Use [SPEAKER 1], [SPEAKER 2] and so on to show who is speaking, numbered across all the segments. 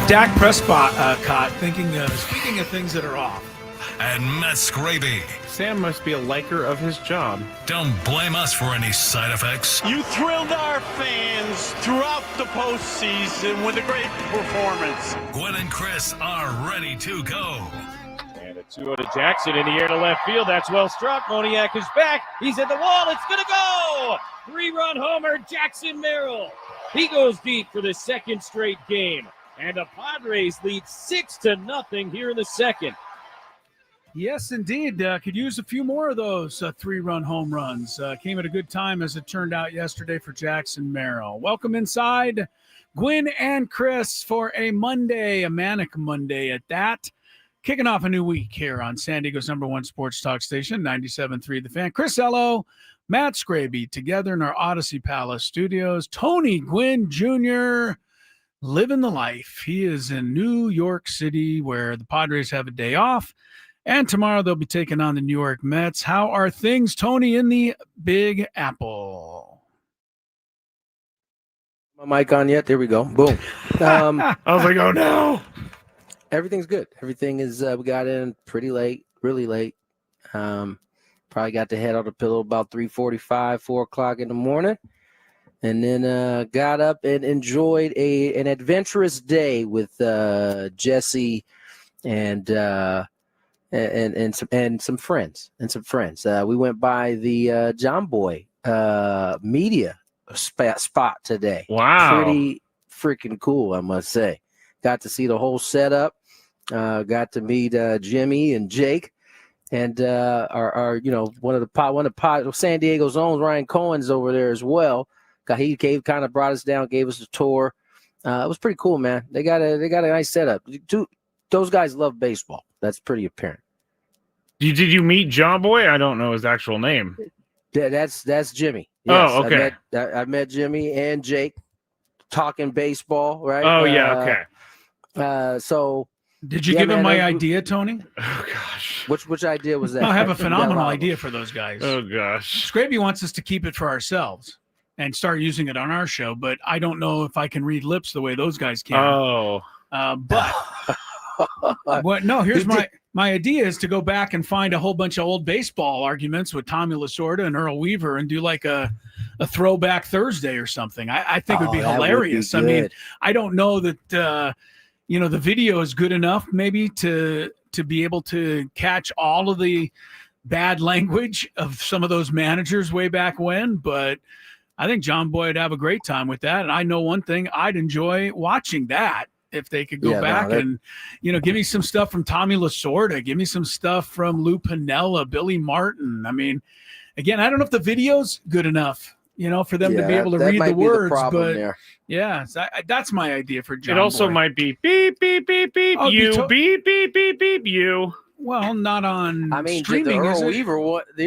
[SPEAKER 1] Dak Prescott speaking of things that are off.
[SPEAKER 2] And Matt Skraby.
[SPEAKER 3] Sam must be a liker of his job.
[SPEAKER 2] Don't blame us for any side effects.
[SPEAKER 4] You thrilled our fans throughout the postseason with a great performance.
[SPEAKER 2] Gwynn and Chris are ready to go.
[SPEAKER 5] And a 2-0 to Jackson in the air to left field. That's well struck. Moniak is back. He's at the wall. It's going to go. 3-run homer, Jackson Merrill. He goes deep for the second straight game. And the Padres lead 6-0 here in the second.
[SPEAKER 1] Yes, indeed. Could use a few more of those 3-run home runs. Came at a good time, as it turned out yesterday, for Jackson Merrill. Welcome inside, Gwynn and Chris, for a Monday, a manic Monday at that. Kicking off a new week here on San Diego's #1 sports talk station, 97.3 The Fan. Chris Ello, Matt Skraby, together in our Odyssey Palace studios. Tony Gwynn Jr., living the life. He is in New York City, where the Padres have a day off. And tomorrow they'll be taking on the New York Mets. How are things, Tony, in the Big Apple?
[SPEAKER 6] My mic on yet? There we go. Boom.
[SPEAKER 1] I was like, oh no.
[SPEAKER 6] Everything's good. Everything is, we got in pretty late, really late. Probably got to head on the pillow about 3:45, 4 o'clock in the morning. And then got up and enjoyed an adventurous day with Jesse and some friends. We went by the John Boy media spot today.
[SPEAKER 3] Wow.
[SPEAKER 6] Pretty freaking cool, I must say. Got to see the whole setup. Got to meet Jimmy and Jake, and our one of San Diego's own Ryan Cohen's over there as well. He kind of brought us down, gave us a tour. It was pretty cool, man. They got a nice setup. Those guys love baseball. That's pretty apparent.
[SPEAKER 3] Did you meet John Boy? I don't know his actual name.
[SPEAKER 6] That's Jimmy. Yes,
[SPEAKER 3] oh, okay.
[SPEAKER 6] I met Jimmy and Jake talking baseball, right?
[SPEAKER 3] Oh, yeah, okay.
[SPEAKER 6] So
[SPEAKER 1] did you give him my idea, Tony?
[SPEAKER 3] Oh gosh.
[SPEAKER 6] Which idea was that?
[SPEAKER 1] I have a phenomenal idea for those guys.
[SPEAKER 3] Oh gosh.
[SPEAKER 1] Skraby wants us to keep it for ourselves and start using it on our show, but I don't know if I can read lips the way those guys can.
[SPEAKER 3] Oh.
[SPEAKER 1] But no, here's my idea is to go back and find a whole bunch of old baseball arguments with Tommy Lasorda and Earl Weaver and do like a throwback Thursday or something. I think it would be hilarious. I mean, I don't know that the video is good enough maybe to be able to catch all of the bad language of some of those managers way back when, but I think John Boy would have a great time with that. And I know one thing, I'd enjoy watching that if they could go back and, give me some stuff from Tommy Lasorda, give me some stuff from Lou Piniella, Billy Martin. I mean, again, I don't know if the video's good enough, for them to be able to read the words, but that's my idea for John
[SPEAKER 3] It also
[SPEAKER 1] Boy.
[SPEAKER 3] might be beep, beep, beep, beep, you, beep, beep, beep, beep, you.
[SPEAKER 1] Well, not on streaming,
[SPEAKER 6] the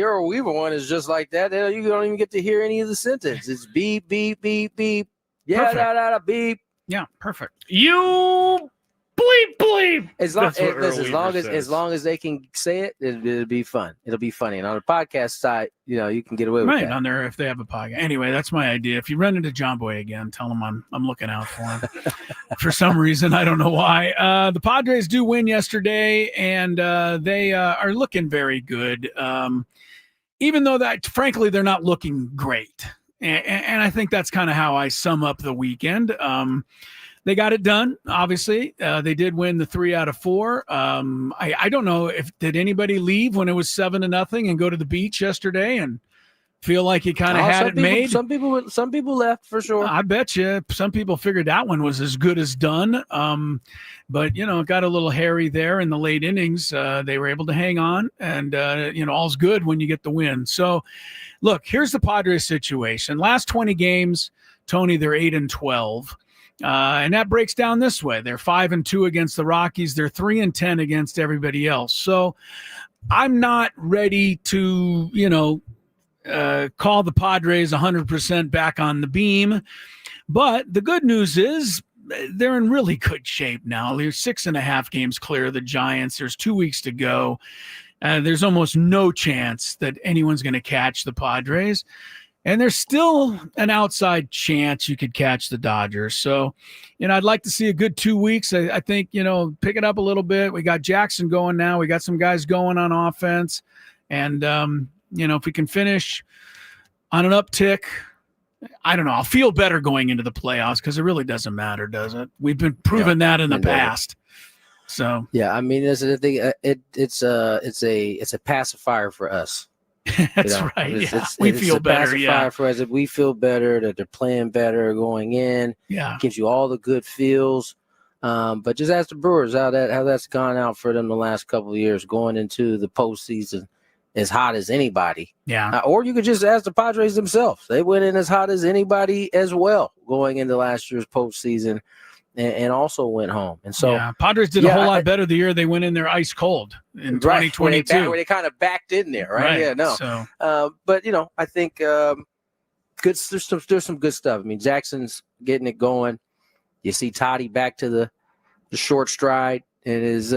[SPEAKER 6] Earl Weaver one is just like that. You don't even get to hear any of the sentence. It's beep, beep, beep, beep. Yeah,
[SPEAKER 1] Perfect.
[SPEAKER 6] da, beep.
[SPEAKER 1] Yeah, perfect.
[SPEAKER 3] You bleep, bleep.
[SPEAKER 6] As long as they can say it, it'll be fun. It'll be funny. And on the podcast side, you can get away with that.
[SPEAKER 1] Right, on there if they have a podcast. Anyway, that's my idea. If you run into John Boy again, tell him I'm looking out for him. For some reason, I don't know why. The Padres do win yesterday, and they are looking very good. Even though frankly, they're not looking great. And I think that's kind of how I sum up the weekend. They got it done, obviously. They did win the 3 out of 4. I don't know did anybody leave when it was 7-0 and go to the beach yesterday and feel like you kind of had it made?
[SPEAKER 6] Some people left for sure.
[SPEAKER 1] I bet you some people figured that one was as good as done. But it got a little hairy there in the late innings. They were able to hang on, and all's good when you get the win. So, look, here's the Padres situation. Last 20 games, Tony, they're 8-12. And that breaks down this way. They're 5-2 against the Rockies. They're 3-10 against everybody else. So I'm not ready to, call the Padres 100% back on the beam. But the good news is they're in really good shape now. They're 6.5 games clear of the Giants. There's 2 weeks to go. There's almost no chance that anyone's going to catch the Padres. And there's still an outside chance you could catch the Dodgers. So, I'd like to see a good 2 weeks. I think, pick it up a little bit. We got Jackson going now. We got some guys going on offense. And, if we can finish on an uptick, I don't know. I'll feel better going into the playoffs because it really doesn't matter, does it? We've been proving that in the past. So,
[SPEAKER 6] yeah, I mean, it's a pacifier for us.
[SPEAKER 1] That's right. We feel better. Yeah,
[SPEAKER 6] for us. We feel better that they're playing better going in.
[SPEAKER 1] Yeah,
[SPEAKER 6] gives you all the good feels. But just ask the Brewers how that's gone out for them the last couple of years, going into the postseason as hot as anybody.
[SPEAKER 1] Yeah,
[SPEAKER 6] or you could just ask the Padres themselves. They went in as hot as anybody as well going into last year's postseason. And also went home. And so
[SPEAKER 1] Padres did a whole lot better the year they went in there ice cold in 2022.
[SPEAKER 6] Where they kind of backed in there, right? Yeah, no.
[SPEAKER 1] So.
[SPEAKER 6] But I think good. There's some good stuff. I mean, Jackson's getting it going. You see Toddy back to the short stride and is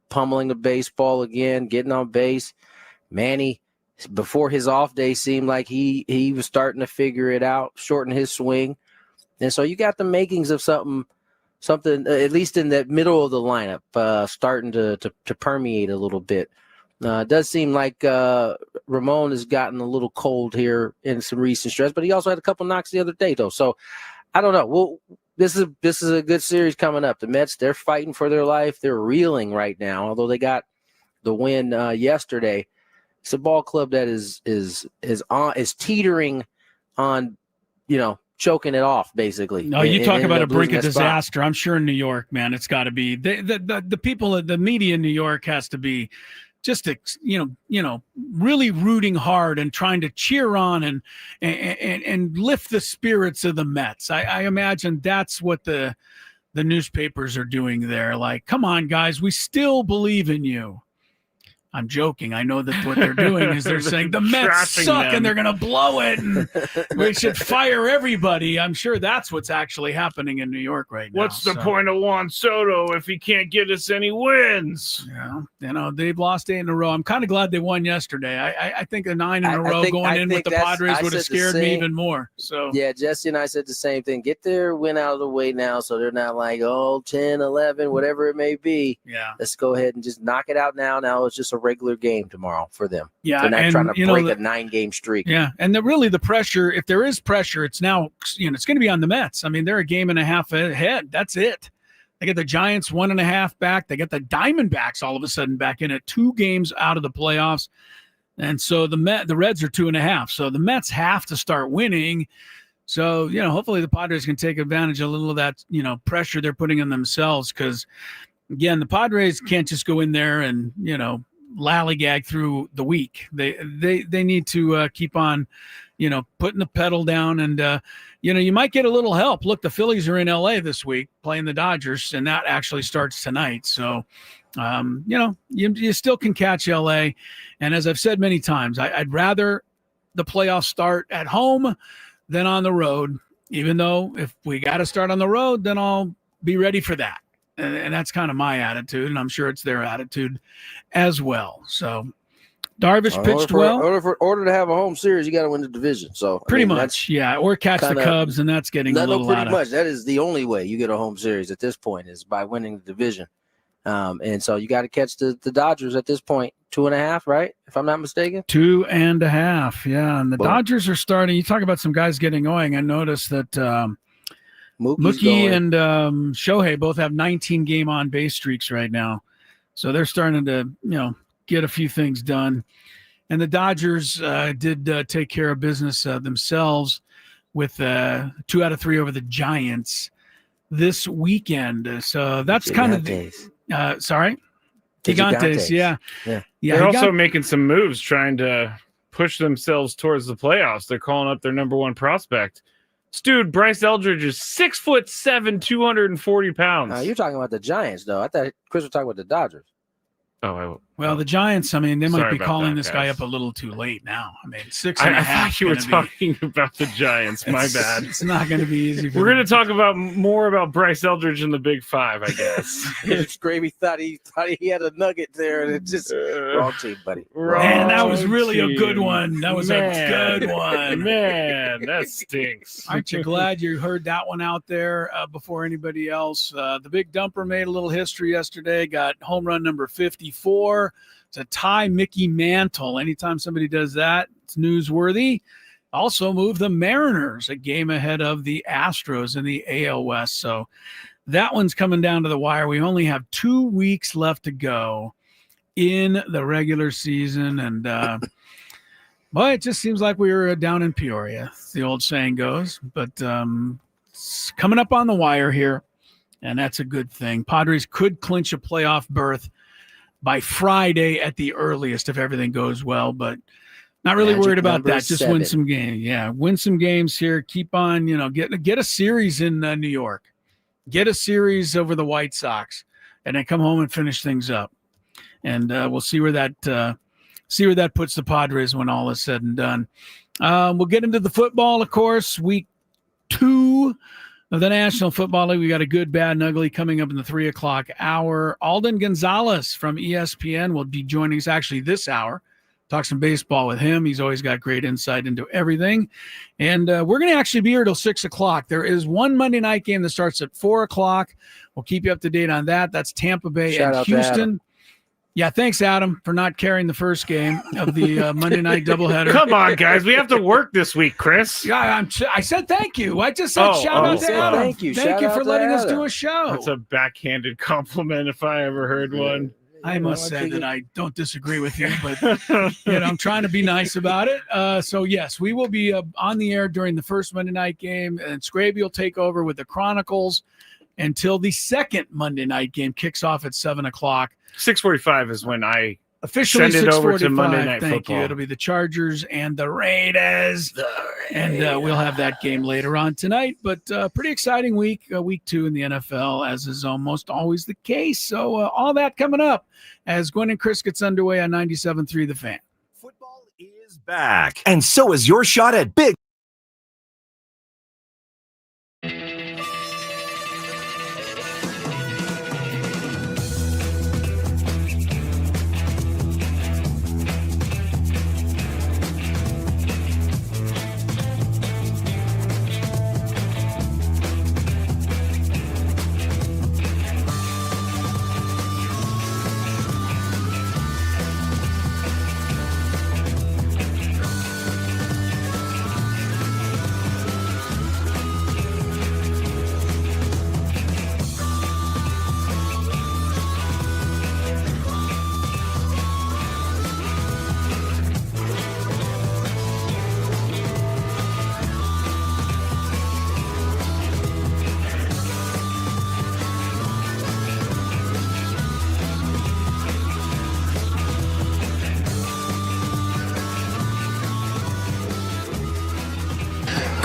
[SPEAKER 6] pummeling the baseball again, getting on base. Manny, before his off day, seemed like he was starting to figure it out, shorten his swing. And so you got the makings of something at least in that middle of the lineup, starting to permeate a little bit. It does seem like Ramon has gotten a little cold here in some recent stretch, but he also had a couple knocks the other day, though. So I don't know. Well, this is a good series coming up. The Mets, they're fighting for their life. They're reeling right now, although they got the win yesterday. It's a ball club that is teetering on, choking it off, basically.
[SPEAKER 1] No, you talk about a brink of disaster. I'm sure in New York, man, it's got to be the people, the media in New York has to be just really rooting hard and trying to cheer on and lift the spirits of the Mets. I imagine that's what the newspapers are doing there. Like, come on, guys, we still believe in you. I'm joking. I know that what they're doing is they're saying the Mets suck and they're going to blow it and we should fire everybody. I'm sure that's what's actually happening in New York right now.
[SPEAKER 3] What's the point of Juan Soto if he can't get us any wins?
[SPEAKER 1] Yeah, they've lost 8 in a row. I'm kind of glad they won yesterday. I think a 9 in a row going in with the Padres would have scared me even more. So
[SPEAKER 6] yeah, Jesse and I said the same thing. Get their win out of the way now so they're not like, 10, 11, whatever it may be.
[SPEAKER 1] Yeah.
[SPEAKER 6] Let's go ahead and just knock it out now. Now it's just a regular game tomorrow for them.
[SPEAKER 1] Yeah,
[SPEAKER 6] they're not trying to break a 9-game streak.
[SPEAKER 1] Yeah, and the pressure, if there is pressure, it's now it's going to be on the Mets. I mean, they're a game and a half ahead. That's it. They get the Giants 1.5 back. They get the Diamondbacks all of a sudden back in at 2 games out of the playoffs, and so the Reds are 2.5. So the Mets have to start winning. So hopefully the Padres can take advantage of a little of that pressure they're putting on themselves, because again, the Padres can't just go in there and lollygag through the week. They need to keep on putting the pedal down, and you might get a little help. Look, the Phillies are in LA this week playing the Dodgers, and that actually starts tonight. So you still can catch LA, and as I've said many times, I'd rather the playoffs start at home than on the road, even though if we got to start on the road, then I'll be ready for that. And that's kind of my attitude, and I'm sure it's their attitude as well. So Darvish pitched well.
[SPEAKER 6] In order to have a home series, you got to win the division. So
[SPEAKER 1] pretty much, or catch the Cubs, and that's getting a little
[SPEAKER 6] pretty much. That is the only way you get a home series at this point, is by winning the division. And so you got to catch the Dodgers at this point, 2.5, right? If I'm not mistaken.
[SPEAKER 1] 2.5, yeah. And the Dodgers are starting. You talk about some guys getting going. I noticed that Mookie and Shohei both have 19-game on-base streaks right now. So they're starting to, get a few things done. And the Dodgers did take care of business themselves with 2 out of 3 over the Giants this weekend. So that's kind of the sorry? Gigantes, yeah.
[SPEAKER 3] They're also making some moves trying to push themselves towards the playoffs. They're calling up their number 1 prospect. Dude, Bryce Eldridge is 6'7", 240 pounds.
[SPEAKER 6] You're talking about the Giants, though. I thought Chris was talking about the Dodgers.
[SPEAKER 3] Oh,
[SPEAKER 1] Well, the Giants, I mean, they might
[SPEAKER 3] Sorry
[SPEAKER 1] be
[SPEAKER 3] about
[SPEAKER 1] calling
[SPEAKER 3] that,
[SPEAKER 1] this guy
[SPEAKER 3] guys.
[SPEAKER 1] up a little too late now. I mean, 6.5.
[SPEAKER 3] I thought you were talking about the Giants. My bad.
[SPEAKER 1] It's not going to be easy.
[SPEAKER 3] We're going to talk about more about Bryce Eldridge in the Big Five, I guess.
[SPEAKER 6] Skraby thought he had a nugget there, and it's just wrong team, buddy.
[SPEAKER 1] Man, that was really a good one. That was a good one.
[SPEAKER 3] Man, that stinks.
[SPEAKER 1] Aren't you glad you heard that one out there before anybody else? The Big Dumper made a little history yesterday, got home run number 54 to tie Mickey Mantle. Anytime somebody does that, it's newsworthy. Also moved the Mariners a game ahead of the Astros in the AL West. So that one's coming down to the wire. We only have 2 weeks left to go in the regular season. And, boy, it just seems like we were down in Peoria, as the old saying goes. But it's coming up on the wire here, and that's a good thing. Padres could clinch a playoff berth by Friday at the earliest if everything goes well, but not really
[SPEAKER 6] Magic
[SPEAKER 1] worried about that.
[SPEAKER 6] 7.
[SPEAKER 1] Just win some games. Yeah, win some games here. Keep on, get a series in New York. Get a series over the White Sox, and then come home and finish things up. And we'll see where that puts the Padres when all is said and done. We'll get into the football, of course. Week 2 of the National Football League. We got a good, bad, and ugly coming up in the 3 o'clock hour. Alden Gonzalez from ESPN will be joining us actually this hour. Talk some baseball with him. He's always got great insight into everything. And we're going to actually be here till 6 o'clock. There is one Monday night game that starts at 4 o'clock. We'll keep you up to date on that. That's Tampa Bay and Houston. Yeah, thanks, Adam, for not carrying the first game of the Monday night doubleheader.
[SPEAKER 3] Come on, guys. We have to work this week, Chris.
[SPEAKER 1] Yeah, I said thank you. I just said shout out to Adam.
[SPEAKER 6] Thank you.
[SPEAKER 1] Thank you
[SPEAKER 6] Shout
[SPEAKER 1] for
[SPEAKER 6] out to
[SPEAKER 1] letting us
[SPEAKER 6] Adam.
[SPEAKER 1] do a show.
[SPEAKER 3] That's a backhanded compliment if I ever heard one.
[SPEAKER 1] I must say that I don't disagree with you, but I'm trying to be nice about it. So, yes, we will be on the air during the first Monday night game, and Skraby will take over with the Chronicles until the second Monday night game kicks off at 7 o'clock.
[SPEAKER 3] 6:45 is when I
[SPEAKER 1] officially
[SPEAKER 3] send it over to
[SPEAKER 1] 6:45.
[SPEAKER 3] Monday Night
[SPEAKER 1] Thank
[SPEAKER 3] Football.
[SPEAKER 1] you. It'll be the Chargers and the Raiders. And we'll have that game later on tonight. But pretty exciting week 2 in the NFL, as is almost always the case. So all that coming up as Gwynn and Chris gets underway on 97.3 The Fan.
[SPEAKER 7] Football is back, and so is your shot at big.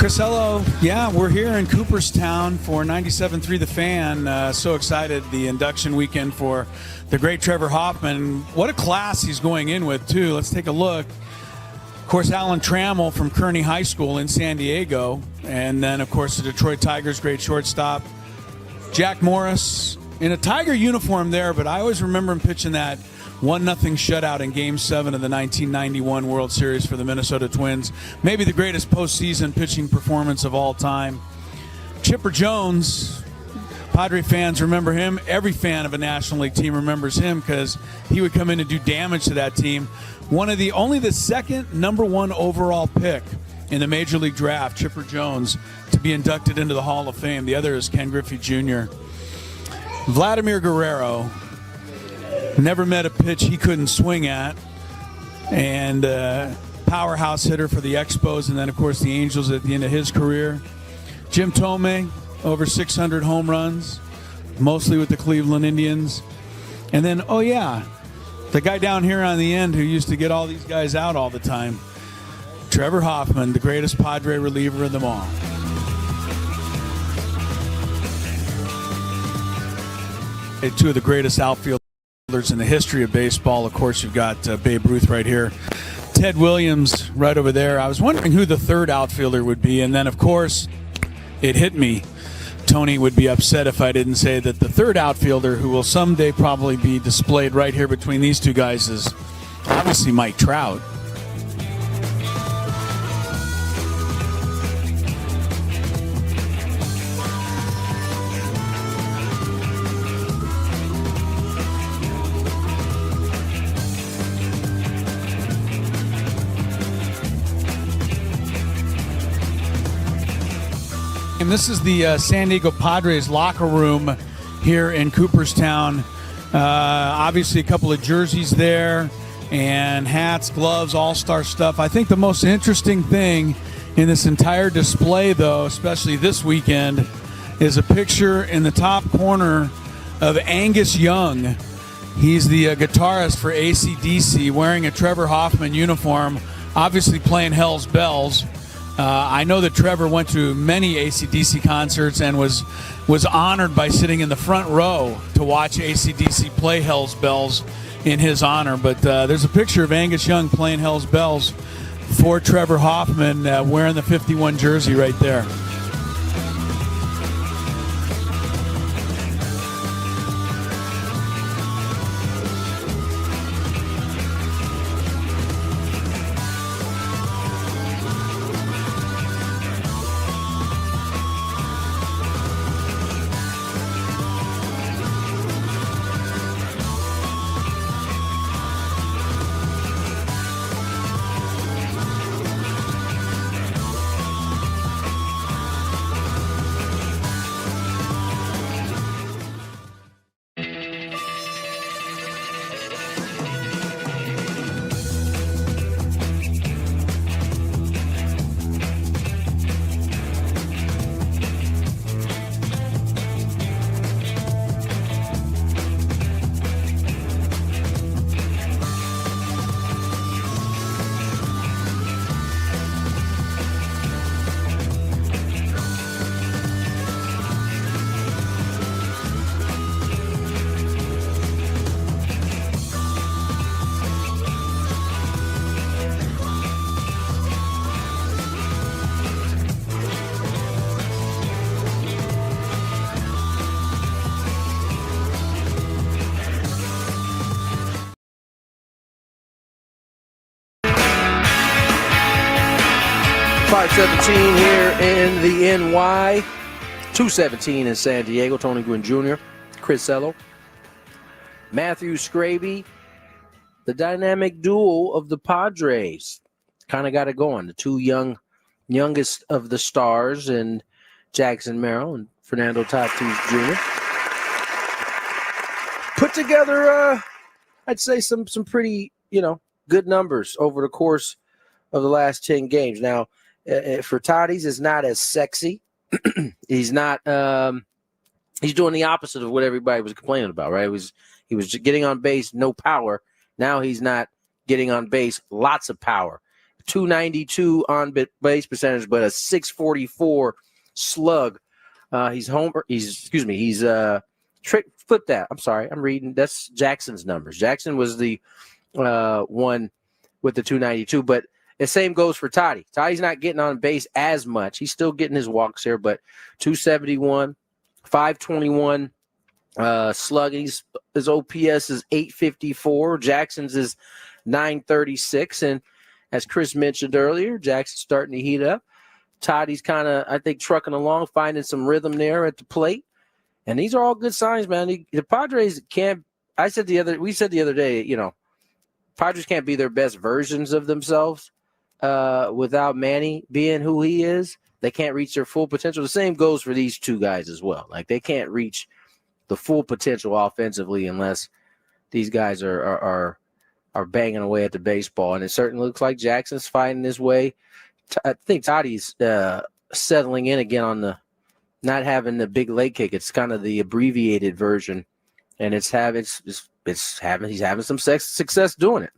[SPEAKER 1] Chris, hello. Yeah, we're here in Cooperstown for 97.3 The Fan. So excited, the induction weekend for the great Trevor Hoffman. What a class he's going in with, too. Let's take a look. Of course, Alan Trammell from Kearney High School in San Diego. And then, of course, the Detroit Tigers' great shortstop, Jack Morris, in a Tiger uniform there, but I always remember him pitching that 1-0 shutout in Game 7 of the 1991 World Series for the Minnesota Twins. Maybe the greatest postseason pitching performance of all time. Chipper Jones, Padre fans remember him. Every fan of a National League team remembers him because he would come in and do damage to that team. Only the second #1 overall pick in the Major League Draft, Chipper Jones, to be inducted into the Hall of Fame. The other is Ken Griffey Jr. Vladimir Guerrero, never met a pitch he couldn't swing at, and powerhouse hitter for the Expos, and then, of course, the Angels at the end of his career. Jim Thome, over 600 home runs, mostly with the Cleveland Indians. And then, the guy down here on the end who used to get all these guys out all the time, Trevor Hoffman, the greatest Padre reliever of them all. Two of the greatest outfielders in the history of baseball. Of course, you've got Babe Ruth right here, Ted Williams right over there. I was wondering who the third outfielder would be, and then, of course, it hit me. Tony would be upset if I didn't say that the third outfielder, who will someday probably be displayed right here between these two guys, is obviously Mike Trout. And this is the San Diego Padres locker room here in Cooperstown. Obviously, a couple of jerseys there and hats, gloves, all-star stuff. I think the most interesting thing in this entire display, though, especially this weekend, is a picture in the top corner of Angus Young. He's the guitarist for AC/DC, wearing a Trevor Hoffman uniform, obviously playing Hell's Bells. I know that Trevor went to many AC/DC concerts and was honored by sitting in the front row to watch AC/DC play Hell's Bells in his honor. But there's a picture of Angus Young playing Hell's Bells for Trevor Hoffman, wearing the 51 jersey right there.
[SPEAKER 6] 5:17 here in the NY, 2:17 in San Diego. Tony Gwynn Jr., Chris Ello, Matthew Skraby, the dynamic duo of the Padres. Kind of got it going. The two youngest of the stars, and Jackson Merrill and Fernando Tatis Jr. put together, I'd say some pretty, good numbers over the course of the last 10 games. Now, for Tatis, it's not as sexy. He's not. He's doing the opposite of what everybody was complaining about, right? He was getting on base, no power. Now he's not getting on base, lots of power. 292 on base percentage, but a 644 slug. He's flip that. I'm sorry, I'm reading. That's Jackson's numbers. Jackson was the one with the 292, but the same goes for Toddy. Toddy's not getting on base as much. He's still getting his walks here, but 271, 521 slug. His OPS is 854. Jackson's is 936. And as Chris mentioned earlier, Jackson's starting to heat up. Toddy's kind of, I think, trucking along, finding some rhythm there at the plate. And these are all good signs, man. The Padres can't. We said the other day, Padres can't be their best versions of themselves without Manny being who he is. They can't reach their full potential. The same goes for these two guys as well. Like, they can't reach the full potential offensively unless these guys are banging away at the baseball. And it certainly looks like Jackson's finding his way. I think Toddy's settling in again on the not having the big leg kick. It's kind of the abbreviated version, and he's having some success doing it.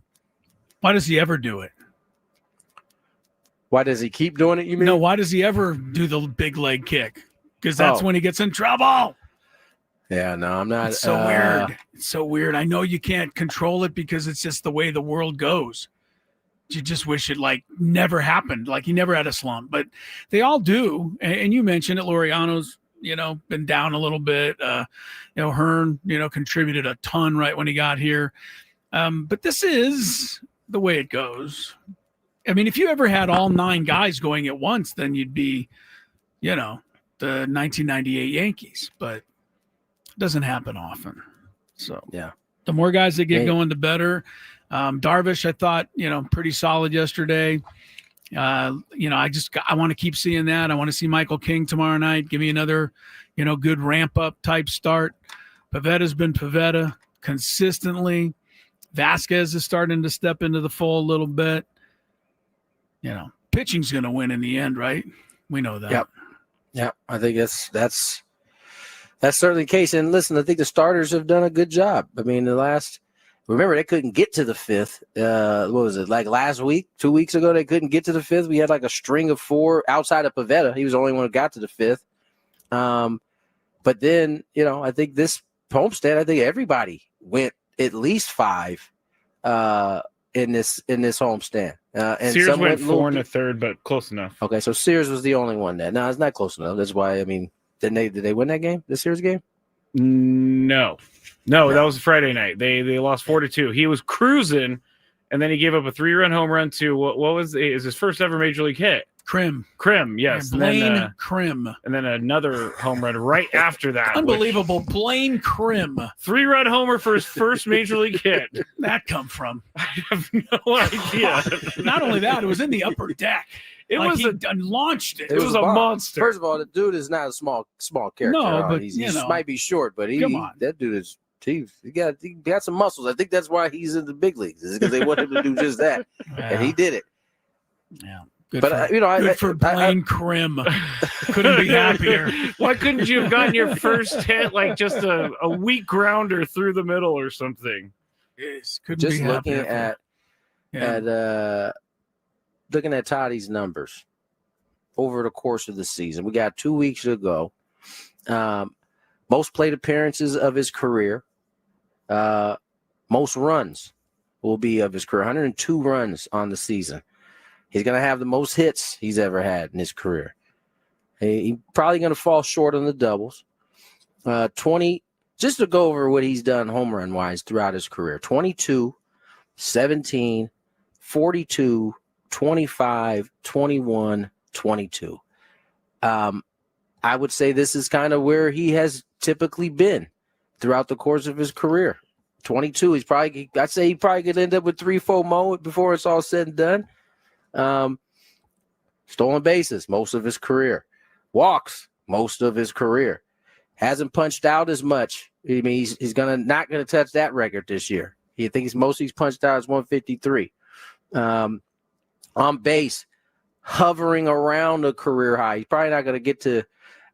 [SPEAKER 1] Why does he ever do it?
[SPEAKER 6] Why does he keep doing it, you mean?
[SPEAKER 1] No, why does he ever do the big leg kick? Because that's when he gets in trouble.
[SPEAKER 6] Yeah, no, I'm not.
[SPEAKER 1] It's so weird. It's so weird. I know you can't control it because it's just the way the world goes. You just wish it like never happened. Like he never had a slump, but they all do. And you mentioned it. Laureano's, been down a little bit. Hearn, contributed a ton right when he got here. But this is the way it goes. I mean, if you ever had all 9 guys going at once, then you'd be, the 1998 Yankees, but it doesn't happen often. So
[SPEAKER 6] yeah,
[SPEAKER 1] the more guys that get going, the better. Darvish, I thought, pretty solid yesterday. I want to keep seeing that. I want to see Michael King tomorrow night. Give me another, good ramp up type start. Pavetta's been Pavetta consistently. Vasquez is starting to step into the fold a little bit. Pitching's going to win in the end, right? We know that.
[SPEAKER 6] Yep. Yeah, I think that's certainly the case. And listen, I think the starters have done a good job. I mean, remember they couldn't get to the 5th. What was it, like last week, 2 weeks ago? They couldn't get to the 5th. We had like a string of 4 outside of Pavetta. He was the only one who got to the 5th. But then, I think this homestand, I think everybody went at least 5 in this homestand. And
[SPEAKER 3] Sears went 4 1/3, but close enough.
[SPEAKER 6] Okay, so Sears was the only one there. No, it's not close enough. That's why, I mean, did they win that game, the Sears game?
[SPEAKER 3] No, that was Friday night. They lost 4-2. He was cruising, and then he gave up a 3-run home run to what was his first ever major league hit.
[SPEAKER 1] Krim,
[SPEAKER 3] yes.
[SPEAKER 1] Blaine Krim.
[SPEAKER 3] And then another home run right after that.
[SPEAKER 1] Unbelievable. Blaine Krim.
[SPEAKER 3] 3-run homer for his first major league hit.
[SPEAKER 1] That come from?
[SPEAKER 3] I have no idea.
[SPEAKER 1] Not only that, it was in the upper deck.
[SPEAKER 3] He
[SPEAKER 1] launched it.
[SPEAKER 3] It was a monster.
[SPEAKER 6] First of all, the dude is not a small character.
[SPEAKER 1] No, but
[SPEAKER 6] he might be short, but
[SPEAKER 1] come on.
[SPEAKER 6] That dude is he got some muscles. I think that's why he's in the big leagues, is because they want him to do just that, and he did it.
[SPEAKER 1] Yeah. Good
[SPEAKER 6] Good
[SPEAKER 1] for Blaine Krim. Couldn't be happier.
[SPEAKER 3] Why couldn't you have gotten your first hit like just a weak grounder through the middle or something?
[SPEAKER 1] Yes, couldn't
[SPEAKER 6] just
[SPEAKER 1] be
[SPEAKER 6] looking
[SPEAKER 1] happier.
[SPEAKER 6] Looking at Toddy's numbers over the course of the season. We got 2 weeks to go. Most plate appearances of his career. Most runs will be of his career. 102 runs on the season. He's going to have the most hits he's ever had in his career. He's probably going to fall short on the doubles. 20, just to go over what he's done home run wise throughout his career: 22, 17, 42, 25, 21, 22. I would say this is kind of where he has typically been throughout the course of his career. 22, I'd say he probably could end up with 3-4 more before it's all said and done. Stolen bases most of his career, walks most of his career, hasn't punched out as much. I mean, he's not gonna touch that record this year. He thinks most he's punched out is 153. On base, hovering around a career high. He's probably not gonna get to,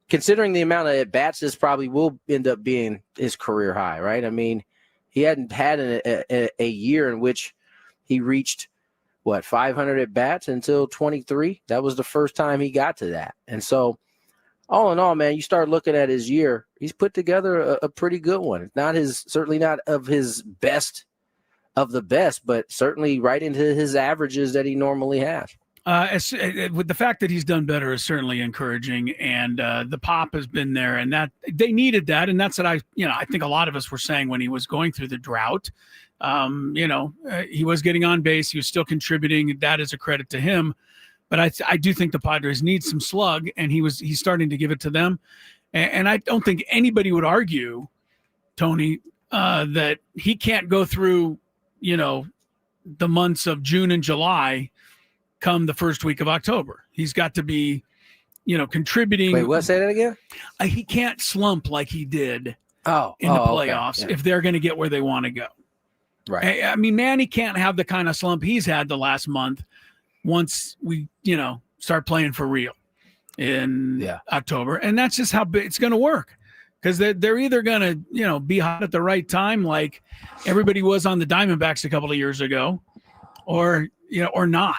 [SPEAKER 6] considering the amount of at bats, this probably will end up being his career high, right? I mean, he hadn't had a year in which he reached 500 at bats until 23. That was the first time he got to that. And so, all in all, man, you start looking at his year, he's put together a pretty good one. Certainly not of his best of the best, but certainly right into his averages that he normally has.
[SPEAKER 1] With the fact that he's done better is certainly encouraging, and the pop has been there, and that they needed that, and that's what I think a lot of us were saying when he was going through the drought. He was getting on base, he was still contributing. That is a credit to him, but I do think the Padres need some slug, and he's starting to give it to them, and I don't think anybody would argue, Tony, that he can't go through the months of June and July come the first week of October. He's got to be, contributing.
[SPEAKER 6] Wait, what? Say that again?
[SPEAKER 1] He can't slump like he did in the playoffs if they're going to get where they want to go.
[SPEAKER 6] Right.
[SPEAKER 1] I mean, Manny can't have the kind of slump he's had the last month once we, start playing for real in October. And that's just how it's going to work, because they're either going to, be hot at the right time like everybody was on the Diamondbacks a couple of years ago, or not.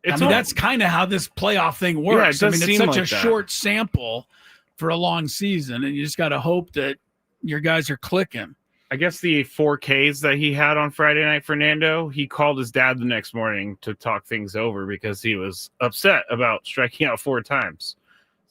[SPEAKER 1] That's kind of how this playoff thing works.
[SPEAKER 3] Yeah, it's
[SPEAKER 1] such
[SPEAKER 3] like
[SPEAKER 1] a short sample for a long season, and you just got to hope that your guys are clicking.
[SPEAKER 3] I guess the 4Ks that he had on Friday night, Fernando, he called his dad the next morning to talk things over because he was upset about striking out 4 times.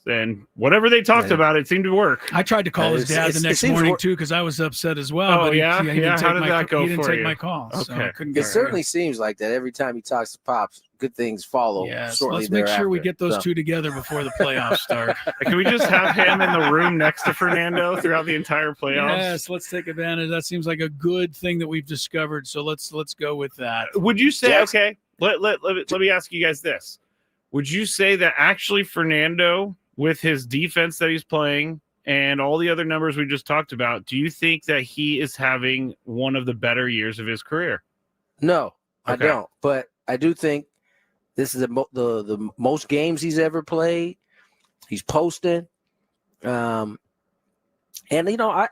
[SPEAKER 3] And whatever they talked about, it seemed to work.
[SPEAKER 1] I tried to call his dad the next morning, too, because I was upset as well.
[SPEAKER 3] Oh,
[SPEAKER 1] but
[SPEAKER 3] yeah?
[SPEAKER 1] he didn't
[SPEAKER 3] How
[SPEAKER 1] take
[SPEAKER 3] did that go
[SPEAKER 1] he didn't
[SPEAKER 3] for
[SPEAKER 1] take
[SPEAKER 3] you?
[SPEAKER 1] my call.
[SPEAKER 3] Okay.
[SPEAKER 1] So I couldn't
[SPEAKER 6] It
[SPEAKER 1] get
[SPEAKER 6] certainly seems like that every time he talks to Pops, good things follow.
[SPEAKER 1] Yes,
[SPEAKER 6] shortly
[SPEAKER 1] let's make sure we
[SPEAKER 6] thereafter.
[SPEAKER 1] get those
[SPEAKER 6] So,
[SPEAKER 1] two together before the playoffs start.
[SPEAKER 3] Can we just have him in the room next to Fernando throughout the entire playoffs?
[SPEAKER 1] Yes, let's take advantage. That seems like a good thing that we've discovered. So let's go with that.
[SPEAKER 3] Would you say,
[SPEAKER 6] Jackson-
[SPEAKER 3] okay, let me ask you guys this. Would you say that actually Fernando, with his defense that he's playing and all the other numbers we just talked about, do you think that he is having one of the better years of his career?
[SPEAKER 6] No, I
[SPEAKER 3] Okay.
[SPEAKER 6] don't. But I do think this is the most games he's ever played. He's posting. And, I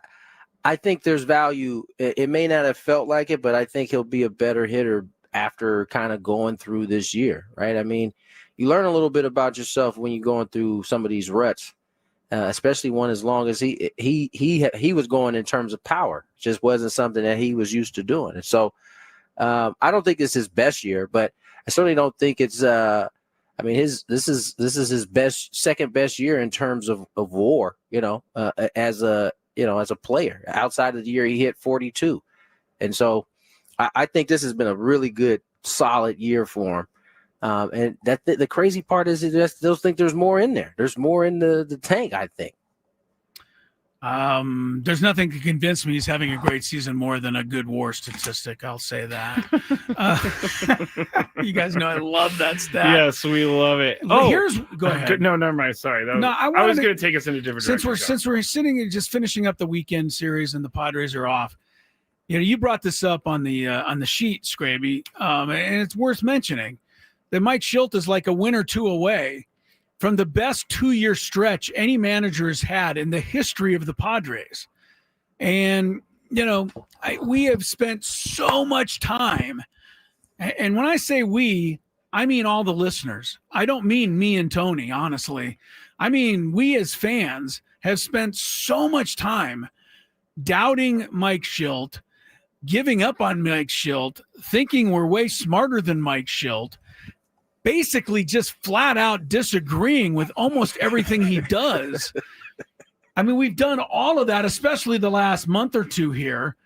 [SPEAKER 6] think there's value. It may not have felt like it, but I think he'll be a better hitter after kind of going through this year, right? I mean, you learn a little bit about yourself when you're going through some of these ruts, especially one as long as he was going in terms of power. It just wasn't something that he was used to doing. And so I don't think it's his best year, but I certainly don't think it's this is his second best year in terms of WAR, as a player. Outside of the year he hit 42. And so I think this has been a really good, solid year for him. And that the crazy part is they'll think there's more in there. There's more in the tank, I think.
[SPEAKER 1] There's nothing to convince me he's having a great season more than a good WAR statistic. I'll say that. You guys know I love that stat.
[SPEAKER 3] Yes, we love it.
[SPEAKER 1] Go ahead.
[SPEAKER 3] No, never mind. Sorry. I
[SPEAKER 1] wanted
[SPEAKER 3] was going to take us in a different direction.
[SPEAKER 1] Since we're sitting and just finishing up the weekend series and the Padres are off, you brought this up on the sheet, Skraby, and it's worth mentioning that Mike Shildt is like a win or two away from the best 2-year stretch any manager has had in the history of the Padres. And, we have spent so much time. And when I say we, I mean all the listeners. I don't mean me and Tony, honestly. I mean, we as fans have spent so much time doubting Mike Shildt, giving up on Mike Shildt, thinking we're way smarter than Mike Shildt, basically just flat out disagreeing with almost everything he does. I mean, we've done all of that, especially the last month or two here.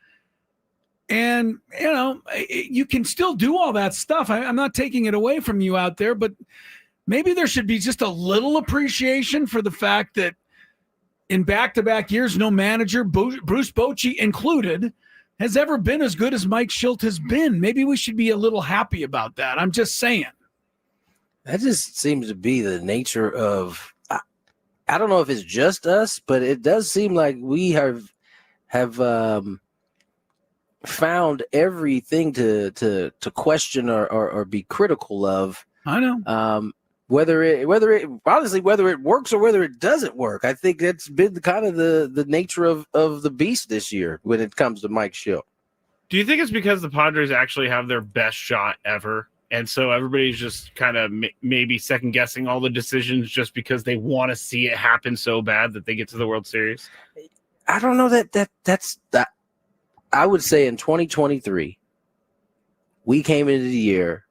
[SPEAKER 1] And, you can still do all that stuff. I'm not taking it away from you out there, but maybe there should be just a little appreciation for the fact that in back-to-back years, no manager, Bruce Bochy included, has ever been as good as Mike Shildt has been. Maybe we should be a little happy about that. I'm just saying.
[SPEAKER 6] That just seems to be the nature of. I don't know if it's just us, but it does seem like we have found everything to question or be critical of.
[SPEAKER 1] I know.
[SPEAKER 6] Whether it works or whether it doesn't work. I think that's been kind of the nature of the beast this year when it comes to Mike Shildt.
[SPEAKER 3] Do you think it's because the Padres actually have their best shot ever? And so everybody's just kind of maybe second guessing all the decisions just because they want to see it happen so bad that they get to the World Series?
[SPEAKER 6] I don't know that's that. I would say in 2023, we came into the year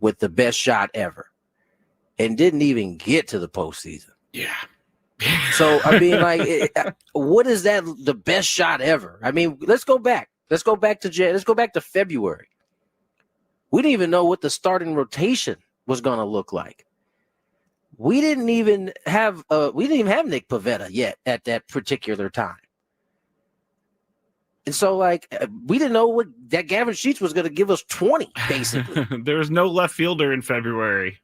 [SPEAKER 6] with the best shot ever and didn't even get to the postseason.
[SPEAKER 3] Yeah.
[SPEAKER 6] So, I mean, what is that the best shot ever? I mean, let's go back. Let's go back to February. We didn't even know what the starting rotation was going to look like. We didn't even have Nick Pivetta yet at that particular time. And so, we didn't know that Gavin Sheets was going to give us 20, basically.
[SPEAKER 3] There was no left fielder in February.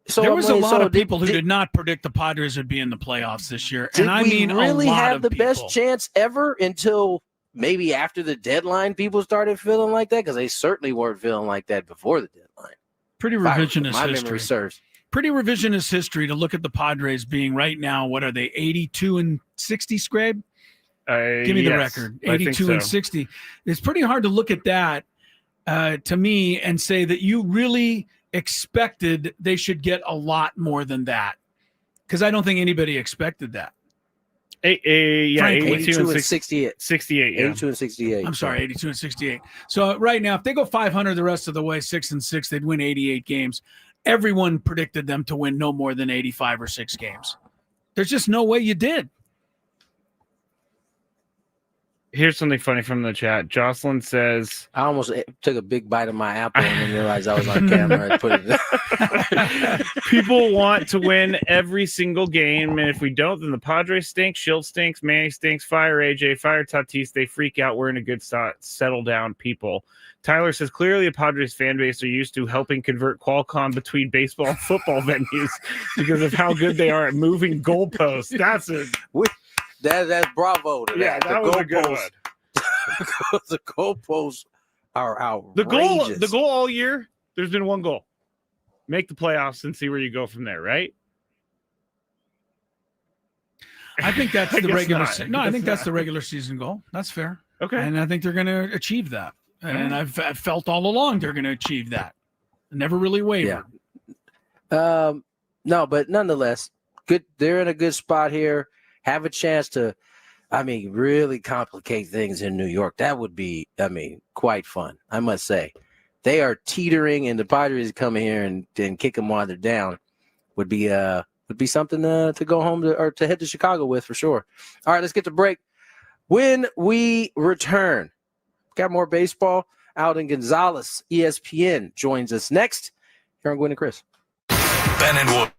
[SPEAKER 6] So
[SPEAKER 1] there was a lot of people who did not predict the Padres would be in the playoffs this year. And I mean,
[SPEAKER 6] really
[SPEAKER 1] a lot
[SPEAKER 6] have
[SPEAKER 1] of
[SPEAKER 6] the
[SPEAKER 1] people.
[SPEAKER 6] best chance ever until maybe after the deadline people started feeling like that? Because they certainly weren't feeling like that before the deadline.
[SPEAKER 1] Pretty revisionist
[SPEAKER 6] My
[SPEAKER 1] history.
[SPEAKER 6] memory serves.
[SPEAKER 1] Pretty revisionist history to look at the Padres being right now, what are they, 82-60, Skrabe? Give me the record, 82-60. It's pretty hard to look at that to me and say that you really expected they should get a lot more than that, because I don't think anybody expected that.
[SPEAKER 3] Yeah,
[SPEAKER 1] Frankly,
[SPEAKER 3] 82 and
[SPEAKER 6] 68.
[SPEAKER 3] 68. Yeah.
[SPEAKER 6] 82 and 68.
[SPEAKER 1] I'm sorry, 82 and 68. So right now, if they go 500 the rest of the way, 6-6, they'd win 88 games. Everyone predicted them to win no more than 85 or 6 games. There's just no way you did.
[SPEAKER 3] Here's something funny from the chat. Jocelyn says,
[SPEAKER 6] I almost took a big bite of my apple and then realized I was on camera and put it.
[SPEAKER 3] people want to win every single game, and if we don't, then the Padres stink, Shildt stinks, Manny stinks, fire AJ, fire Tatis. They freak out. We're in a good spot. Settle down, people. Tyler says, clearly the Padres fan base are used to helping convert Qualcomm between baseball and football venues because of how good they are at moving goalposts. That's it.
[SPEAKER 6] That's bravo to
[SPEAKER 3] Yeah, that was a good one.
[SPEAKER 6] The goalposts are outrageous.
[SPEAKER 3] The goal all year, there's been one goal. Make the playoffs and see where you go from there, right?
[SPEAKER 1] I think that's the regular season. No, I think that's
[SPEAKER 3] not.
[SPEAKER 1] the regular season goal. That's fair.
[SPEAKER 3] Okay.
[SPEAKER 1] And I think they're going to achieve that. And I've felt all along they're going to achieve that. Never really wavered.
[SPEAKER 6] Yeah. No, but nonetheless, good. They're in a good spot here. Have a chance to, really complicate things in New York. That would be, quite fun. I must say, they are teetering, and the Padres come here and kick them while they're down. Would be something to go home or to head to Chicago with for sure. All right, let's get to break. When we return, got more baseball. Alden Gonzalez, ESPN, joins us next. Here on Gwynn and Chris.
[SPEAKER 2] Ben and Wood.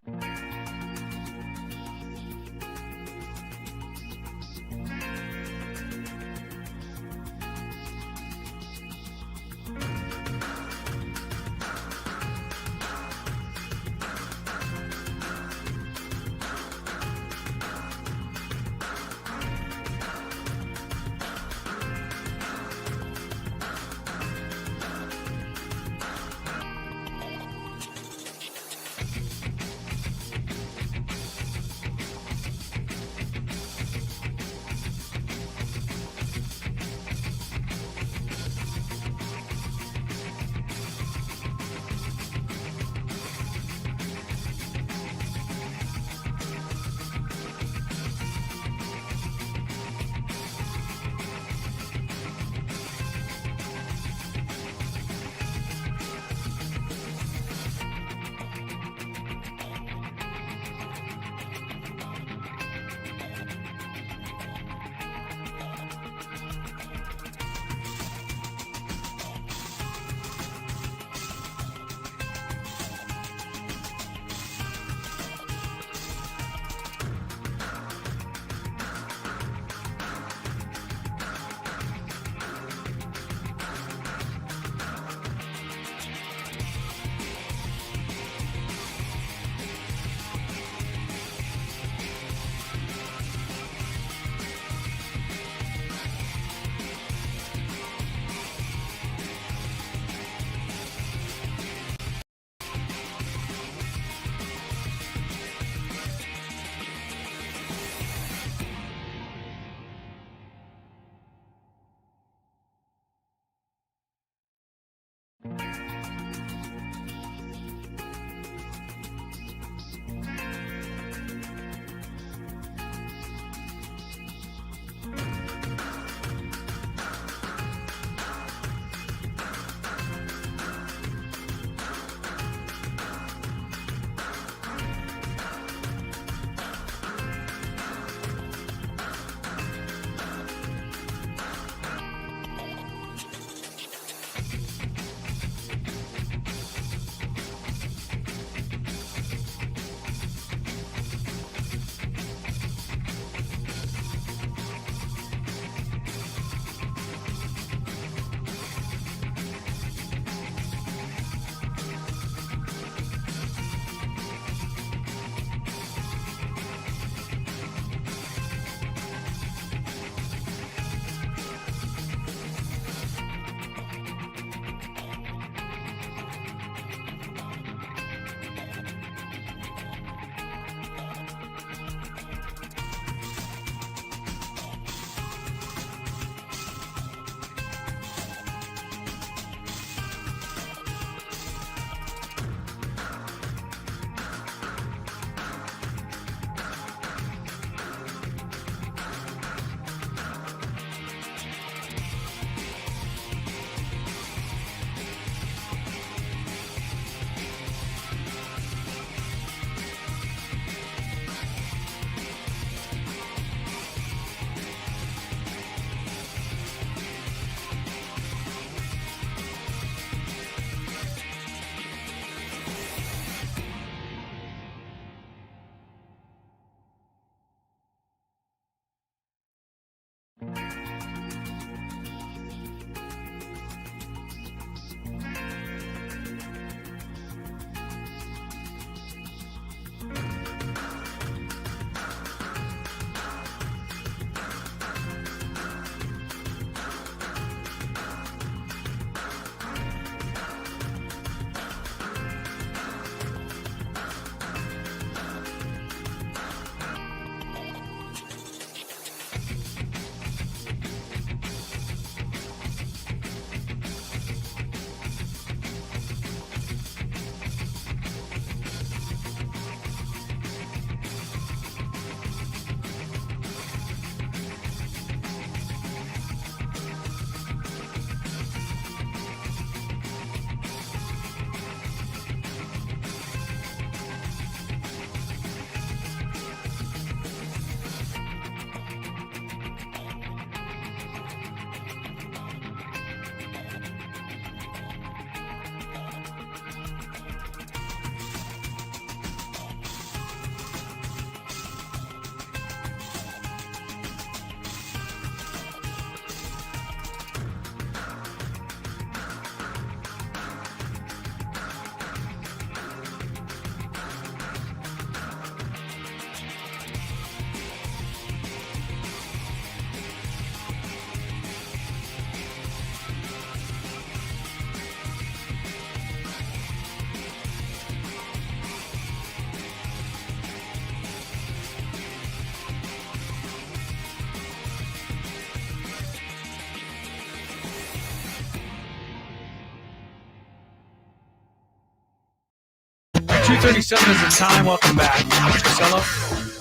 [SPEAKER 1] .237 is the time. Welcome back. Marcello.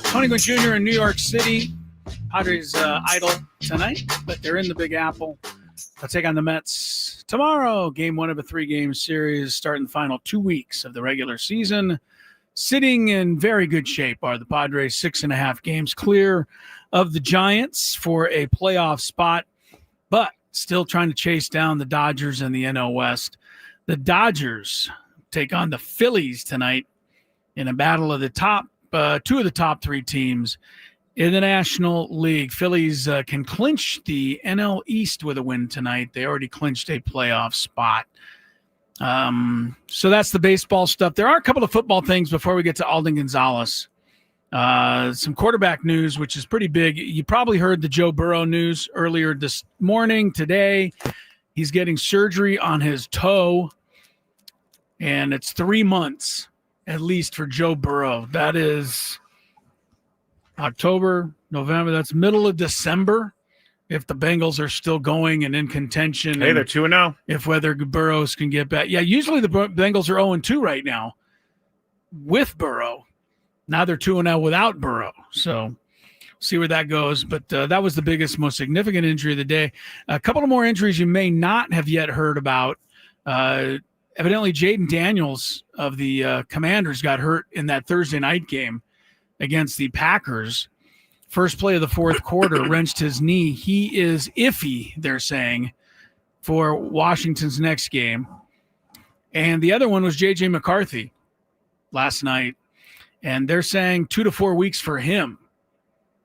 [SPEAKER 1] Tony Gwynn Jr. in New York City. Padres idle tonight, but they're in the Big Apple. They'll take on the Mets tomorrow. Game 1 of a 3-game series, starting the final 2 weeks of the regular season. Sitting in very good shape are the Padres, 6.5 games clear of the Giants for a playoff spot, but still trying to chase down the Dodgers and the NL West. The Dodgers take on the Phillies tonight in a battle of the top, 2 of the top 3 teams in the National League. Phillies can clinch the NL East with a win tonight. They already clinched a playoff spot. So that's the baseball stuff. There are a couple of football things before we get to Alden Gonzalez. Some quarterback news, which is pretty big. You probably heard the Joe Burrow news earlier this morning. Today, he's getting surgery on his toe. And it's 3 months, at least, for Joe Burrow. That is October, November. That's middle of December, if the Bengals are still going and in contention.
[SPEAKER 3] Hey, they're 2-0.
[SPEAKER 1] If whether Burrows can get back. Yeah, usually the Bengals are 0-2 right now with Burrow. Now they're 2-0 without Burrow. So see where that goes. But that was the biggest, most significant injury of the day. A couple of more injuries you may not have yet heard about. Evidently, Jaden Daniels of the Commanders got hurt in that Thursday night game against the Packers. First play of the fourth quarter, wrenched his knee. He is iffy, they're saying, for Washington's next game. And the other one was J.J. McCarthy last night. And they're saying 2 to 4 weeks for him.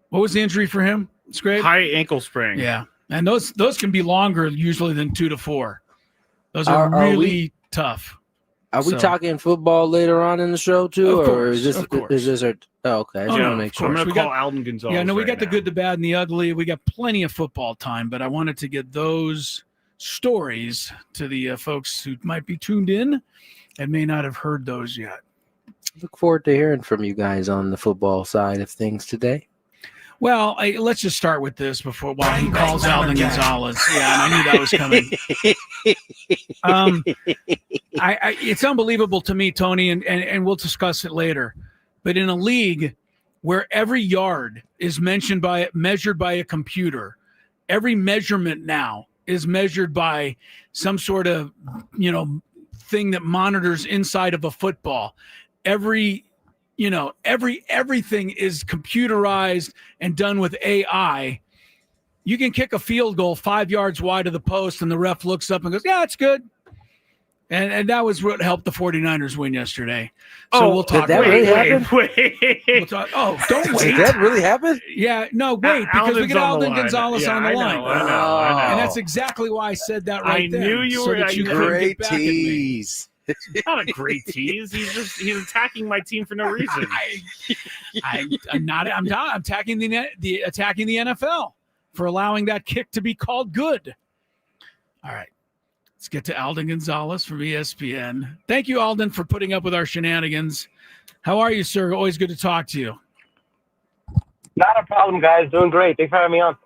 [SPEAKER 1] What was the injury for him, Skraby?
[SPEAKER 3] High ankle sprain.
[SPEAKER 1] Yeah. And those can be longer usually than 2 to 4. Those are really tough.
[SPEAKER 6] Are we talking football later on in the show too, or is this? Okay, I just want to make sure.
[SPEAKER 3] I'm going to call Alden Gonzalez.
[SPEAKER 1] Yeah, no, we got the good, the bad, and the ugly. We got plenty of football time, but I wanted to get those stories to the folks who might be tuned in and may not have heard those yet.
[SPEAKER 6] Look forward to hearing from you guys on the football side of things today.
[SPEAKER 1] Well, let's just start with this while he calls Alden Gonzalez. Yeah, and I knew that was coming. It's unbelievable to me, Tony, and we'll discuss it later. But in a league where every yard is measured by a computer, every measurement now is measured by some sort of, thing that monitors inside of a football. Everything is computerized and done with AI. You can kick a field goal 5 yards wide of the post, and the ref looks up and goes, "Yeah, it's good." And that was what helped the 49ers win yesterday. So we'll talk.
[SPEAKER 6] Did that really happen?
[SPEAKER 3] Wait.
[SPEAKER 1] We'll talk. Oh, don't wait.
[SPEAKER 6] Did that really happen?
[SPEAKER 1] Yeah, no, wait, because we get Alden Gonzalez on the line.
[SPEAKER 3] I know.
[SPEAKER 1] And that's exactly why I said that right there.
[SPEAKER 3] I knew you were.
[SPEAKER 1] That you couldn't
[SPEAKER 6] Great
[SPEAKER 1] get back at me.
[SPEAKER 6] tease.
[SPEAKER 3] Not a great tease. He's attacking my team for no reason.
[SPEAKER 1] I'm attacking the NFL for allowing that kick to be called good. All right. Let's get to Alden Gonzalez from ESPN. Thank you, Alden, for putting up with our shenanigans. How are you, sir? Always good to talk to you.
[SPEAKER 8] Not a problem, guys. Doing great. Thanks for having me on.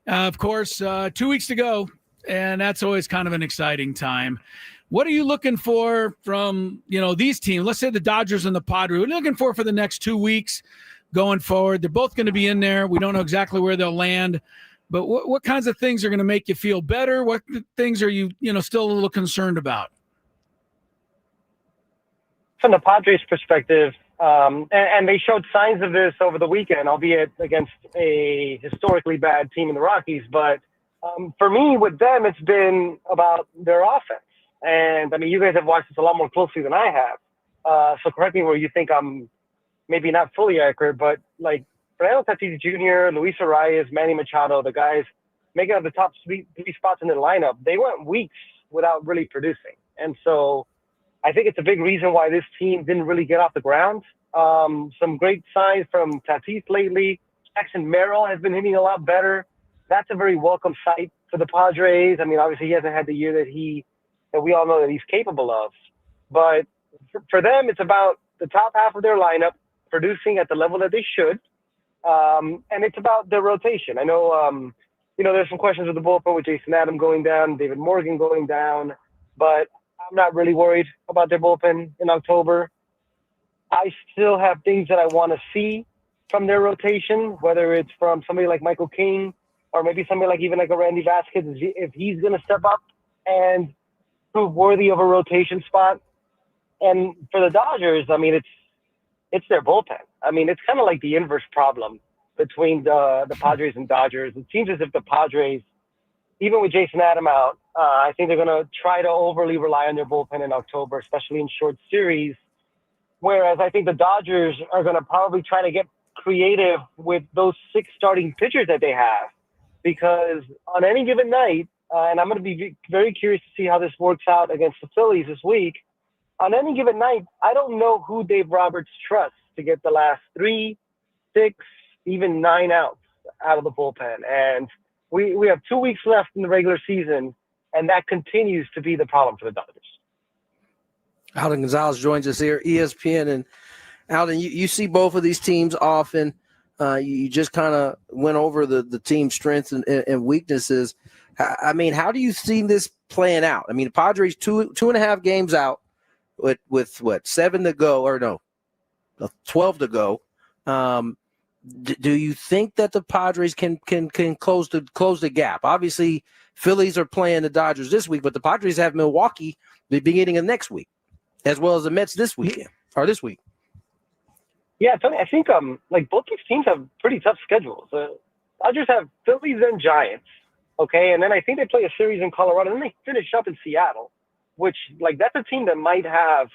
[SPEAKER 1] Of course, 2 weeks to go, and that's always kind of an exciting time. What are you looking for from, these teams? Let's say the Dodgers and the Padres. What are you looking for the next 2 weeks going forward? They're both going to be in there. We don't know exactly where they'll land. But what kinds of things are going to make you feel better? What things are you, still a little concerned about?
[SPEAKER 8] From the Padres' perspective, and they showed signs of this over the weekend, albeit against a historically bad team in the Rockies. But for me, with them, it's been about their offense. And, you guys have watched this a lot more closely than I have. So correct me where you think I'm maybe not fully accurate, but Fernando Tatis Jr., Luis Arias, Manny Machado, the guys making up the top three spots in the lineup, they went weeks without really producing. And so I think it's a big reason why this team didn't really get off the ground. Some great signs from Tatis lately. Jackson Merrill has been hitting a lot better. That's a very welcome sight for the Padres. Obviously he hasn't had the year that we all know that he's capable of. But for them, it's about the top half of their lineup producing at the level that they should. And it's about their rotation. I know, there's some questions with the bullpen with Jason Adam going down, David Morgan going down, but I'm not really worried about their bullpen in October. I still have things that I want to see from their rotation, whether it's from somebody like Michael King or maybe somebody like a Randy Vasquez, if he's going to step up and prove worthy of a rotation spot. And for the Dodgers, it's their bullpen. It's kind of like the inverse problem between the Padres and Dodgers. It seems as if the Padres, even with Jason Adam out, I think they're going to try to overly rely on their bullpen in October, especially in short series. Whereas I think the Dodgers are going to probably try to get creative with those 6 starting pitchers that they have. Because on any given night, and I'm going to be very curious to see how this works out against the Phillies this week, on any given night, I don't know who Dave Roberts trusts to get the last 3, 6, even 9 outs out of the bullpen. And we have 2 weeks left in the regular season, and that continues to be the problem for the Dodgers.
[SPEAKER 6] Alden Gonzalez joins us here, ESPN. And Alden, you see both of these teams often. You just kind of went over the team's strengths and weaknesses. How do you see this playing out? The Padres 2.5 games out with what, 7 to go, or no, 12 to go. Do you think that the Padres can close the gap? Obviously, Phillies are playing the Dodgers this week, but the Padres have Milwaukee the beginning of next week, as well as the Mets this weekend or this week.
[SPEAKER 8] Yeah, Tony, I think both these teams have pretty tough schedules. The Dodgers have Phillies and Giants, okay, and then I think they play a series in Colorado, and then they finish up in Seattle, which that's a team that might have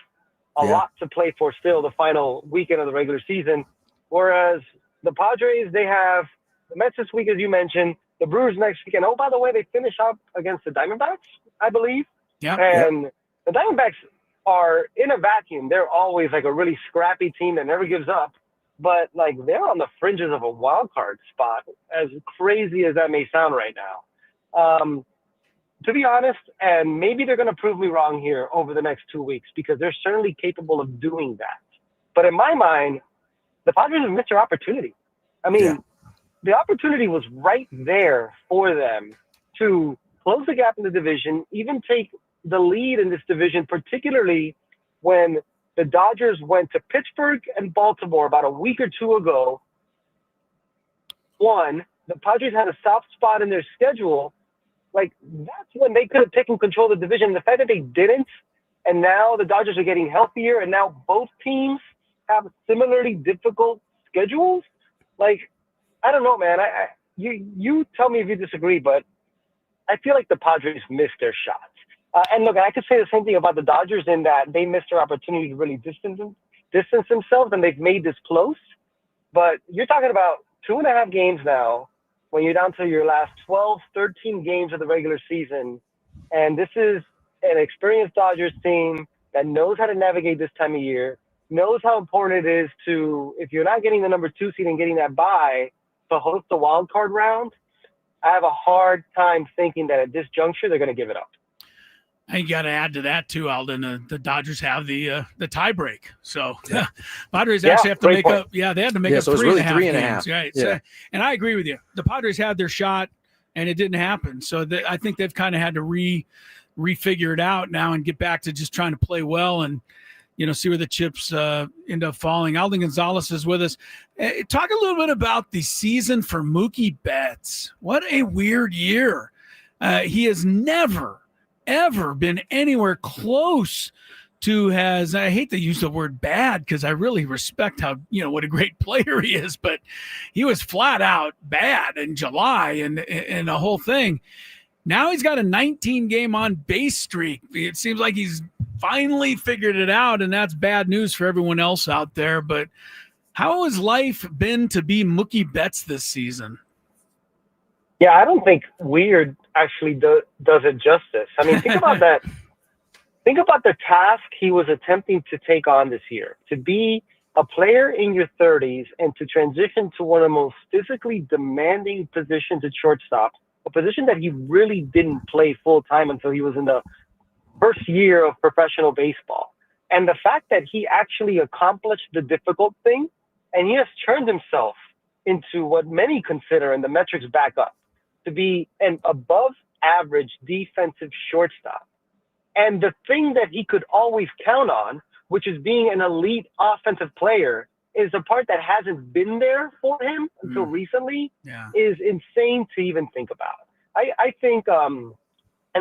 [SPEAKER 8] a lot to play for still the final weekend of the regular season. Whereas the Padres, they have the Mets this week, as you mentioned, the Brewers next weekend. Oh, by the way, they finish up against the Diamondbacks, I believe.
[SPEAKER 1] Yeah.
[SPEAKER 8] And the Diamondbacks are in a vacuum. They're always a really scrappy team that never gives up. But they're on the fringes of a wild card spot, as crazy as that may sound right now. To be honest, and maybe they're going to prove me wrong here over the next 2 weeks, because they're certainly capable of doing that. But in my mind, the Padres have missed their opportunity. The opportunity was right there for them to close the gap in the division, even take the lead in this division, particularly when the Dodgers went to Pittsburgh and Baltimore about a week or 2 ago. One, the Padres had a soft spot in their schedule. That's when they could have taken control of the division. The fact that they didn't, and now the Dodgers are getting healthier, and now both teams have similarly difficult schedules. I don't know, man. You tell me if you disagree, but I feel like the Padres missed their shots. And look, I could say the same thing about the Dodgers in that they missed their opportunity to really distance themselves, and they've made this close. But you're talking about 2.5 games now when you're down to your last 12, 13 games of the regular season. And this is an experienced Dodgers team that knows how to navigate this time of year, knows how important it is to, if you're not getting the number 2 seed and getting that bye, to host the wild card round. I have a hard time thinking that at this juncture they're going to give it up.
[SPEAKER 1] And you got to add to that too, Alden. The Dodgers have the tie break, so Padres actually have to make up. Yeah, they had to make up
[SPEAKER 6] so
[SPEAKER 1] 3.5
[SPEAKER 6] really
[SPEAKER 1] games, right?
[SPEAKER 6] Yeah.
[SPEAKER 1] So, and I agree with you. The Padres had their shot, and it didn't happen. So I think they've kind of had to refigure it out now and get back to just trying to play well and see where the chips end up falling. Alden Gonzalez is with us. Talk a little bit about the season for Mookie Betts. What a weird year. He has never ever been anywhere close to I hate to use the word bad because I really respect how, what a great player he is, but he was flat out bad in July and the whole thing. Now he's got a 19-game on base streak. It seems like he's finally figured it out, and that's bad news for everyone else out there. But how has life been to be Mookie Betts this season?
[SPEAKER 8] Yeah, I don't think weird actually does it justice. I mean, think about that. Think about the task he was attempting to take on this year, to be a player in your 30s and to transition to one of the most physically demanding positions at shortstop, a position that he really didn't play full time until he was in the first year of professional baseball. And the fact that he actually accomplished the difficult thing, and he has turned himself into what many consider, and the metrics back up, to be an above average defensive shortstop. And the thing that he could always count on, which is being an elite offensive player, is a part that hasn't been there for him until recently, is insane to even think about. I think, and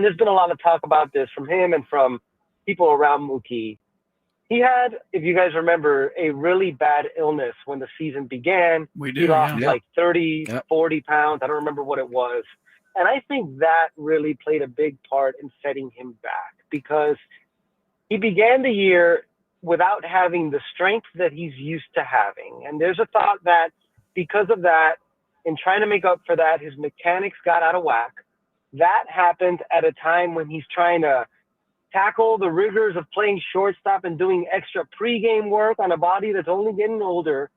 [SPEAKER 8] there's been a lot of talk about this from him and from people around Mookie. He had, if you guys remember, a really bad illness when the season began. He lost like 30, 40 pounds. I don't remember what it was. And I think that really played a big part in setting him back because he began the year without having the strength that he's used to having. And there's a thought that because of that, in trying to make up for that, his mechanics got out of whack. That happened at a time when he's trying to tackle the rigors of playing shortstop and doing extra pregame work on a body that's only getting older.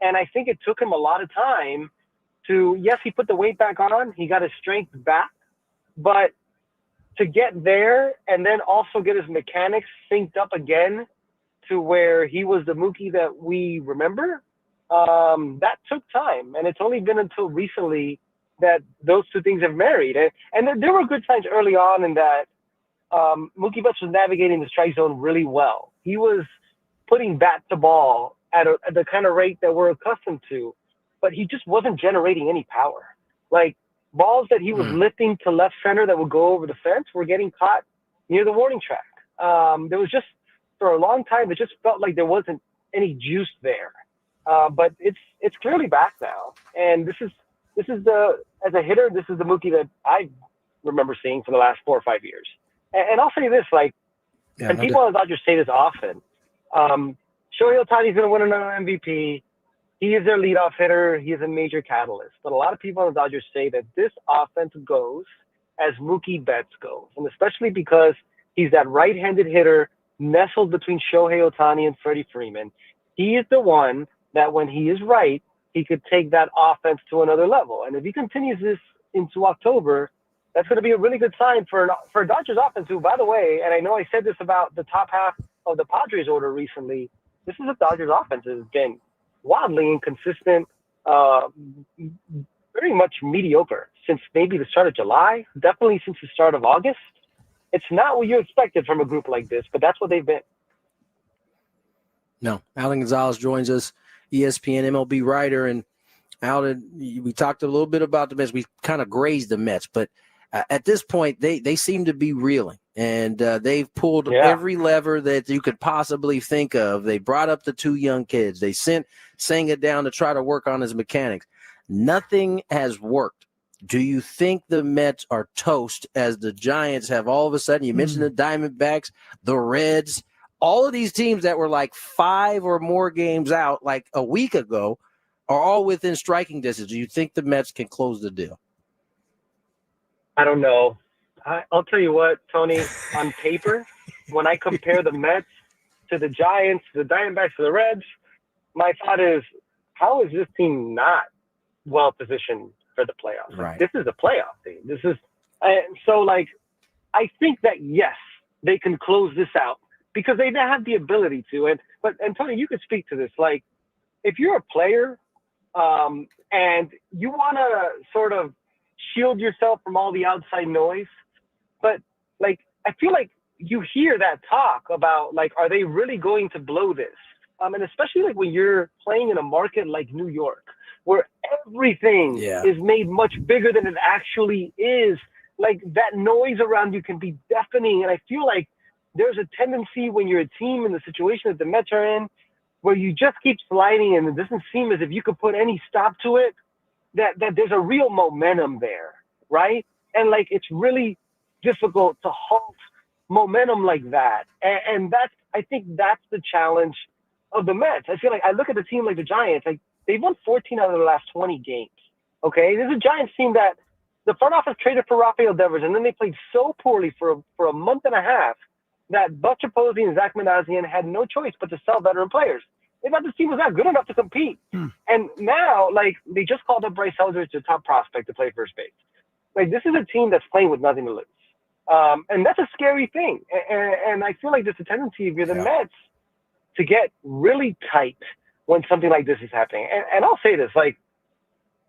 [SPEAKER 8] And I think it took him a lot of time to, yes, he put the weight back on, he got his strength back, but to get there and then also get his mechanics synced up again to where he was the Mookie that we remember, that took time. And it's only been until recently that those two things have married. And there were good signs early on in that Mookie Betts was navigating the strike zone really well. He was putting bat to ball at the kind of rate that we're accustomed to, but he just wasn't generating any power. Like balls that he was lifting to left center that would go over the fence were getting caught near the warning track. There was just, for a long time, it just felt like there wasn't any juice there. But it's clearly back now. And this is as a hitter, this is the Mookie that I remember seeing for the last 4 or 5 years. And I'll say this, and people on the Dodgers say this often. Shohei Ohtani's going to win another MVP. He is their leadoff hitter. He is a major catalyst. But a lot of people on the Dodgers say that this offense goes as Mookie Betts goes, and especially because he's that right-handed hitter nestled between Shohei Ohtani and Freddie Freeman. He is the one that when he is right, he could take that offense to another level. And if he continues this into October, that's going to be a really good sign for a Dodgers offense who, by the way, and I know I said this about the top half of the Padres order recently, this is a Dodgers offense that has been wildly inconsistent, very much mediocre since maybe the start of July, definitely since the start of August. It's not what you expected from a group like this, but that's what they've been.
[SPEAKER 6] No, Alden Gonzalez joins us, ESPN MLB writer. And Alden, we talked a little bit about the Mets. We kind of grazed the Mets, but at this point, they seem to be reeling. And they've pulled every lever that you could possibly think of. They brought up the 2 young kids. They sent Senga down to try to work on his mechanics. Nothing has worked. Do you think the Mets are toast as the Giants have all of a sudden, you mentioned the Diamondbacks, the Reds, all of these teams that were like 5 or more games out like a week ago are all within striking distance. Do you think the Mets can close the deal?
[SPEAKER 8] I don't know. I'll tell you what, Tony, on paper, when I compare the Mets to the Giants, the Diamondbacks, to the Reds, my thought is, how is this team not well positioned for the playoffs?
[SPEAKER 6] Right.
[SPEAKER 8] This is a playoff team. This is so like, I think that yes, they can close this out because they have the ability to. And Tony, you could speak to this. Like, if you're a player and you want to sort of shield yourself from all the outside noise, but like, I feel like you hear that talk about like, are they really going to blow this? And especially like when you're playing in a market like New York, where everything is made much bigger than it actually is. Like, that noise around you can be deafening. And I feel like there's a tendency when you're a team in the situation that the Mets are in, where you just keep sliding and it doesn't seem as if you could put any stop to it, that there's a real momentum there, right? And like, it's really difficult to halt momentum like that. And I think that's the challenge of the Mets. I feel like I look at the team like the Giants, like, they've won 14 out of the last 20 games. Okay, this is a Giants team that the front office traded for Rafael Devers, and then they played so poorly for a month and a half that Butcher Posey and Zach Manassian had no choice but to sell veteran players. They thought this team was not good enough to compete. And now, like, they just called up Bryce Elder, the top prospect, to play first base. Like, this is a team that's playing with nothing to lose. And that's a scary thing. And I feel like there's a tendency, if you're the Mets, to get really tight when something like this is happening. And I'll say this, like,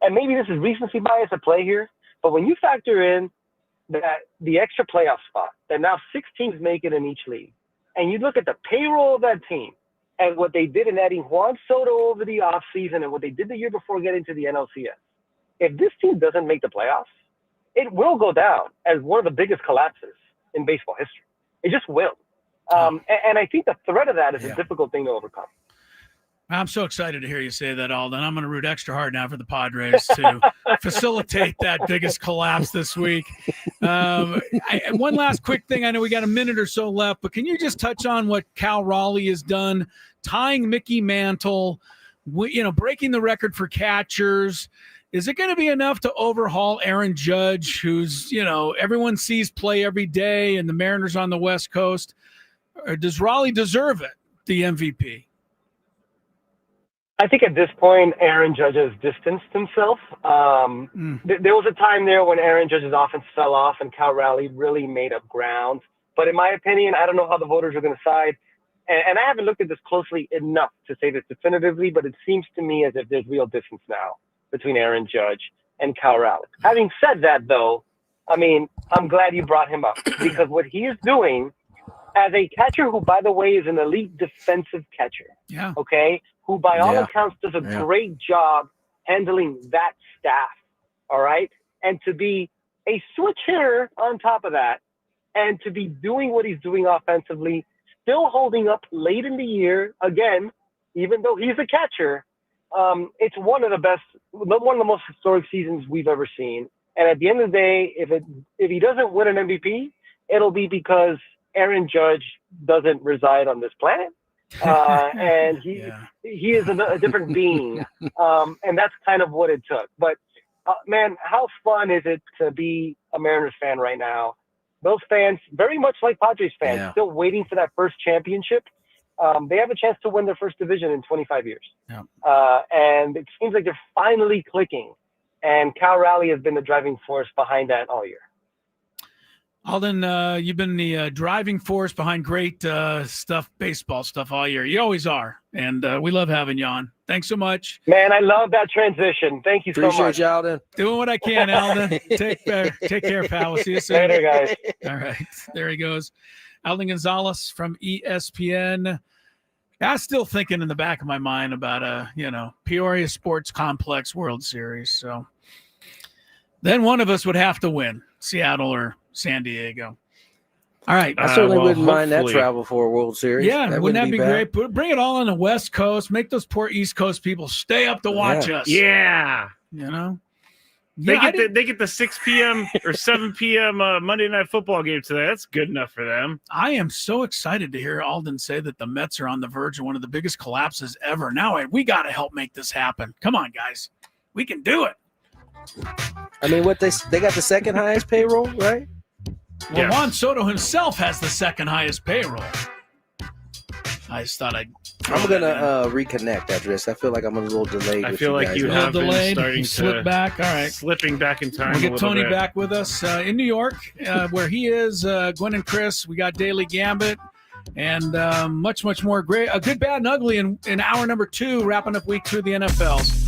[SPEAKER 8] and maybe this is recency bias at play here, but when you factor in that the extra playoff spot, that now 6 teams make it in each league, and you look at the payroll of that team and what they did in adding Juan Soto over the offseason and what they did the year before getting to the NLCS, if this team doesn't make the playoffs, it will go down as one of the biggest collapses in baseball history. It just will. And I think the threat of that is a difficult thing to overcome.
[SPEAKER 1] I'm so excited to hear you say that, Alden. I'm going to root extra hard now for the Padres to facilitate that biggest collapse this week. One last quick thing. I know we got a minute or so left, but can you just touch on what Cal Raleigh has done, tying Mickey Mantle, breaking the record for catchers? Is it going to be enough to overhaul Aaron Judge, who's, everyone sees play every day, and the Mariners on the West Coast? Or does Raleigh deserve it, the MVP?
[SPEAKER 8] I think at this point, Aaron Judge has distanced himself. There was a time there when Aaron Judge's offense fell off and Cal Raleigh really made up ground. But in my opinion, I don't know how the voters are going to side. And I haven't looked at this closely enough to say this definitively, but it seems to me as if there's real distance now between Aaron Judge and Cal Raleigh. Having said that, though, I mean, I'm glad you brought him up because what he is doing as a catcher who, by the way, is an elite defensive catcher, okay, who by all accounts does a great job handling that staff, all right, and to be a switch hitter on top of that and to be doing what he's doing offensively, still holding up late in the year, again, even though he's a catcher, it's one of the most historic seasons we've ever seen. And at the end of the day, if he doesn't win an MVP, it'll be because Aaron Judge doesn't reside on this planet. And he is a different being. And that's kind of what it took. But, man, how fun is it to be a Mariners fan right now? Those fans, very much like Padres fans, still waiting for that first championship. They have a chance to win their first division in 25 years. And it seems like they're finally clicking. And Cal Raleigh has been the driving force behind that all year.
[SPEAKER 1] Alden, you've been the driving force behind great baseball stuff all year. You always are. And we love having you on. Thanks so much.
[SPEAKER 8] Man, I love that transition. Thank you so much.
[SPEAKER 6] Appreciate you, Alden.
[SPEAKER 1] Doing what I can, Alden. Take care, pal. We'll see you soon.
[SPEAKER 8] Later, guys.
[SPEAKER 1] All right. There he goes. Alden Gonzalez from ESPN. I'm still thinking in the back of my mind about Peoria Sports Complex World Series. So then one of us would have to win, Seattle or San Diego. All right.
[SPEAKER 6] I certainly wouldn't mind that travel for a World Series.
[SPEAKER 1] Yeah, wouldn't that be great? Bring it all on the West Coast. Make those poor East Coast people stay up to watch us.
[SPEAKER 3] Yeah. They get the 6 p.m. or 7 p.m. Monday Night Football game today. That's good enough for them.
[SPEAKER 1] I am so excited to hear Alden say that the Mets are on the verge of one of the biggest collapses ever. Now we got to help make this happen. Come on, guys. We can do it.
[SPEAKER 6] I mean, what they got the second highest payroll, right?
[SPEAKER 1] Well,
[SPEAKER 3] Yes.
[SPEAKER 1] Juan Soto himself has the second highest payroll. I just thought
[SPEAKER 6] I'm gonna reconnect, Address. I feel like I'm a little delayed.
[SPEAKER 3] I
[SPEAKER 6] with
[SPEAKER 3] feel like
[SPEAKER 6] guys
[SPEAKER 3] you
[SPEAKER 6] now.
[SPEAKER 3] have been
[SPEAKER 1] delayed.
[SPEAKER 3] starting
[SPEAKER 1] You
[SPEAKER 3] to
[SPEAKER 1] slip back. All right.
[SPEAKER 3] slipping back in time.
[SPEAKER 1] We'll
[SPEAKER 3] a
[SPEAKER 1] get
[SPEAKER 3] little
[SPEAKER 1] Tony
[SPEAKER 3] bit.
[SPEAKER 1] back with us in New York, where he is. Gwynn and Chris. We got Daily Gambit and much more great. A good, bad, and ugly in hour number 2, wrapping up week 2 of the NFL.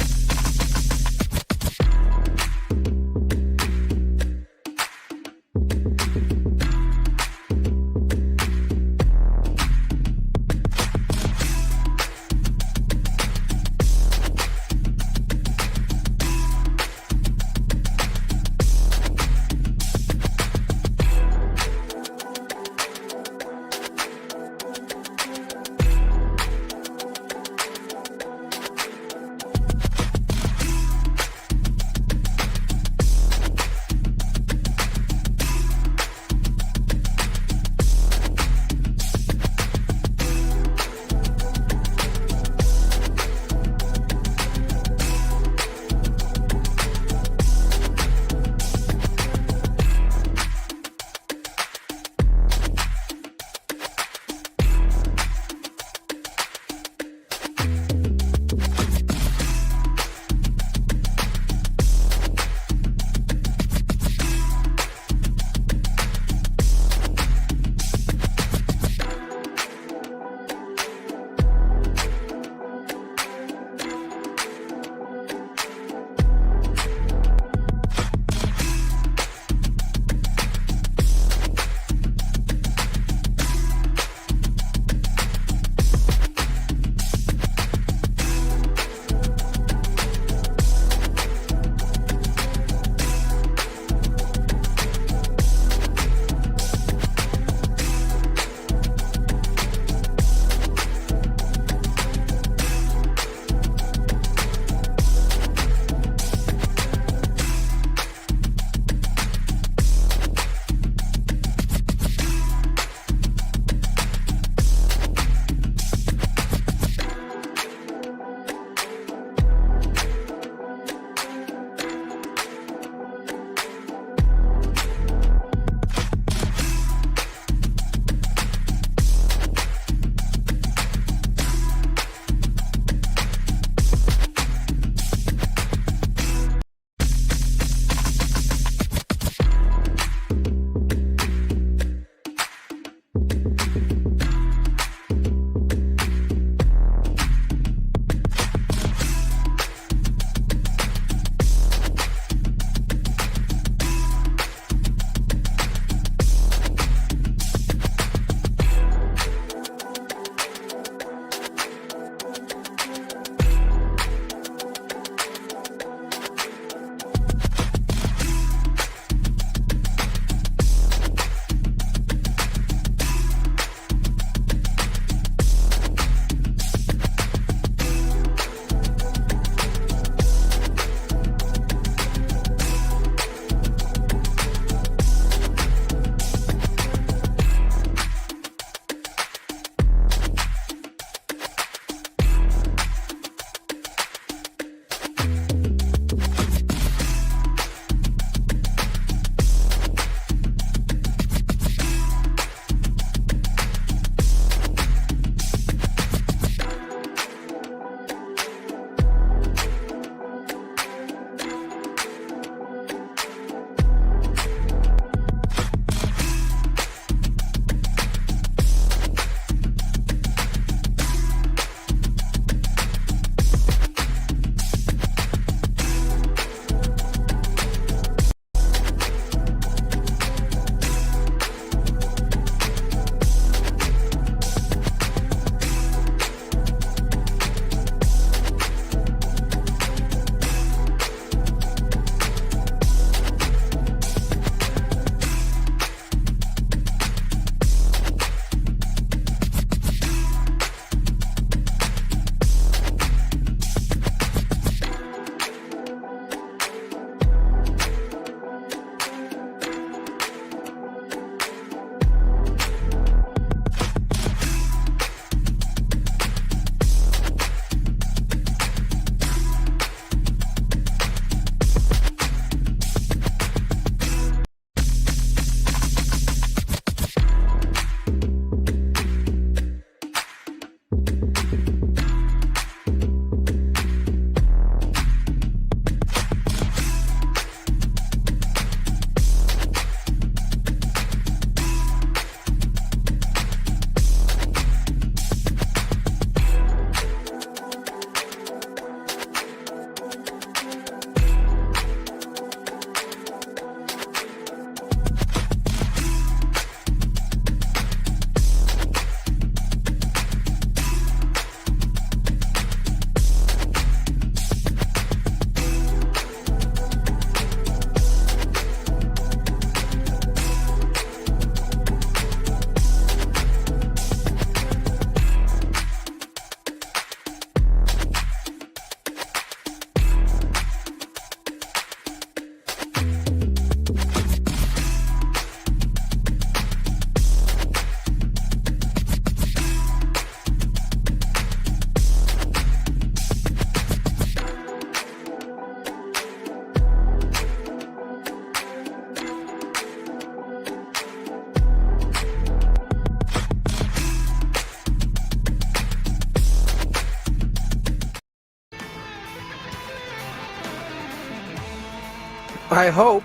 [SPEAKER 6] I hope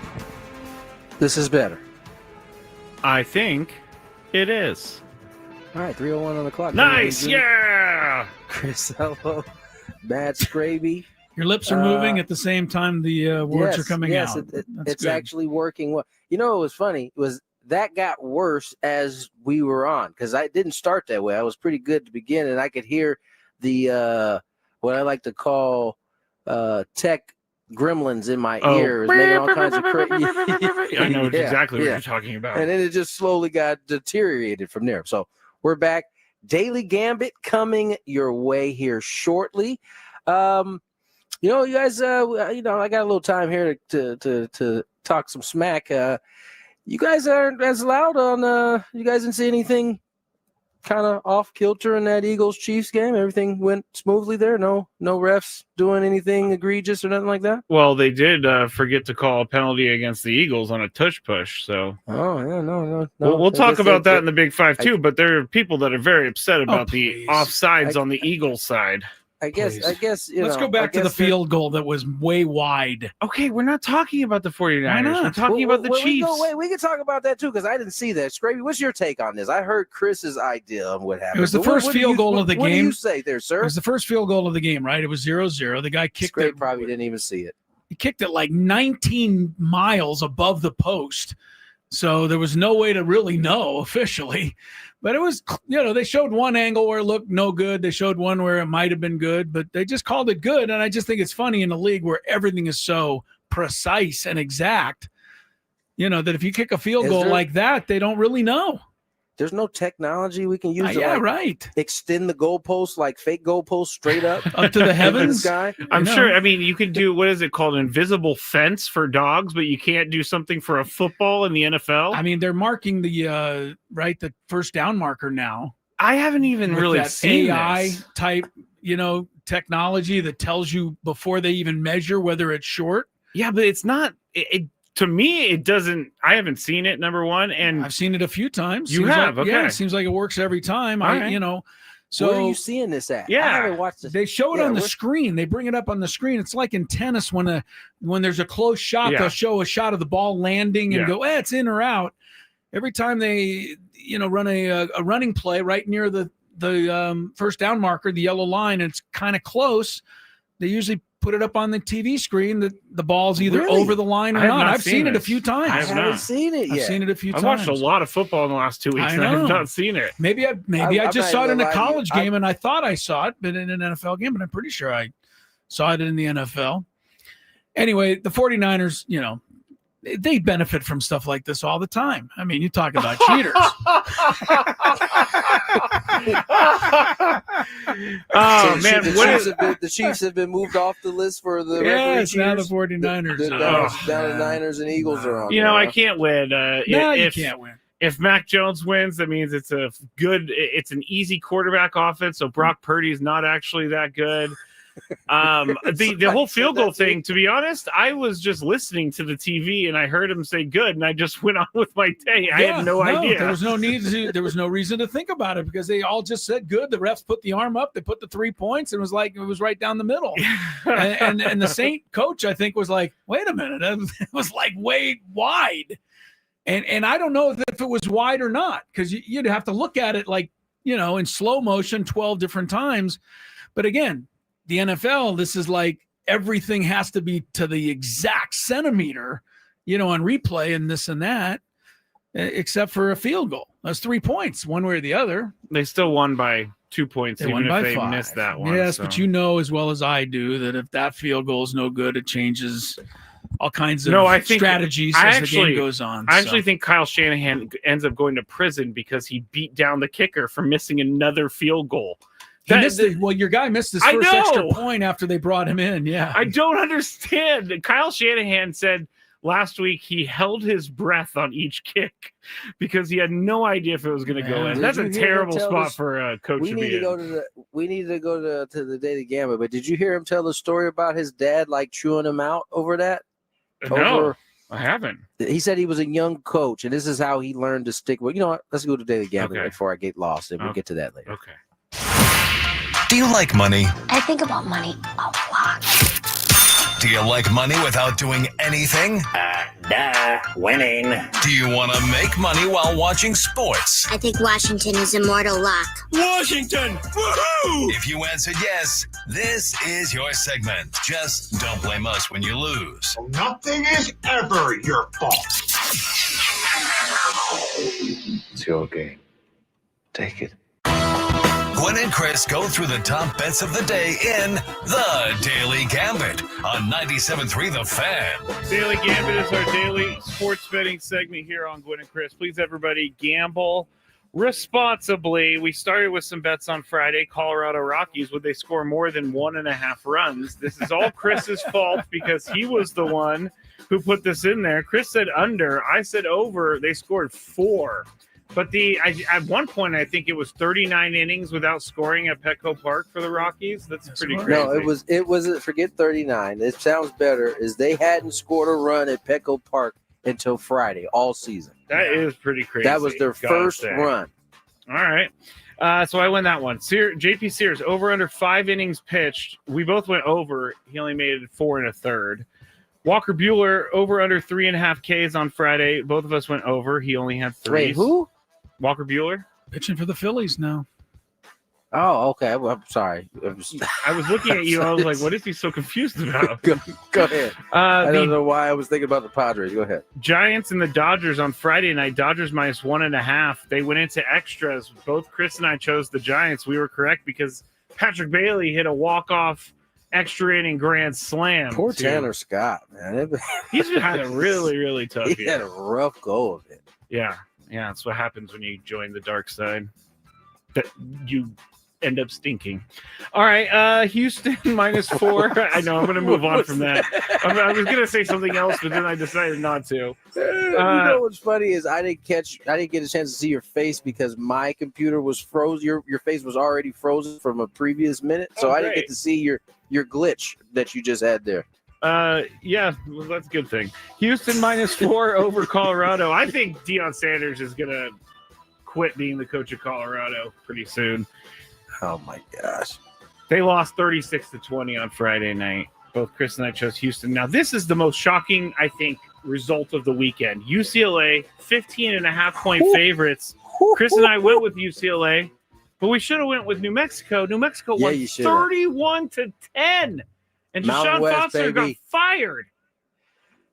[SPEAKER 6] this is better.
[SPEAKER 3] I think it is.
[SPEAKER 6] All right, 3:01 on the clock.
[SPEAKER 3] Nice, yeah.
[SPEAKER 6] Chris, hello. Matt Skraby.
[SPEAKER 1] Your lips are moving at the same time the words are coming out.
[SPEAKER 6] It's good. Actually working well. You know what was funny was that got worse as we were on because I didn't start that way. I was pretty good to begin, and I could hear the what I like to call tech gremlins in my ears making all kinds of crazy.
[SPEAKER 3] I know exactly what you're talking about.
[SPEAKER 6] And then it just slowly got deteriorated from there. So we're back. Daily Gambit coming your way here shortly. You know, you guys, I got a little time here to talk some smack. You guys aren't as loud on, you guys didn't see anything kind of off kilter in that Eagles-Chiefs game? Everything went smoothly there? No refs doing anything egregious or nothing like that?
[SPEAKER 3] Well, they did forget to call a penalty against the Eagles on a touch push. So,
[SPEAKER 6] no.
[SPEAKER 3] We'll talk about that in the Big Five too. But there are people that are very upset about the offsides on the Eagles side.
[SPEAKER 6] I guess.
[SPEAKER 1] Let's go back to the field goal that was way wide.
[SPEAKER 3] Okay, we're not talking about the 49ers.
[SPEAKER 1] Why not?
[SPEAKER 3] We're talking about the Chiefs.
[SPEAKER 6] We can talk about that too because I didn't see that. Skraby, what's your take on this? I heard Chris's idea on what happened.
[SPEAKER 1] It was the first field goal of the game.
[SPEAKER 6] What do you say there, sir?
[SPEAKER 1] It was the first field goal of the game, right? It was 0-0. The guy kicked it.
[SPEAKER 6] Probably didn't even see it.
[SPEAKER 1] He kicked it like 19 miles above the post. So there was no way to really know officially. But it was, they showed one angle where it looked no good. They showed one where it might have been good, but they just called it good. And I just think it's funny in a league where everything is so precise and exact, that if you kick a field goal like that, they don't really know.
[SPEAKER 6] There's no technology we can use to extend the goalpost like fake goalposts straight up
[SPEAKER 1] to the heavens.
[SPEAKER 3] I'm sure. I mean, you can do what is it called, invisible fence for dogs, but you can't do something for a football in the NFL.
[SPEAKER 1] I mean, they're marking the first down marker now.
[SPEAKER 3] I haven't even really
[SPEAKER 1] that
[SPEAKER 3] seen
[SPEAKER 1] AI
[SPEAKER 3] this
[SPEAKER 1] type, technology that tells you before they even measure whether it's short.
[SPEAKER 3] Yeah, but it's not. To me, it doesn't. I haven't seen it. Number one, and
[SPEAKER 1] I've seen it a few times.
[SPEAKER 3] You have, okay?
[SPEAKER 1] Yeah, it seems like it works every time. So
[SPEAKER 6] where are you seeing this at?
[SPEAKER 3] Yeah,
[SPEAKER 6] I haven't watched this.
[SPEAKER 1] They show it on the screen. They bring it up on the screen. It's like in tennis when there's a close shot, they'll show a shot of the ball landing and go, it's in or out. Every time they run a running play right near the first down marker, the yellow line, and it's kind of close, they usually put it up on the TV screen that the ball's either over the line or not. I've seen it a few times.
[SPEAKER 6] I haven't seen it yet.
[SPEAKER 1] I've seen it a few times.
[SPEAKER 3] I've watched a lot of football in the last 2 weeks, and I have not seen it.
[SPEAKER 1] Maybe I just saw it in a college game, and I thought I saw it, but in an NFL game, but I'm pretty sure I saw it in the NFL. Anyway, the 49ers, they benefit from stuff like this all the time. I mean, you talk about cheaters.
[SPEAKER 6] The Chiefs have been moved off the list for the
[SPEAKER 1] now the 49ers.
[SPEAKER 6] Now the Niners and Eagles are on.
[SPEAKER 3] I can't win.
[SPEAKER 1] You can't win.
[SPEAKER 3] If Mac Jones wins, that means it's an easy quarterback offense. So Brock Purdy is not actually that good. The whole field goal thing, to be honest, I was just listening to the TV and I heard him say good, and I just went on with my day. I had no idea.
[SPEAKER 1] There was no need to. There was no reason to think about it because they all just said good. The refs put the arm up. They put the 3 points, and it was right down the middle. and the Saint coach, I think, was like, wait a minute, it was like way wide. And I don't know if it was wide or not because you'd have to look at it like in slow motion 12 different times. But again, the NFL, this is like everything has to be to the exact centimeter, on replay and this and that, except for a field goal. That's 3 points, one way or the other.
[SPEAKER 3] They still won by 2 points, even if they missed that one.
[SPEAKER 1] Yes, but as well as I do that if that field goal is no good, it changes all kinds of strategies as the game goes on.
[SPEAKER 3] I actually think Kyle Shanahan ends up going to prison because he beat down the kicker for missing another field goal.
[SPEAKER 1] Your guy missed his first extra point after they brought him in. Yeah.
[SPEAKER 3] I don't understand. Kyle Shanahan said last week he held his breath on each kick because he had no idea if it was going to go in. That's a terrible spot for a coach to be in.
[SPEAKER 6] We need to go to the Daily Gambit, but did you hear him tell the story about his dad chewing him out over that?
[SPEAKER 3] No, I haven't.
[SPEAKER 6] He said he was a young coach, and this is how he learned to stick with. Let's go to Daily Gambit before I get lost, and we'll get to that later.
[SPEAKER 7] Okay. Do you like money?
[SPEAKER 9] I think about money a lot.
[SPEAKER 2] Do you like money without doing anything?
[SPEAKER 9] Winning.
[SPEAKER 2] Do you want to make money while watching sports?
[SPEAKER 10] I think Washington is immortal luck.
[SPEAKER 2] Washington! Woohoo! If you answered yes, this is your segment. Just don't blame us when you lose.
[SPEAKER 11] Nothing is ever your fault.
[SPEAKER 9] It's your game. Take it.
[SPEAKER 2] Gwynn and Chris go through the top bets of the day in the Daily Gambit on 97.3 The Fan.
[SPEAKER 3] Daily Gambit is our daily sports betting segment here on Gwynn and Chris. Please, everybody, gamble responsibly. We started with some bets on Friday. Colorado Rockies, would they score more than 1.5 runs? This is all Chris's fault because he was the one who put this in there. Chris said under. I said over. They scored 4. But at one point, I think it was 39 innings without scoring at Petco Park for the Rockies. That's pretty crazy.
[SPEAKER 6] No, it was forget 39. It sounds better. Is they hadn't scored a run at Petco Park until Friday all season.
[SPEAKER 3] That is pretty crazy.
[SPEAKER 6] That was their first run.
[SPEAKER 3] All right. So I win that one. JP Sears, over under 5 innings pitched. We both went over. He only made it 4 1/3. Walker Buehler, over under 3.5 Ks on Friday. Both of us went over. He only had 3.
[SPEAKER 6] Wait, who?
[SPEAKER 3] Walker Buehler.
[SPEAKER 1] Pitching for the Phillies now.
[SPEAKER 6] Oh, okay. Well, I'm sorry.
[SPEAKER 3] I was looking at you. I was like, what is he so confused about?
[SPEAKER 6] Go ahead. I don't know why I was thinking about the Padres. Go ahead.
[SPEAKER 3] Giants and the Dodgers on Friday night. Dodgers minus 1.5. They went into extras. Both Chris and I chose the Giants. We were correct because Patrick Bailey hit a walk-off extra inning grand slam.
[SPEAKER 6] Poor Tanner Scott, man.
[SPEAKER 3] He's had a really, really tough year.
[SPEAKER 6] He had a rough go of it.
[SPEAKER 3] Yeah. Yeah, that's what happens when you join the dark side. That you end up stinking. All right, Houston minus 4. I know I'm going to move on from that. I was going to say something else, but then I decided not to.
[SPEAKER 6] You know what's funny is I didn't get a chance to see your face because my computer was frozen. Your face was already frozen from a previous minute, so I didn't get to see your glitch that you just had there.
[SPEAKER 3] Yeah, well, that's a good thing. Houston minus 4 over Colorado. I think Deion Sanders is going to quit being the coach of Colorado pretty soon.
[SPEAKER 6] Oh, my gosh.
[SPEAKER 3] They lost 36-20 on Friday night. Both Chris and I chose Houston. Now, this is the most shocking, I think, result of the weekend. UCLA, 15.5-point favorites. Chris and I went with UCLA, but we should have went with New Mexico. New Mexico won 31-10. And Deshaun Foster got fired.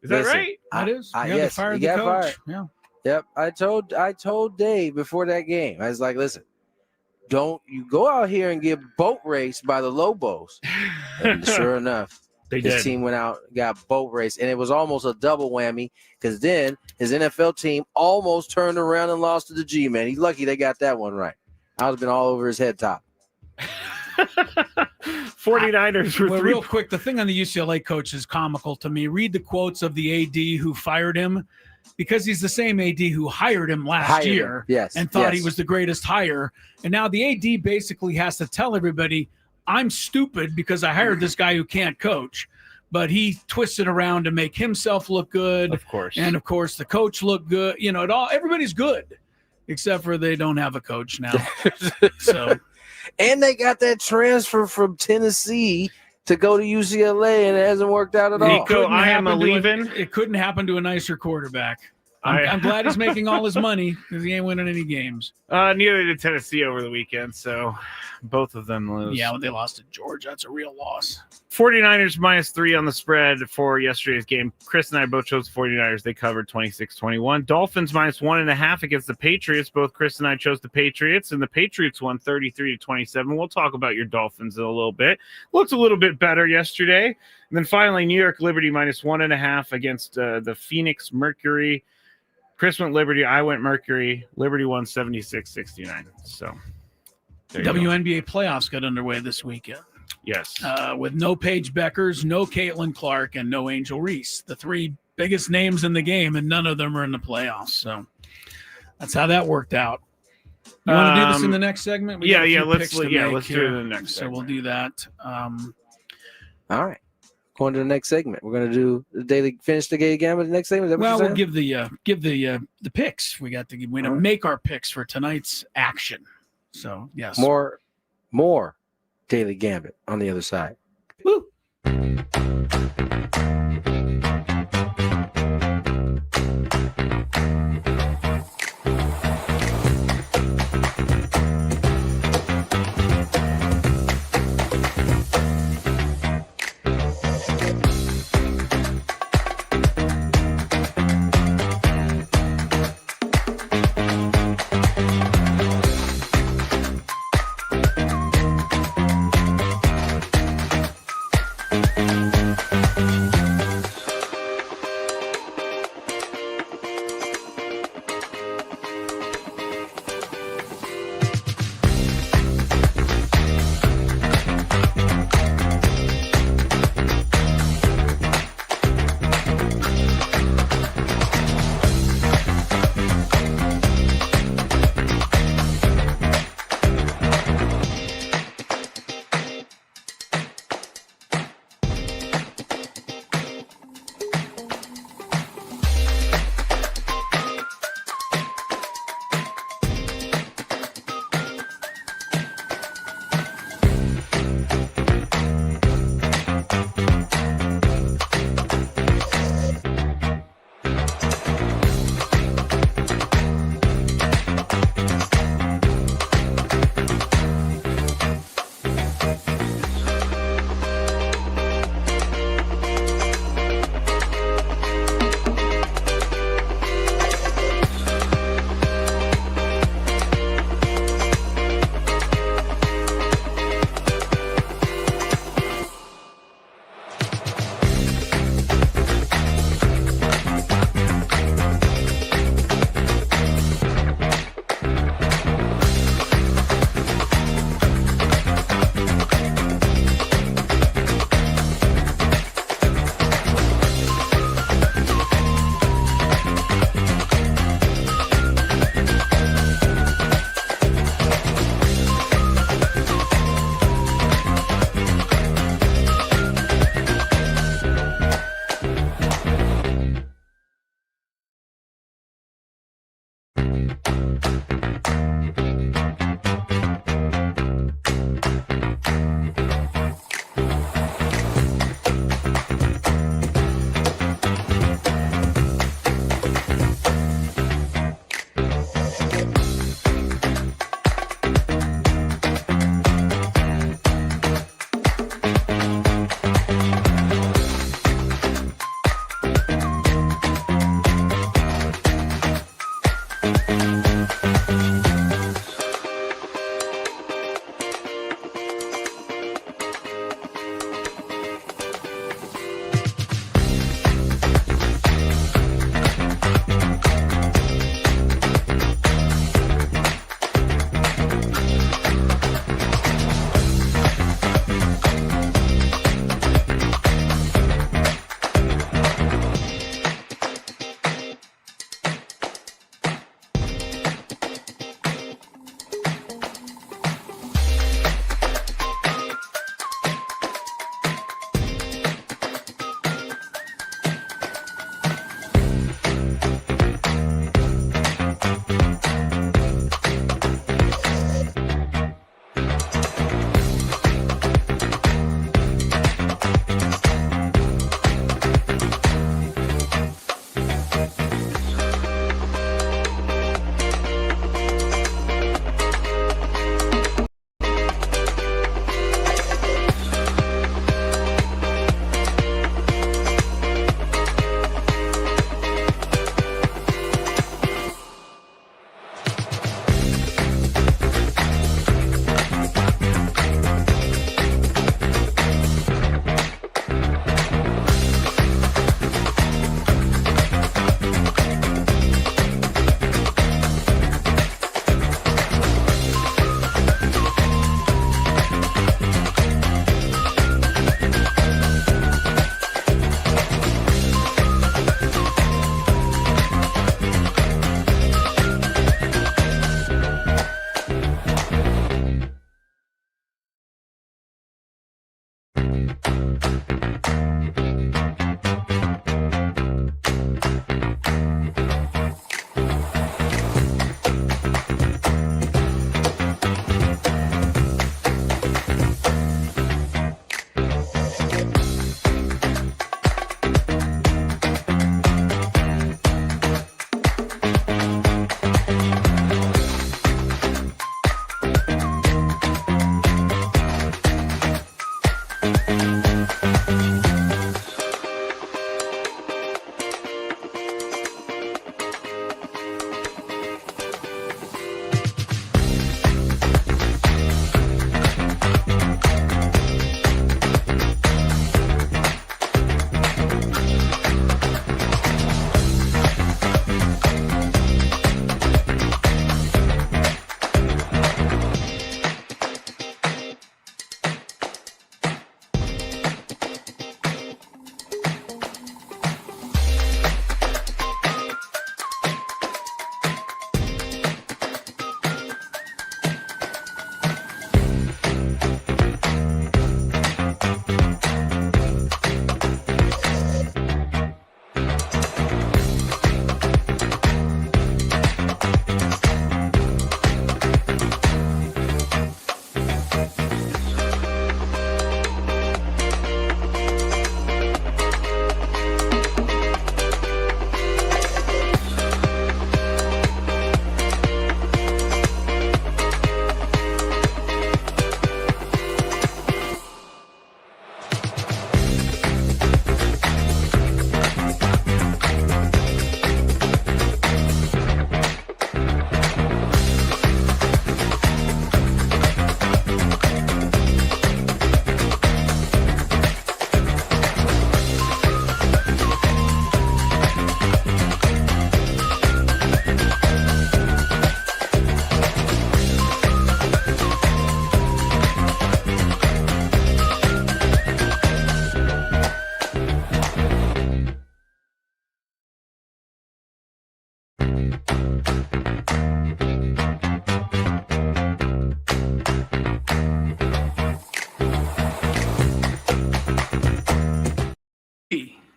[SPEAKER 3] Is that right?
[SPEAKER 1] That is.
[SPEAKER 6] Yes,
[SPEAKER 1] he
[SPEAKER 6] got
[SPEAKER 1] coach.
[SPEAKER 6] fired.
[SPEAKER 1] Yeah.
[SPEAKER 6] Yep. I told Dave before that game. I was like, listen, don't you go out here and get boat raced by the Lobos. And sure enough, his team went out, got boat raced, and it was almost a double whammy because then his NFL team almost turned around and lost to the G-Man. He's lucky they got that one right. I would have been all over his head top.
[SPEAKER 3] 49ers were
[SPEAKER 1] real quick, the thing on the UCLA coach is comical to me. Read the quotes of the AD who fired him because he's the same AD who hired him last year and thought he was the greatest hire. And now the AD basically has to tell everybody, I'm stupid because I hired this guy who can't coach. But he twisted around to make himself look good.
[SPEAKER 3] Of course.
[SPEAKER 1] And, of course, the coach looked good. You know, everybody's good except for they don't have a coach now. So.
[SPEAKER 6] And they got that transfer from Tennessee to go to UCLA, and it hasn't worked out at all.
[SPEAKER 3] Nico, I am leaving.
[SPEAKER 1] It couldn't happen to a nicer quarterback. I'm glad he's making all his money because he ain't winning any games.
[SPEAKER 3] Neither did Tennessee over the weekend, so both of them lose.
[SPEAKER 1] Yeah, when they lost to Georgia, that's a real loss.
[SPEAKER 3] 49ers minus 3 on the spread for yesterday's game. Chris and I both chose 49ers. They covered 26-21. Dolphins minus 1.5 against the Patriots. Both Chris and I chose the Patriots, and the Patriots won 33-27. We'll talk about your Dolphins in a little bit. Looked a little bit better yesterday. And then finally, New York Liberty minus 1.5 against the Phoenix Mercury. Chris went Liberty. I went Mercury. Liberty won 76-69. So
[SPEAKER 1] WNBA playoffs got underway this weekend.
[SPEAKER 3] Yes.
[SPEAKER 1] With no Paige Beckers, no Caitlin Clark, and no Angel Reese. The 3 biggest names in the game, and none of them are in the playoffs. So that's how that worked out. You want to do this in the next segment?
[SPEAKER 3] Let's do it in the next segment.
[SPEAKER 1] So we'll do that.
[SPEAKER 6] All right. Going to the next segment. We're going to do the daily finish the game with the next segment.
[SPEAKER 1] We'll give the picks. We're going to make our picks for tonight's action. So yes,
[SPEAKER 6] more daily gambit on the other side.
[SPEAKER 1] Woo.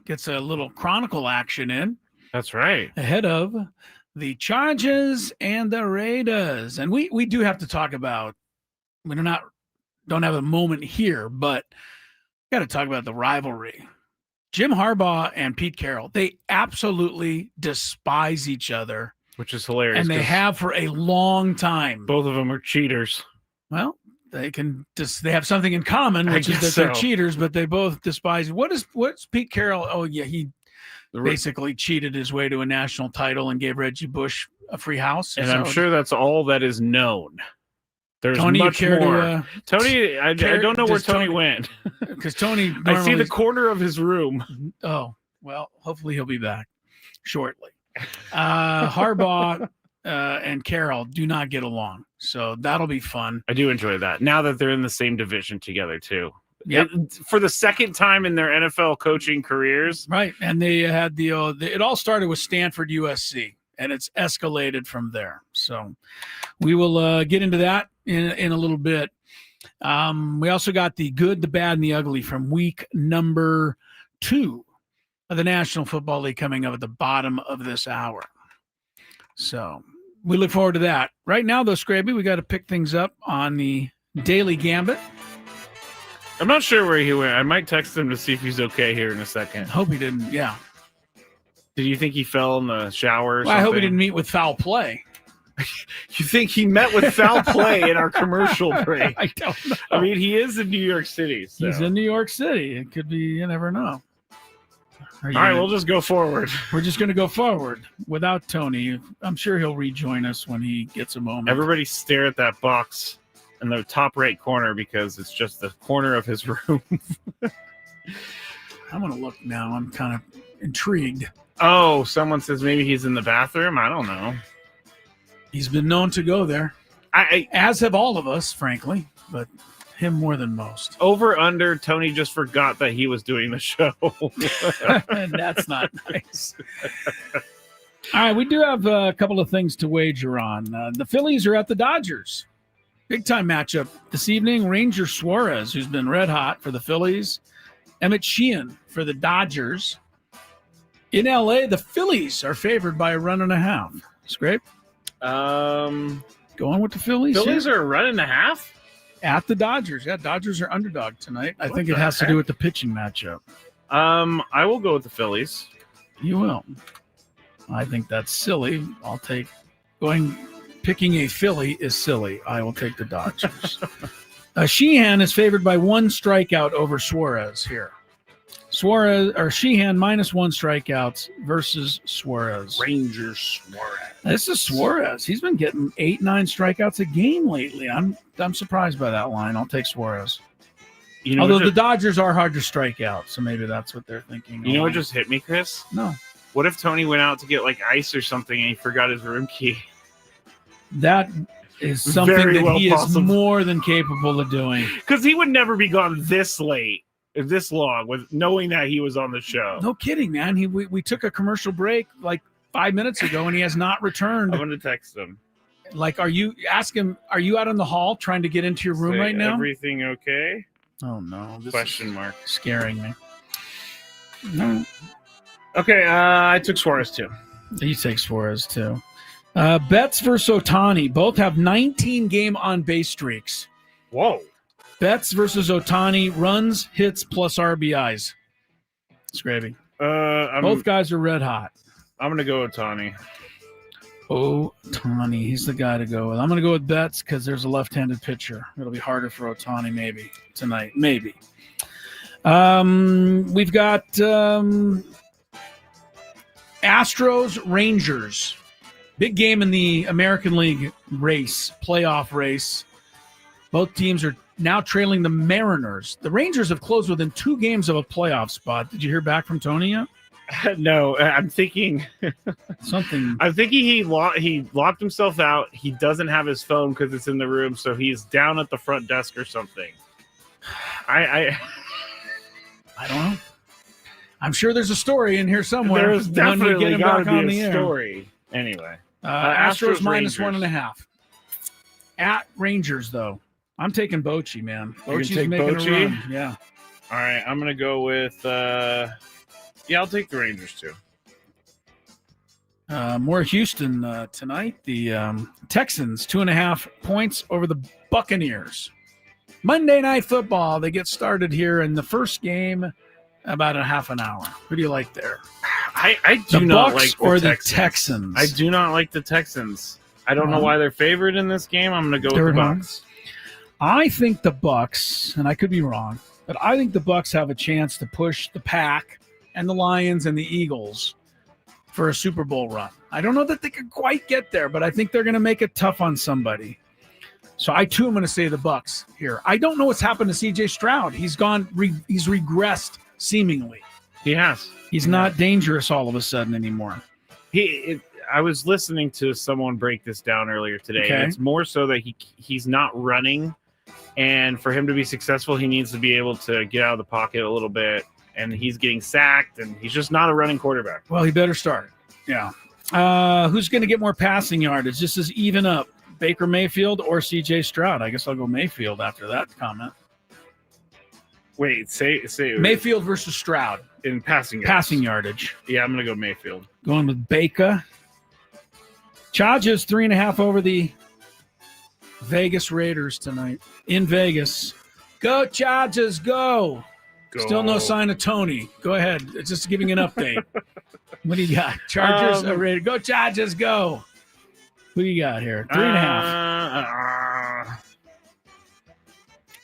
[SPEAKER 1] gets a little Chronicle action in.
[SPEAKER 3] That's right.
[SPEAKER 1] Ahead of the Chargers and the Raiders. And we do have to talk about, we don't have a moment here, but got to talk about the rivalry. Jim Harbaugh and Pete Carroll, they absolutely despise each other.
[SPEAKER 3] Which is hilarious.
[SPEAKER 1] And they have for a long time.
[SPEAKER 3] Both of them are cheaters.
[SPEAKER 1] Well, they have something in common, which is that they're cheaters, but they both despise. What's Pete Carroll? Oh, yeah, he basically cheated his way to a national title and gave Reggie Bush a free house.
[SPEAKER 3] And I'm sure that's all that is known. There's
[SPEAKER 1] Tony,
[SPEAKER 3] much more. Tony, I don't know where Tony went.
[SPEAKER 1] Because Tony,
[SPEAKER 3] I see the corner of his room.
[SPEAKER 1] Oh, well, hopefully he'll be back shortly. Harbaugh and Carroll do not get along, so that'll be fun.
[SPEAKER 3] I do enjoy that. Now that they're in the same division together, too.
[SPEAKER 1] Yep.
[SPEAKER 3] For the second time in their NFL coaching careers.
[SPEAKER 1] Right, and they had it all started with Stanford USC, and it's escalated from there. So we will get into that in a little bit. We also got the good, the bad, and the ugly from week number 2 of the National Football League coming up at the bottom of this hour. So we look forward to that. Right now, though, Skraby, we got to pick things up on the Daily Gambit.
[SPEAKER 3] I'm not sure where he went. I might text him to see if he's okay here in a second.
[SPEAKER 1] Hope he didn't, yeah.
[SPEAKER 3] Did you think he fell in the shower or
[SPEAKER 1] something? I hope he didn't meet with foul play.
[SPEAKER 3] You think he met with foul play in our commercial break?
[SPEAKER 1] I don't know.
[SPEAKER 3] I mean, he is in New York City. So.
[SPEAKER 1] He's in New York City. It could be, you never know.
[SPEAKER 3] All right, we'll just go forward.
[SPEAKER 1] We're just going to go forward without Tony. I'm sure he'll rejoin us when he gets a moment.
[SPEAKER 3] Everybody stare at that box in the top right corner because it's just the corner of his room.
[SPEAKER 1] I'm going to look now. I'm kind of intrigued.
[SPEAKER 3] Oh, someone says maybe he's in the bathroom. I don't know.
[SPEAKER 1] He's been known to go there. As have all of us, frankly, but him more than most.
[SPEAKER 3] Over, under, Tony just forgot that he was doing the show.
[SPEAKER 1] That's not nice. All right, we do have a couple of things to wager on. The Phillies are at the Dodgers. Big-time matchup this evening. Ranger Suarez, who's been red hot for the Phillies. Emmett Sheehan for the Dodgers. In L.A., the Phillies are favored by 1.5. Scrape? Going with the Phillies.
[SPEAKER 3] Phillies are 1.5?
[SPEAKER 1] At the Dodgers. Yeah, Dodgers are underdog tonight. I think it has to do with the pitching matchup.
[SPEAKER 3] I will go with the Phillies.
[SPEAKER 1] You will. I think that's silly. I'll take picking a Philly is silly. I will take the Dodgers. Sheehan is favored by 1 strikeout over Suarez here. Sheehan -1 strikeouts versus Suarez.
[SPEAKER 3] Ranger Suarez.
[SPEAKER 1] This is Suarez. He's been getting 8-9 strikeouts a game lately. I'm surprised by that line. I'll take Suarez. Although the Dodgers are hard to strike out, so maybe that's what they're thinking.
[SPEAKER 3] You know what just hit me, Chris?
[SPEAKER 1] No.
[SPEAKER 3] What if Tony went out to get like ice or something and he forgot his room key?
[SPEAKER 1] That is something that he is more than capable of doing.
[SPEAKER 3] Because he would never be gone this late. This long with knowing that he was on the show.
[SPEAKER 1] No kidding, man. We took a commercial break like 5 minutes ago and he has not returned.
[SPEAKER 3] I'm going to text him.
[SPEAKER 1] Like, ask him, are you out in the hall trying to get into your room right now?
[SPEAKER 3] Everything okay?
[SPEAKER 1] Oh, no.
[SPEAKER 3] Question mark.
[SPEAKER 1] Scaring me. No.
[SPEAKER 3] Okay, I took Suarez too.
[SPEAKER 1] You take Suarez too. Betts versus Ohtani. Both have 19 game on base streaks.
[SPEAKER 3] Whoa.
[SPEAKER 1] Betts versus Ohtani, runs, hits, plus RBIs. Skraby. Both guys are red hot.
[SPEAKER 3] I'm going to go Ohtani.
[SPEAKER 1] Ohtani, he's the guy to go with. I'm going to go with Betts because there's a left-handed pitcher. It'll be harder for Ohtani maybe tonight. Maybe. We've got Astros, Rangers. Big game in the American League playoff race. Both teams are now trailing the Mariners. The Rangers have closed within 2 games of a playoff spot. Did you hear back from Tony yet?
[SPEAKER 3] No, I'm thinking
[SPEAKER 1] something.
[SPEAKER 3] I'm thinking he locked himself out. He doesn't have his phone because it's in the room, so he's down at the front desk or something. I
[SPEAKER 1] don't know. I'm sure there's a story in here somewhere.
[SPEAKER 3] There's definitely got to be a
[SPEAKER 1] air.
[SPEAKER 3] Story. Anyway,
[SPEAKER 1] Astros -1.5. At Rangers, though. I'm taking Bochy, man. Bochy's making a run. Yeah.
[SPEAKER 3] All right, I'm going to go with Yeah, I'll take the Rangers too.
[SPEAKER 1] More Houston tonight. The Texans 2.5 points over the Buccaneers. Monday Night Football. They get started here in the first game about a half an hour. Who do you like there?
[SPEAKER 3] I do not like the
[SPEAKER 1] Texans.
[SPEAKER 3] I do not like the Texans. I don't know why they're favored in this game. I'm going to go with the Bucs.
[SPEAKER 1] I think the Bucs, and I could be wrong, but I think the Bucs have a chance to push the Pack and the Lions and the Eagles for a Super Bowl run. I don't know that they could quite get there, but I think they're going to make it tough on somebody. So I too am going to say the Bucs here. I don't know what's happened to C.J. Stroud. He's regressed seemingly.
[SPEAKER 3] He has.
[SPEAKER 1] He's not dangerous all of a sudden anymore.
[SPEAKER 3] I was listening to someone break this down earlier today.
[SPEAKER 1] Okay.
[SPEAKER 3] And it's more so that he's not running, and for him to be successful, he needs to be able to get out of the pocket a little bit. And he's getting sacked, and he's just not a running quarterback.
[SPEAKER 1] Well, he better start. Yeah. Who's going to get more passing yardage? This is even up. Baker Mayfield or C.J. Stroud? I guess I'll go Mayfield after that comment.
[SPEAKER 3] Wait, say
[SPEAKER 1] Mayfield versus Stroud
[SPEAKER 3] in passing
[SPEAKER 1] yardage.
[SPEAKER 3] Yeah, I'm going to go Mayfield.
[SPEAKER 1] Going with Baker. Chargers 3.5 over the Vegas Raiders tonight in Vegas. Go Chargers, go! Still no sign of Tony. Go ahead. It's just giving an update. What do you got? Chargers are ready. Go Chargers, go! Who do you got here? 3.5.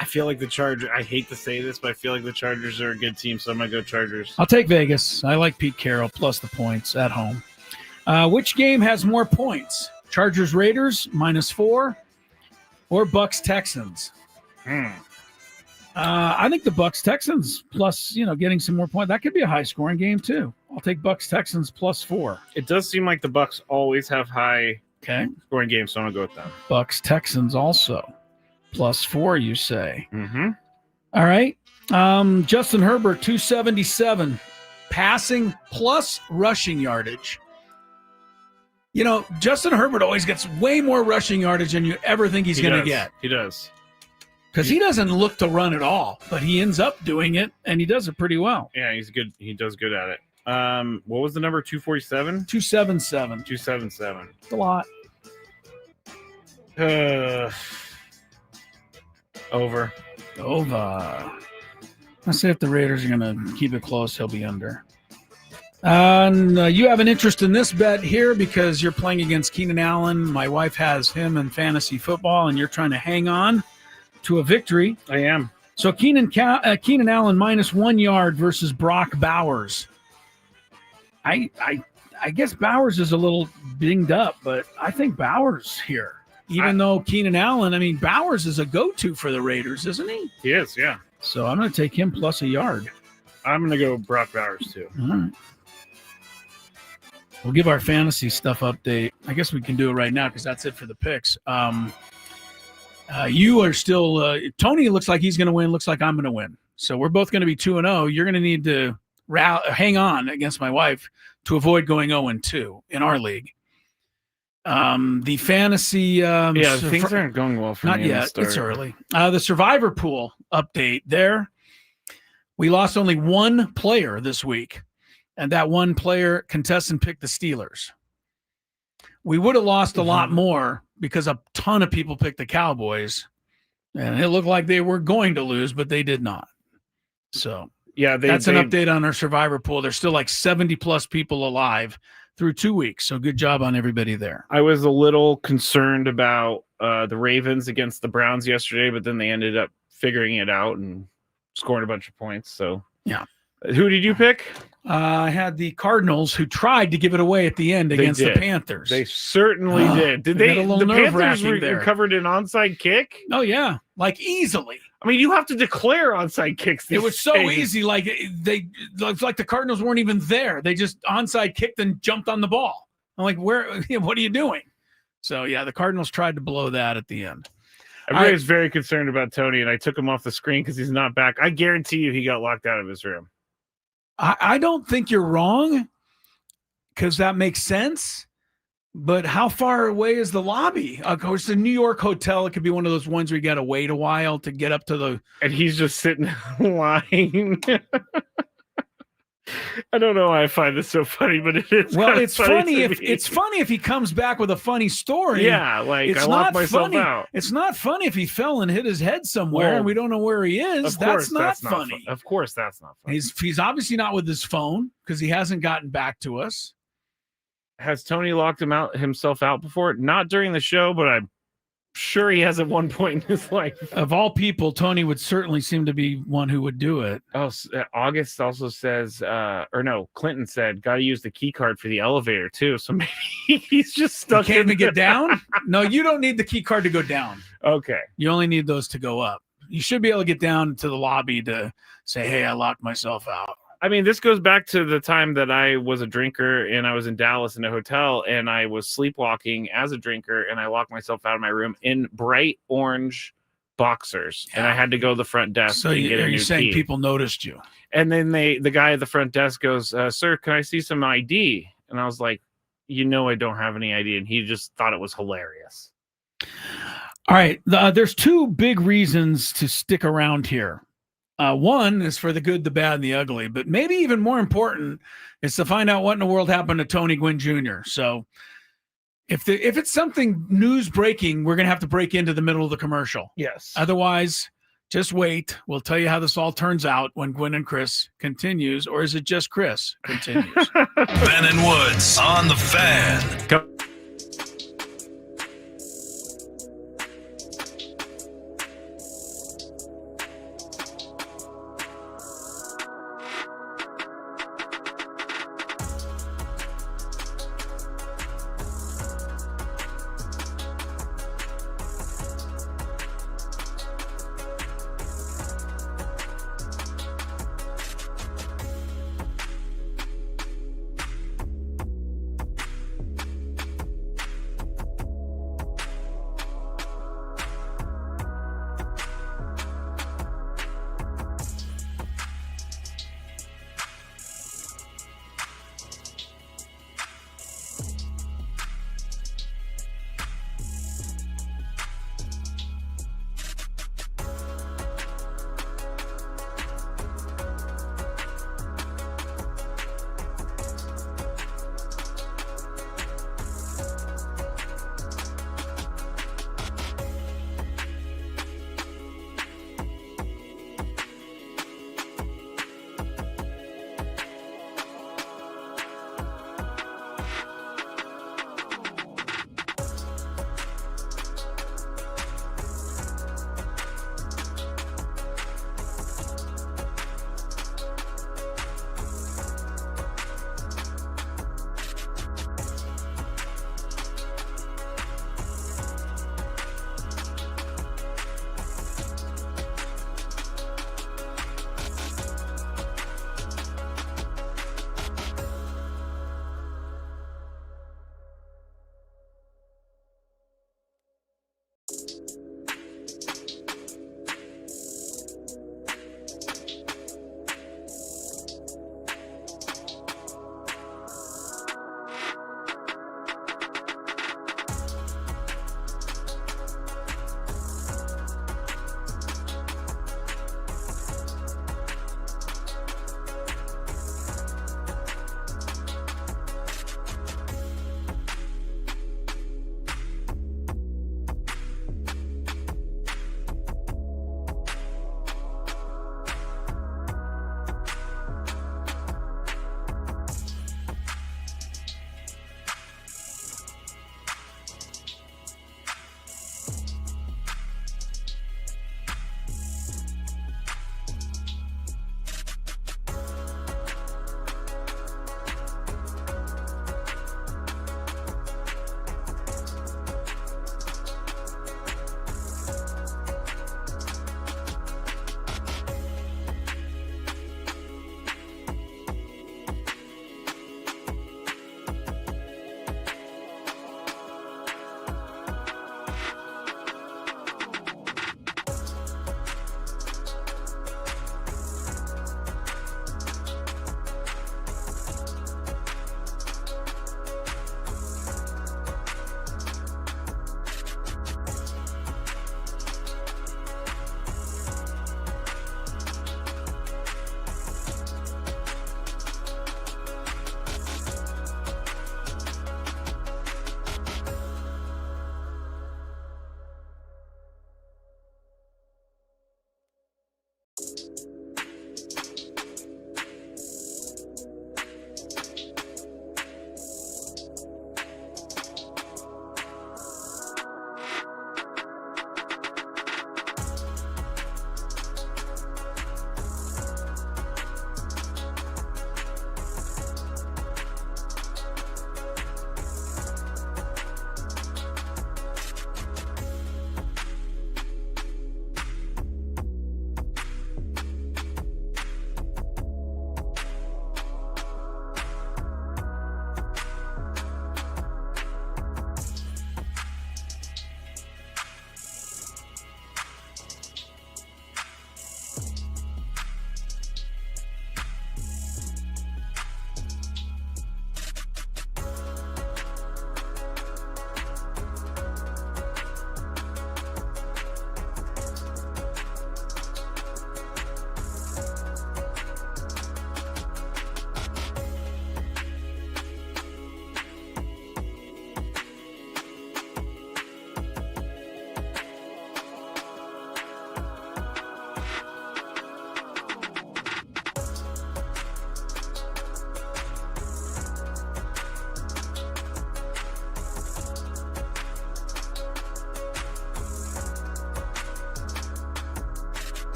[SPEAKER 3] I feel like the Chargers. I hate to say this, but I feel like the Chargers are a good team, so I'm going to go Chargers.
[SPEAKER 1] I'll take Vegas. I like Pete Carroll plus the points at home. Which game has more points? Chargers Raiders -4 or Bucks Texans? I think the Bucks Texans plus, getting some more points. That could be a high scoring game too. I'll take Bucks Texans +4.
[SPEAKER 3] It does seem like the Bucks always have high scoring games, so I'm gonna go with them.
[SPEAKER 1] Bucks Texans also +4. You say?
[SPEAKER 3] Mm-hmm.
[SPEAKER 1] All right. Justin Herbert 277 passing plus rushing yardage. Justin Herbert always gets way more rushing yardage than you ever think he's going to get.
[SPEAKER 3] He does.
[SPEAKER 1] Because he doesn't look to run at all, but he ends up doing it, and he does it pretty well.
[SPEAKER 3] Yeah, he's good. He does good at it. What was the number? 247?
[SPEAKER 1] 277.
[SPEAKER 3] 277.
[SPEAKER 1] It's a lot.
[SPEAKER 3] Over.
[SPEAKER 1] Let's see if the Raiders are going to keep it close. He'll be under. And you have an interest in this bet here because you're playing against Keenan Allen. My wife has him in fantasy football, and you're trying to hang on to a victory.
[SPEAKER 3] I am.
[SPEAKER 1] So Keenan Allen -1 yard versus Brock Bowers. I guess Bowers is a little dinged up, but I think Bowers here. Even though Keenan Allen, Bowers is a go-to for the Raiders, isn't he?
[SPEAKER 3] He is, yeah.
[SPEAKER 1] So I'm going to take him plus a yard.
[SPEAKER 3] I'm going to go Brock Bowers too.
[SPEAKER 1] All right. We'll give our fantasy stuff update. I guess we can do it right now because that's it for the picks. You are still Tony looks like he's going to win. Looks like I'm going to win. So we're both going to be 2-0. You're going to need to hang on against my wife to avoid going 0-2 in our league. The fantasy,
[SPEAKER 3] things aren't going well for
[SPEAKER 1] not
[SPEAKER 3] me.
[SPEAKER 1] yet. It's early. The survivor pool update there. We lost only one player this week, and that one player contestant picked the Steelers. We would have lost a lot more because a ton of people picked the Cowboys, and it looked like they were going to lose, but they did not. So that's an update on our survivor pool. There's still like 70+ people alive through 2 weeks. So good job on everybody there.
[SPEAKER 3] I was a little concerned about the Ravens against the Browns yesterday, but then they ended up figuring it out and scoring a bunch of points. So
[SPEAKER 1] yeah.
[SPEAKER 3] Who did you pick?
[SPEAKER 1] I had the Cardinals, who tried to give it away at the end against the Panthers.
[SPEAKER 3] They certainly did. Did they? The Panthers recovered an onside kick?
[SPEAKER 1] Oh yeah, like easily.
[SPEAKER 3] You have to declare onside kicks.
[SPEAKER 1] It was so easy. Like like the Cardinals weren't even there. They just onside kicked and jumped on the ball. I'm like, where? What are you doing? So yeah, the Cardinals tried to blow that at the end.
[SPEAKER 3] Everybody's very concerned about Tony, and I took him off the screen because he's not back. I guarantee you, he got locked out of his room.
[SPEAKER 1] I don't think you're wrong, because that makes sense. But how far away is the lobby? Of course, the New York hotel, it could be one of those ones where you got to wait a while to get up to the.
[SPEAKER 3] And he's just sitting in line. I don't know why I find this so funny, but it is.
[SPEAKER 1] Well, it's funny
[SPEAKER 3] to
[SPEAKER 1] if
[SPEAKER 3] me.
[SPEAKER 1] it's funny if he comes back with a funny story.
[SPEAKER 3] Yeah, like
[SPEAKER 1] it's
[SPEAKER 3] I locked
[SPEAKER 1] not
[SPEAKER 3] myself
[SPEAKER 1] funny.
[SPEAKER 3] out.
[SPEAKER 1] It's not funny if he fell and hit his head somewhere
[SPEAKER 3] Well,
[SPEAKER 1] and we don't know where he is.
[SPEAKER 3] Of course,
[SPEAKER 1] That's not funny.
[SPEAKER 3] Of course, that's not funny.
[SPEAKER 1] He's obviously not with his phone because he hasn't gotten back to us.
[SPEAKER 3] Has Tony locked himself out before? Not during the show, but I'm sure he has at one point in his life.
[SPEAKER 1] Of all people, Tony would certainly seem to be one who would do it.
[SPEAKER 3] Oh, August also says, Clinton said, got to use the key card for the elevator too. So maybe he's just stuck.
[SPEAKER 1] Can't even get down? No, you don't need the key card to go down.
[SPEAKER 3] Okay.
[SPEAKER 1] You only need those to go up. You should be able to get down to the lobby to say, hey, I locked myself out.
[SPEAKER 3] I mean, this goes back to the time that I was a drinker and I was in Dallas in a hotel and I was sleepwalking as a drinker and I locked myself out of my room in bright orange boxers and I had to go to the front desk and get a new
[SPEAKER 1] you're saying
[SPEAKER 3] key.
[SPEAKER 1] People noticed you?
[SPEAKER 3] And then the guy at the front desk goes, sir, can I see some ID? And I was like, I don't have any ID. And he just thought it was hilarious.
[SPEAKER 1] All right. There's two big reasons to stick around here. One is for the good, the bad, and the ugly, but maybe even more important is to find out what in the world happened to Tony Gwynn Jr. So if it's something news breaking, we're going to have to break into the middle of the commercial.
[SPEAKER 3] Yes.
[SPEAKER 1] Otherwise, just wait. We'll tell you how this all turns out when Gwynn and Chris continues, or is it just Chris continues?
[SPEAKER 2] Ben and Woods on the Fan.
[SPEAKER 3] Go.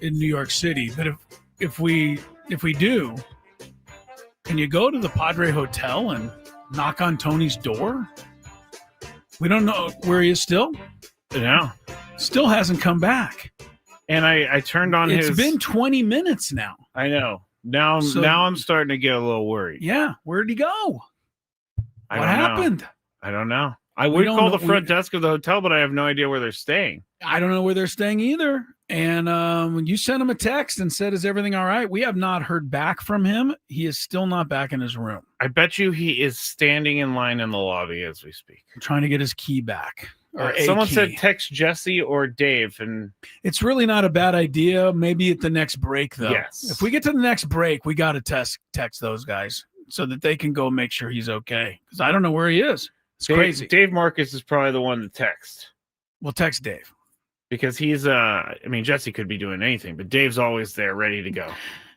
[SPEAKER 1] in New York City. But if we do, can you go to the Padre Hotel and knock on Tony's door? We don't know where he is still.
[SPEAKER 3] No.
[SPEAKER 1] Still hasn't come back.
[SPEAKER 3] And I turned on
[SPEAKER 1] It's been 20 minutes now.
[SPEAKER 3] I know. Now I'm starting to get a little worried.
[SPEAKER 1] Yeah. Where'd he go?
[SPEAKER 3] What
[SPEAKER 1] happened?
[SPEAKER 3] I don't know. I would call the front desk of the hotel, but I have no idea where they're staying.
[SPEAKER 1] I don't know where they're staying either. And when you sent him a text and said, is everything all right? We have not heard back from him. He is still not back in his room.
[SPEAKER 3] I bet you he is standing in line in the lobby as we speak.
[SPEAKER 1] I'm trying to get his key back.
[SPEAKER 3] Someone said text Jesse or Dave, and
[SPEAKER 1] it's really not a bad idea. Maybe at the next break, though.
[SPEAKER 3] Yes.
[SPEAKER 1] If we get to the next break, we got to text those guys so that they can go make sure he's okay. Because I don't know where he is. It's crazy.
[SPEAKER 3] Dave Marcus is probably the one to text.
[SPEAKER 1] We'll text Dave.
[SPEAKER 3] Because he's, Jesse could be doing anything, but Dave's always there ready to go.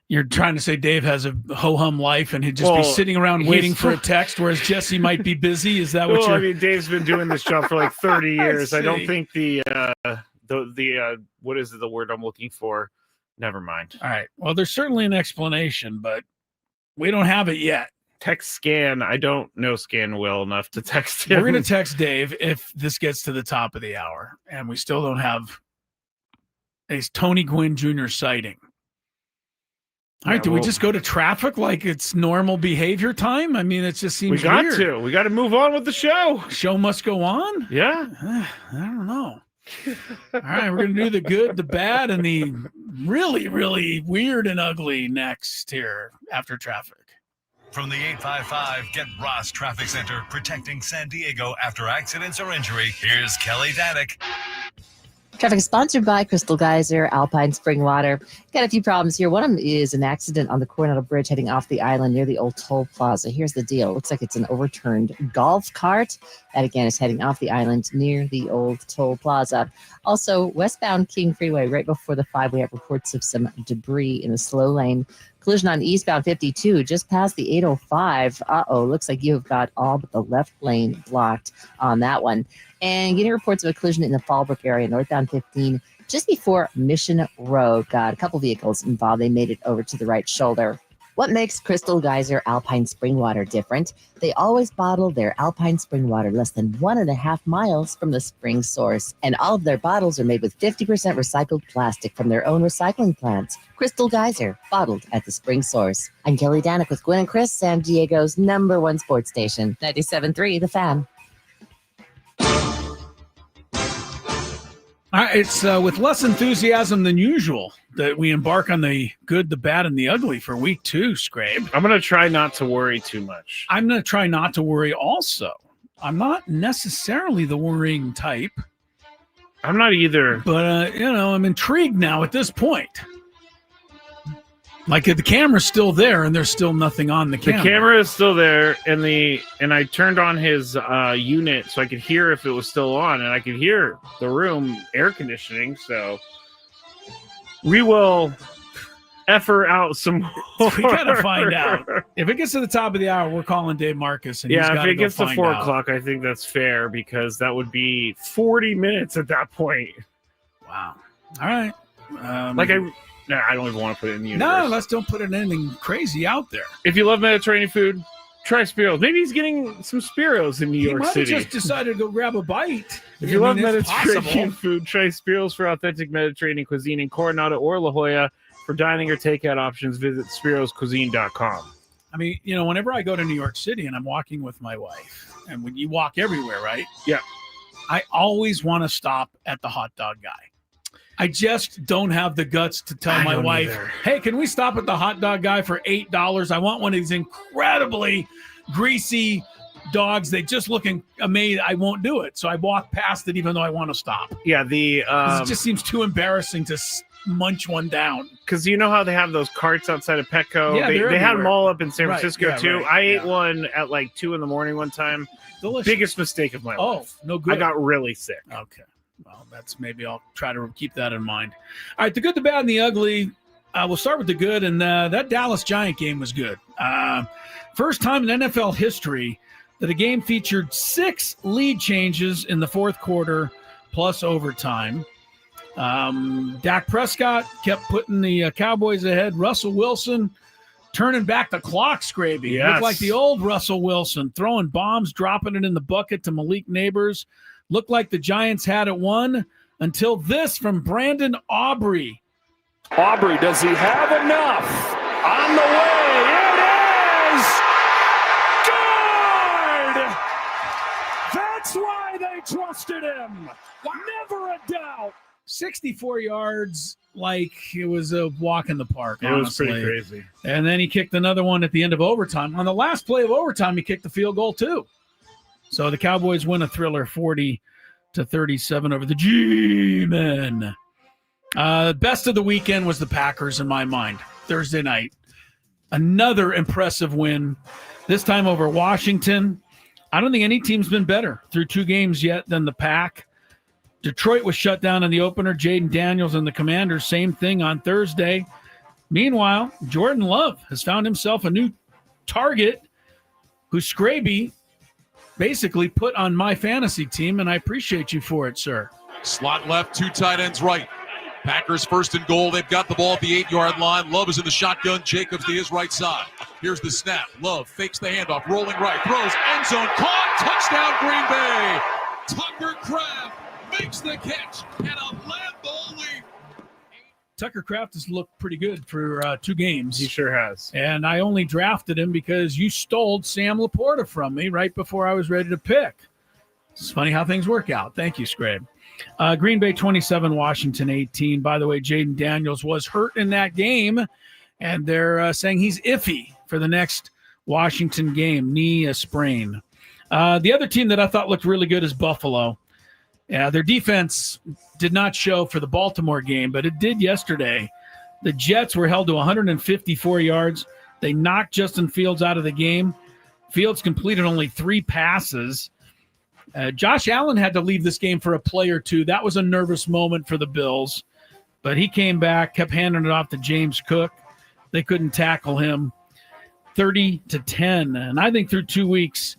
[SPEAKER 1] You're trying to say Dave has a ho-hum life and he'd just be sitting around waiting for a text, whereas Jesse might be busy. Is that what you're...
[SPEAKER 3] Dave's been doing this job for like 30 years. I don't think the what is the word I'm looking for? Never mind.
[SPEAKER 1] All right. Well, there's certainly an explanation, but we don't have it yet.
[SPEAKER 3] Text Scan. I don't know Scan well enough to text him.
[SPEAKER 1] We're going to text Dave if this gets to the top of the hour and we still don't have a Tony Gwynn Jr. sighting. All right, do we just go to traffic like it's normal behavior time? I mean, it just seems weird.
[SPEAKER 3] We got to move on with the show.
[SPEAKER 1] Show must go on?
[SPEAKER 3] Yeah.
[SPEAKER 1] I don't know. All right, we're going to do the good, the bad, and the really, really weird and ugly next here after traffic.
[SPEAKER 2] From the 855 Get Ross Traffic Center, protecting San Diego after accidents or injury, here's Kelly Danick.
[SPEAKER 12] Traffic is sponsored by Crystal Geyser, Alpine Spring Water. Got a few problems here. One of them is an accident on the Coronado Bridge heading off the island near the old toll plaza. Here's the deal. Looks like it's an overturned golf cart. That, again, is heading off the island near the old toll plaza. Also, westbound King Freeway, right before the 5, we have reports of some debris in the slow lane. Collision on eastbound 52, just past the 805. Looks like you've got all but the left lane blocked on that one. And getting reports of a collision in the Fallbrook area, northbound 15, just before Mission Road. Got a couple vehicles involved. They made it over to the right shoulder. What makes Crystal Geyser Alpine Spring Water different? They always bottle their Alpine Spring Water less than 1.5 miles from the spring source. And all of their bottles are made with 50% recycled plastic from their own recycling plants. Crystal Geyser, bottled at the spring source. I'm Kelly Danick with Gwynn and Chris, San Diego's #1 sports station, 97.3 The Fan.
[SPEAKER 1] It's with less enthusiasm than usual that we embark on the good, the bad, and the ugly for week 2, Skrabe.
[SPEAKER 3] I'm going to try not to worry too much.
[SPEAKER 1] I'm going to try not to worry also. I'm not necessarily the worrying type.
[SPEAKER 3] I'm not either.
[SPEAKER 1] But, I'm intrigued now at this point. Like the camera's still there and there's still nothing on the camera.
[SPEAKER 3] The camera is still there, and I turned on his unit so I could hear if it was still on, and I could hear the room air conditioning. So we will effer out some more.
[SPEAKER 1] We gotta find out. If it gets to the top of the hour, we're calling Dave Marcus. And
[SPEAKER 3] if it gets to 4 o'clock, I think that's fair because that would be 40 minutes at that point.
[SPEAKER 1] Wow. All right.
[SPEAKER 3] I don't even want to put it in the universe.
[SPEAKER 1] No, let's don't put anything crazy out there.
[SPEAKER 3] If you love Mediterranean food, try Spiros. Maybe he's getting some Spiros in New York City.
[SPEAKER 1] He might have just decided to go grab a bite.
[SPEAKER 3] If you love Mediterranean food, try Spiros for authentic Mediterranean cuisine in Coronado or La Jolla. For dining or takeout options, visit spiroscuisine.com.
[SPEAKER 1] I mean, whenever I go to New York City and I'm walking with my wife, and when you walk everywhere, right?
[SPEAKER 3] Yeah.
[SPEAKER 1] I always want to stop at the hot dog guy. I just don't have the guts to tell my wife, hey, can we stop at the hot dog guy for $8? I want one of these incredibly greasy dogs. They just look amazing. I won't do it. So I walk past it even though I want to stop.
[SPEAKER 3] Yeah,
[SPEAKER 1] it just seems too embarrassing to munch one down.
[SPEAKER 3] Because you know how they have those carts outside of Petco?
[SPEAKER 1] Yeah,
[SPEAKER 3] they had them all up in San Francisco, too.
[SPEAKER 1] Right.
[SPEAKER 3] I ate one at like 2 in the morning one time.
[SPEAKER 1] Delicious.
[SPEAKER 3] Biggest mistake of my life.
[SPEAKER 1] No good.
[SPEAKER 3] I got really sick.
[SPEAKER 1] Okay. Well, maybe I'll try to keep that in mind. All right, the good, the bad, and the ugly. We'll start with the good, and that Dallas Giant game was good. First time in NFL history that a game featured 6 lead changes in the fourth quarter plus overtime. Dak Prescott kept putting the Cowboys ahead. Russell Wilson turning back the clock, Skraby.
[SPEAKER 3] Yes.
[SPEAKER 1] Looked like the old Russell Wilson, throwing bombs, dropping it in the bucket to Malik Neighbors. Looked like the Giants had it won until this from Brandon Aubrey.
[SPEAKER 13] Aubrey, does he have enough? On the way, it is! Good! That's why they trusted him. Never a doubt.
[SPEAKER 1] 64 yards, like it was a walk in the park,
[SPEAKER 3] It
[SPEAKER 1] honestly.
[SPEAKER 3] was pretty crazy.
[SPEAKER 1] And then he kicked another one at the end of overtime. On the last play of overtime, he kicked the field goal too. So the Cowboys win a thriller 40-37 over the G-Men. Best of the weekend was the Packers in my mind. Thursday night. Another impressive win, this time over Washington. I don't think any team's been better through 2 games yet than the Pack. Detroit was shut down in the opener. Jaden Daniels and the Commanders, same thing on Thursday. Meanwhile, Jordan Love has found himself a new target who Skraby basically put on my fantasy team, and I appreciate you for it, sir.
[SPEAKER 14] Slot left, 2 tight ends right. Packers first and goal. They've got the ball at the 8-yard line. Love is in the shotgun. Jacobs to his right side. Here's the snap. Love fakes the handoff. Rolling right. Throws. End zone. Caught. Touchdown Green Bay. Tucker Kraft makes the catch. And a Lambeau leap.
[SPEAKER 1] Tucker Kraft has looked pretty good for 2 games.
[SPEAKER 3] He sure has.
[SPEAKER 1] And I only drafted him because you stole Sam Laporta from me right before I was ready to pick. It's funny how things work out. Thank you, Skrabe. Green Bay 27, Washington 18. By the way, Jaden Daniels was hurt in that game, and they're saying he's iffy for the next Washington game, knee sprain. The other team that I thought looked really good is Buffalo. Their defense did not show for the Baltimore game, but it did yesterday. The Jets were held to 154 yards. They knocked Justin Fields out of the game. Fields completed only 3 passes. Josh Allen had to leave this game for a play or two. That was a nervous moment for the Bills. But he came back, kept handing it off to James Cook. They couldn't tackle him. 30-10. And I think through 2 weeks,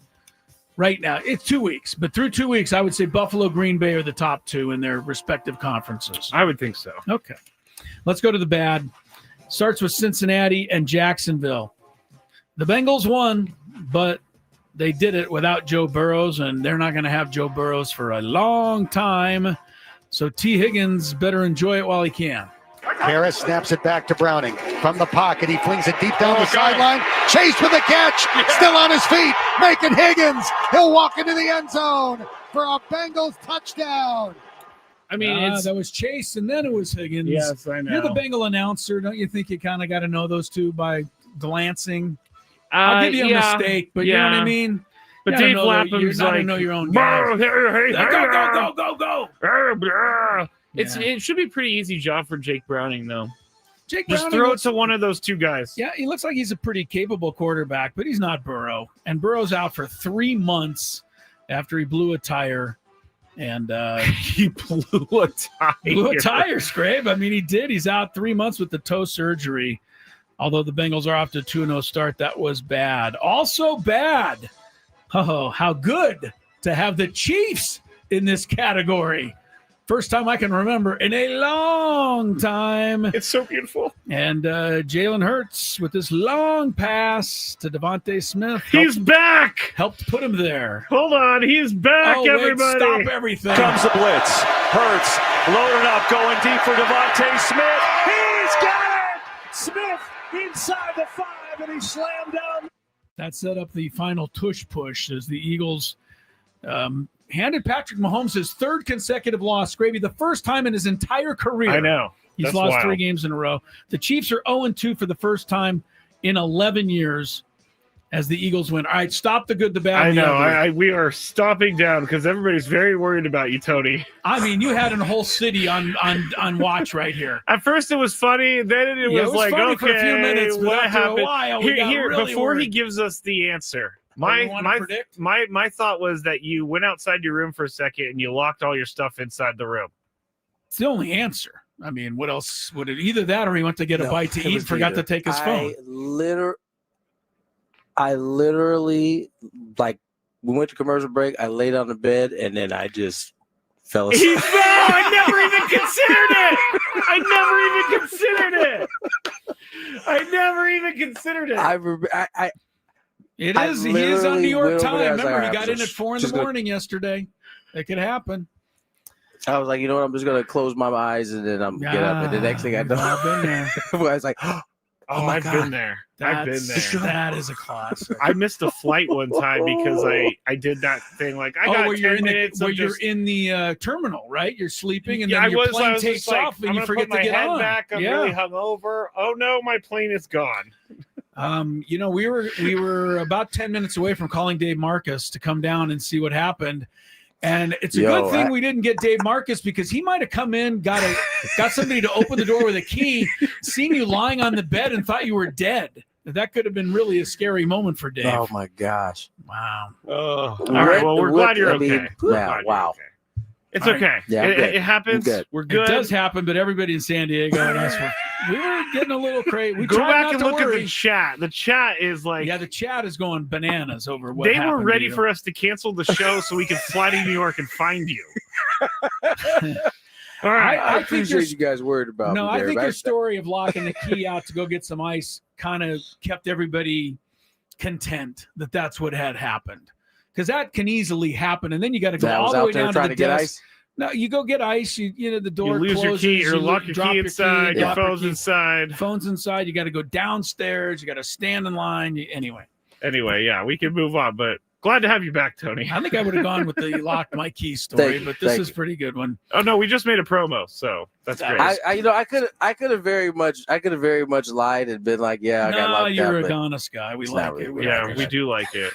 [SPEAKER 1] right now, it's 2 weeks. But through 2 weeks, I would say Buffalo, Green Bay are the top 2 in their respective conferences.
[SPEAKER 3] I would think so.
[SPEAKER 1] Okay. Let's go to the bad. Starts with Cincinnati and Jacksonville. The Bengals won, but they did it without Joe Burrows, and they're not going to have Joe Burrows for a long time. So T. Higgins better enjoy it while he can.
[SPEAKER 15] Harris snaps it back to Browning. From the pocket, he flings it deep down the sideline. Chase with the catch. Still on his feet. Making Higgins. He'll walk into the end zone for a Bengals touchdown.
[SPEAKER 3] I mean,
[SPEAKER 1] that was Chase, and then it was Higgins.
[SPEAKER 3] Yes, I know.
[SPEAKER 1] You're the Bengal announcer. Don't you think you kind of got to know those two by glancing? I'll give you a mistake, but you know what I mean?
[SPEAKER 3] But Dave Lapham's like,
[SPEAKER 1] know your own guys. Go.
[SPEAKER 3] It should be a pretty easy job for Jake Browning, though.
[SPEAKER 1] Just
[SPEAKER 3] throw it to one of those 2 guys.
[SPEAKER 1] Yeah, he looks like he's a pretty capable quarterback, but he's not Burrow. And Burrow's out for 3 months after he blew a tire. And
[SPEAKER 3] he blew a tire.
[SPEAKER 1] Skrabe. I mean, he did. He's out 3 months with the toe surgery. Although the Bengals are off to a 2-0 start, that was bad. Also bad. Oh, how good to have the Chiefs in this category. First time I can remember in a long time.
[SPEAKER 3] It's so beautiful.
[SPEAKER 1] And Jalen Hurts with this long pass to Devontae Smith.
[SPEAKER 3] He's back.
[SPEAKER 1] Helped put him there.
[SPEAKER 3] Hold on. He's back, everybody.
[SPEAKER 1] Stop everything.
[SPEAKER 13] Comes the blitz. Hurts loaded up, going deep for Devontae Smith. He's got it. Smith inside the 5, and he slammed down.
[SPEAKER 1] That set up the final tush push as the Eagles handed Patrick Mahomes his 3rd consecutive loss. Skraby, the first time in his entire career.
[SPEAKER 3] I know.
[SPEAKER 1] He's lost 3 games in a row. The Chiefs are 0-2 for the first time in 11 years as the Eagles win. All right, stop the good, the bad,
[SPEAKER 3] I
[SPEAKER 1] the
[SPEAKER 3] know.
[SPEAKER 1] ugly.
[SPEAKER 3] We are stopping down because everybody's very worried about you, Tony.
[SPEAKER 1] I mean, you had a whole city on watch right here.
[SPEAKER 3] At first it was funny. Then it was like,
[SPEAKER 1] funny
[SPEAKER 3] okay,
[SPEAKER 1] for a few minutes, but
[SPEAKER 3] what
[SPEAKER 1] after
[SPEAKER 3] happened?
[SPEAKER 1] a while, we got
[SPEAKER 3] Here,
[SPEAKER 1] really
[SPEAKER 3] before
[SPEAKER 1] worried.
[SPEAKER 3] he gives us the answer,
[SPEAKER 1] My
[SPEAKER 3] thought was that you went outside your room for a second and you locked all your stuff inside the room.
[SPEAKER 1] It's the only answer. I mean, what else would it? Either that or he went to get a bite to eat and forgot to take his phone.
[SPEAKER 6] I literally, like, we went to commercial break. I laid on the bed and then I just fell
[SPEAKER 3] He
[SPEAKER 6] asleep.
[SPEAKER 3] fell. I never even considered it.
[SPEAKER 1] It
[SPEAKER 6] I
[SPEAKER 1] is. He is on New York
[SPEAKER 6] literally
[SPEAKER 1] time.
[SPEAKER 6] went over there. I was
[SPEAKER 1] Remember, he
[SPEAKER 6] like,
[SPEAKER 1] got in at 4 in the morning yesterday. It could happen.
[SPEAKER 6] I was like, you know what? I'm just gonna close my eyes and then I'm get up. And the next thing I know,
[SPEAKER 1] I've been there.
[SPEAKER 6] I was like,
[SPEAKER 3] Oh,
[SPEAKER 6] my
[SPEAKER 3] I've
[SPEAKER 6] God.
[SPEAKER 3] been there.
[SPEAKER 1] That is a classic.
[SPEAKER 3] I missed a flight one time because I did that thing. Like I got
[SPEAKER 1] where
[SPEAKER 3] 10 minutes.
[SPEAKER 1] you're in the terminal, right? You're sleeping, and
[SPEAKER 3] Yeah,
[SPEAKER 1] then your
[SPEAKER 3] I
[SPEAKER 1] plane
[SPEAKER 3] was
[SPEAKER 1] takes
[SPEAKER 3] just like,
[SPEAKER 1] off, and
[SPEAKER 3] I'm
[SPEAKER 1] you
[SPEAKER 3] gonna
[SPEAKER 1] forget
[SPEAKER 3] put
[SPEAKER 1] to
[SPEAKER 3] my
[SPEAKER 1] get
[SPEAKER 3] head
[SPEAKER 1] on.
[SPEAKER 3] back. I'm really hungover. Oh no, my plane is gone.
[SPEAKER 1] We were about 10 minutes away from calling Dave Marcus to come down and see what happened. And it's a good thing we didn't get Dave Marcus, because he might have come in, got somebody to open the door with a key, seen you lying on the bed, and thought you were dead. That could have been really a scary moment for Dave.
[SPEAKER 6] oh my gosh!
[SPEAKER 1] Wow.
[SPEAKER 3] All right. Well, we're glad you're okay.
[SPEAKER 6] Wow.
[SPEAKER 3] It's
[SPEAKER 1] All right.
[SPEAKER 3] okay.
[SPEAKER 6] Yeah, I'm good.
[SPEAKER 3] It happens.
[SPEAKER 6] I'm good.
[SPEAKER 3] We're good.
[SPEAKER 1] It does happen, but everybody in San Diego and us, we were getting a little crazy. We
[SPEAKER 3] Go
[SPEAKER 1] tried
[SPEAKER 3] back
[SPEAKER 1] not
[SPEAKER 3] and
[SPEAKER 1] to
[SPEAKER 3] look at
[SPEAKER 1] worry.
[SPEAKER 3] the chat. The chat is like,
[SPEAKER 1] Yeah, the chat is going bananas over what
[SPEAKER 3] they
[SPEAKER 1] happened
[SPEAKER 3] were
[SPEAKER 1] to
[SPEAKER 3] ready
[SPEAKER 1] you.
[SPEAKER 3] for us to cancel the show so we could fly to New York and find you. All right.
[SPEAKER 6] I
[SPEAKER 1] think
[SPEAKER 6] appreciate you guys worried about me.
[SPEAKER 1] I
[SPEAKER 6] there,
[SPEAKER 1] think
[SPEAKER 6] but
[SPEAKER 1] your story of locking the key out to go get some ice kind of kept everybody content that that's what had happened, because that can easily happen, and then you got to go
[SPEAKER 6] I
[SPEAKER 1] all
[SPEAKER 6] was
[SPEAKER 1] the
[SPEAKER 6] out
[SPEAKER 1] way
[SPEAKER 6] there
[SPEAKER 1] down to
[SPEAKER 6] trying
[SPEAKER 1] the
[SPEAKER 6] to get
[SPEAKER 1] desk.
[SPEAKER 6] ice.
[SPEAKER 1] No, you go get ice. You the door
[SPEAKER 3] You lose
[SPEAKER 1] closes.
[SPEAKER 3] your key or
[SPEAKER 1] you
[SPEAKER 3] lock your
[SPEAKER 1] drop
[SPEAKER 3] key inside. Your
[SPEAKER 1] drop your
[SPEAKER 3] phone's
[SPEAKER 1] key.
[SPEAKER 3] inside.
[SPEAKER 1] Phone's inside. You got to go downstairs. You got to stand in line. Anyway,
[SPEAKER 3] Yeah, we can move on, but glad to have you back, Tony.
[SPEAKER 1] I think I would have gone with the locked my key story,
[SPEAKER 6] Thank you,
[SPEAKER 1] but this
[SPEAKER 6] thank
[SPEAKER 1] is a pretty good one.
[SPEAKER 3] Oh no, we just made a promo, so that's great.
[SPEAKER 6] I could have very much lied and been like, yeah, I got
[SPEAKER 1] No,
[SPEAKER 6] locked
[SPEAKER 1] you're
[SPEAKER 6] out.
[SPEAKER 1] a
[SPEAKER 6] but
[SPEAKER 1] honest guy. We
[SPEAKER 6] it's
[SPEAKER 1] like
[SPEAKER 6] not
[SPEAKER 1] it.
[SPEAKER 6] really-
[SPEAKER 3] Yeah, we do like it.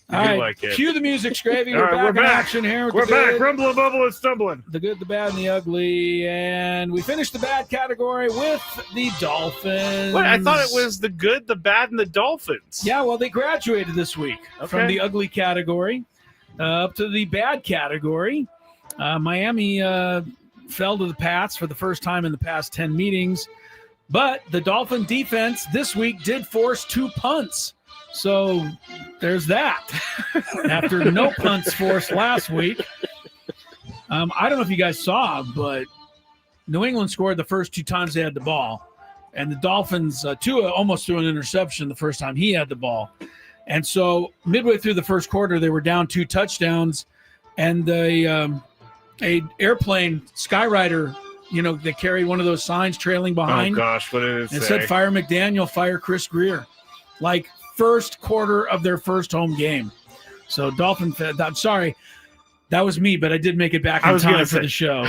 [SPEAKER 1] All right,
[SPEAKER 3] like it.
[SPEAKER 1] cue the music, Skraby.
[SPEAKER 3] All
[SPEAKER 1] We're
[SPEAKER 3] right,
[SPEAKER 1] back
[SPEAKER 3] we're
[SPEAKER 1] in
[SPEAKER 3] back.
[SPEAKER 1] action here. With
[SPEAKER 3] We're
[SPEAKER 1] the
[SPEAKER 3] back.
[SPEAKER 1] good,
[SPEAKER 3] Rumbling, bubbling, and stumbling.
[SPEAKER 1] the good, the bad, and the ugly, and we finished the bad category with the Dolphins.
[SPEAKER 3] What? I thought it was the good, the bad, and the Dolphins.
[SPEAKER 1] Yeah, well, they graduated this week from the ugly category up to the bad category. Miami fell to the Pats for the first time in the past 10 meetings, but the Dolphin defense this week did force 2 punts. So there's that. After no punts forced last week. I don't know if you guys saw, but New England scored the first 2 times they had the ball. And the Dolphins, Tua almost threw an interception the first time he had the ball. And so midway through the first quarter, they were down 2 touchdowns. And a airplane, Skyrider, they carry one of those signs trailing behind.
[SPEAKER 3] Oh, gosh, what did it say?
[SPEAKER 1] It said, "Fire McDaniel, fire Chris Greer." Like first quarter of their first home game. So Dolphin, I'm sorry, that was me, but I did make it back in time for the show.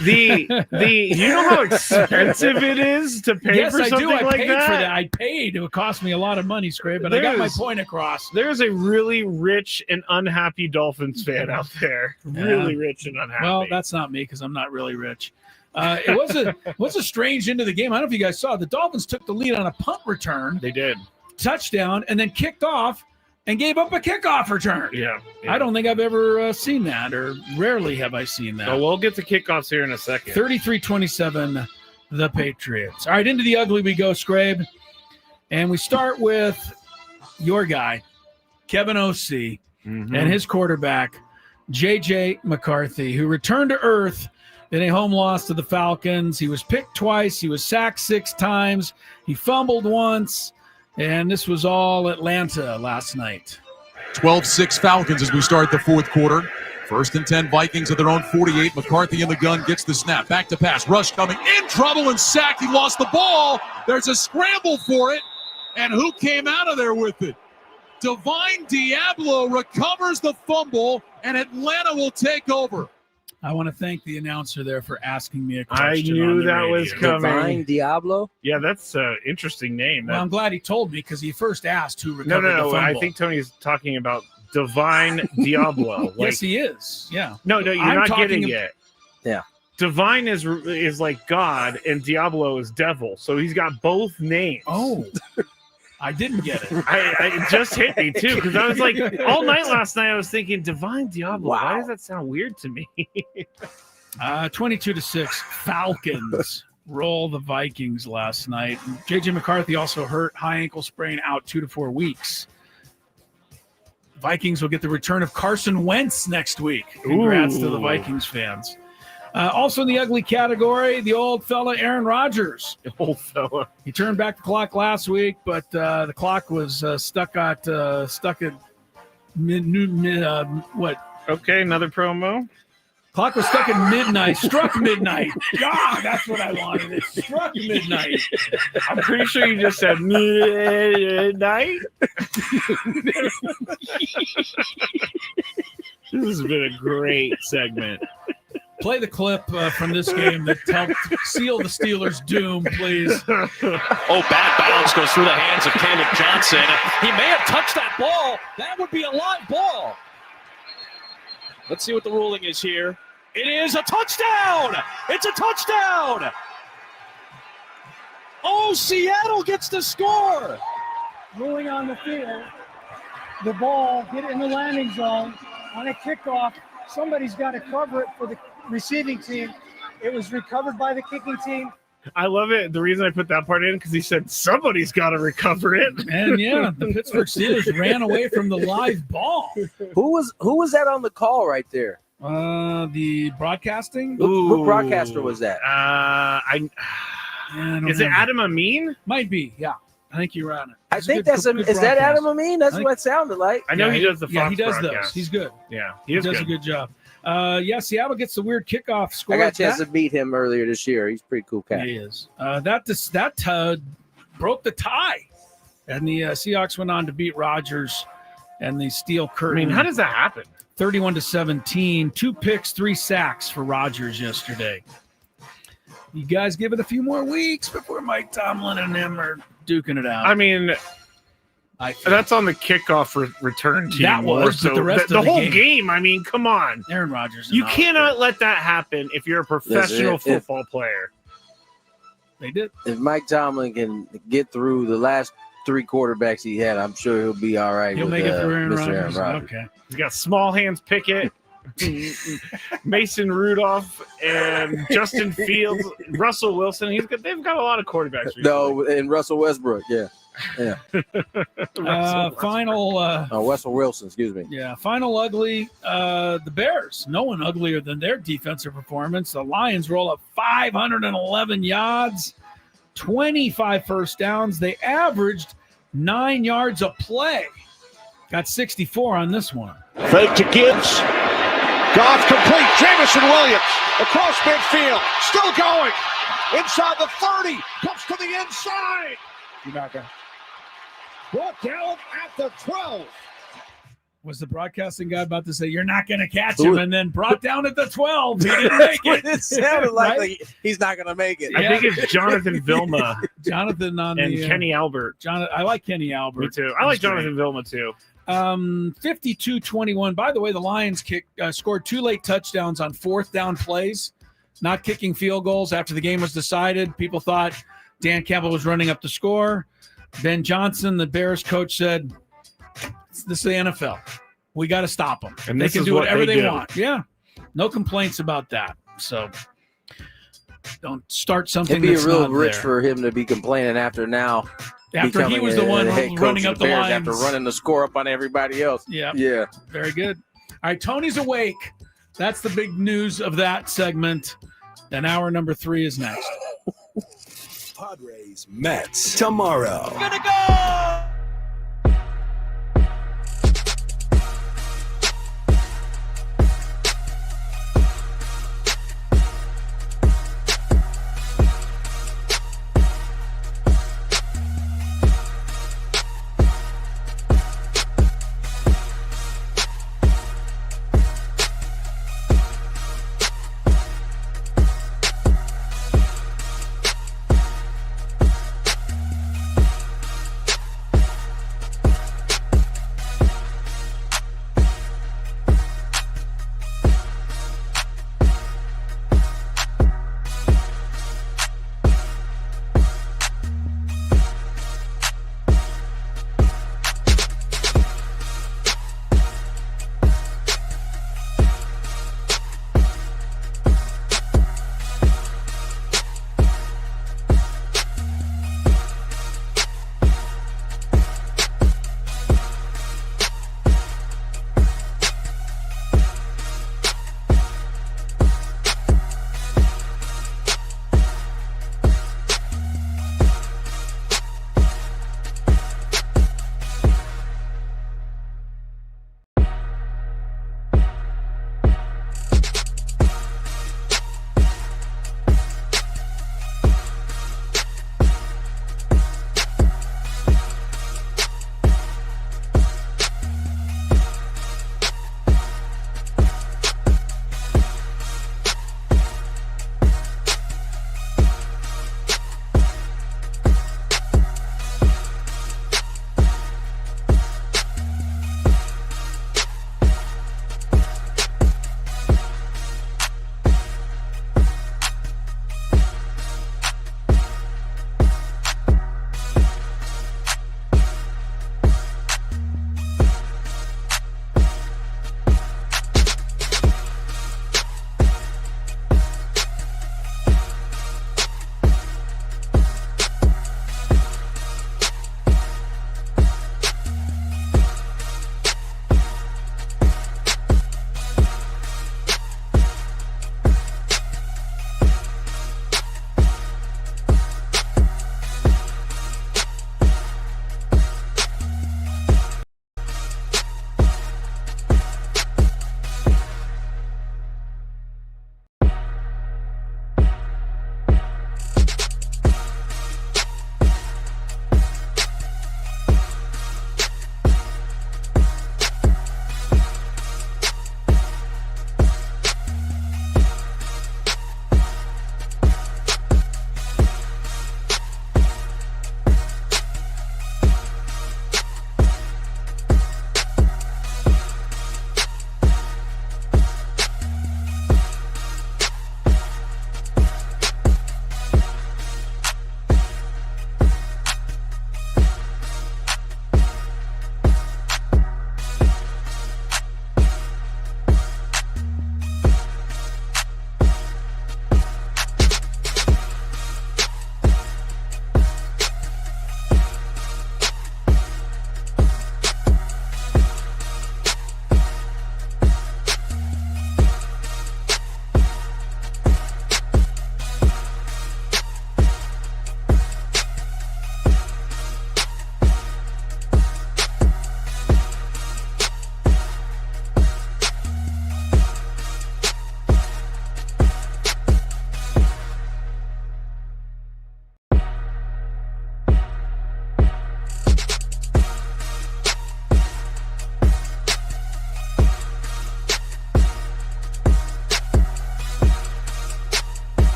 [SPEAKER 3] You know how expensive it is to pay
[SPEAKER 1] Yes,
[SPEAKER 3] for
[SPEAKER 1] I
[SPEAKER 3] something
[SPEAKER 1] do. I
[SPEAKER 3] like
[SPEAKER 1] paid
[SPEAKER 3] that?
[SPEAKER 1] for that. I paid. It would cost me a lot of money, Scrape, but I got my point across.
[SPEAKER 3] There's a really rich and unhappy Dolphins fan out there. Really rich and unhappy.
[SPEAKER 1] Well, that's not me because I'm not really rich. It was a strange end of the game. I don't know if you guys saw. The Dolphins took the lead on a punt return.
[SPEAKER 3] They did.
[SPEAKER 1] Touchdown, and then kicked off and gave up a kickoff return.
[SPEAKER 3] Yeah.
[SPEAKER 1] I don't think I've ever seen that, or rarely have I seen that.
[SPEAKER 3] So we'll get to kickoffs here in a second.
[SPEAKER 1] 33-27, the Patriots. All right, into the ugly we go, Scrabe. And we start with your guy, Kevin O.C., and his quarterback, J.J. McCarthy, who returned to earth in a home loss to the Falcons. He was picked twice. He was sacked 6 times. He fumbled once. And this was all Atlanta last night.
[SPEAKER 14] 12-6 Falcons as we start the fourth quarter. 1st and 10 Vikings at their own 48. McCarthy in the gun, gets the snap. Back to pass. Rush coming. In trouble and sacked. He lost the ball. There's a scramble for it. And who came out of there with it? Divine Diablo recovers the fumble, and Atlanta will take over.
[SPEAKER 1] I want to thank the announcer there for asking me a question.
[SPEAKER 3] I knew that was coming.
[SPEAKER 6] Divine Diablo?
[SPEAKER 3] Yeah, that's an interesting name.
[SPEAKER 1] Well, I'm glad he told me because he first asked who recovered the
[SPEAKER 3] No.
[SPEAKER 1] fumble.
[SPEAKER 3] I think Tony's talking about Divine Diablo.
[SPEAKER 1] Yes, he is. Yeah.
[SPEAKER 3] No, you're
[SPEAKER 1] I'm
[SPEAKER 3] not
[SPEAKER 1] talking
[SPEAKER 3] getting it.
[SPEAKER 6] Yeah.
[SPEAKER 3] Divine is like God, and Diablo is devil. So he's got both names.
[SPEAKER 1] Oh. I didn't get it.
[SPEAKER 3] It just hit me too because I was like, all night last night I was thinking Divine Diablo.
[SPEAKER 6] Wow.
[SPEAKER 3] Why does that sound weird to me?
[SPEAKER 1] 22-6 Falcons roll the Vikings last night. JJ McCarthy also hurt, high ankle sprain, out 2 to 4 weeks. Vikings will get the return of Carson Wentz next week. Congrats to the Vikings fans. Also in the ugly category, the old fella Aaron Rodgers.
[SPEAKER 3] The old fella.
[SPEAKER 1] He turned back the clock last week, but the clock was stuck at what?
[SPEAKER 3] Okay, another promo.
[SPEAKER 1] Clock was stuck at midnight. Struck midnight. God, that's what I wanted. It struck midnight.
[SPEAKER 3] I'm pretty sure you just said midnight. This has been a great segment.
[SPEAKER 1] Play the clip from this game that helped seal the Steelers' doom, please.
[SPEAKER 5] Oh, bad bounce goes through the hands of Caleb Johnson. He may have touched that ball. That would be a live ball. Let's see what the ruling is here. It is a touchdown. It's a touchdown. Oh, Seattle gets the score.
[SPEAKER 16] Ruling on the field. The ball hit it in the landing zone on a kickoff. Somebody's got to cover it for the receiving team. It was recovered by the kicking team.
[SPEAKER 3] I love it. The reason I put that part in because he said somebody's got to recover it.
[SPEAKER 1] And yeah, the Pittsburgh Steelers ran away from the live ball.
[SPEAKER 6] Who was that on the call right there?
[SPEAKER 1] The broadcasting.
[SPEAKER 6] What broadcaster was that?
[SPEAKER 3] Is it Adam Amin?
[SPEAKER 1] Might be. Yeah, I think you're on it.
[SPEAKER 6] I think that's is that Adam Amin? That's what it sounded like.
[SPEAKER 3] I know he does the Fox
[SPEAKER 1] he does
[SPEAKER 3] broadcast.
[SPEAKER 1] those. He's good.
[SPEAKER 3] Yeah,
[SPEAKER 1] he does a good job. Seattle gets the weird kickoff score.
[SPEAKER 6] I got a chance to meet him earlier this year. He's a pretty cool cat.
[SPEAKER 1] He is. That broke the tie, and the Seahawks went on to beat Rodgers and the Steel Curtain.
[SPEAKER 3] I mean, how does that happen?
[SPEAKER 1] 31-17, 2 picks, 3 sacks for Rodgers yesterday. You guys give it a few more weeks before Mike Tomlin and him are duking it out.
[SPEAKER 3] I mean, that's on the kickoff return team.
[SPEAKER 1] That was,
[SPEAKER 3] so
[SPEAKER 1] the rest of
[SPEAKER 3] the whole
[SPEAKER 1] game.
[SPEAKER 3] game. I mean, come on,
[SPEAKER 1] Aaron Rodgers.
[SPEAKER 3] You cannot let that happen if you're a professional football player.
[SPEAKER 1] They did.
[SPEAKER 6] If Mike Tomlin can get through the last 3 quarterbacks he had, I'm sure he'll be all right.
[SPEAKER 1] He'll
[SPEAKER 6] with,
[SPEAKER 1] make it through
[SPEAKER 6] Aaron
[SPEAKER 1] Rodgers.
[SPEAKER 6] Rodgers.
[SPEAKER 1] Okay.
[SPEAKER 3] He's got Small Hands Pickett, Mason Rudolph, and Justin Fields, Russell Wilson. They've got a lot of quarterbacks.
[SPEAKER 6] No, and Russell Westbrook. Yeah. Russell Wilson. Excuse me.
[SPEAKER 1] Yeah. Final ugly. The Bears. No one uglier than their defensive performance. The Lions roll up 511 yards, 25 first downs. They averaged 9 yards a play. Got 64 on this one.
[SPEAKER 13] Fake to Gibbs. Goff complete. Jamison Williams across midfield. Still going. Inside the 30. Comes to the inside.
[SPEAKER 16] You're not going.
[SPEAKER 13] Brought down at the 12.
[SPEAKER 1] Was the broadcasting guy about to say, you're not going to catch him, and then brought down at the 12? He didn't make it.
[SPEAKER 6] It sounded like he's not going to make it.
[SPEAKER 3] I think it's Jonathan Vilma.
[SPEAKER 1] Jonathan and
[SPEAKER 3] Kenny Albert.
[SPEAKER 1] I like Kenny Albert.
[SPEAKER 3] Me too. I like Jonathan Vilma too.
[SPEAKER 1] 52-21. By the way, the Lions scored 2 late touchdowns on 4th down plays, not kicking field goals after the game was decided. People thought Dan Campbell was running up the score. Ben Johnson, the Bears coach, said, this is the NFL. We got to stop them.
[SPEAKER 3] And
[SPEAKER 1] they can do whatever they want. Yeah. No complaints about that. So don't start something.
[SPEAKER 6] It'd be
[SPEAKER 1] that's
[SPEAKER 6] real
[SPEAKER 1] not
[SPEAKER 6] rich
[SPEAKER 1] there.
[SPEAKER 6] for him to be complaining after he
[SPEAKER 1] was the one running up the lines.
[SPEAKER 6] after running the score up on everybody else.
[SPEAKER 1] Yeah. Very good. All right, Tony's awake. That's the big news of that segment. And hour number 3 is next.
[SPEAKER 7] Padres Mets tomorrow.
[SPEAKER 5] Gonna go!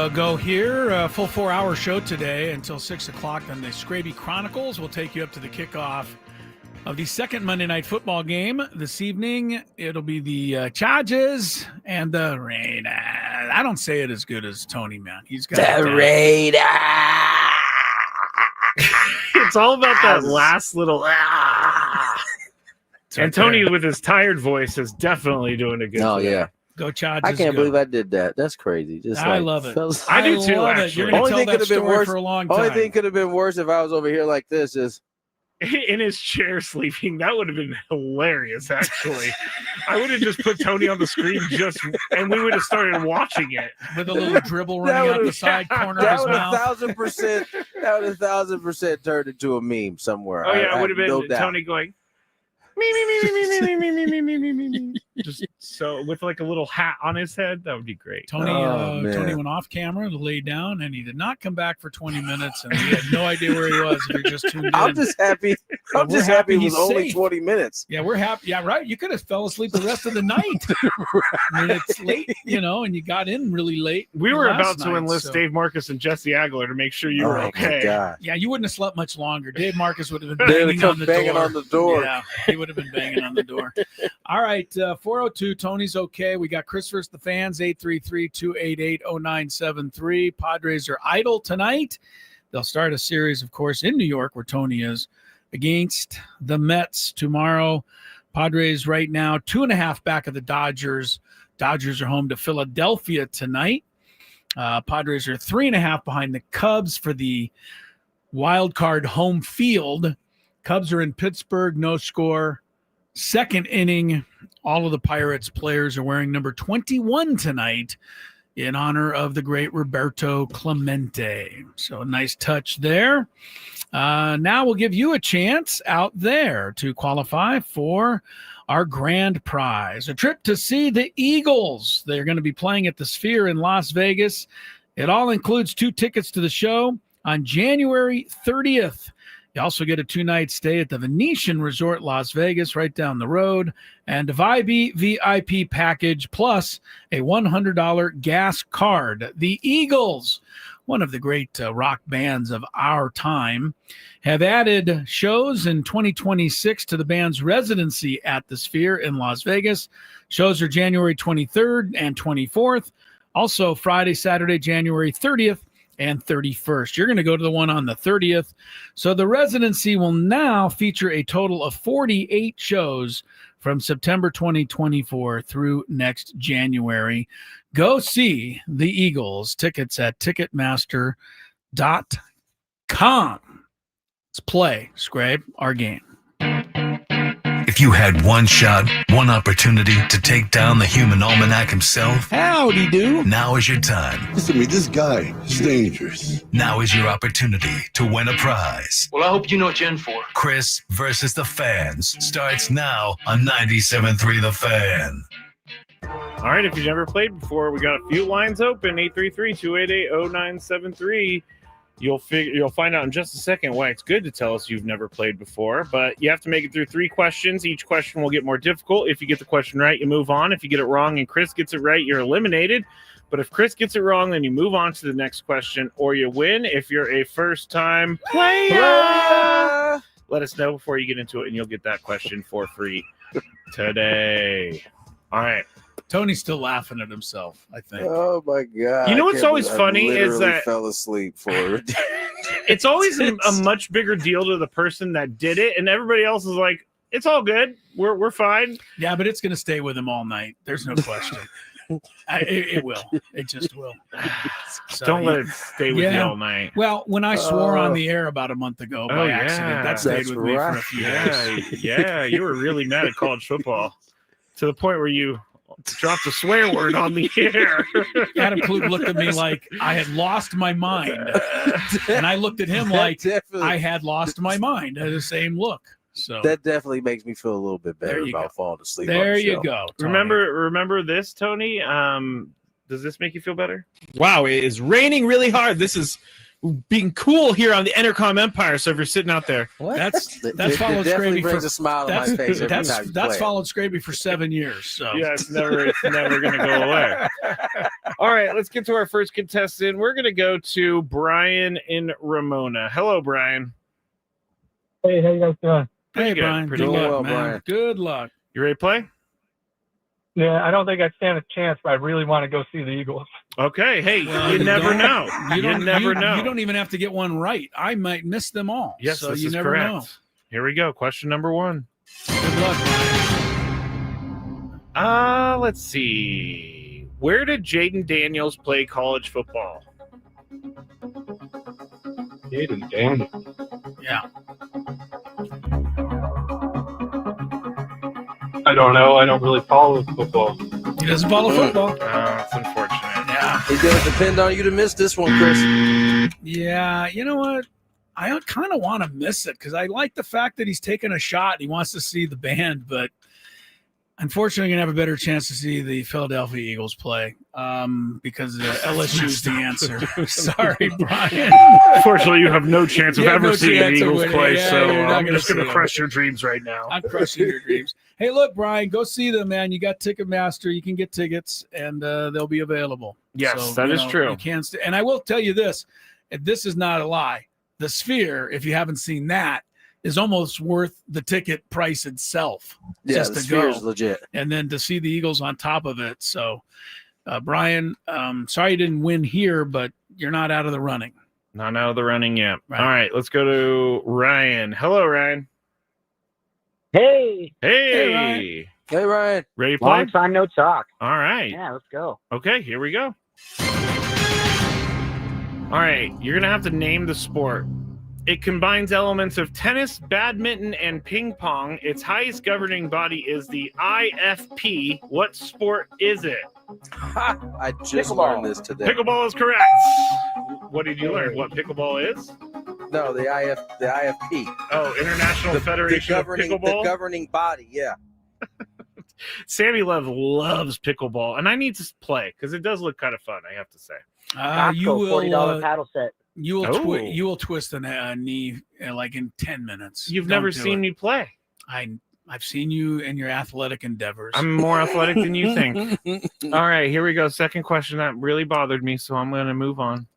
[SPEAKER 1] go here. Full 4-hour show today until 6 o'clock. Then the Skraby Chronicles will take you up to the kickoff of the second Monday Night Football game this evening. It'll be the Chargers and the Raiders. I don't say it as good as Tony, man. He's got
[SPEAKER 6] the Raiders.
[SPEAKER 3] It's all about that last little. And Tony, with his tired voice, is definitely doing a good job.
[SPEAKER 6] Oh, yeah.
[SPEAKER 1] Go Chargers.
[SPEAKER 6] I can't believe I did that. That's crazy.
[SPEAKER 1] I love it.
[SPEAKER 3] I do too, actually.
[SPEAKER 1] You're going to tell that story for a long time.
[SPEAKER 6] Only thing could have been worse if I was over here like this is
[SPEAKER 3] in his chair sleeping. That would have been hilarious, actually. I would have just put Tony on the screen and we would have started watching it.
[SPEAKER 1] With a little dribble running out the side corner of his mouth.
[SPEAKER 6] That would 1,000% turned into a meme somewhere.
[SPEAKER 3] Oh, yeah, it would have been Tony going, me. Just so with like a little hat on his head, that would be great.
[SPEAKER 1] Tony went off camera to lay down, and he did not come back for 20 minutes, and we had no idea where he was. If he just tuned in.
[SPEAKER 6] I'm just happy. I'm just happy it was only 20 minutes.
[SPEAKER 1] Yeah, we're happy. Yeah, right. You could have fell asleep the rest of the night. I mean, it's late, and you got in really late.
[SPEAKER 3] We were about to enlist Dave Marcus and Jesse Aguilar to make sure you were okay.
[SPEAKER 1] Yeah, you wouldn't have slept much longer. Dave Marcus would have been banging on the door. Yeah, he would have been banging on the door. All right, 402, Tony's okay. We got Chris versus the fans, 833-288-0973. Padres are idle tonight. They'll start a series, of course, in New York, where Tony is, against the Mets tomorrow. Padres right now 2.5 back of the Dodgers. Dodgers are home to Philadelphia tonight. Padres are 3.5 behind the Cubs for the wild card home field. Cubs are in Pittsburgh, no score. Second inning, all of the Pirates players are wearing number 21 tonight in honor of the great Roberto Clemente. So a nice touch there. Now we'll give you a chance out there to qualify for our grand prize, a trip to see the Eagles. They're going to be playing at the Sphere in Las Vegas. It all includes 2 tickets to the show on January 30th. You also get a 2-night stay at the Venetian Resort Las Vegas right down the road, and a VIP package plus a $100 gas card. The Eagles, one of the great rock bands of our time, have added shows in 2026 to the band's residency at the Sphere in Las Vegas. Shows are January 23rd and 24th. Also Friday, Saturday, January 30th. And 31st. You're going to go to the one on the 30th. So the residency will now feature a total of 48 shows from September 2024 through next January. Go see the Eagles. Tickets at Ticketmaster.com. Let's play, Skrabe, our game.
[SPEAKER 2] If you had one shot, one opportunity to take down the human almanac himself,
[SPEAKER 1] howdy do.
[SPEAKER 2] Now is your time.
[SPEAKER 17] Listen to me, this guy is dangerous.
[SPEAKER 2] Now is your opportunity to win a prize.
[SPEAKER 18] Well, I hope you know what you're in for.
[SPEAKER 2] Chris versus the fans starts now on 97.3 The Fan.
[SPEAKER 3] All right, if you've never played before, we got a few lines open, 833-288-0973. You'll find out in just a second why it's good to tell us you've never played before, but you have to make it through 3 questions. Each question will get more difficult. If you get the question right, you move on. If you get it wrong and Chris gets it right, you're eliminated. But if Chris gets it wrong, then you move on to the next question or you win if you're a first-time player. Let us know before you get into it, and you'll get that question for free today. All right.
[SPEAKER 1] Tony's still laughing at himself, I think.
[SPEAKER 6] Oh, my God.
[SPEAKER 3] You know what's always funny is that
[SPEAKER 6] I fell asleep for it.
[SPEAKER 3] It's always a much bigger deal to the person that did it, and everybody else is like, it's all good. We're fine.
[SPEAKER 1] Yeah, but it's going to stay with him all night. There's no question. It will. It just will.
[SPEAKER 3] So, don't let it stay with you all night.
[SPEAKER 1] Well, when I swore on the air about a month ago by accident, that stayed with me for a few days.
[SPEAKER 3] Yeah, you were really mad at college football to the point where you dropped a swear word on the air.
[SPEAKER 1] Adam Klug looked at me like I had lost my mind. And I looked at him like I had lost my mind. I had the same look. So
[SPEAKER 6] that definitely makes me feel a little bit better about falling asleep.
[SPEAKER 1] There
[SPEAKER 6] on the
[SPEAKER 1] you
[SPEAKER 6] show.
[SPEAKER 1] go. Tony.
[SPEAKER 3] Remember this, Tony? Does this make you feel better?
[SPEAKER 19] Wow, it is raining really hard. This is
[SPEAKER 3] being cool here on the Entercom Empire. So if you're sitting out there,
[SPEAKER 1] That's followed
[SPEAKER 6] definitely
[SPEAKER 1] Skraby
[SPEAKER 6] brings
[SPEAKER 1] for
[SPEAKER 6] a smile on my face every time you
[SPEAKER 1] that's
[SPEAKER 6] play it.
[SPEAKER 1] followed Skraby for 7 years. So
[SPEAKER 3] yeah, it's never going to go away. All right, let's get to our first contestant. We're going to go to Brian in Ramona. Hello, Brian.
[SPEAKER 18] Hey, how you guys doing?
[SPEAKER 1] Hey, Brian.
[SPEAKER 3] Pretty
[SPEAKER 1] Good
[SPEAKER 3] good.
[SPEAKER 1] luck, man. Good luck.
[SPEAKER 3] You ready to play?
[SPEAKER 18] Yeah, I don't think I stand a chance, but I really want to go see the Eagles.
[SPEAKER 3] Okay, hey,
[SPEAKER 1] Well,
[SPEAKER 3] you never know.
[SPEAKER 1] You
[SPEAKER 3] never know.
[SPEAKER 1] You don't even have to get one right. I might miss them all.
[SPEAKER 3] Yes,
[SPEAKER 1] so
[SPEAKER 3] this
[SPEAKER 1] you
[SPEAKER 3] is
[SPEAKER 1] never
[SPEAKER 3] correct.
[SPEAKER 1] know.
[SPEAKER 3] Here we go. Question number 1.
[SPEAKER 1] Good luck, Brian.
[SPEAKER 3] Let's see. Where did Jaden Daniels play college football?
[SPEAKER 18] Jaden Daniels.
[SPEAKER 1] Yeah.
[SPEAKER 18] I don't know. I don't really follow football.
[SPEAKER 1] He doesn't follow football.
[SPEAKER 3] It's unfortunate.
[SPEAKER 1] Yeah.
[SPEAKER 6] It's going to depend on you to miss this one, Chris.
[SPEAKER 1] Yeah. You know what? I kind of want to miss it because I like the fact that he's taking a shot. He wants to see the band, but unfortunately, you're going to have a better chance to see the Philadelphia Eagles play because LSU is the answer. Sorry, Brian.
[SPEAKER 3] Unfortunately, you have no chance of ever seeing the Eagles play,
[SPEAKER 1] Yeah,
[SPEAKER 3] so
[SPEAKER 1] you're not
[SPEAKER 3] I'm
[SPEAKER 1] gonna
[SPEAKER 3] just going to
[SPEAKER 1] see
[SPEAKER 3] crush your dreams right now.
[SPEAKER 1] I'm crushing your dreams. Hey, look, Brian, go see them, man. You got Ticketmaster. You can get tickets, and they'll be available.
[SPEAKER 3] Yes, that is true.
[SPEAKER 1] You can't and I will tell you this. This is not a lie. The Sphere, if you haven't seen that, is almost worth the ticket price itself.
[SPEAKER 6] Yeah,
[SPEAKER 1] just
[SPEAKER 6] the
[SPEAKER 1] to
[SPEAKER 6] Sphere
[SPEAKER 1] go.
[SPEAKER 6] is legit.
[SPEAKER 1] And then to see the Eagles on top of it. So, Brian, sorry you didn't win here, but you're not out of the running.
[SPEAKER 3] Not out of the running yet.
[SPEAKER 1] Right.
[SPEAKER 3] All right, let's go to Ryan. Hello, Ryan.
[SPEAKER 19] Hey.
[SPEAKER 3] Hey.
[SPEAKER 6] Ryan. Hey, Ryan.
[SPEAKER 3] Ready to play?
[SPEAKER 19] Long time no talk.
[SPEAKER 3] All right.
[SPEAKER 19] Yeah, let's go.
[SPEAKER 3] Okay, here we go. All right, you're going to have to name the sport. It combines elements of tennis, badminton, and ping pong. Its highest governing body is the IFP. What sport is it?
[SPEAKER 6] I just learned this today.
[SPEAKER 3] Pickleball is correct. What did you learn? What pickleball is?
[SPEAKER 6] No, the IFP.
[SPEAKER 3] Oh, International Federation of Pickleball?
[SPEAKER 6] The governing body, yeah.
[SPEAKER 3] Sammy Love loves pickleball, and I need to play because it does look kind of fun, I have to say.
[SPEAKER 1] You will
[SPEAKER 19] $40 paddle set.
[SPEAKER 1] You will twist a knee like in 10 minutes.
[SPEAKER 3] You've
[SPEAKER 1] Don't
[SPEAKER 3] never
[SPEAKER 1] do
[SPEAKER 3] seen
[SPEAKER 1] it.
[SPEAKER 3] me play.
[SPEAKER 1] I've seen you in your athletic endeavors.
[SPEAKER 3] I'm more athletic than you think. All right, here we go. Second question that really bothered me, so I'm going to move on.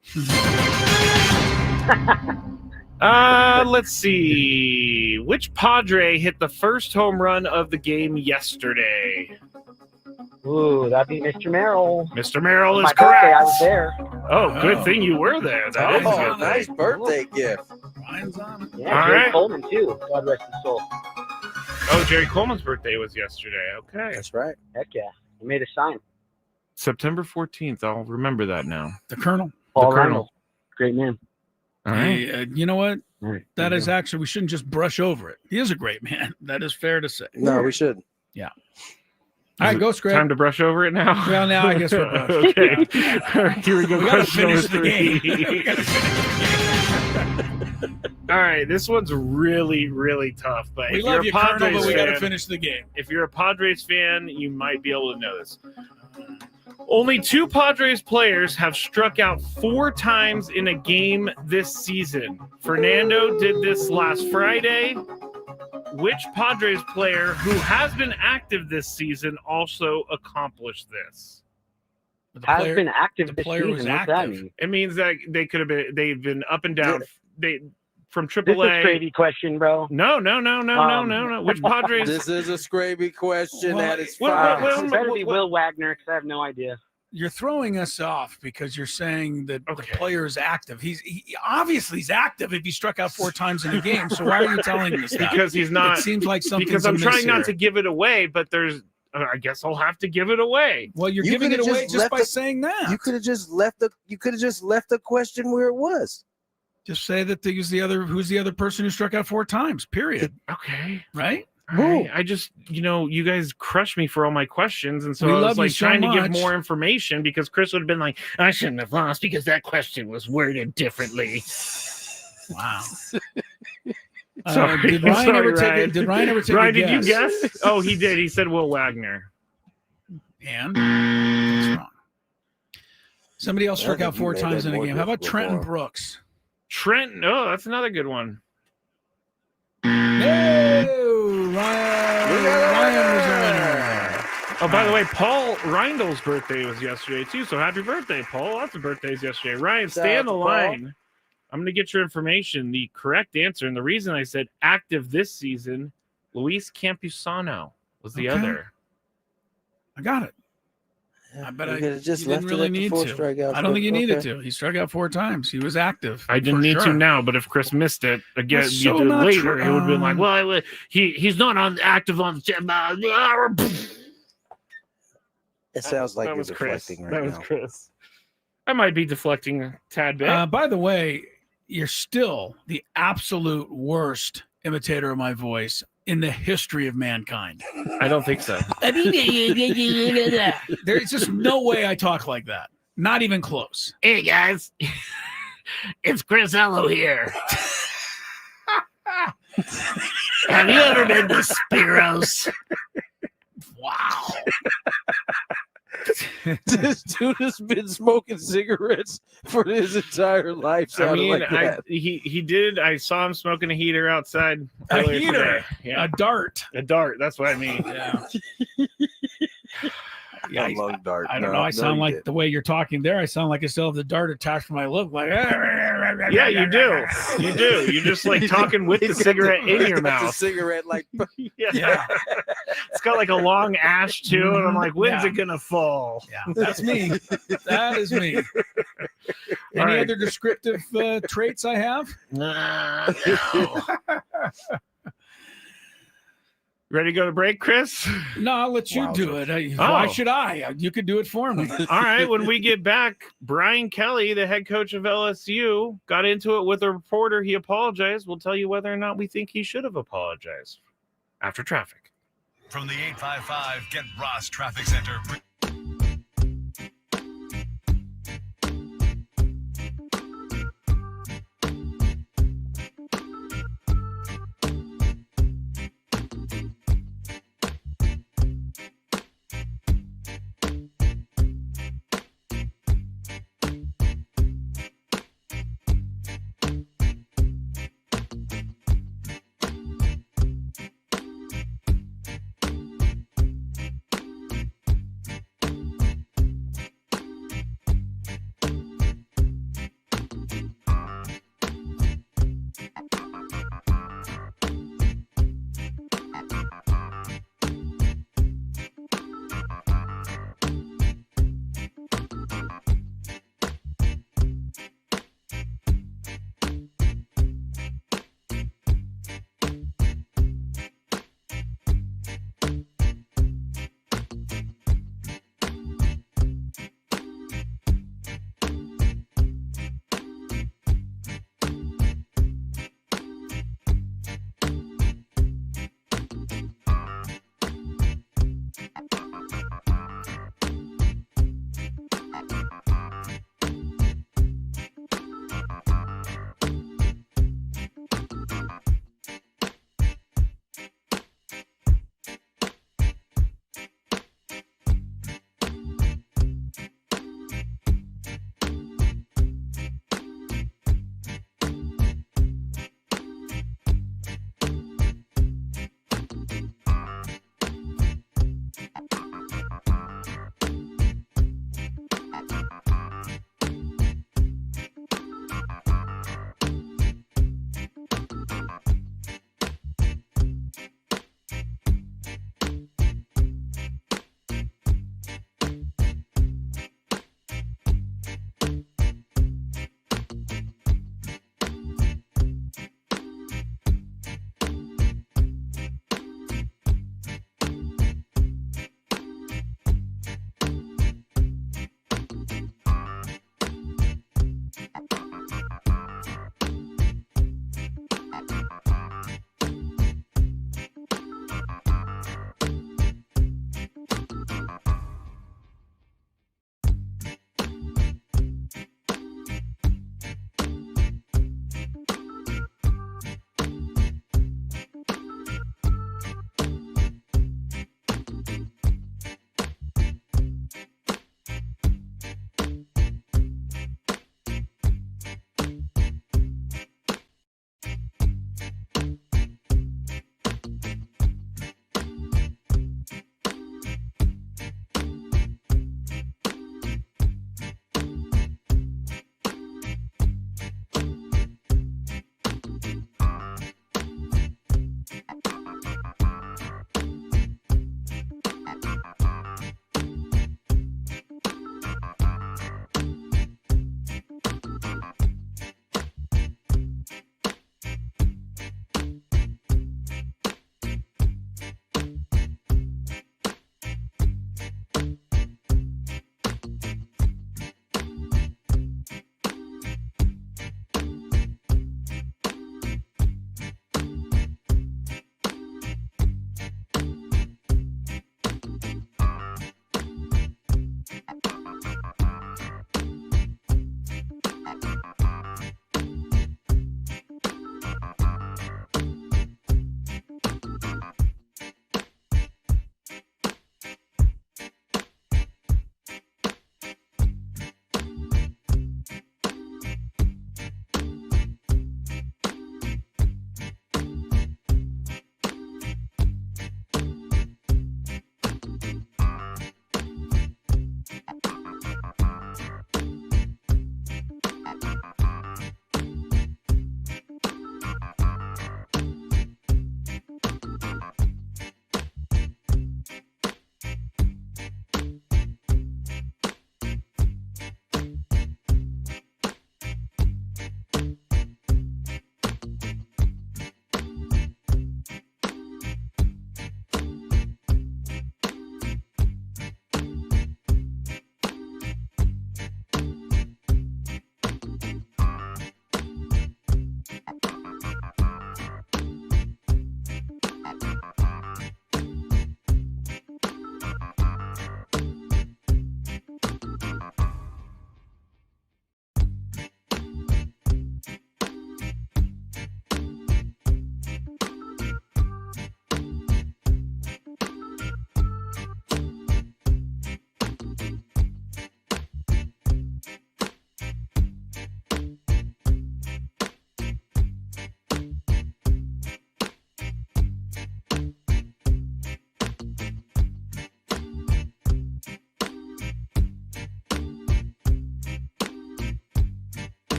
[SPEAKER 3] Let's see. Which Padre hit the first home run of the game yesterday?
[SPEAKER 19] Ooh, that'd be Mr. Merrill.
[SPEAKER 3] Mr. Merrill is
[SPEAKER 19] My
[SPEAKER 3] correct.
[SPEAKER 19] birthday, I was there.
[SPEAKER 3] Oh, good thing you were there. That is a good
[SPEAKER 6] nice
[SPEAKER 3] thing.
[SPEAKER 6] birthday gift.
[SPEAKER 1] Ryan's on it.
[SPEAKER 19] Yeah,
[SPEAKER 3] All
[SPEAKER 19] Jerry
[SPEAKER 3] right.
[SPEAKER 19] Coleman too. God rest his soul.
[SPEAKER 3] Oh, Jerry Coleman's birthday was yesterday. Okay.
[SPEAKER 6] That's right.
[SPEAKER 19] Heck yeah. He made a sign.
[SPEAKER 3] September 14th. I'll remember that now.
[SPEAKER 1] The Colonel.
[SPEAKER 19] Paul
[SPEAKER 3] Colonel.
[SPEAKER 19] Reynolds. Great man.
[SPEAKER 3] All right.
[SPEAKER 1] Hey, you know what?
[SPEAKER 19] All right.
[SPEAKER 1] That is actually, we shouldn't just brush over it. He is a great man. That is fair to say.
[SPEAKER 6] No, we shouldn't.
[SPEAKER 1] Yeah. All right, go, Scrap.
[SPEAKER 3] Time to brush over it now?
[SPEAKER 1] Well, now I guess we're brushed.
[SPEAKER 3] Okay. All right, here we go.
[SPEAKER 1] We got to
[SPEAKER 3] Question
[SPEAKER 1] finish the
[SPEAKER 3] number
[SPEAKER 1] game.
[SPEAKER 3] 3.
[SPEAKER 1] We gotta finish the game.
[SPEAKER 3] All right, this one's really, really tough. But
[SPEAKER 1] We
[SPEAKER 3] if
[SPEAKER 1] love
[SPEAKER 3] you're
[SPEAKER 1] you,
[SPEAKER 3] a
[SPEAKER 1] Colonel,
[SPEAKER 3] Padres
[SPEAKER 1] but we got to
[SPEAKER 3] fan,
[SPEAKER 1] finish the game.
[SPEAKER 3] if you're a Padres fan, you might be able to know this. Only 2 Padres players have struck out 4 times in a game this season. Fernando did this last Friday. Which Padres player who has been active this season also accomplished this?
[SPEAKER 19] Has been active this
[SPEAKER 1] player was
[SPEAKER 19] season. What's that
[SPEAKER 1] active.
[SPEAKER 19] mean?
[SPEAKER 3] It means that they've been up and down. They from
[SPEAKER 19] This is
[SPEAKER 3] AAA.
[SPEAKER 19] a crazy question, bro.
[SPEAKER 3] No. Which Padres?
[SPEAKER 6] This is a Skraby question.
[SPEAKER 1] Well,
[SPEAKER 6] That is
[SPEAKER 3] what-
[SPEAKER 6] fine.
[SPEAKER 3] what-
[SPEAKER 19] It better be Will Wagner because I have no idea.
[SPEAKER 1] You're throwing us off because you're saying that
[SPEAKER 3] Okay.
[SPEAKER 1] the player is active. He obviously he's active if he struck out 4 times in a game. So why are you telling us that?
[SPEAKER 3] Because he's not.
[SPEAKER 1] It seems like something.
[SPEAKER 3] Because I'm trying not to give it away, but there's. I guess I'll have to give it away.
[SPEAKER 1] Well, you're
[SPEAKER 6] You
[SPEAKER 1] giving it
[SPEAKER 6] could've
[SPEAKER 1] away
[SPEAKER 6] just
[SPEAKER 1] just
[SPEAKER 6] left
[SPEAKER 1] by
[SPEAKER 6] the-
[SPEAKER 1] saying that.
[SPEAKER 6] You could have just left the question where it was.
[SPEAKER 1] Just say that who's the other person who struck out 4 times. Period.
[SPEAKER 3] Okay.
[SPEAKER 1] Right?
[SPEAKER 3] All right. I just, you guys crushed me for all my questions, and so
[SPEAKER 1] We
[SPEAKER 3] I
[SPEAKER 1] love
[SPEAKER 3] was
[SPEAKER 1] you
[SPEAKER 3] like
[SPEAKER 1] so
[SPEAKER 3] trying to give
[SPEAKER 1] much.
[SPEAKER 3] more information because Chris would have been like, "I shouldn't have lost because that question was worded differently."
[SPEAKER 1] Wow.
[SPEAKER 3] Sorry.
[SPEAKER 1] Did Ryan
[SPEAKER 3] Sorry,
[SPEAKER 1] ever take
[SPEAKER 3] Ryan.
[SPEAKER 1] it? Did Ryan ever take
[SPEAKER 3] Ryan,
[SPEAKER 1] a
[SPEAKER 3] did you
[SPEAKER 1] guess?
[SPEAKER 3] guess? Oh, he did. He said Will Wagner.
[SPEAKER 1] And that's wrong. Somebody else
[SPEAKER 6] I
[SPEAKER 1] struck
[SPEAKER 6] think
[SPEAKER 1] out
[SPEAKER 6] you
[SPEAKER 1] 4
[SPEAKER 6] made
[SPEAKER 1] times
[SPEAKER 6] that
[SPEAKER 1] in a
[SPEAKER 6] more
[SPEAKER 1] game. How about
[SPEAKER 6] difficult
[SPEAKER 1] Trenton
[SPEAKER 6] for him.
[SPEAKER 1] Brooks?
[SPEAKER 3] Trent. Oh, that's another good one.
[SPEAKER 1] No, Ryan was a winner.
[SPEAKER 3] Oh, by the way, Paul Reindel's birthday was yesterday, too. So happy birthday, Paul. Lots of birthdays yesterday. Ryan, stay on the line. I'm going to get your information. The correct answer, and the reason I said active this season, Luis Campusano was the other.
[SPEAKER 1] I got it. But I
[SPEAKER 6] just
[SPEAKER 1] didn't really need to. I don't think you needed to. He struck out 4 times. He was active.
[SPEAKER 3] I didn't need to now, but if Chris missed it again
[SPEAKER 1] so
[SPEAKER 3] later, it would have been like, well, he's not on active on.
[SPEAKER 6] It sounds like
[SPEAKER 3] that
[SPEAKER 6] you're
[SPEAKER 3] was Chris.
[SPEAKER 6] deflecting
[SPEAKER 3] That
[SPEAKER 6] right
[SPEAKER 3] was
[SPEAKER 6] now.
[SPEAKER 3] Chris. I might be deflecting a tad bit.
[SPEAKER 1] By the way, you're still the absolute worst imitator of my voice in the history of mankind.
[SPEAKER 3] I don't think so.
[SPEAKER 1] There's just no way I talk like that. Not even close.
[SPEAKER 20] Hey, guys. It's Chris Ello here. Have you ever been to Spiros?
[SPEAKER 1] Wow.
[SPEAKER 6] This dude has been smoking cigarettes for his entire life.
[SPEAKER 3] I mean, he did. I saw him smoking a heater outside.
[SPEAKER 1] A
[SPEAKER 3] earlier
[SPEAKER 1] heater,
[SPEAKER 3] today. Yeah.
[SPEAKER 1] a dart.
[SPEAKER 3] A dart. That's what I mean.
[SPEAKER 1] Yeah.
[SPEAKER 6] I love dart.
[SPEAKER 1] I don't know. I sound like the way you're talking there. I sound like I still have the dart attached to my lip. Like,
[SPEAKER 3] yeah, you do. You do. You're just like talking with the cigarette in your mouth.
[SPEAKER 6] The cigarette, like,
[SPEAKER 3] yeah. It's got like a long ash too, and I'm like, when's it gonna fall?
[SPEAKER 1] Yeah, that's me. That is me. Any other descriptive traits I have?
[SPEAKER 3] No. Ready to go to break, Chris?
[SPEAKER 1] No, I'll let you do it. Why should I? You could do it for me.
[SPEAKER 3] All right. When we get back, Brian Kelly, the head coach of LSU, got into it with a reporter. He apologized. We'll tell you whether or not we think he should have apologized after traffic.
[SPEAKER 2] From the 855 Get Ross Traffic Center.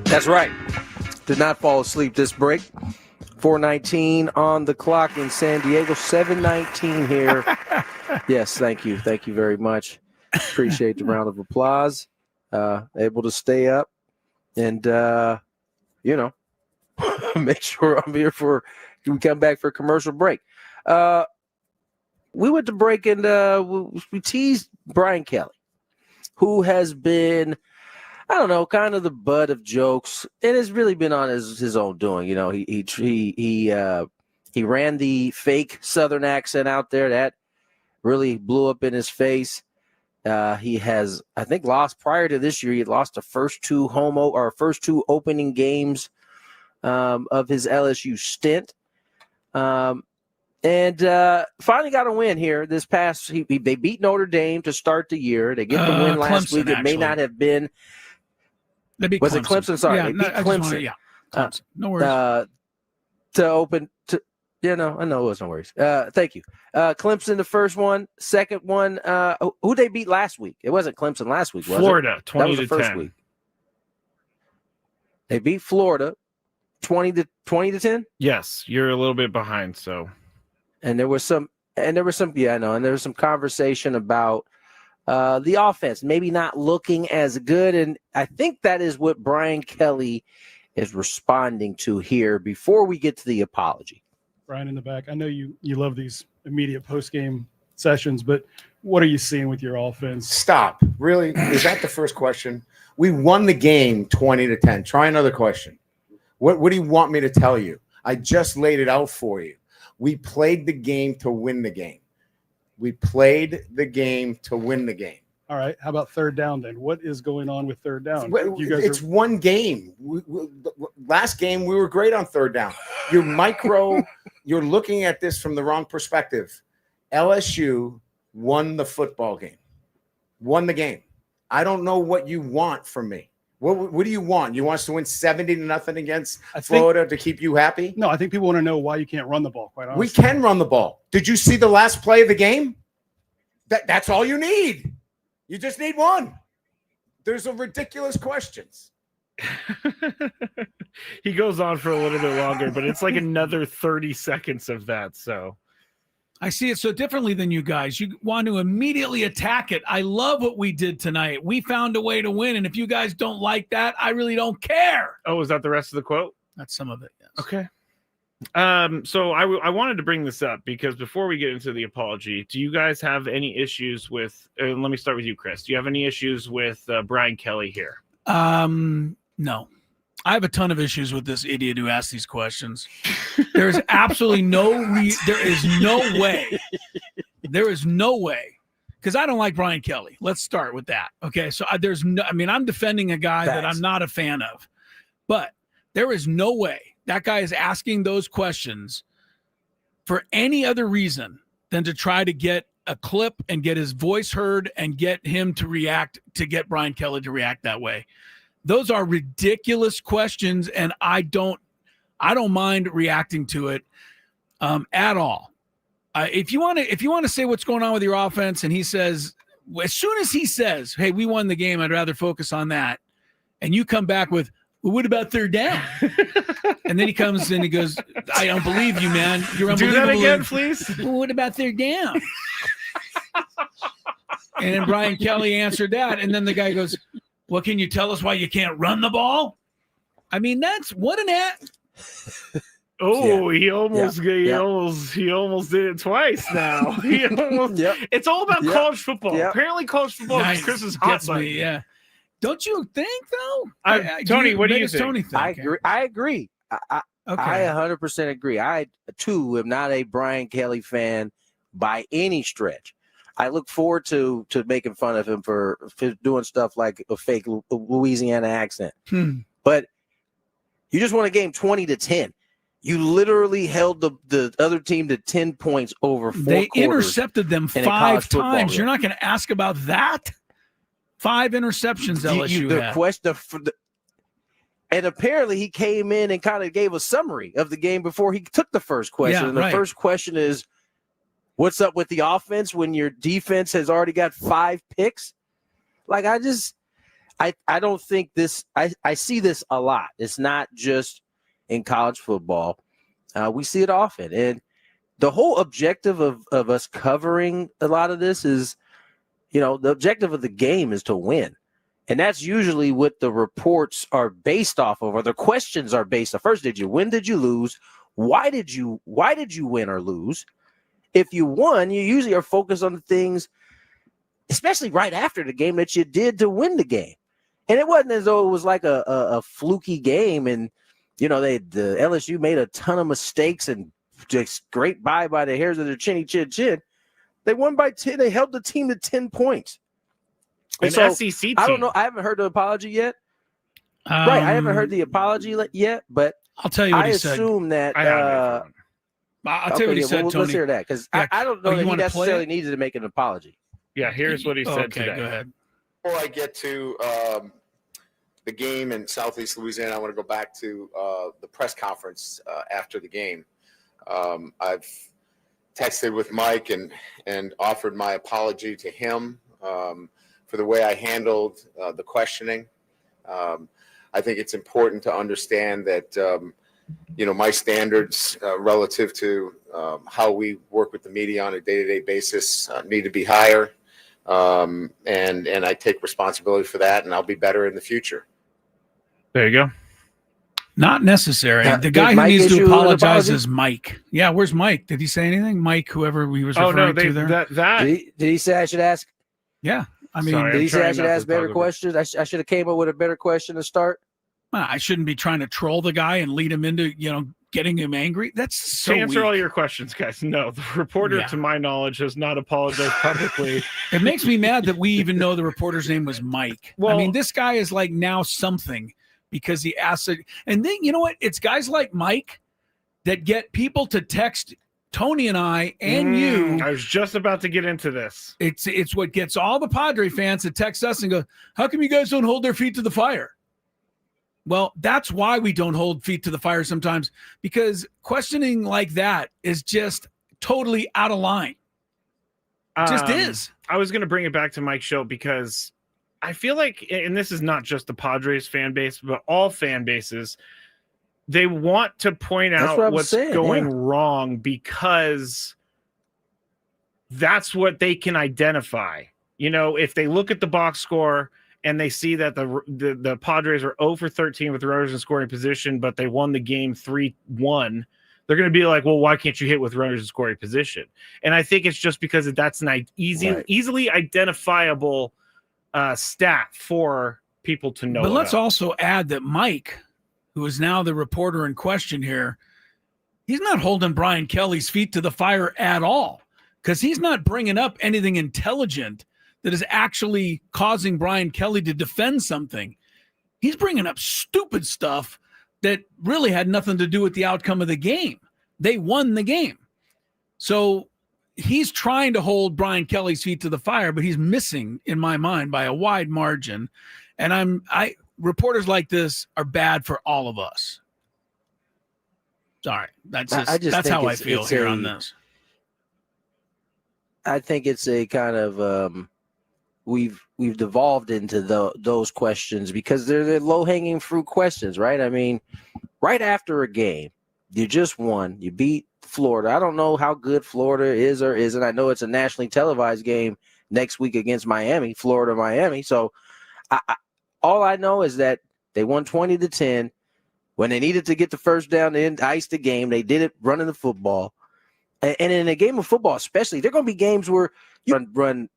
[SPEAKER 6] That's right. Did not fall asleep this break. 4:19 on the clock in San Diego. 7:19 here. Yes, thank you. Thank you very much. Appreciate the round of applause. Able to stay up and, make sure I'm here we come back for a commercial break. We went to break and we teased Brian Kelly, who has been, I don't know, kind of the butt of jokes. It has really been on his own doing. He ran the fake Southern accent out there that really blew up in his face. He has, I think, lost prior to this year. He had lost the first two opening games of his LSU stint, and finally got a win here. This past, they beat Notre Dame to start the year. They get the win last week. It may not have been. Was it Clemson? Sorry, they beat Clemson.
[SPEAKER 1] Clemson. No worries.
[SPEAKER 6] To open to. Yeah, no, I know it was no worries. Thank you. Clemson, the first one. Second one, who they beat last week? It wasn't Clemson last week, was
[SPEAKER 3] Florida,
[SPEAKER 6] it?
[SPEAKER 3] 20
[SPEAKER 6] that was
[SPEAKER 3] to
[SPEAKER 6] the first
[SPEAKER 3] 10.
[SPEAKER 6] week. They beat Florida 20 to 10?
[SPEAKER 3] Yes, you're a little bit behind, so.
[SPEAKER 6] And there was some conversation about the offense maybe not looking as good. And I think that is what Brian Kelly is responding to here before we get to the apology.
[SPEAKER 21] Brian in the back, I know you love these immediate post-game sessions, but what are you seeing with your offense?
[SPEAKER 22] Stop. Really? Is that the first question? We won the game 20 to 10. Try another question. What do you want me to tell you? I just laid it out for you. We played the game to win the game. We played the game to win the game.
[SPEAKER 21] All right. How about third down then? What is going on with third down?
[SPEAKER 22] It's one game. Last game, we were great on third down. You're looking at this from the wrong perspective. LSU won the football game. Won the game. I don't know what you want from me. What do you want? You want us to win 70-0 against Florida to keep you happy?
[SPEAKER 21] No, I think people want to know why you can't run the ball, quite honestly.
[SPEAKER 22] We can run the ball. Did you see the last play of the game? That's all you need. You just need one. There's a ridiculous questions.
[SPEAKER 3] He goes on for a little bit longer, but it's like another 30 seconds of that. So
[SPEAKER 1] I see it so differently than you guys. You want to immediately attack it. I love what we did tonight. We found a way to win. And if you guys don't like that, I really don't care.
[SPEAKER 3] Oh, is that the rest of the quote?
[SPEAKER 1] That's some of it. Yes.
[SPEAKER 3] Okay. So I wanted to bring this up because before we get into the apology, do you guys have any issues with, let me start with you, Chris. Do you have any issues with Brian Kelly here?
[SPEAKER 1] No. I have a ton of issues with this idiot who asked these questions. There is absolutely there is no way. Because I don't like Brian Kelly. Let's start with that. Okay. So I'm defending a guy that I'm not a fan of, but there is no way that guy is asking those questions for any other reason than to try to get a clip and get his voice heard and get him to react, to get Brian Kelly to react that way. Those are ridiculous questions, and I don't mind reacting to it at all. If you want to say what's going on with your offense, and he says, as soon as he says, "Hey, we won the game," I'd rather focus on that, and you come back with, "Well, what about third down?" And then he comes and he goes, "I don't believe you, man. You're unbelievable."
[SPEAKER 3] Do that again, please.
[SPEAKER 1] Well, what about third down? And then Brian Kelly answered that, and then the guy goes, "Well, can you tell us why you can't run the ball?" I mean, that's what an act.
[SPEAKER 3] Oh, yeah. He almost did it twice now. It's all about college football. Yep. Apparently, college football is Chris's hot button.
[SPEAKER 1] Yeah. Don't you think though?
[SPEAKER 3] Tony, what do you think?
[SPEAKER 1] Tony think?
[SPEAKER 6] I agree. I 100% agree. I too am not a Brian Kelly fan by any stretch. I look forward to making fun of him for doing stuff like a fake Louisiana accent. But you just won a game 20 to 10. You literally held the other team to 10 points over 4 quarters.
[SPEAKER 1] They intercepted them 5 times. You're not going to ask about that? 5 interceptions LSU had.
[SPEAKER 6] And apparently he came in and kind of gave a summary of the game before he took the first question.
[SPEAKER 1] Yeah,
[SPEAKER 6] and the first question is, what's up with the offense when your defense has already got 5 picks? Like, I don't think this. I see this a lot. It's not just in college football. We see it often, and the whole objective of us covering a lot of this is, the objective of the game is to win. And that's usually what the reports are based off of, or the questions are based on. First, did you win? Did you lose? Why did you win or lose? If you won, you usually are focused on the things, especially right after the game, that you did to win the game. And it wasn't as though it was like a fluky game and, the LSU made a ton of mistakes and just scraped by the hairs of their chin. They won by 10. They held the team to 10 points.
[SPEAKER 3] An SEC team.
[SPEAKER 6] I don't know. I haven't heard the apology yet. Right. I haven't heard the apology yet, but
[SPEAKER 1] I'll tell you what he said.
[SPEAKER 6] I assume that.
[SPEAKER 1] I'll tell you what he said, Tony.
[SPEAKER 6] Let's hear that, because I don't know that he necessarily needed to make an apology.
[SPEAKER 3] Yeah, here's what he said today.
[SPEAKER 1] Go ahead.
[SPEAKER 4] Before I get to the game in Southeast Louisiana, I want to go back to the press conference after the game. I've texted with Mike and offered my apology to him for the way I handled the questioning. I think it's important to understand that, my standards relative to how we work with the media on a day-to-day basis need to be higher. And I take responsibility for that, and I'll be better in the future.
[SPEAKER 3] There you go.
[SPEAKER 1] Not necessary. The guy who needs to apologize is Mike. Yeah, where's Mike? Did he say anything? Mike, whoever he was referring to there.
[SPEAKER 6] Did he say I should ask?
[SPEAKER 1] Yeah. I mean,
[SPEAKER 6] did he say I should ask better questions? I should have came up with a better question to start.
[SPEAKER 1] I shouldn't be trying to troll the guy and lead him into, getting him angry. That's so
[SPEAKER 3] to answer
[SPEAKER 1] weak.
[SPEAKER 3] all your questions, guys. No, the reporter, to my knowledge, has not apologized publicly.
[SPEAKER 1] It makes me mad that we even know the reporter's name was Mike.
[SPEAKER 3] Well,
[SPEAKER 1] I mean, this guy is like now something because he asked it. And then, you know what? It's guys like Mike that get people to text Tony and I and you.
[SPEAKER 3] I was just about to get into this.
[SPEAKER 1] It's what gets all the Padre fans to text us and go, how come you guys don't hold their feet to the fire? Well, that's why we don't hold feet to the fire sometimes, because questioning like that is just totally out of line. It just is.
[SPEAKER 3] I was going to bring it back to Mike Shildt because I feel like, and this is not just the Padres fan base, but all fan bases, they want to point out what's going wrong because that's what they can identify. If they look at the box score and they see that the Padres are 0 for 13 with runners in scoring position, but they won the game 3-1, they're going to be like, well, why can't you hit with runners in scoring position? And I think it's just because that's an easily identifiable stat for people to know.
[SPEAKER 1] But let's also add that Mike, who is now the reporter in question here, he's not holding Brian Kelly's feet to the fire at all, because he's not bringing up anything intelligent that is actually causing Brian Kelly to defend something. He's bringing up stupid stuff that really had nothing to do with the outcome of the game. They won the game. So he's trying to hold Brian Kelly's feet to the fire, but he's missing, in my mind, by a wide margin. And reporters like this are bad for all of us. Sorry. That's how I feel here on this.
[SPEAKER 6] I think it's a kind of we've devolved into those questions because they're low-hanging fruit questions, right? I mean, right after a game, you just won, you beat Florida. I don't know how good Florida is or isn't. I know it's a nationally televised game next week against Miami, Florida-Miami. So all I know is that they won 20-10. When they needed to get the first down to ice the game, they did it running the football. And in a game of football especially, there are going to be games where you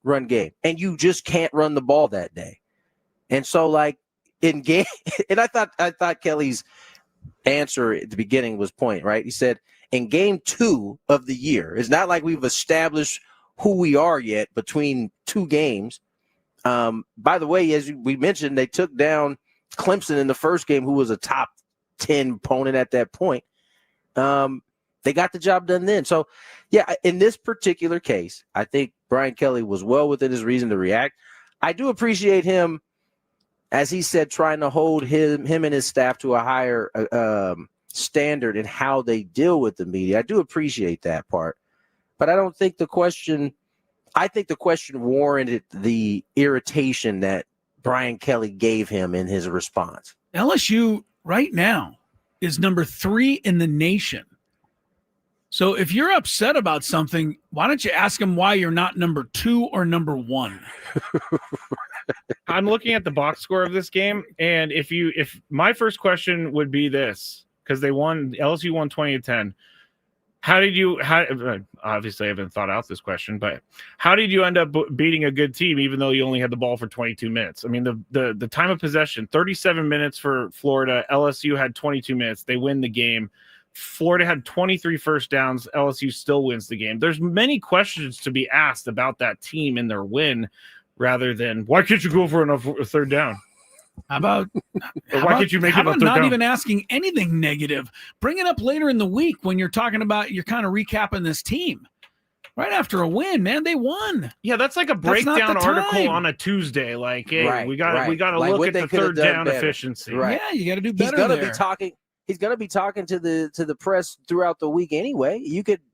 [SPEAKER 6] run game, and you just can't run the ball that day. And so, like, in game, and I thought Kelly's answer at the beginning was point, right? He said, in game 2 of the year, it's not like we've established who we are yet between 2 games. By the way, as we mentioned, they took down Clemson in the first game, who was a top 10 opponent at that point. They got the job done then. So, yeah, in this particular case, I think Brian Kelly was well within his reason to react. I do appreciate him, as he said, trying to hold him and his staff to a higher standard in how they deal with the media. I do appreciate that part. But I don't think the question – I think the question warranted the irritation that Brian Kelly gave him in his response.
[SPEAKER 1] LSU right now is number 3 in the nation. So if you're upset about something, why don't you ask him why you're not number 2 or number 1?
[SPEAKER 3] I'm looking at the box score of this game, and if my first question would be this, because LSU won 20-10. Obviously I haven't thought out this question, but how did you end up beating a good team even though you only had the ball for 22 minutes? I mean, the time of possession, 37 minutes for Florida. LSU had 22 minutes. They win the game. Florida had 23 first downs. LSU still wins the game. There's many questions to be asked about that team and their win rather than why can't you go for a third down?
[SPEAKER 1] Why
[SPEAKER 3] can't you make it a third
[SPEAKER 1] not
[SPEAKER 3] down?
[SPEAKER 1] even asking anything negative? Bring it up later in the week when you're talking about, you're kind of recapping this team. Right after a win, man, they won.
[SPEAKER 3] Yeah, that's like a breakdown article on a Tuesday. Like, hey, we got to
[SPEAKER 6] Like
[SPEAKER 3] look at the third down
[SPEAKER 6] better.
[SPEAKER 3] efficiency.
[SPEAKER 6] Right.
[SPEAKER 1] Yeah, you got to do better.
[SPEAKER 6] He's gonna be talking to the press throughout the week anyway.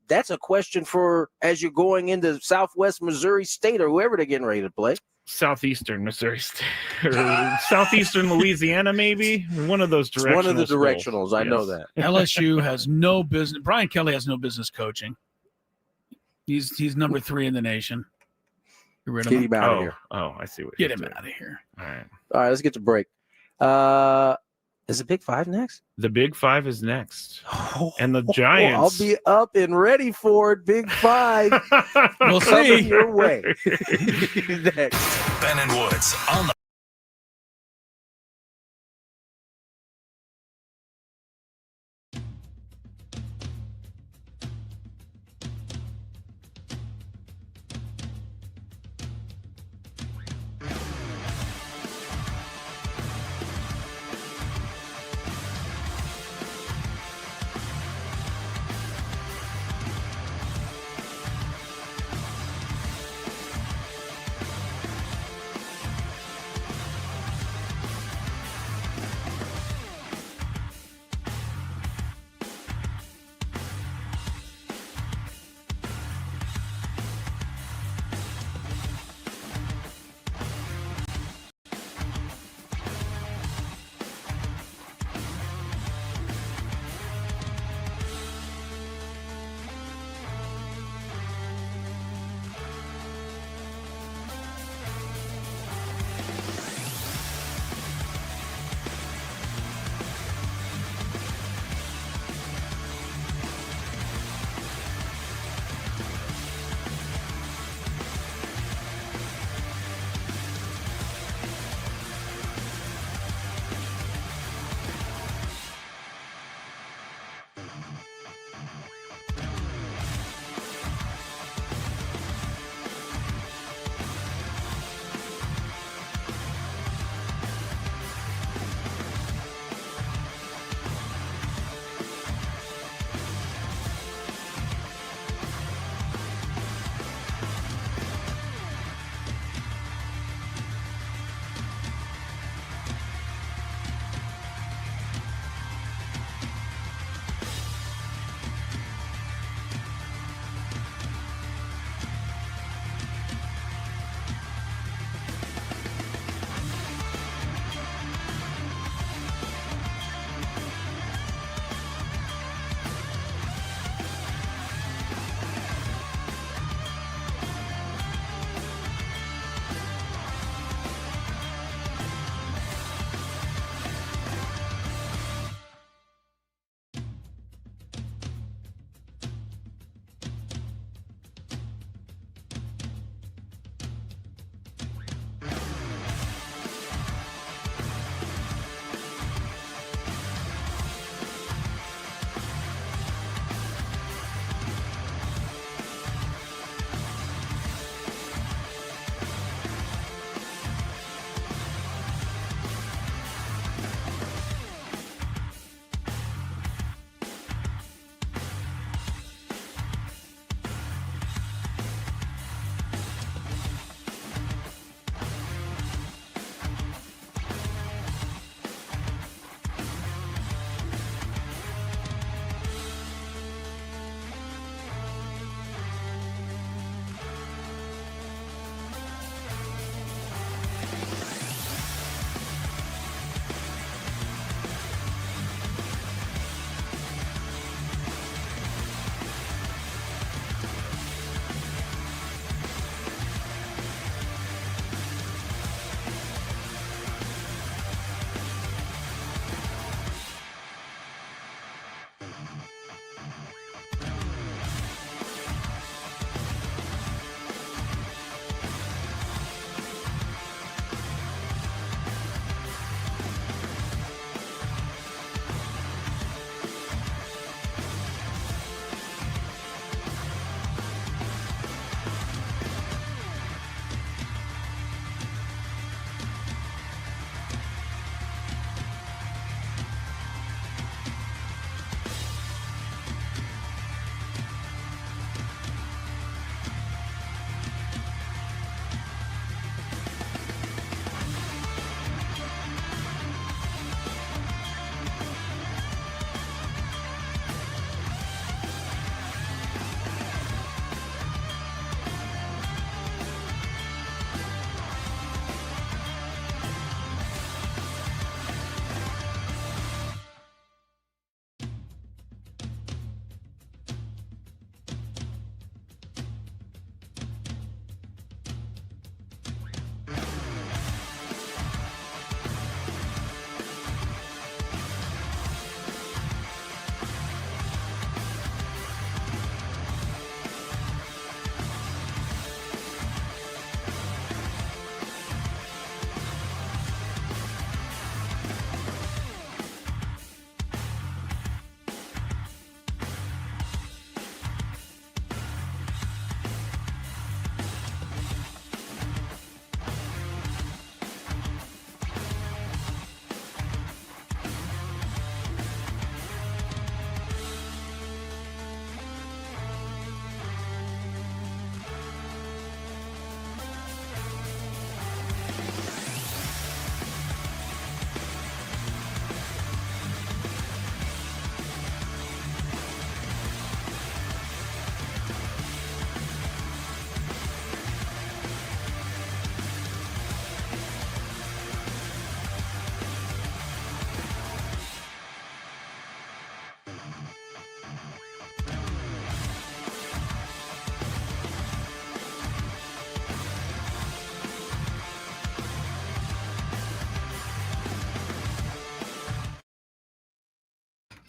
[SPEAKER 6] That's a question for as you're going into Southwest Missouri State or whoever they're getting ready to play.
[SPEAKER 3] Southeastern Missouri State or Southeastern Louisiana, maybe one of those directionals.
[SPEAKER 6] One of the directionals. I know that.
[SPEAKER 1] LSU has no business. Brian Kelly has no business coaching. He's number 3 in the nation. Get rid of him.
[SPEAKER 6] Get him out of here.
[SPEAKER 3] Oh, I see what.
[SPEAKER 1] Get him out of here.
[SPEAKER 3] All
[SPEAKER 6] right. Let's get to break. Is the Big Five next?
[SPEAKER 3] The Big Five is next, and the Giants.
[SPEAKER 6] I'll be up and ready for it. Big Five.
[SPEAKER 1] We'll
[SPEAKER 6] Coming
[SPEAKER 1] see.
[SPEAKER 6] your way.
[SPEAKER 2] Next. Ben and Woods on the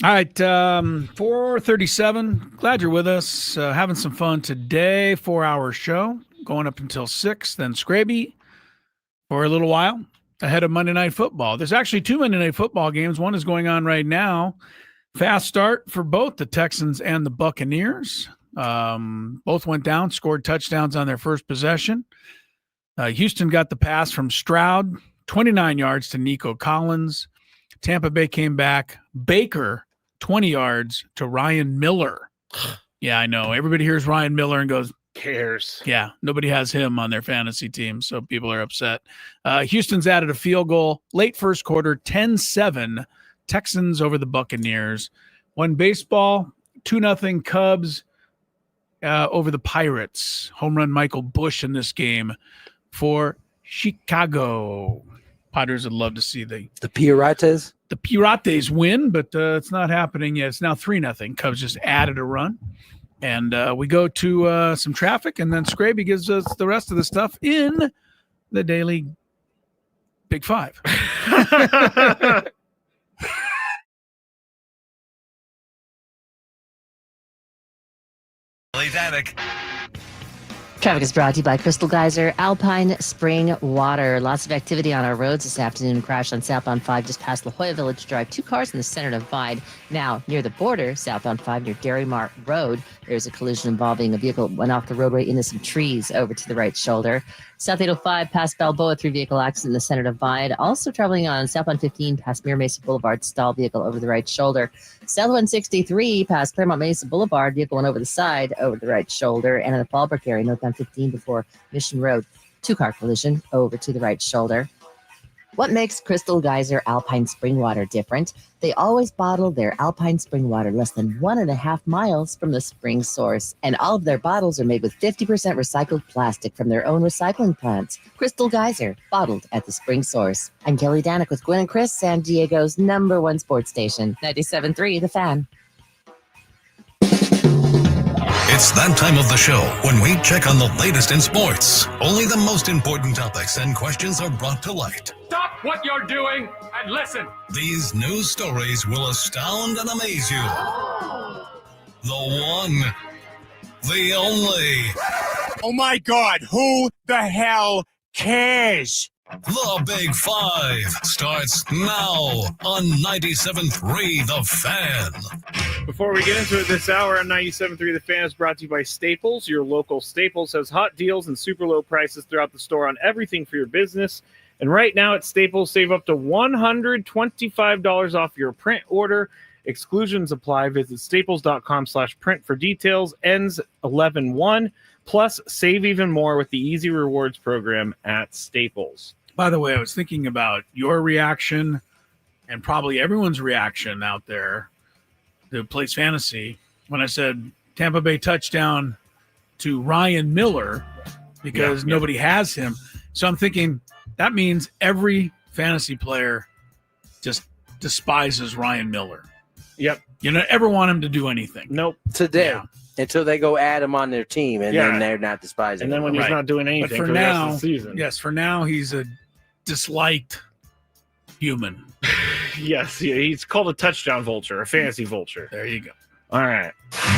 [SPEAKER 1] All right, 4:37. Glad you're with us. Having some fun today. 4-hour show going up until 6. Then Skraby for a little while ahead of Monday Night Football. There's actually 2 Monday Night Football games. One is going on right now. Fast start for both the Texans and the Buccaneers. Both went down, scored touchdowns on their first possession. Houston got the pass from Stroud, 29 yards to Nico Collins. Tampa Bay came back. Baker, 20 yards to Ryan Miller. Yeah, I know. Everybody hears Ryan Miller and goes,
[SPEAKER 3] cares.
[SPEAKER 1] Yeah, nobody has him on their fantasy team, so people are upset. Houston's added a field goal. Late first quarter, 10-7. Texans over the Buccaneers. Won baseball, 2-0 Cubs over the Pirates. Home run Michael Busch in this game for Chicago. Padres would love to see the
[SPEAKER 6] Pirates
[SPEAKER 1] win, but it's not happening yet. It's now 3-0. Cubs just added a run. And we go to some traffic, and then Skraby gives us the rest of the stuff in the Daily Big Five.
[SPEAKER 12] Traffic is brought to you by Crystal Geyser, Alpine Spring Water. Lots of activity on our roads this afternoon. Crash on southbound 5 just past La Jolla Village Drive. 2 cars in the center divide. Now, near the border, southbound 5 near Dairy Mart Road, there's a collision involving a vehicle that went off the roadway into some trees over to the right shoulder. South 805 past Balboa, 3-vehicle accident in the center divide. Also traveling on southbound 15 past Mira Mesa Boulevard, stalled vehicle over the right shoulder. South 163 past Claremont Mesa Boulevard, vehicle went over the side, over the right shoulder. And in the Fallbrook area, northbound 15 before Mission Road, 2-car collision over to the right shoulder. What makes Crystal Geyser Alpine Spring Water different? They always bottle their Alpine Spring Water less than 1.5 miles from the spring source. And all of their bottles are made with 50% recycled plastic from their own recycling plants. Crystal Geyser, bottled at the spring source. I'm Kelly Danick with Gwynn and Chris, San Diego's #1 sports station, 97.3 The Fan.
[SPEAKER 2] It's that time of the show when we check on the latest in sports. Only the most important topics and questions are brought to light.
[SPEAKER 8] Stop what you're doing and listen.
[SPEAKER 2] These news stories will astound and amaze you. The one, the only.
[SPEAKER 8] Oh my God, who the hell cares?
[SPEAKER 2] The Big Five starts now on 97.3 The Fan.
[SPEAKER 3] Before we get into it this hour on 97.3 The Fan is brought to you by Staples. Your local Staples has hot deals and super low prices throughout the store on everything for your business. And right now at Staples, save up to $125 off your print order. Exclusions apply. Visit staples.com/print for details. Ends 11/1. Plus, save even more with the Easy Rewards program at Staples.
[SPEAKER 1] By the way, I was thinking about your reaction and probably everyone's reaction out there who plays fantasy when I said Tampa Bay touchdown to Ryan Miller because nobody has him. So I'm thinking that means every fantasy player just despises Ryan Miller.
[SPEAKER 3] Yep.
[SPEAKER 1] You don't ever want him to do anything.
[SPEAKER 3] Nope.
[SPEAKER 6] Today.
[SPEAKER 1] Yeah.
[SPEAKER 6] Until they go add him on their team, and then they're not despising
[SPEAKER 3] And then
[SPEAKER 6] him.
[SPEAKER 3] when he's not doing anything
[SPEAKER 1] But for
[SPEAKER 3] the
[SPEAKER 1] now,
[SPEAKER 3] rest of the season.
[SPEAKER 1] yes, for now he's a disliked human.
[SPEAKER 3] Yes, yeah, he's called a touchdown vulture, a fantasy vulture.
[SPEAKER 1] There you go.
[SPEAKER 3] All right.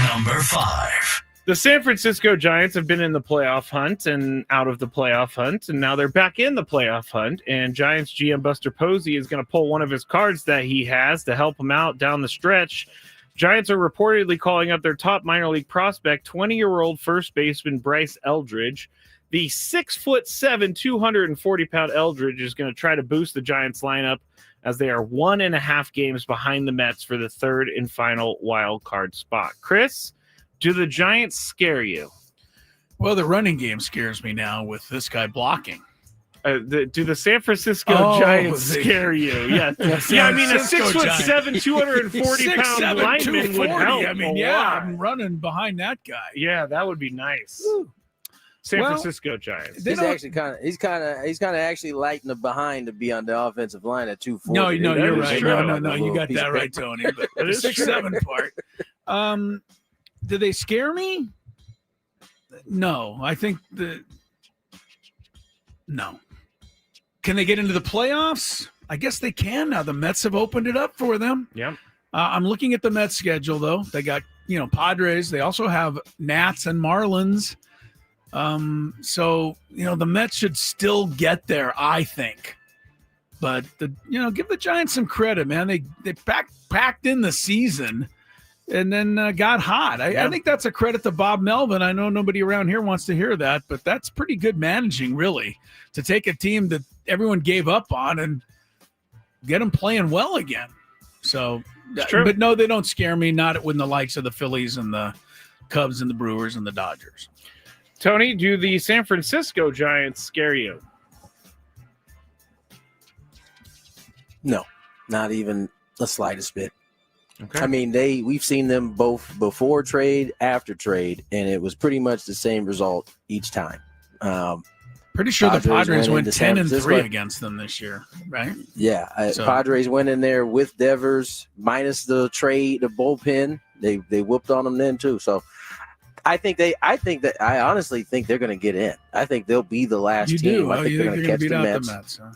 [SPEAKER 2] Number 5.
[SPEAKER 3] The San Francisco Giants have been in the playoff hunt and out of the playoff hunt, and now they're back in the playoff hunt. And Giants GM Buster Posey is going to pull one of his cards that he has to help him out down the stretch. Giants are reportedly calling up their top minor league prospect, 20-year-old first baseman Bryce Eldridge. The 6'7", 240-pound Eldridge is going to try to boost the Giants lineup as they are 1.5 games behind the Mets for the third and final wild card spot. Chris, do the Giants scare you?
[SPEAKER 1] Well, the running game scares me now with this guy blocking.
[SPEAKER 3] Do the San Francisco Giants scare you? Yeah, I mean, a 6'7", 240-pound lineman would help.
[SPEAKER 1] I mean, I'm running behind that guy.
[SPEAKER 3] Yeah, that would be nice.
[SPEAKER 1] Woo.
[SPEAKER 3] San Francisco Giants.
[SPEAKER 6] He's kind of actually lighting the behind to be on the offensive line at 240.
[SPEAKER 1] No, you're right. No, you got that right, Tony. But the 6'7" part. Do they scare me? No, I think no. Can they get into the playoffs? I guess they can now. The Mets have opened it up for them.
[SPEAKER 3] Yeah.
[SPEAKER 1] I'm looking at the Mets schedule, though. They got, Padres. They also have Nats and Marlins. So, the Mets should still get there, I think. But, give the Giants some credit, man. They packed in the season and then got hot. I think that's a credit to Bob Melvin. I know nobody around here wants to hear that, but that's pretty good managing, really, to take a team that everyone gave up on and get them playing well again. So, but no, they don't scare me, not when the likes of the Phillies and the Cubs and the Brewers and the Dodgers.
[SPEAKER 3] Tony, do the San Francisco Giants scare you?
[SPEAKER 6] No, not even the slightest bit.
[SPEAKER 3] Okay.
[SPEAKER 6] I mean, we've seen them both before trade, after trade, and it was pretty much the same result each time.
[SPEAKER 1] Pretty sure the Padres went 10-3 against them this year, right?
[SPEAKER 6] Yeah, Padres went in there with Devers minus the trade, the bullpen. They whooped on them then too. So I honestly think they're going to get in. I think they'll be the last team. I think they're going to catch the Mets. Huh?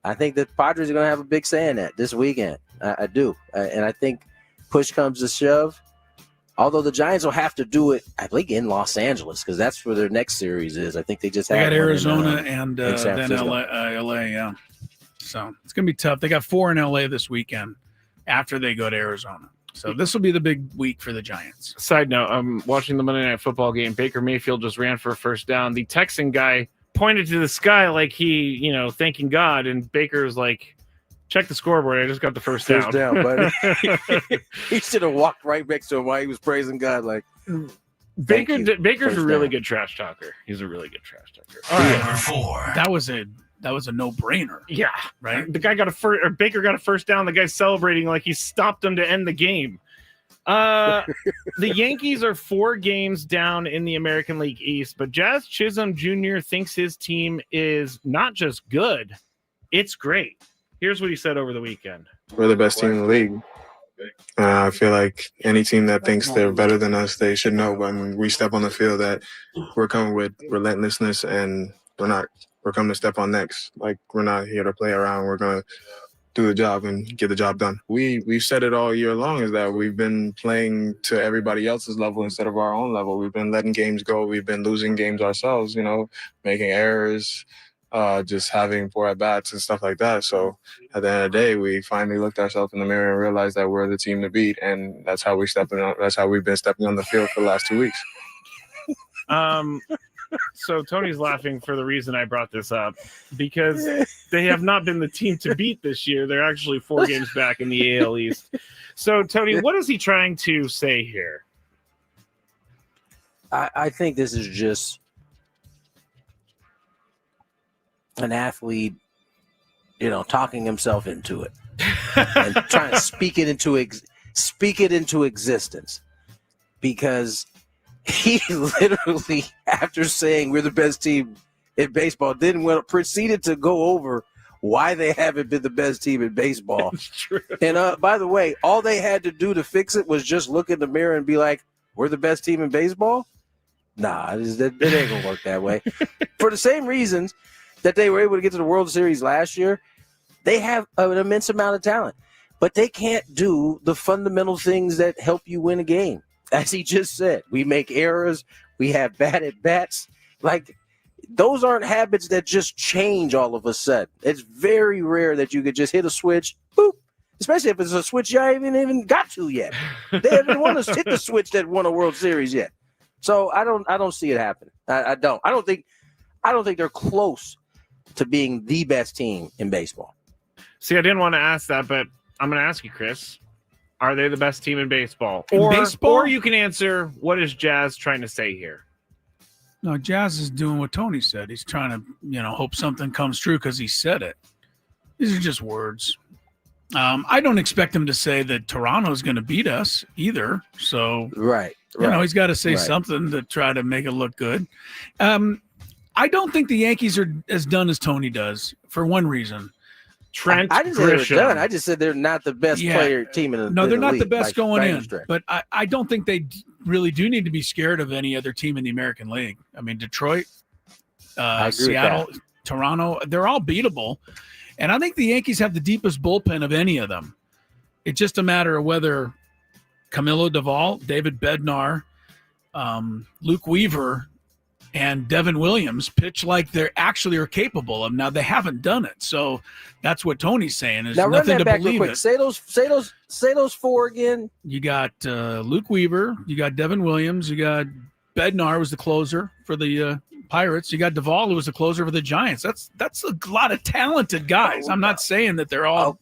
[SPEAKER 6] I think the Padres are going to have a big say in that this weekend. I do. And I think push comes to shove. Although the Giants will have to do it, I think, in Los Angeles because that's where their next series is. I think they just
[SPEAKER 1] got Arizona and then LA, yeah. So it's going to be tough. They got 4 in LA this weekend after they go to Arizona. So this will be the big week for the Giants.
[SPEAKER 3] Side note, I'm watching the Monday Night Football game. Baker Mayfield just ran for a first down. The Texan guy pointed to the sky like he, thanking God, and Baker's like, check the scoreboard. I just got the first down.
[SPEAKER 6] Buddy. He should have walked right next to him while he was praising God. Like
[SPEAKER 3] Baker's a really good trash talker. He's a really good trash talker.
[SPEAKER 1] All right. Number 4. That was a no-brainer.
[SPEAKER 3] Yeah,
[SPEAKER 1] right.
[SPEAKER 3] The guy got Baker got a first down. The guy's celebrating like he stopped him to end the game. The Yankees are 4 games down in the American League East, but Jazz Chisholm Jr. thinks his team is not just good, it's great. Here's what he said over the weekend.
[SPEAKER 10] We're the best team in the league. I feel like any team that thinks they're better than us, they should know when we step on the field that we're coming with relentlessness and we're coming to step on next. Like, we're not here to play around. We're going to do the job and get the job done. We've said it all year long is that we've been playing to everybody else's level instead of our own level. We've been letting games go. We've been losing games ourselves, making errors, just having poor at-bats and stuff like that. So at the end of the day, we finally looked ourselves in the mirror and realized that we're the team to beat, and that's how we've been stepping on the field for the last 2 weeks.
[SPEAKER 3] So Tony's laughing for the reason I brought this up, because they have not been the team to beat this year. They're actually 4 games back in the AL East. So, Tony, what is he trying to say here?
[SPEAKER 6] I think this is just an athlete, talking himself into it and trying to speak it into existence, because he literally, after saying we're the best team in baseball, proceeded to go over why they haven't been the best team in baseball.
[SPEAKER 3] True.
[SPEAKER 6] And by the way, all they had to do to fix it was just look in the mirror and be like, we're the best team in baseball? Nah, it ain't going to work that way. For the same reasons that they were able to get to the World Series last year, they have an immense amount of talent, but they can't do the fundamental things that help you win a game. As he just said, we make errors, we have bad at-bats. Like, those aren't habits that just change all of a sudden. It's very rare that you could just hit a switch, boop, especially if it's a switch you haven't even got to yet. They haven't hit the switch that won a World Series yet. So I don't see it happening. I don't think they're close to being the best team in baseball.
[SPEAKER 3] See, I didn't want to ask that, but I'm going to ask you, Chris. Are they the best team in baseball? Or you can answer, what is Jazz trying to say here?
[SPEAKER 1] No, Jazz is doing what Tony said. He's trying to, hope something comes true because he said it. These are just words. I don't expect him to say that Toronto's going to beat us either. So, he's got to say something to try to make it look good. I don't think the Yankees are as done as Tony does for one reason.
[SPEAKER 6] I didn't say they're done. I just said they're not the best team in the
[SPEAKER 1] No, they're not
[SPEAKER 6] league,
[SPEAKER 1] the best going in.
[SPEAKER 6] Stretch.
[SPEAKER 1] But I don't think they really do need to be scared of any other team in the American League. I mean, Detroit, Seattle, Toronto, they're all beatable. And I think the Yankees have the deepest bullpen of any of them. It's just a matter of whether Camilo Duvall, David Bednar, Luke Weaver, and Devin Williams pitch like they actually are capable of. Now, they haven't done it, so that's what Tony's saying. There's
[SPEAKER 6] Now run
[SPEAKER 1] nothing
[SPEAKER 6] that
[SPEAKER 1] to
[SPEAKER 6] back real
[SPEAKER 1] believe
[SPEAKER 6] quick.
[SPEAKER 1] it.
[SPEAKER 6] Say those four again.
[SPEAKER 1] You got Luke Weaver, you got Devin Williams, you got Bednar was the closer for the Pirates. You got Duvall, who was the closer for the Giants. That's a lot of talented guys. I'm not saying that they're all,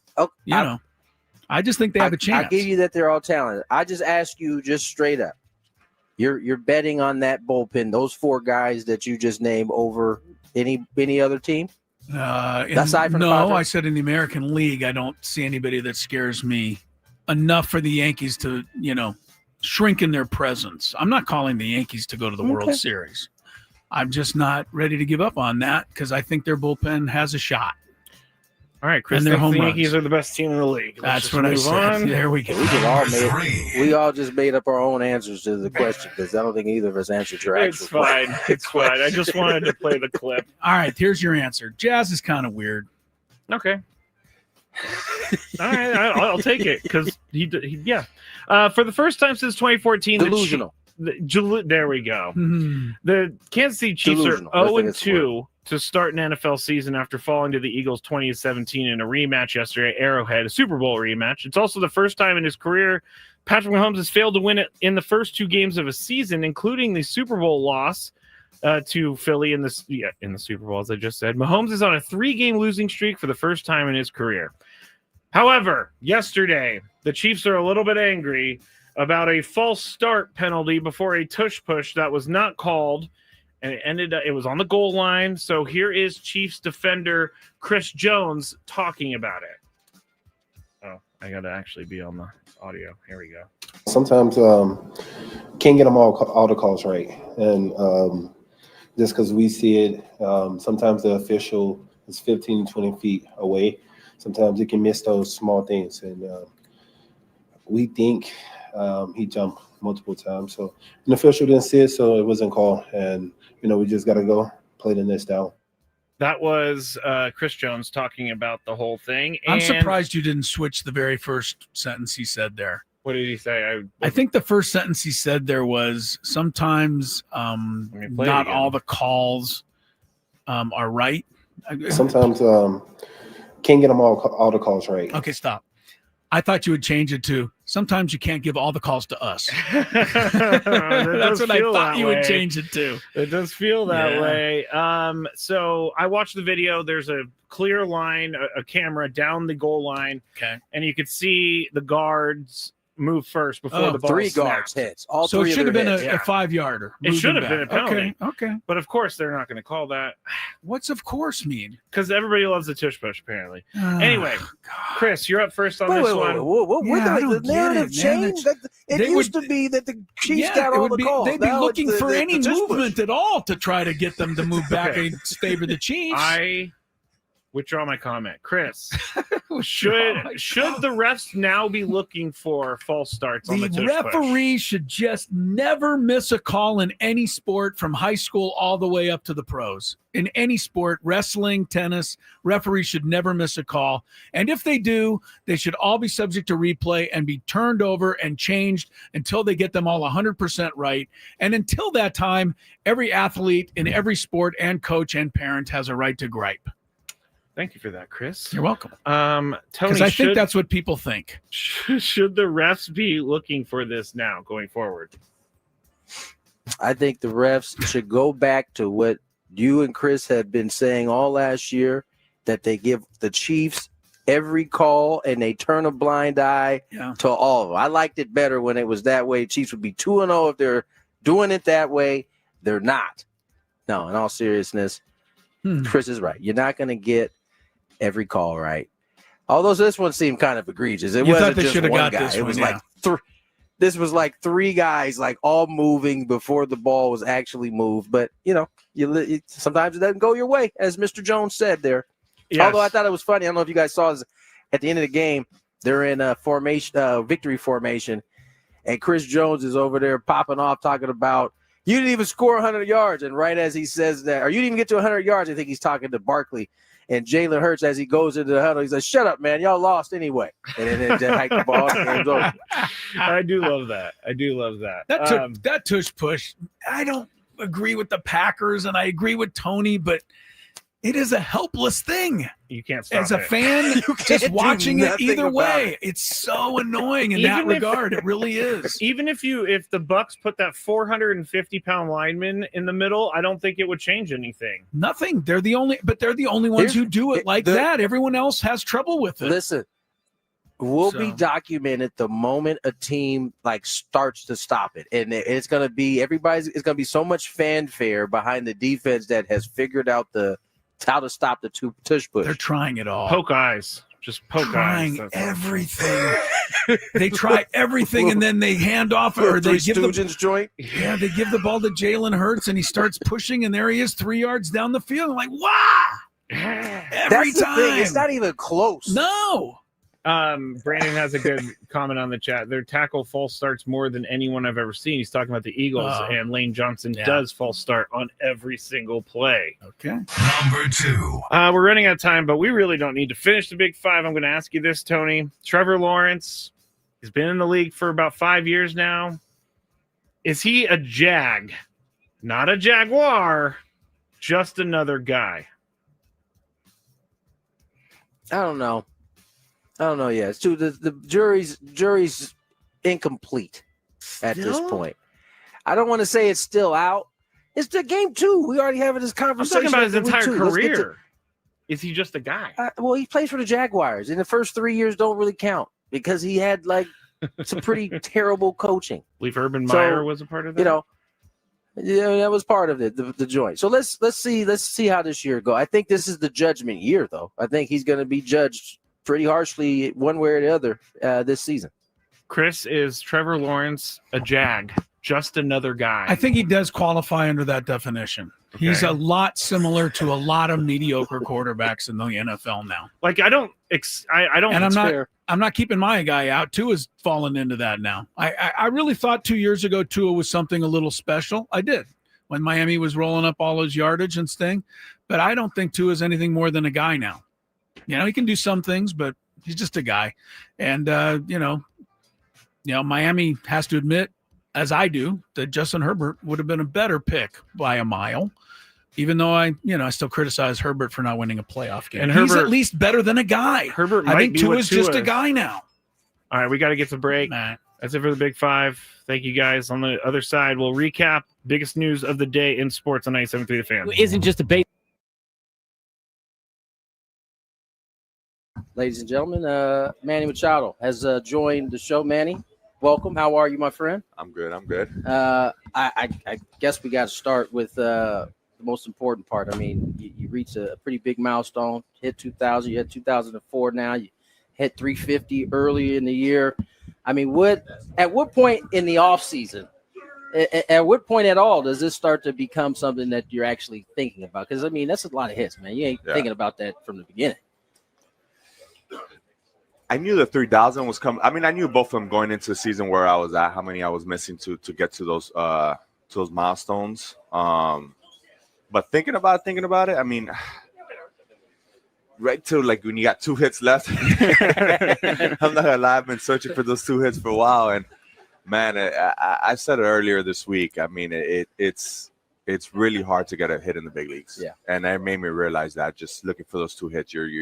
[SPEAKER 1] I just think they have a chance.
[SPEAKER 6] I give you that they're all talented. I just ask you just straight up. You're betting on that bullpen, those four guys that you just named over any other team? Aside from the Padres?
[SPEAKER 1] I said in the American League, I don't see anybody that scares me enough for the Yankees to, shrink in their presence. I'm not calling the Yankees to go to the World Series. I'm just not ready to give up on that because I think their bullpen has a shot.
[SPEAKER 3] All right, Chris,
[SPEAKER 1] and their home
[SPEAKER 3] the
[SPEAKER 1] runs.
[SPEAKER 3] Yankees are the best team in the league.
[SPEAKER 1] That's what I said. There we go.
[SPEAKER 6] We all just made up our own answers to the question because I don't think either of us answered your actual
[SPEAKER 3] It's fine. It's fine. I just wanted to play the clip.
[SPEAKER 1] All right, here's your answer. Jazz is kind of weird.
[SPEAKER 3] Okay. All right, I'll take it because yeah. For the first time since 2014,
[SPEAKER 6] delusional.
[SPEAKER 3] There we go. The Kansas City Chiefs
[SPEAKER 6] Delusional.
[SPEAKER 3] are 0-2 to start an NFL season after falling to the Eagles 20-17 in a rematch yesterday at Arrowhead, a Super Bowl rematch. It's also the first time in his career Patrick Mahomes has failed to win it in the first two games of a season, including the Super Bowl loss to Philly in the Super Bowl, as I just said. Mahomes is on a 3-game losing streak for the first time in his career. However, yesterday, the Chiefs are a little bit angry about a false start penalty before a tush push that was not called, and it was on the goal line. So here is Chiefs defender Chris Jones talking about it. Oh, I got to actually be on the audio. Here we go.
[SPEAKER 9] Sometimes can't get them all the calls right, and just because we see it, sometimes the official is 15 to 20 feet away. Sometimes it can miss those small things, and we think he jumped multiple times. So an official didn't see it, so it wasn't called, and we just got to go play the next down.
[SPEAKER 3] That was Chris Jones talking about the whole thing.
[SPEAKER 1] I'm surprised you didn't switch the very first sentence he said there.
[SPEAKER 3] What did he say?
[SPEAKER 1] I think the first sentence he said there was sometimes not all the calls are right.
[SPEAKER 9] Sometimes can't get them all the calls right.
[SPEAKER 1] Okay, stop. I thought you would change it to sometimes you can't give all the calls to us. That's what I thought you would change it to.
[SPEAKER 3] It does feel that way. So I watched the video. There's a clear line, a camera down the goal line.
[SPEAKER 1] Okay.
[SPEAKER 3] And you could see the guards move first before the ball
[SPEAKER 6] three
[SPEAKER 3] snapped.
[SPEAKER 6] guards hits. All
[SPEAKER 1] so
[SPEAKER 6] three
[SPEAKER 1] it should have been a
[SPEAKER 3] 5-yarder. It should have been a penalty.
[SPEAKER 1] Okay.
[SPEAKER 3] But of course they're not going to call that.
[SPEAKER 1] What's of course mean?
[SPEAKER 3] Because everybody loves the tush push, apparently. Anyway, Chris, you're up first on this one.
[SPEAKER 6] The narrative changed. It used to be that the Chiefs got all the calls.
[SPEAKER 1] They'd be
[SPEAKER 6] Now
[SPEAKER 1] looking
[SPEAKER 6] it's
[SPEAKER 1] for
[SPEAKER 6] the
[SPEAKER 1] any
[SPEAKER 6] tush push.
[SPEAKER 1] movement at all to try to get them to move back and favor the Chiefs.
[SPEAKER 3] I withdraw my comment. Chris, should the refs now be looking for false starts on the tush push?
[SPEAKER 1] Referee should just never miss a call in any sport from high school all the way up to the pros. In any sport, wrestling, tennis, referees should never miss a call. And if they do, they should all be subject to replay and be turned over and changed until they get them all 100% right. And until that time, every athlete in every sport and coach and parent has a right to gripe.
[SPEAKER 3] Thank you for that, Chris.
[SPEAKER 1] You're welcome.
[SPEAKER 3] Tony,
[SPEAKER 1] because I think that's what people think.
[SPEAKER 3] Should the refs be looking for this now going forward?
[SPEAKER 6] I think the refs should go back to what you and Chris had been saying all last year, that they give the Chiefs every call and they turn a blind eye to all of them. I liked it better when it was that way. Chiefs would be 2-0 if they're doing it that way. They're not. No, in all seriousness, Chris is right. You're not going to get every call right. Although this one seemed kind of egregious. It wasn't just one guy. It was like this was like three guys like all moving before the ball was actually moved. But, sometimes it doesn't go your way, as Mr. Jones said there. Yes. Although I thought it was funny. I don't know if you guys saw this. At the end of the game, they're in a victory formation, and Chris Jones is over there popping off talking about, you didn't even score 100 yards. And right as he says that, or you didn't even get to 100 yards, I think he's talking to Barkley. And Jalen Hurts, as he goes into the huddle, he says, "Shut up, man! Y'all lost anyway." And then they hike the ball. And goes.
[SPEAKER 3] I do love that. I do love that.
[SPEAKER 1] That tush push. I don't agree with the Packers, and I agree with Tony, but it is a helpless thing.
[SPEAKER 3] You can't stop
[SPEAKER 1] as a
[SPEAKER 3] it.
[SPEAKER 1] fan, just watching it either way.
[SPEAKER 3] It.
[SPEAKER 1] It's so annoying in that regard. It really is.
[SPEAKER 3] Even if the Bucks put that 450-pound lineman in the middle, I don't think it would change anything.
[SPEAKER 1] Nothing. They're the only ones who do it like that. Everyone else has trouble with it.
[SPEAKER 6] Listen, will be documented the moment a team starts to stop it, and it's going to be it's going to be so much fanfare behind the defense that has figured out how to stop the tush push.
[SPEAKER 1] They're trying it all.
[SPEAKER 3] Poke eyes. Just poke eyes.
[SPEAKER 1] Trying everything. They try everything, and then they hand off, or they give
[SPEAKER 6] the joint.
[SPEAKER 1] Yeah, they give the ball to Jalen Hurts, and he starts pushing, and there he is, 3 yards down the field. I'm like, wow! Every
[SPEAKER 6] That's
[SPEAKER 1] time.
[SPEAKER 6] the thing. It's not even close.
[SPEAKER 1] No.
[SPEAKER 3] Brandon has a good comment on the chat. Their tackle false starts more than anyone I've ever seen. He's talking about the Eagles, and Lane Johnson does false start on every single play.
[SPEAKER 1] Okay.
[SPEAKER 2] Number 2.
[SPEAKER 3] We're running out of time, but we really don't need to finish the Big Five. I'm going to ask you this, Tony. Trevor Lawrence has been in the league for about 5 years now. Is he a Jag? Not a Jaguar, just another guy.
[SPEAKER 6] I don't know yet. It's too, the jury's incomplete at this point. I don't want to say it's still out. It's the game 2. We already having this conversation.
[SPEAKER 3] I'm talking about his entire career. Is he just a guy?
[SPEAKER 6] Well, he plays for the Jaguars. In the first 3 years don't really count because he had some pretty terrible coaching.
[SPEAKER 3] I believe Urban Meyer was a part of that.
[SPEAKER 6] Yeah, that was part of it, the joint. So let's see how this year go. I think this is the judgment year, though. I think he's going to be judged pretty harshly one way or the other this season.
[SPEAKER 3] Chris, is Trevor Lawrence a Jag? Just another guy?
[SPEAKER 1] I think he does qualify under that definition. Okay. He's a lot similar to a lot of mediocre quarterbacks in the NFL now. I'm not keeping my guy out. Tua's fallen into that now. I really thought 2 years ago Tua was something a little special. I did when Miami was rolling up all his yardage and thing. But I don't think Tua's anything more than a guy now. He can do some things, but he's just a guy. And, Miami has to admit, as I do, that Justin Herbert would have been a better pick by a mile, even though I still criticize Herbert for not winning a playoff game. And he's at least better than a guy. I think Tua's just a guy now.
[SPEAKER 3] All right, we got to get to break. That's it for the Big Five. Thank you, guys. On the other side, we'll recap biggest news of the day in sports on 97.3 The Fan.
[SPEAKER 5] It isn't just a base.
[SPEAKER 6] Ladies and gentlemen, Manny Machado has joined the show. Manny, welcome. How are you, my friend?
[SPEAKER 11] I'm good.
[SPEAKER 6] I guess we got to start with the most important part. I mean, you reached a pretty big milestone, hit 2,000. You had 2004 now. You hit 350 early in the year. I mean, at what point in the offseason, at what point at all does this start to become something that you're actually thinking about? Because, I mean, that's a lot of hits, man. You ain't thinking about that from the beginning.
[SPEAKER 11] I knew the 3,000 was coming. I mean, I knew both of them going into the season where I was at, how many I was missing to get to those milestones. But thinking about it, I mean, right to when you got 2 hits left. I'm not gonna lie, I've been searching for those 2 hits for a while, and man, I said it earlier this week. I mean, it's really hard to get a hit in the big leagues.
[SPEAKER 6] Yeah,
[SPEAKER 11] and that made me realize that just looking for those 2 hits, you're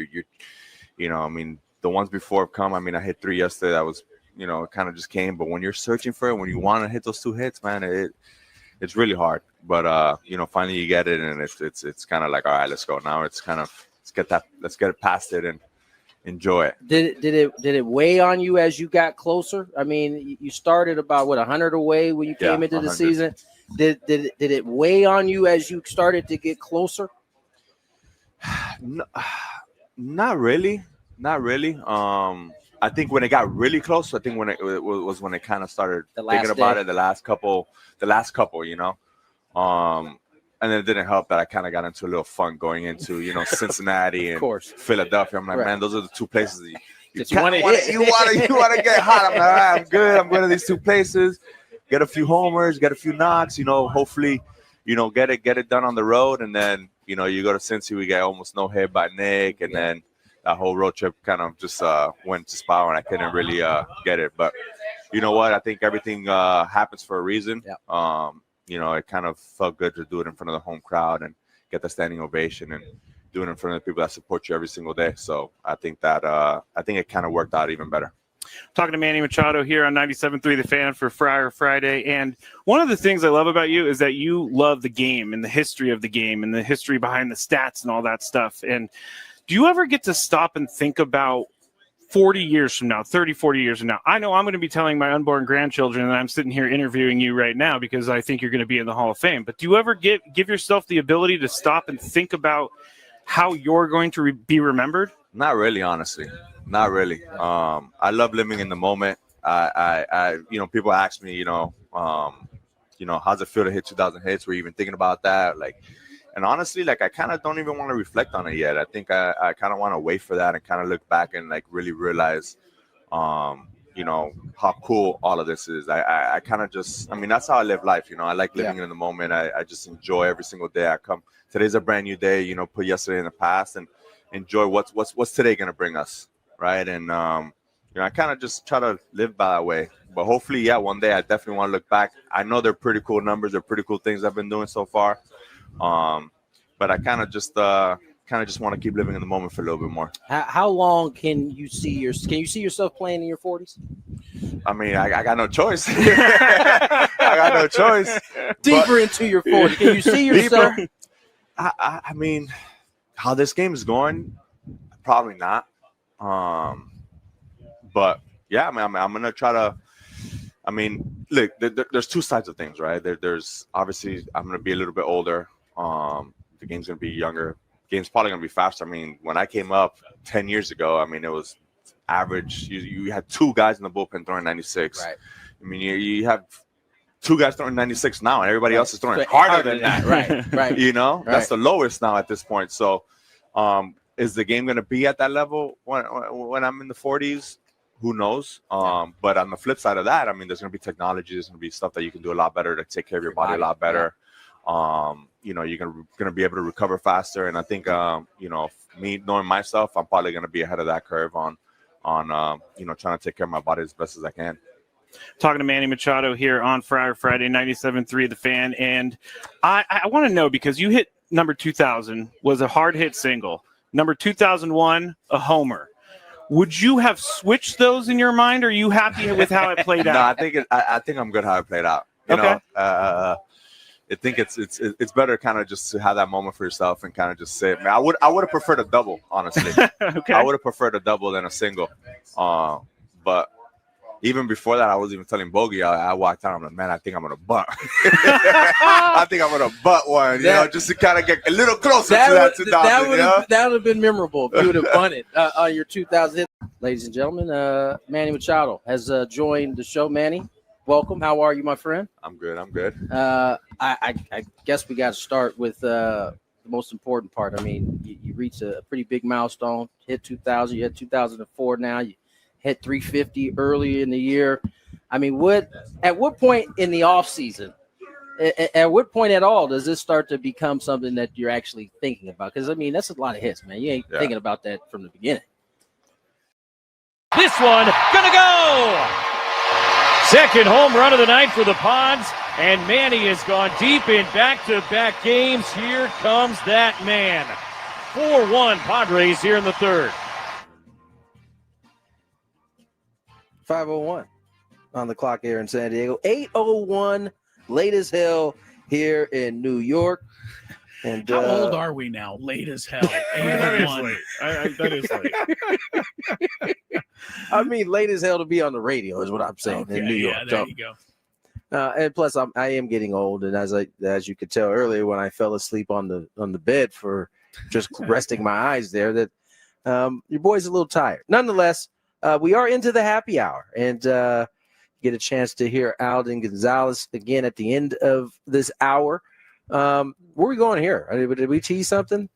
[SPEAKER 11] I mean. The ones before have come. I mean, I hit 3 yesterday. That was, it kind of just came. But when you're searching for it, when you want to hit those 2 hits, man, it's really hard. But finally you get it, and it's kind of like, all right, let's go. Now it's kind of let's get it past it and enjoy it.
[SPEAKER 6] Did it weigh on you as you got closer? I mean, you started about 100 away when you came into 100. The season. Did it weigh on you as you started to get closer?
[SPEAKER 11] No, not really. Not really. I think when it got really close, I think when it was when it kind of started thinking about it, the last couple, and then it didn't help that I kind of got into a little fun going into, Cincinnati and Philadelphia. I'm like, man, those are the 2 places that you want to get hot. I'm like, all right, I'm good. I'm going to these 2 places, get a few homers, get a few knocks, hopefully, get it done on the road, and then You know, you go to Cincy, we get almost no hit by Nick, and then that whole road trip kind of just went to spiral, and I couldn't really get it. But you know what? I think everything happens for a reason. You know, it kind of felt good to do it in front of the home crowd and get the standing ovation and do it in front of the people that support you every single day. So I think that it kind of worked out even better.
[SPEAKER 3] Talking to Manny Machado here on 97.3 The Fan for Friar Friday. And one of the things I love about you is that you love the game and the history of the game and the history behind the stats and all that stuff. And do you ever get to stop and think about 40 years from now, 30, 40 years from now? I know I'm going to be telling my unborn grandchildren that I'm sitting here interviewing you right now because I think you're going to be in the Hall of Fame. But do you ever give yourself the ability to stop and think about how you're going to be remembered?
[SPEAKER 11] Not really, honestly. Not really. I love living in the moment. I you know, people ask me, you know, how's it feel to hit 2,000 hits? Were you even thinking about that? Like, and honestly, like, I kind of don't even want to reflect on it yet. I think I kind of want to wait for that and kind of look back and like really realize, you know, how cool all of this is. I kind of just, I mean, that's how I live life. You know, I like living in the moment. I just enjoy every single day I come. Today's a brand new day, you know, put yesterday in the past and enjoy what's today going to bring us. Right. And, you know, I kind of just try to live by that way. But hopefully, yeah, one day I definitely want to look back. I know they're pretty cool numbers. They're pretty cool things I've been doing so far. But I kind of just want to keep living in the moment for a little bit more.
[SPEAKER 6] How long can you see yourself playing in your 40s?
[SPEAKER 11] I mean, I got no choice. I got no choice.
[SPEAKER 6] Deeper into your 40s. Can you see yourself?
[SPEAKER 11] I mean, how this game is going, probably not. But yeah, I mean, I'm gonna try to. I mean, look, there's two sides of things, right? There's obviously I'm gonna be a little bit older. The game's gonna be younger. The game's probably gonna be faster. I mean, when I came up 10 years ago, I mean, it was average. You had two guys in the bullpen throwing 96.
[SPEAKER 6] Right.
[SPEAKER 11] I mean, you have two guys throwing 96 now, and everybody else is throwing harder than that.
[SPEAKER 6] Right.
[SPEAKER 11] You know,
[SPEAKER 6] Right.
[SPEAKER 11] That's the lowest now at this point. So, is the game going to be at that level when I'm in the 40s? Who knows? But on the flip side of that, I mean, there's going to be technology. There's going to be stuff that you can do a lot better to take care of your body a lot better. You know, you're going to be able to recover faster. And I think, you know, me knowing myself, I'm probably going to be ahead of that curve on you know, trying to take care of my body as best as I can.
[SPEAKER 3] Talking to Manny Machado here on Friar Friday, 97.3 The Fan. And I want to know, because you hit number 2,000, was a hard hit single. Number 2001, a homer. Would you have switched those in your mind, or are you happy with how it played out?
[SPEAKER 11] No, I think I'm good how it played out. You know, I think it's better kind of just to have that moment for yourself and kind of just say, man, I would have preferred a double, honestly.
[SPEAKER 3] Okay.
[SPEAKER 11] I would have preferred a double than a single. But even before that, I was even telling Bogey, I walked out, I'm like, man, I think I'm going to butt. I think I'm going to butt one, you know, just to kind of get a little closer to that 2000.
[SPEAKER 6] That would have been memorable if you would have bunted on your 2000 hit. Ladies and gentlemen, Manny Machado has joined the show. Manny, welcome. How are you, my friend?
[SPEAKER 11] I'm good.
[SPEAKER 6] I guess we got to start with the most important part. I mean, you reached a pretty big milestone, hit 2000. You had 2004 now. You hit 350 early in the year. I mean, at what point in the offseason, at what point at all does this start to become something that you're actually thinking about? Because, I mean, that's a lot of hits, man. You ain't thinking about that from the beginning.
[SPEAKER 5] This one gonna go. Second home run of the night for the Pods, and Manny has gone deep in back-to-back games. Here comes that man. 4-1 Padres here in the third.
[SPEAKER 6] 5:01 on the clock here in San Diego. 8:01, late as hell here in New York. And
[SPEAKER 1] how old are we now? Late as hell. 8:01.
[SPEAKER 3] That is late.
[SPEAKER 6] I mean, late as hell to be on the radio is what I'm saying in New York.
[SPEAKER 1] Yeah, there you go.
[SPEAKER 6] And plus, I am getting old, and as you could tell earlier, when I fell asleep on the bed for just resting my eyes there, that your boy's a little tired. Nonetheless, we are into the happy hour, and get a chance to hear Alden Gonzalez again at the end of this hour. Where are we going here? Did we tease something?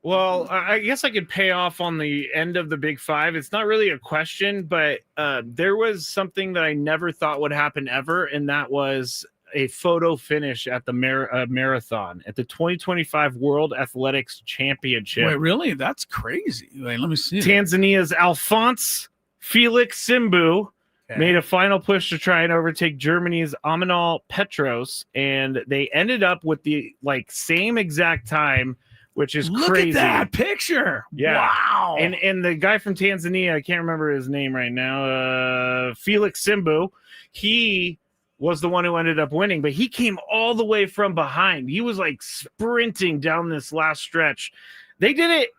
[SPEAKER 3] Well, I guess I could pay off on the end of the Big Five. It's not really a question, but there was something that I never thought would happen ever, and that was a photo finish at the marathon at the 2025 World Athletics Championship.
[SPEAKER 1] Wait, really? That's crazy. Wait, let me see.
[SPEAKER 3] Tanzania's Alphonse Felix Simbu made a final push to try and overtake Germany's Amanal Petros, and they ended up with the same exact time, which is
[SPEAKER 1] Look
[SPEAKER 3] crazy.
[SPEAKER 1] Look at that picture.
[SPEAKER 3] Yeah.
[SPEAKER 1] Wow.
[SPEAKER 3] And the guy from Tanzania, I can't remember his name right now, Felix Simbu, he was the one who ended up winning, but he came all the way from behind. He was sprinting down this last stretch. They did it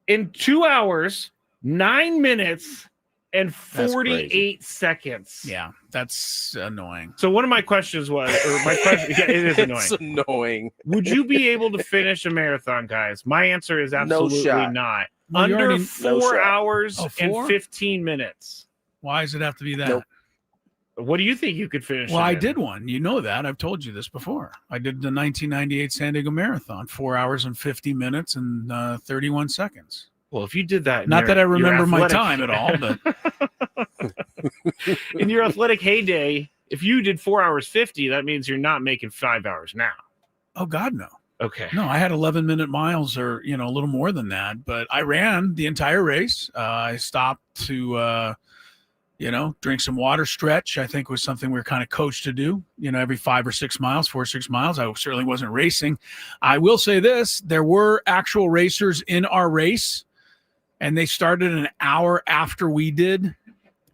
[SPEAKER 3] in 2 hours, 9 minutes, and 48 seconds.
[SPEAKER 1] Yeah, that's annoying.
[SPEAKER 3] So one of my questions was, or my question, yeah, it is annoying.
[SPEAKER 6] It's annoying.
[SPEAKER 3] Would you be able to finish a marathon, guys? My answer is absolutely
[SPEAKER 6] shot.
[SPEAKER 3] not.
[SPEAKER 1] Well,
[SPEAKER 3] Under 4 hours and
[SPEAKER 1] 4?
[SPEAKER 3] 15 minutes.
[SPEAKER 1] Why does it have to be that?
[SPEAKER 6] Nope.
[SPEAKER 3] What do you think you could finish?
[SPEAKER 1] Well,
[SPEAKER 3] it
[SPEAKER 1] I
[SPEAKER 3] in?
[SPEAKER 1] did one. You know that. I've told you this before. I did the 1998 San Diego Marathon, 4 hours and 50 minutes and 31 seconds.
[SPEAKER 3] Well, if you did that,
[SPEAKER 1] not that I remember my time at all, but
[SPEAKER 3] in your athletic heyday, if you did 4 hours 50, that means you're not making 5 hours now.
[SPEAKER 1] Oh God, no.
[SPEAKER 3] Okay.
[SPEAKER 1] No, I had 11-minute miles, or a little more than that. But I ran the entire race. I stopped to, drink some water. Stretch, I think, was something we were kind of coached to do. Every 5 or 6 miles, 4 or 6 miles. I certainly wasn't racing. I will say this: there were actual racers in our race. And they started an hour after we did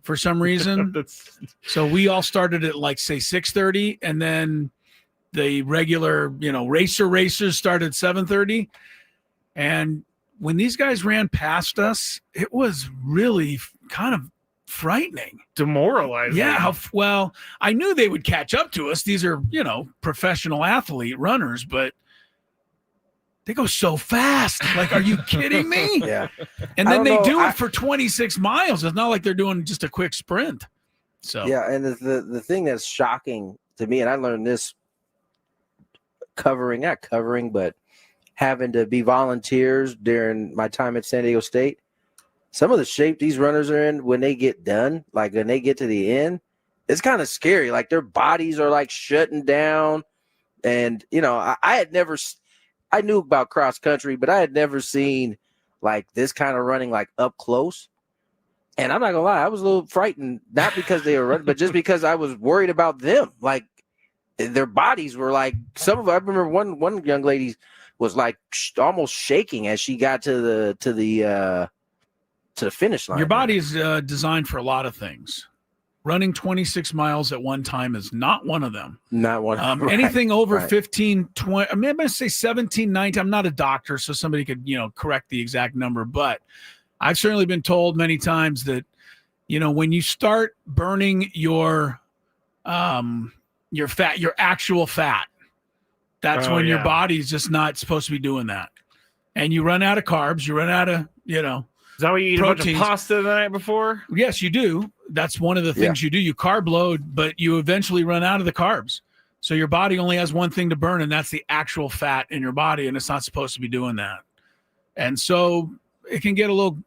[SPEAKER 1] for some reason. So we all started at say 6:30, and then the regular, racers started at 7:30. And when these guys ran past us, it was really kind of frightening.
[SPEAKER 3] Demoralizing.
[SPEAKER 1] Yeah. Well, I knew they would catch up to us. These are, professional athlete runners, but they go so fast. Are you kidding me?
[SPEAKER 6] Yeah.
[SPEAKER 1] And then they do it for 26 miles. It's not like they're doing just a quick sprint. So
[SPEAKER 6] yeah, and the thing that's shocking to me, and I learned this but having to be volunteers during my time at San Diego State. Some of the shape these runners are in when they get done, when they get to the end, it's kind of scary. Their bodies are shutting down. And, I knew about cross country, but I had never seen this kind of running up close. And I'm not gonna lie, I was a little frightened, not because they were running, but just because I was worried about them. Their bodies were I remember one young lady was almost shaking as she got to the finish line.
[SPEAKER 1] Your body is designed for a lot of things. Running 26 miles at one time is not one of them.
[SPEAKER 6] Not one. Right,
[SPEAKER 1] anything over
[SPEAKER 6] right.
[SPEAKER 1] 15, 20, I'm going to say 17, 19. I'm not a doctor, so somebody could, correct the exact number. But I've certainly been told many times that, when you start burning your fat, your actual fat, that's when your body's just not supposed to be doing that. And you run out of carbs, you run out of,
[SPEAKER 3] Is that what you eat proteins. A bunch of pasta the night before?
[SPEAKER 1] Yes, you do. That's one of the things you do. You carb load, but you eventually run out of the carbs. So your body only has one thing to burn, and that's the actual fat in your body, and it's not supposed to be doing that. And so it can get a little,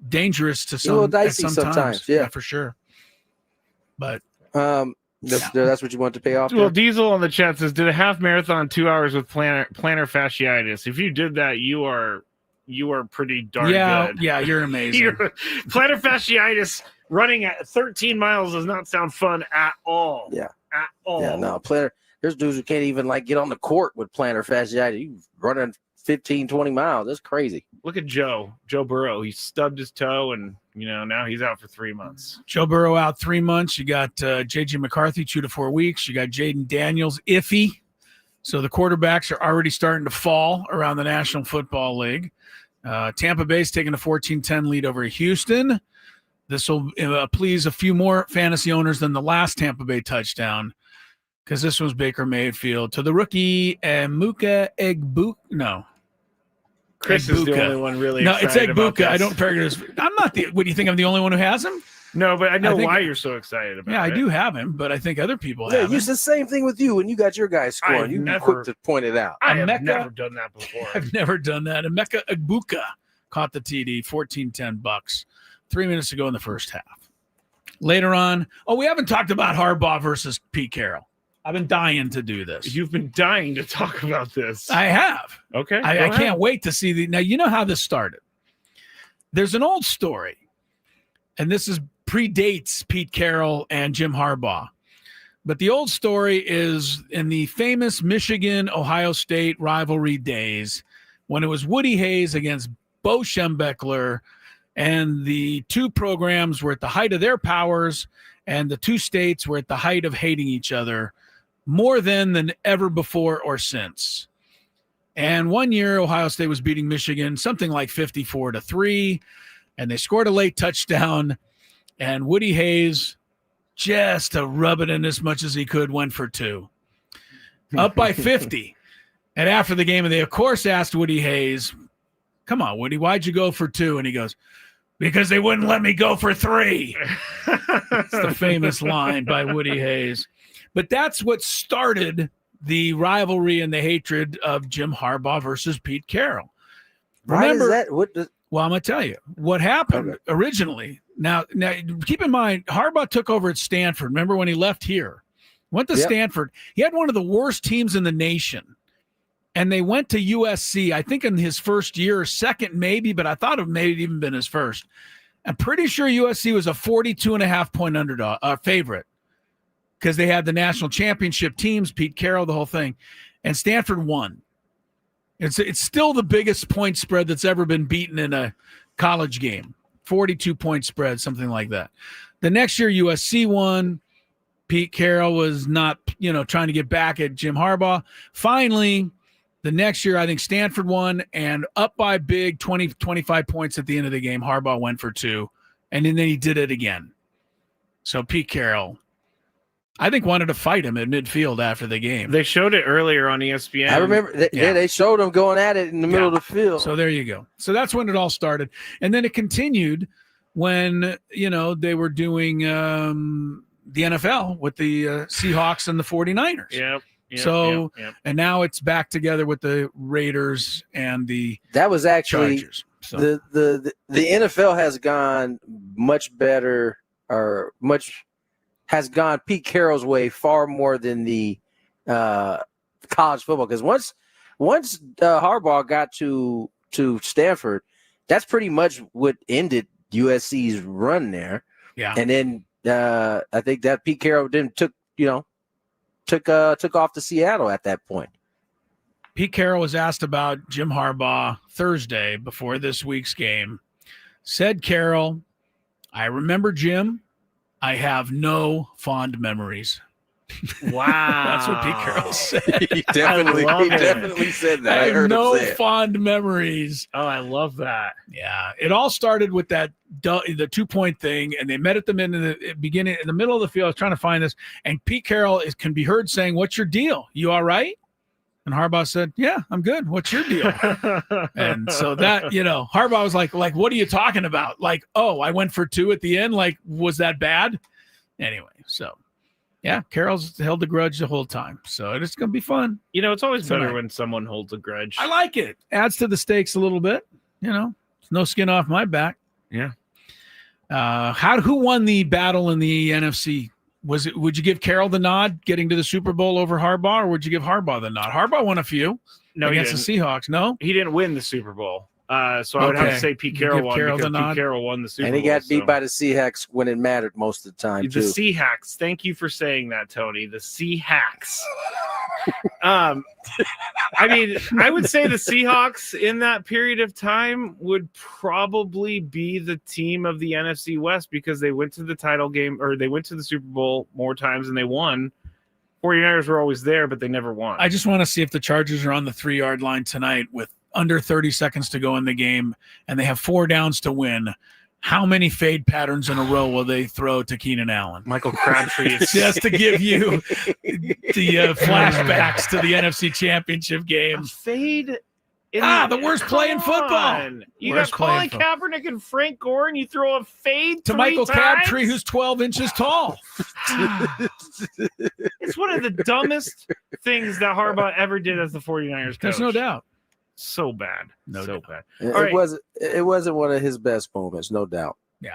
[SPEAKER 1] dangerous to some.
[SPEAKER 6] A little dicey sometimes. Yeah,
[SPEAKER 1] for sure. But
[SPEAKER 6] that's what you want to pay off.
[SPEAKER 3] Well, Diesel on the chat says, did a half marathon 2 hours with plantar fasciitis. If you did that, you are pretty darn good.
[SPEAKER 1] Yeah, you're amazing.
[SPEAKER 3] Plantar fasciitis running at 13 miles does not sound fun at all.
[SPEAKER 6] Yeah.
[SPEAKER 3] At all.
[SPEAKER 6] Yeah, no. There's dudes who can't even get on the court with plantar fasciitis. You running 15, 20 miles. That's crazy.
[SPEAKER 3] Look at Joe Burrow. He stubbed his toe and, now he's out for 3 months.
[SPEAKER 1] Joe Burrow out 3 months. You got J.J. McCarthy 2 to 4 weeks. You got Jaden Daniels iffy. So the quarterbacks are already starting to fall around the National Football League. Tampa Bay's taking a 14-10 lead over Houston. This will please a few more fantasy owners than the last Tampa Bay touchdown, because this was Baker Mayfield to the rookie Mookie Betts. No.
[SPEAKER 3] Chris is the only one really
[SPEAKER 1] excited
[SPEAKER 3] it's
[SPEAKER 1] Egbuka.
[SPEAKER 3] about
[SPEAKER 1] I don't figure I'm not the. What do you think? I'm the only one who has him?
[SPEAKER 3] No, but I know why you're so excited about it.
[SPEAKER 1] Yeah, I do have him, but I think other people have him.
[SPEAKER 6] It's the same thing with you when you got your guys scoring. You quick to point it out.
[SPEAKER 3] I have never done that before.
[SPEAKER 1] I've never done that. Emeka Egbuka caught the TD, 14-10 bucks. 3 minutes to go in the first half. Later on, we haven't talked about Harbaugh versus Pete Carroll. I've been dying to do this.
[SPEAKER 3] You've been dying to talk about this.
[SPEAKER 1] I have.
[SPEAKER 3] Okay.
[SPEAKER 1] I can't wait to see now, you know how this started. There's an old story, and this predates Pete Carroll and Jim Harbaugh. But the old story is in the famous Michigan-Ohio State rivalry days when it was Woody Hayes against Bo Schembechler, and the two programs were at the height of their powers, and the two states were at the height of hating each other more than ever before or since. And one year, Ohio State was beating Michigan something like 54-3, and they scored a late touchdown, and Woody Hayes, just to rub it in as much as he could, went for 2. Up by 50. And after the game, they, of course, asked Woody Hayes, come on, Woody, why'd you go for 2? And he goes, because they wouldn't let me go for 3. It's the famous line by Woody Hayes. But that's what started the rivalry and the hatred of Jim Harbaugh versus Pete Carroll. Remember, well, I'm going to tell you what happened originally. Now, keep in mind, Harbaugh took over at Stanford. Remember when he left here? Went to Stanford. He had one of the worst teams in the nation. And they went to USC, I think in his first year, second maybe, but I thought it may have even been his first. I'm pretty sure USC was a 42.5-point underdog favorite because they had the national championship teams, Pete Carroll, the whole thing. And Stanford won. It's still the biggest point spread that's ever been beaten in a college game. 42-point spread, something like that. The next year, USC won. Pete Carroll was not, trying to get back at Jim Harbaugh. Finally, the next year, I think Stanford won, and up by big 20, 25 points at the end of the game, Harbaugh went for 2, and then he did it again. So Pete Carroll, I think, wanted to fight him at midfield after the game.
[SPEAKER 3] They showed it earlier on ESPN.
[SPEAKER 6] I remember. They showed him going at it in the middle of the field.
[SPEAKER 1] So there you go. So that's when it all started. And then it continued when, they were doing the NFL with the Seahawks and the 49ers.
[SPEAKER 3] Yep.
[SPEAKER 1] And now it's back together with the Raiders and the
[SPEAKER 6] that was actually
[SPEAKER 1] Chargers. So.
[SPEAKER 6] The NFL has gone much better has gone Pete Carroll's way far more than the college football, because once Harbaugh got to Stanford, that's pretty much what ended USC's run there.
[SPEAKER 1] Yeah,
[SPEAKER 6] and then I think that Pete Carroll took off to Seattle at that point.
[SPEAKER 1] Pete Carroll was asked about Jim Harbaugh Thursday before this week's game. Said Carroll, I remember Jim. I have no fond memories.
[SPEAKER 3] Wow.
[SPEAKER 1] That's what Pete Carroll said.
[SPEAKER 6] He definitely said that.
[SPEAKER 1] I have no fond memories.
[SPEAKER 3] Oh, I love that.
[SPEAKER 1] Yeah. It all started with the 2-point thing, and they met at the beginning, in the middle of the field. I was trying to find this, and Pete Carroll can be heard saying, "What's your deal? You all right?" And Harbaugh said, "Yeah, I'm good. What's your deal?" And so that, Harbaugh was like, what are you talking about? Like, oh, I went for 2 at the end. Like, was that bad? Anyway, so yeah, Carroll's held the grudge the whole time. So it's going to be fun.
[SPEAKER 3] It's always better when someone holds a grudge.
[SPEAKER 1] I like it. Adds to the stakes a little bit. There's no skin off my back.
[SPEAKER 3] Yeah.
[SPEAKER 1] Who won the battle in the NFC? Would you give Carroll the nod getting to the Super Bowl over Harbaugh, or would you give Harbaugh the nod? Harbaugh won a few against the Seahawks. No,
[SPEAKER 3] he didn't win the Super Bowl. So I would have to say Pete Carroll won because Pete Carroll won the Super Bowl.
[SPEAKER 6] And he got beat by the Seahawks when it mattered most of the time,
[SPEAKER 3] The Seahawks. Thank you for saying that, Tony. The Seahawks. I would say the Seahawks in that period of time would probably be the team of the NFC West because they went to the title game, or they went to the Super Bowl more times than they won. 49ers were always there, but they never won.
[SPEAKER 1] I just want to see if the Chargers are on the 3-yard line tonight with under 30 seconds to go in the game, and they have 4 downs to win. How many fade patterns in a row will they throw to Keenan Allen?
[SPEAKER 3] Michael Crabtree is
[SPEAKER 1] just to give you the flashbacks to the NFC Championship game.
[SPEAKER 3] Fade.
[SPEAKER 1] The worst play in football.
[SPEAKER 3] You got Colin Kaepernick and Frank Gore, and you throw a fade
[SPEAKER 1] to Michael
[SPEAKER 3] times?
[SPEAKER 1] Crabtree, who's 12 inches tall.
[SPEAKER 3] It's one of the dumbest things that Harbaugh ever did as the 49ers coach.
[SPEAKER 1] There's no doubt.
[SPEAKER 3] So bad.
[SPEAKER 1] Bad.
[SPEAKER 6] It wasn't one of his best moments, no doubt.
[SPEAKER 1] Yeah.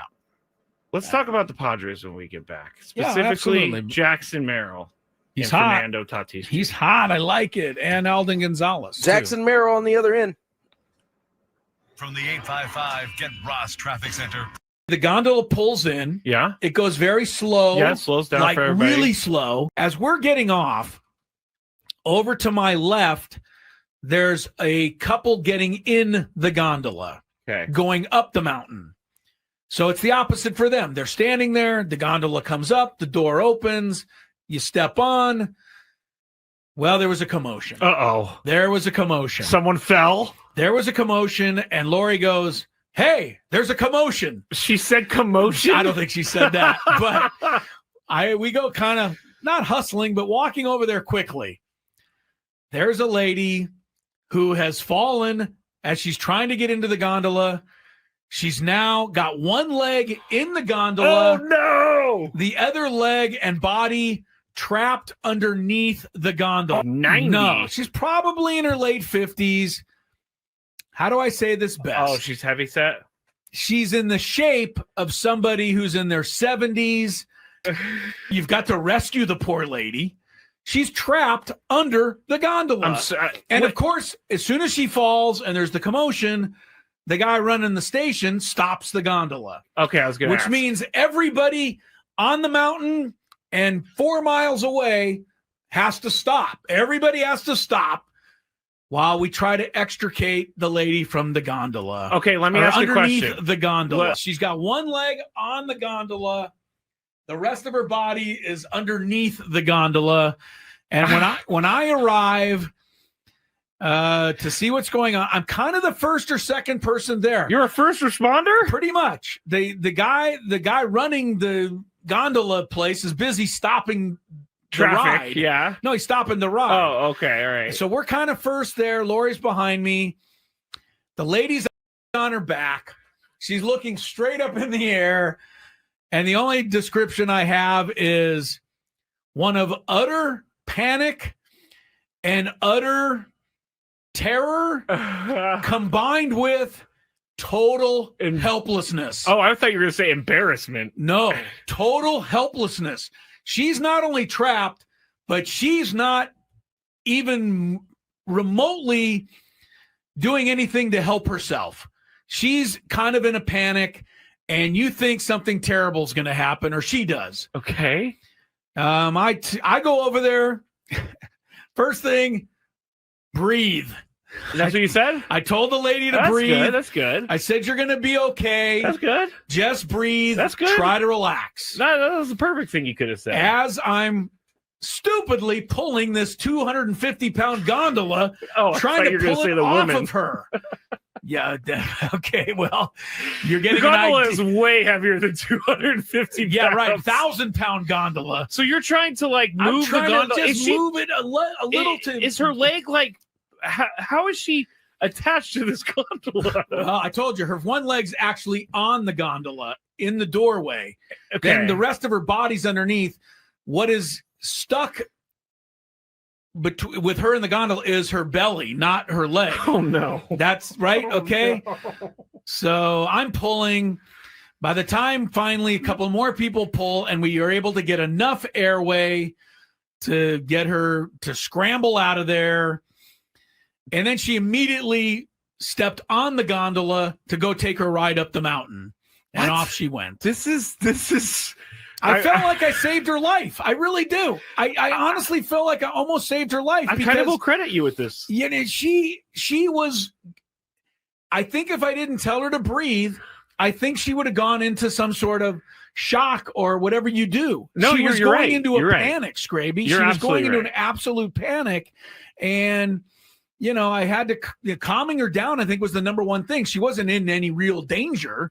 [SPEAKER 3] Let's talk about the Padres when we get back. Specifically, Jackson Merrill.
[SPEAKER 1] He's
[SPEAKER 3] and
[SPEAKER 1] hot.
[SPEAKER 3] Fernando Tatis.
[SPEAKER 1] He's hot. I like it. And Alden Gonzalez. too.
[SPEAKER 6] Jackson Merrill on the other end.
[SPEAKER 2] From the 855 Get Ross Traffic Center.
[SPEAKER 1] The gondola pulls in.
[SPEAKER 3] Yeah.
[SPEAKER 1] It goes very slow.
[SPEAKER 3] Yeah, it slows down
[SPEAKER 1] like
[SPEAKER 3] for everybody.
[SPEAKER 1] really slow. As we're getting off, over to my left, there's a couple getting in the gondola, going up the mountain. So it's the opposite for them. They're standing there. The gondola comes up. The door opens. You step on. Well, there was a commotion.
[SPEAKER 3] Uh-oh.
[SPEAKER 1] There was a commotion.
[SPEAKER 3] Someone fell.
[SPEAKER 1] There was a commotion, and Lori goes, "Hey, there's a commotion."
[SPEAKER 3] She said commotion?
[SPEAKER 1] I don't think she said that, but we go kind of not hustling, but walking over there quickly. There's a lady who has fallen as she's trying to get into the gondola. She's now got one leg in the gondola.
[SPEAKER 3] Oh, no!
[SPEAKER 1] The other leg and body trapped underneath the gondola.
[SPEAKER 3] 90.
[SPEAKER 1] No, she's probably in her late 50s. How do I say this best?
[SPEAKER 3] Oh, she's heavy set?
[SPEAKER 1] She's in the shape of somebody who's in their 70s. You've got to rescue the poor lady. She's trapped under the gondola. And of course, as soon as she falls and there's the commotion, the guy running the station stops the gondola.
[SPEAKER 3] Okay, I was going to
[SPEAKER 1] Which means everybody on the mountain and 4 miles away has to stop. Everybody has to stop while we try to extricate the lady from the gondola.
[SPEAKER 3] Okay, let me ask you a
[SPEAKER 1] underneath
[SPEAKER 3] question.
[SPEAKER 1] the gondola.
[SPEAKER 3] Look.
[SPEAKER 1] She's got one leg on the gondola. The rest of her body is underneath the gondola. And when I arrive to see what's going on, I'm kind of the first or second person there.
[SPEAKER 3] You're a first responder?
[SPEAKER 1] Pretty much. The guy running the gondola place is busy stopping
[SPEAKER 3] Traffic,
[SPEAKER 1] the ride.
[SPEAKER 3] yeah.
[SPEAKER 1] No, he's stopping the ride.
[SPEAKER 3] Oh, okay, all right.
[SPEAKER 1] So we're kind of first there. Lori's behind me. The lady's on her back. She's looking straight up in the air. And the only description I have is one of utter panic and utter terror combined with total helplessness.
[SPEAKER 3] Oh, I thought you were going to say embarrassment.
[SPEAKER 1] No, total helplessness. She's not only trapped, but she's not even remotely doing anything to help herself. She's kind of in a panic, and you think something terrible is going to happen, or she does.
[SPEAKER 3] Okay.
[SPEAKER 1] I go over there. First thing, breathe.
[SPEAKER 3] That's what you said?
[SPEAKER 1] I told the lady to
[SPEAKER 3] That's
[SPEAKER 1] breathe.
[SPEAKER 3] good, that's good.
[SPEAKER 1] I said, you're going to be okay.
[SPEAKER 3] That's good.
[SPEAKER 1] Just breathe.
[SPEAKER 3] That's good.
[SPEAKER 1] Try to relax.
[SPEAKER 3] That was the perfect thing you could have said.
[SPEAKER 1] As I'm stupidly pulling this 250-pound gondola, trying to pull it off of her. Yeah. Okay. Well, you're getting
[SPEAKER 3] the gondola
[SPEAKER 1] an
[SPEAKER 3] is
[SPEAKER 1] idea.
[SPEAKER 3] way heavier than 250
[SPEAKER 1] Yeah,
[SPEAKER 3] pounds.
[SPEAKER 1] right. 1,000-pound gondola.
[SPEAKER 3] So you're trying to like
[SPEAKER 1] I'm
[SPEAKER 3] move the
[SPEAKER 1] trying
[SPEAKER 3] gondola.
[SPEAKER 1] to just move it a little to.
[SPEAKER 3] Is her leg like? How is she attached to this gondola?
[SPEAKER 1] Well, I told you, her one leg's actually on the gondola in the doorway.
[SPEAKER 3] Okay.
[SPEAKER 1] Then the rest of her body's underneath. What is stuck with her in the gondola is her belly, not her leg.
[SPEAKER 3] Oh, no.
[SPEAKER 1] That's right. Okay. So I'm pulling. By the time finally a couple more people pull and we are able to get enough airway to get her to scramble out of there. And then she immediately stepped on the gondola to go take her ride up the mountain. And off she went.
[SPEAKER 3] This is
[SPEAKER 1] I felt like I saved her life. I really do. I honestly feel like I almost saved her life.
[SPEAKER 3] I kind of will credit you with this.
[SPEAKER 1] You know, she was. I think if I didn't tell her to breathe, I think she would have gone into some sort of shock or whatever you do.
[SPEAKER 3] No,
[SPEAKER 1] she was
[SPEAKER 3] you're
[SPEAKER 1] going
[SPEAKER 3] right.
[SPEAKER 1] into a
[SPEAKER 3] You're right.
[SPEAKER 1] panic, Skraby.
[SPEAKER 3] You're
[SPEAKER 1] She was going
[SPEAKER 3] absolutely
[SPEAKER 1] into
[SPEAKER 3] right.
[SPEAKER 1] an absolute panic, and you know, I had to calming her down. I think was the number one thing. She wasn't in any real danger,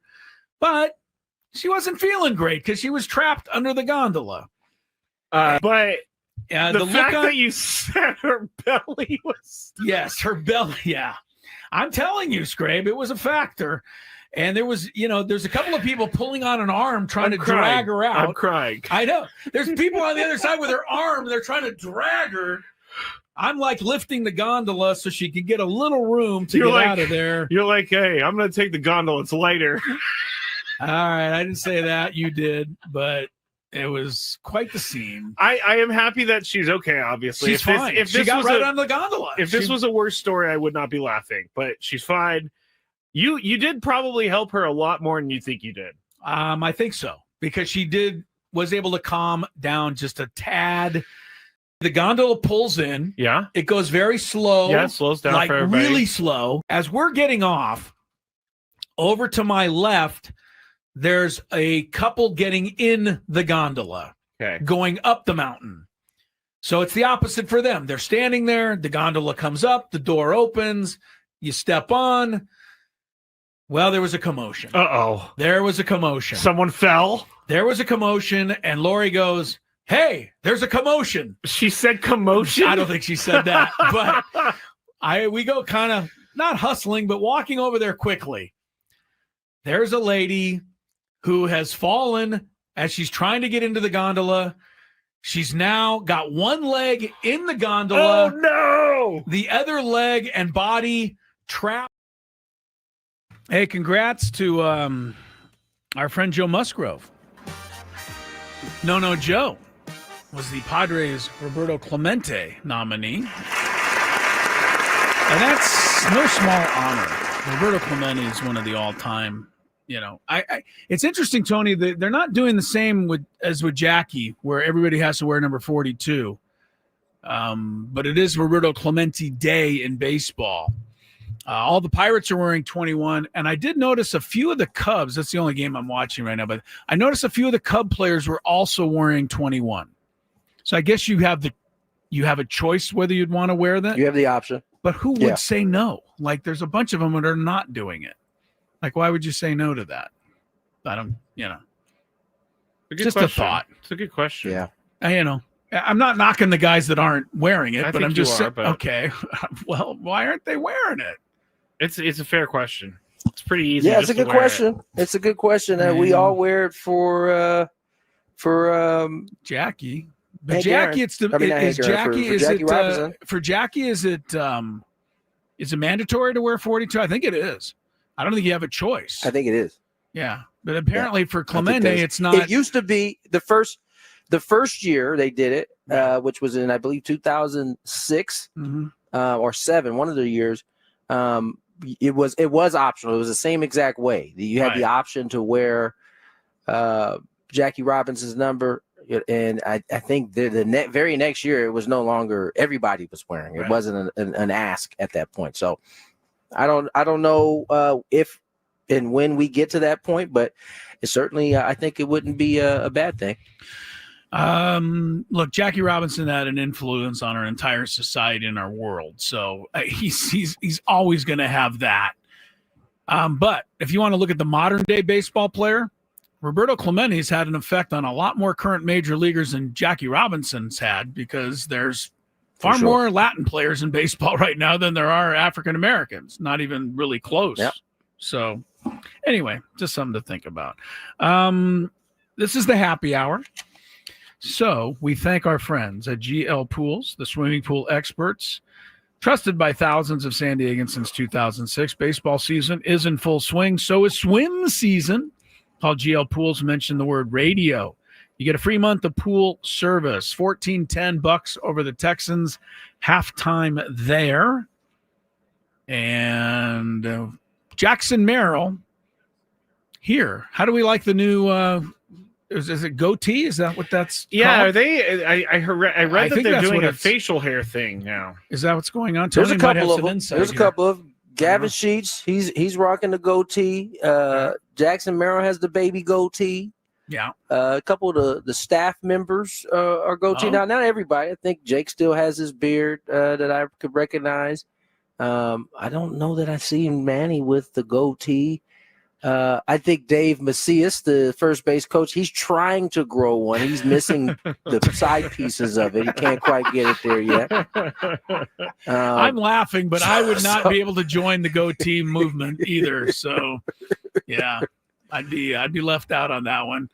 [SPEAKER 1] but she wasn't feeling great because she was trapped under the gondola.
[SPEAKER 3] But
[SPEAKER 1] the
[SPEAKER 3] the
[SPEAKER 1] look
[SPEAKER 3] fact
[SPEAKER 1] on-
[SPEAKER 3] that you said her belly was
[SPEAKER 1] Yes, her belly. Yeah. I'm telling you, Skrabe, it was a factor. And there was, there's a couple of people pulling on an arm trying to drag her out.
[SPEAKER 3] I'm crying.
[SPEAKER 1] I know. There's people on the other side with their arm. They're trying to drag her. I'm like lifting the gondola so she can get a little room to get out of there.
[SPEAKER 3] You're like, hey, I'm going to take the gondola. It's lighter.
[SPEAKER 1] All right. I didn't say that. You did. But It was quite the scene.
[SPEAKER 3] I am happy that she's okay. Obviously,
[SPEAKER 1] She's fine. If this got right on the gondola.
[SPEAKER 3] If this was a worse story, I would not be laughing. But she's fine. You did probably help her a lot more than you think you did.
[SPEAKER 1] I think so, because she was able to calm down just a tad. The gondola pulls in.
[SPEAKER 3] Yeah.
[SPEAKER 1] It goes very slow.
[SPEAKER 3] Yeah, it slows down
[SPEAKER 1] like
[SPEAKER 3] for everybody.
[SPEAKER 1] really slow. As we're getting off, over to my left, there's a couple getting in the gondola, going up the mountain. So it's the opposite for them. They're standing there. The gondola comes up. The door opens. You step on. Well, there was a commotion.
[SPEAKER 3] Uh-oh.
[SPEAKER 1] There was a commotion.
[SPEAKER 3] Someone fell?
[SPEAKER 1] There was a commotion, and Lori goes, "Hey, there's a commotion."
[SPEAKER 3] She said commotion?
[SPEAKER 1] I don't think she said that. But we go kind of, not hustling, but walking over there quickly. There's a lady who has fallen as she's trying to get into the gondola. She's now got one leg in the gondola.
[SPEAKER 3] Oh, no!
[SPEAKER 1] The other leg and body trapped. Hey, congrats to our friend Joe Musgrove. No Joe was the Padres' Roberto Clemente nominee. And that's no small honor. Roberto Clemente is one of the all-time, it's interesting, Tony, that they're not doing the same as with Jackie, where everybody has to wear number 42. But it is Roberto Clemente Day in baseball. All the Pirates are wearing 21, and I did notice a few of the Cubs. That's the only game I'm watching right now, but I noticed a few of the Cub players were also wearing 21. So I guess you have a choice whether you'd want to wear that.
[SPEAKER 6] You have the option.
[SPEAKER 1] But who would say no? Like, there's a bunch of them that are not doing it. Like, why would you say no to that? I don't, just
[SPEAKER 3] question.
[SPEAKER 1] a thought.
[SPEAKER 3] It's a good question.
[SPEAKER 6] Yeah.
[SPEAKER 1] I'm not knocking the guys that aren't wearing it,
[SPEAKER 3] I
[SPEAKER 1] but
[SPEAKER 3] think
[SPEAKER 1] I'm just
[SPEAKER 3] you are,
[SPEAKER 1] saying,
[SPEAKER 3] but-
[SPEAKER 1] okay, well, why aren't they wearing it?
[SPEAKER 3] It's a fair question. It's pretty easy.
[SPEAKER 6] Yeah, it's
[SPEAKER 3] just
[SPEAKER 6] a
[SPEAKER 3] to
[SPEAKER 6] good
[SPEAKER 3] wear
[SPEAKER 6] question. It's a good question. We all wear it for
[SPEAKER 1] Jackie. But
[SPEAKER 6] Hank
[SPEAKER 1] Jackie,
[SPEAKER 6] Aaron.
[SPEAKER 1] for Jackie, is it mandatory to wear 42? I think it is. I don't think you have a choice.
[SPEAKER 6] I think it is.
[SPEAKER 1] Yeah, but apparently for
[SPEAKER 6] I think
[SPEAKER 1] Clemente,
[SPEAKER 6] there's-
[SPEAKER 1] it's not.
[SPEAKER 6] It used to be the first year they did it, which was in, I believe, 2006 or 7, one of the years. It was optional. It was the same exact way. You had the option to wear Jackie Robinson's number, and I think the very next year it was no longer everybody was wearing. It wasn't an ask at that point. So I don't know if and when we get to that point, but it certainly I think it wouldn't be a bad thing.
[SPEAKER 1] Look, Jackie Robinson had an influence on our entire society and our world, so he's always going to have that. But if you want to look at the modern day baseball player, Roberto Clemente's had an effect on a lot more current major leaguers than Jackie Robinson's had, because there's far more Latin players in baseball right now than there are African Americans. Not even really close.
[SPEAKER 6] Yep.
[SPEAKER 1] So, anyway, just something to think about. This is the happy hour. So we thank our friends at GL Pools, the swimming pool experts, trusted by thousands of San Diegans since 2006. Baseball season is in full swing. So is swim season. Call GL Pools, mention the word radio. You get a free month of pool service, $14.10 over the Texans, halftime there. And Jackson Merrill here. How do we like the new is it goatee? Is that what that's called?
[SPEAKER 3] Are they? I read that they're doing a
[SPEAKER 1] it's-
[SPEAKER 3] facial hair thing now.
[SPEAKER 1] Is that what's going on?
[SPEAKER 6] There's a
[SPEAKER 1] Tony might have
[SPEAKER 6] couple of
[SPEAKER 1] some
[SPEAKER 6] them.
[SPEAKER 1] insight
[SPEAKER 6] There's a
[SPEAKER 1] here.
[SPEAKER 6] couple of Gavin Sheets. He's rocking the goatee. Jackson Merrill has the baby goatee.
[SPEAKER 1] Yeah.
[SPEAKER 6] A couple of the staff members are goatee. Now, not everybody. I think Jake still has his beard that I could recognize. I don't know that I see Manny with the goatee. I think Dave Macias, the first base coach, he's trying to grow one. He's missing the side pieces of it. He can't quite get it there yet.
[SPEAKER 1] I'm laughing, but I would not be able to join the goatee movement either. So, yeah, I'd be left out on that one.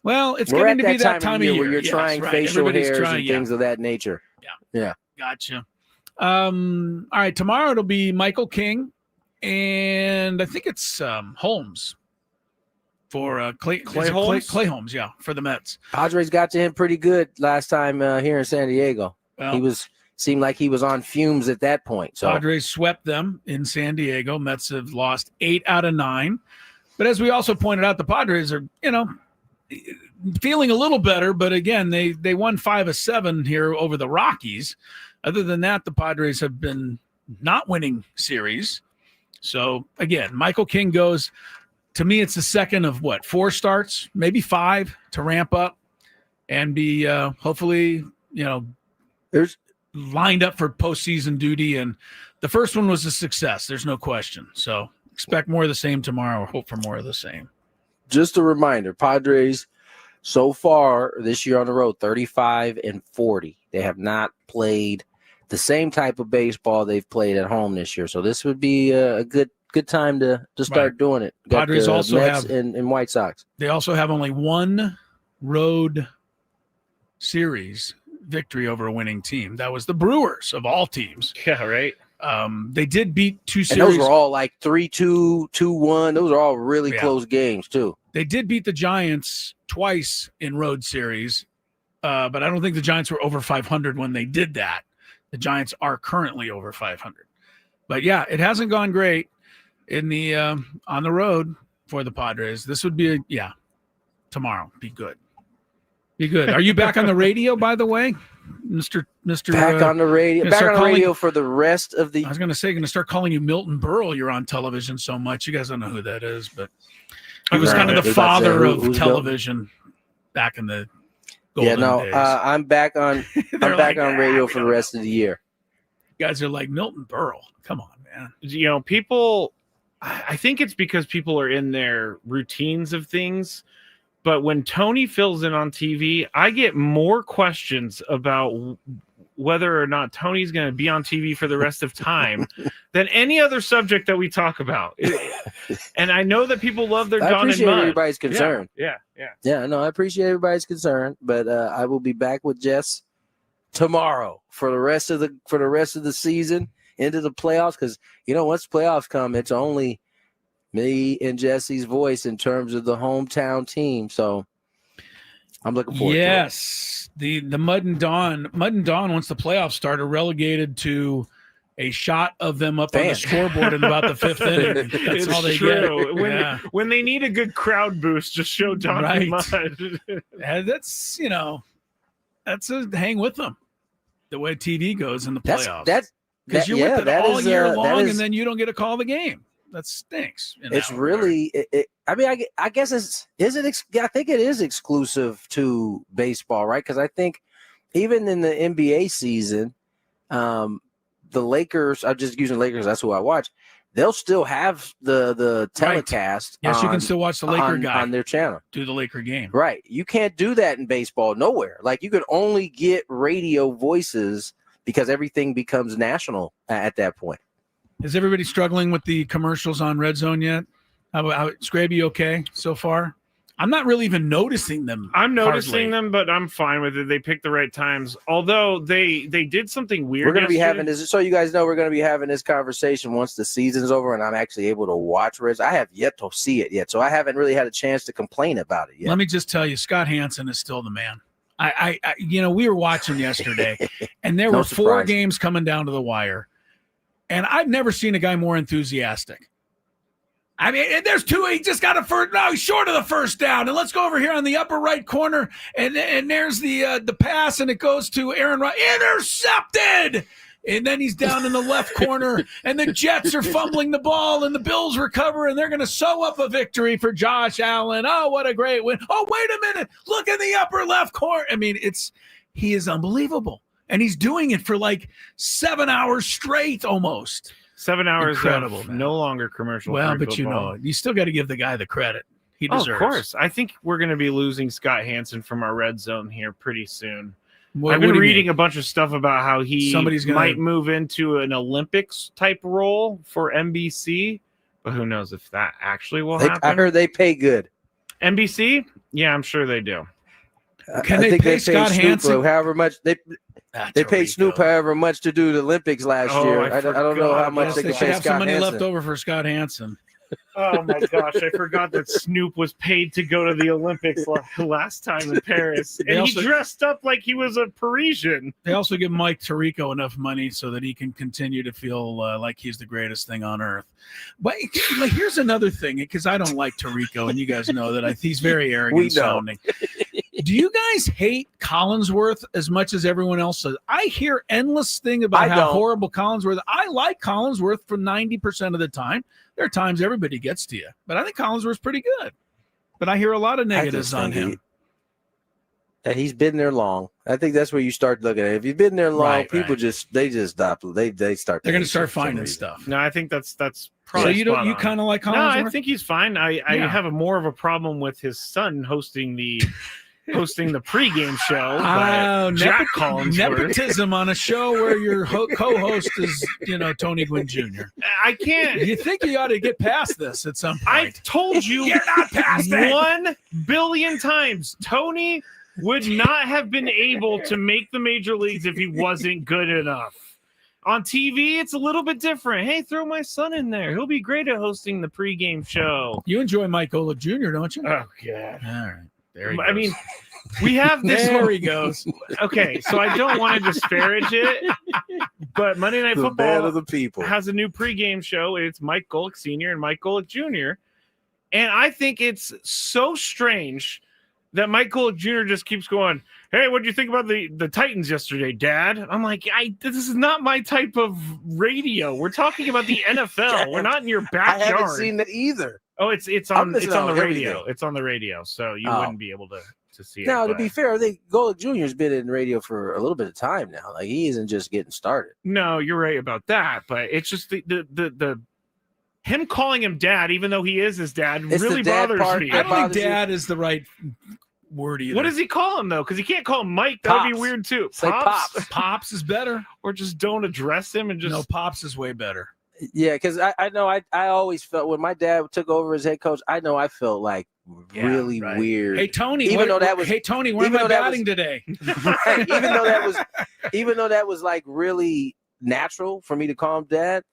[SPEAKER 1] Well, it's
[SPEAKER 6] We're
[SPEAKER 1] getting to
[SPEAKER 6] at
[SPEAKER 1] be that time of year
[SPEAKER 6] where you're
[SPEAKER 1] Yes,
[SPEAKER 6] trying
[SPEAKER 1] right.
[SPEAKER 6] facial
[SPEAKER 1] Everybody's
[SPEAKER 6] hairs
[SPEAKER 1] trying,
[SPEAKER 6] and things of that nature. Yeah.
[SPEAKER 1] Gotcha. All right, tomorrow it'll be Michael King, and I think it's Holmes for Clay Holmes, yeah, for the Mets.
[SPEAKER 6] Padres got to him pretty good last time here in San Diego.
[SPEAKER 1] Well,
[SPEAKER 6] seemed like he was on fumes at that point. So
[SPEAKER 1] Padres swept them in San Diego. Mets have lost 8 out of 9. But as we also pointed out, the Padres are, feeling a little better. But again, they won 5 of 7 here over the Rockies. Other than that, the Padres have been not winning series. So again, Michael King goes. To me, it's the second of 4 starts, maybe 5 to ramp up and be hopefully, there's lined up for postseason duty. And the first one was a success. There's no question. So expect more of the same tomorrow, or hope for more of the same.
[SPEAKER 6] Just a reminder, Padres so far this year on the road, 35-40. They have not played the same type of baseball they've played at home this year. So this would be a good time to start doing it.
[SPEAKER 1] Padres also
[SPEAKER 6] Mets
[SPEAKER 1] have
[SPEAKER 6] and White Sox.
[SPEAKER 1] They also have only one road series victory over a winning team. That was the Brewers of all teams.
[SPEAKER 3] Yeah, right.
[SPEAKER 1] They did beat 2 series.
[SPEAKER 6] And those were all like 3-2, 2-1. Those are all really close games too.
[SPEAKER 1] They did beat the Giants twice in road series, but I don't think the Giants were over 500 when they did that. The Giants are currently over 500. But yeah, it hasn't gone great in the on the road for the Padres. This would be tomorrow. Be good. Be good. Are you back on the radio, by the way, Mr.
[SPEAKER 6] Back on the radio. Back on the radio for the rest of the.
[SPEAKER 1] I was going to say, going to start calling you Milton Berle. You're on television so much. You guys don't know who that is, but he was kind of the father of television back in the golden days.
[SPEAKER 6] I'm back on. I'm back on radio for the rest of the year.
[SPEAKER 1] You guys are like Milton Berle. Come on, man.
[SPEAKER 3] People. I think it's because people are in their routines of things. But when Tony fills in on TV, I get more questions about whether or not Tony's going to be on TV for the rest of time than any other subject that we talk about. And I know that people love their Don and Mud.
[SPEAKER 6] I appreciate everybody's concern.
[SPEAKER 3] Yeah.
[SPEAKER 6] No, I appreciate everybody's concern, but I will be back with Jess tomorrow for the rest of the season into the playoffs. Because once the playoffs come, it's only me and Jesse's voice in terms of the hometown team. So I'm looking forward to it.
[SPEAKER 1] Yes. The Mud and Dawn, once the playoffs start, are relegated to a shot of them up on the scoreboard in about the 5th inning. That's all they get.
[SPEAKER 3] When they need a good crowd boost, just show Don and Mud.
[SPEAKER 1] And that's a hang with them. The way TV goes in the playoffs. Because you're with it all year long, and then you don't get a call of the game. That stinks.
[SPEAKER 6] It's really. I guess I think it is exclusive to baseball, right? Because I think even in the NBA season, the Lakers. I'm just using Lakers. That's who I watch. They'll still have the telecast.
[SPEAKER 1] Yes, you can still watch the Laker guy
[SPEAKER 6] on their channel.
[SPEAKER 1] Do the Laker game.
[SPEAKER 6] Right. You can't do that in baseball nowhere. Like you can only get radio voices because everything becomes national at that point.
[SPEAKER 1] Is everybody struggling with the commercials on Red Zone yet? How Skraby okay so far? I'm not really even noticing them.
[SPEAKER 3] I'm noticing them, but I'm fine with it. They picked the right times. Although they did something weird.
[SPEAKER 6] We're going to be having this, so you guys know, we're going to be having this conversation once the season's over and I'm actually able to watch Red Zone. I have yet to see it yet, so I haven't really had a chance to complain about it yet.
[SPEAKER 1] Let me just tell you, Scott Hansen is still the man. We were watching yesterday, and there were 4 games coming down to the wire. And I've never seen a guy more enthusiastic. I mean, there's 2. He just got a first. No, he's short of the first down. And let's go over here on the upper right corner. And there's the pass, and it goes to Aaron Rodgers. Intercepted. And then he's down in the left corner. And the Jets are fumbling the ball, and the Bills recover, and they're going to sew up a victory for Josh Allen. Oh, what a great win. Oh, wait a minute. Look in the upper left corner. I mean, he is unbelievable. And he's doing it for like 7 hours straight almost.
[SPEAKER 3] 7 hours.
[SPEAKER 1] Incredible,
[SPEAKER 3] no longer commercial.
[SPEAKER 1] Well, but you still got to give the guy the credit he deserves.
[SPEAKER 3] Of course. I think we're going to be losing Scott Hansen from our Red Zone here pretty soon. I've been reading a bunch of stuff about how might move into an Olympics type role for NBC, but who knows if that actually will happen.
[SPEAKER 6] I heard they pay good.
[SPEAKER 3] NBC? Yeah, I'm sure they do.
[SPEAKER 1] Can they pay Scott Hansen
[SPEAKER 6] however much they paid Snoop however much to do the Olympics last year. I don't know how much they can pay Scott Hansen.
[SPEAKER 1] Have some money left over for Scott Hansen.
[SPEAKER 3] Oh my gosh, I forgot that Snoop was paid to go to the Olympics last time in Paris. And he dressed up like he was a Parisian.
[SPEAKER 1] They also give Mike Tirico enough money so that he can continue to feel like he's the greatest thing on earth. But like, here's another thing, because I don't like Tirico, and you guys know that he's very arrogant sounding. Do you guys hate Collinsworth as much as everyone else does? I hear endless thing about how horrible Collinsworth. I like Collinsworth for 90% of the time. There are times everybody gets to you, but I think Collinsworth's pretty good. But I hear a lot of negatives on him.
[SPEAKER 6] He's been there long. I think that's where you start looking at it. If you've been there long, people just stop. They start.
[SPEAKER 1] They're going to start finding stuff.
[SPEAKER 3] No, I think that's probably.
[SPEAKER 1] So you kind of like Collinsworth?
[SPEAKER 3] No, I think he's fine. I have more of a problem with his son hosting the pregame show. Jack Collinsworth.
[SPEAKER 1] Nepotism on a show where your co-host is, Tony Gwynn Jr.
[SPEAKER 3] I can't.
[SPEAKER 1] You think you ought to get past this at some point?
[SPEAKER 3] I told you
[SPEAKER 1] you're not past it
[SPEAKER 3] 1 billion times. Tony would not have been able to make the major leagues if he wasn't good enough. On TV, it's a little bit different. Hey, throw my son in there. He'll be great at hosting the pregame show.
[SPEAKER 1] You enjoy Mike Golick Jr., don't you?
[SPEAKER 3] Oh, God.
[SPEAKER 1] All right. There he goes.
[SPEAKER 3] I mean, we have this.
[SPEAKER 1] There he goes.
[SPEAKER 3] Okay, so I don't want to disparage it, but Monday Night Football has a new pregame show. It's Mike Golick Sr. and Mike Golick Jr. And I think it's so strange that Mike Golick Jr. just keeps going, hey, what did you think about the Titans yesterday, Dad? I'm like, this is not my type of radio. We're talking about the NFL. We're not in your backyard.
[SPEAKER 6] I haven't seen that either.
[SPEAKER 3] Oh, it's on the radio. It's on the radio, so you wouldn't be able to see it.
[SPEAKER 6] Now, to be fair, I think Golick Jr. has been in radio for a little bit of time now. Like, he isn't just getting started.
[SPEAKER 3] No, you're right about that, but it's just the him calling him Dad, even though he is his dad, really bothers me.
[SPEAKER 1] I don't think Dad is the right word either.
[SPEAKER 3] What does he call him though? Because he can't call him Mike. That would be weird too.
[SPEAKER 6] Say Pops.
[SPEAKER 1] Pops is better.
[SPEAKER 3] Or just don't address him and just
[SPEAKER 1] no. Pops is way better.
[SPEAKER 6] Yeah, because I know I always felt when my dad took over as head coach, I felt like really weird.
[SPEAKER 1] Hey Tony,
[SPEAKER 6] even though that was
[SPEAKER 1] hey Tony, where am I batting today?
[SPEAKER 6] Right, even though that was like really natural for me to call him Dad.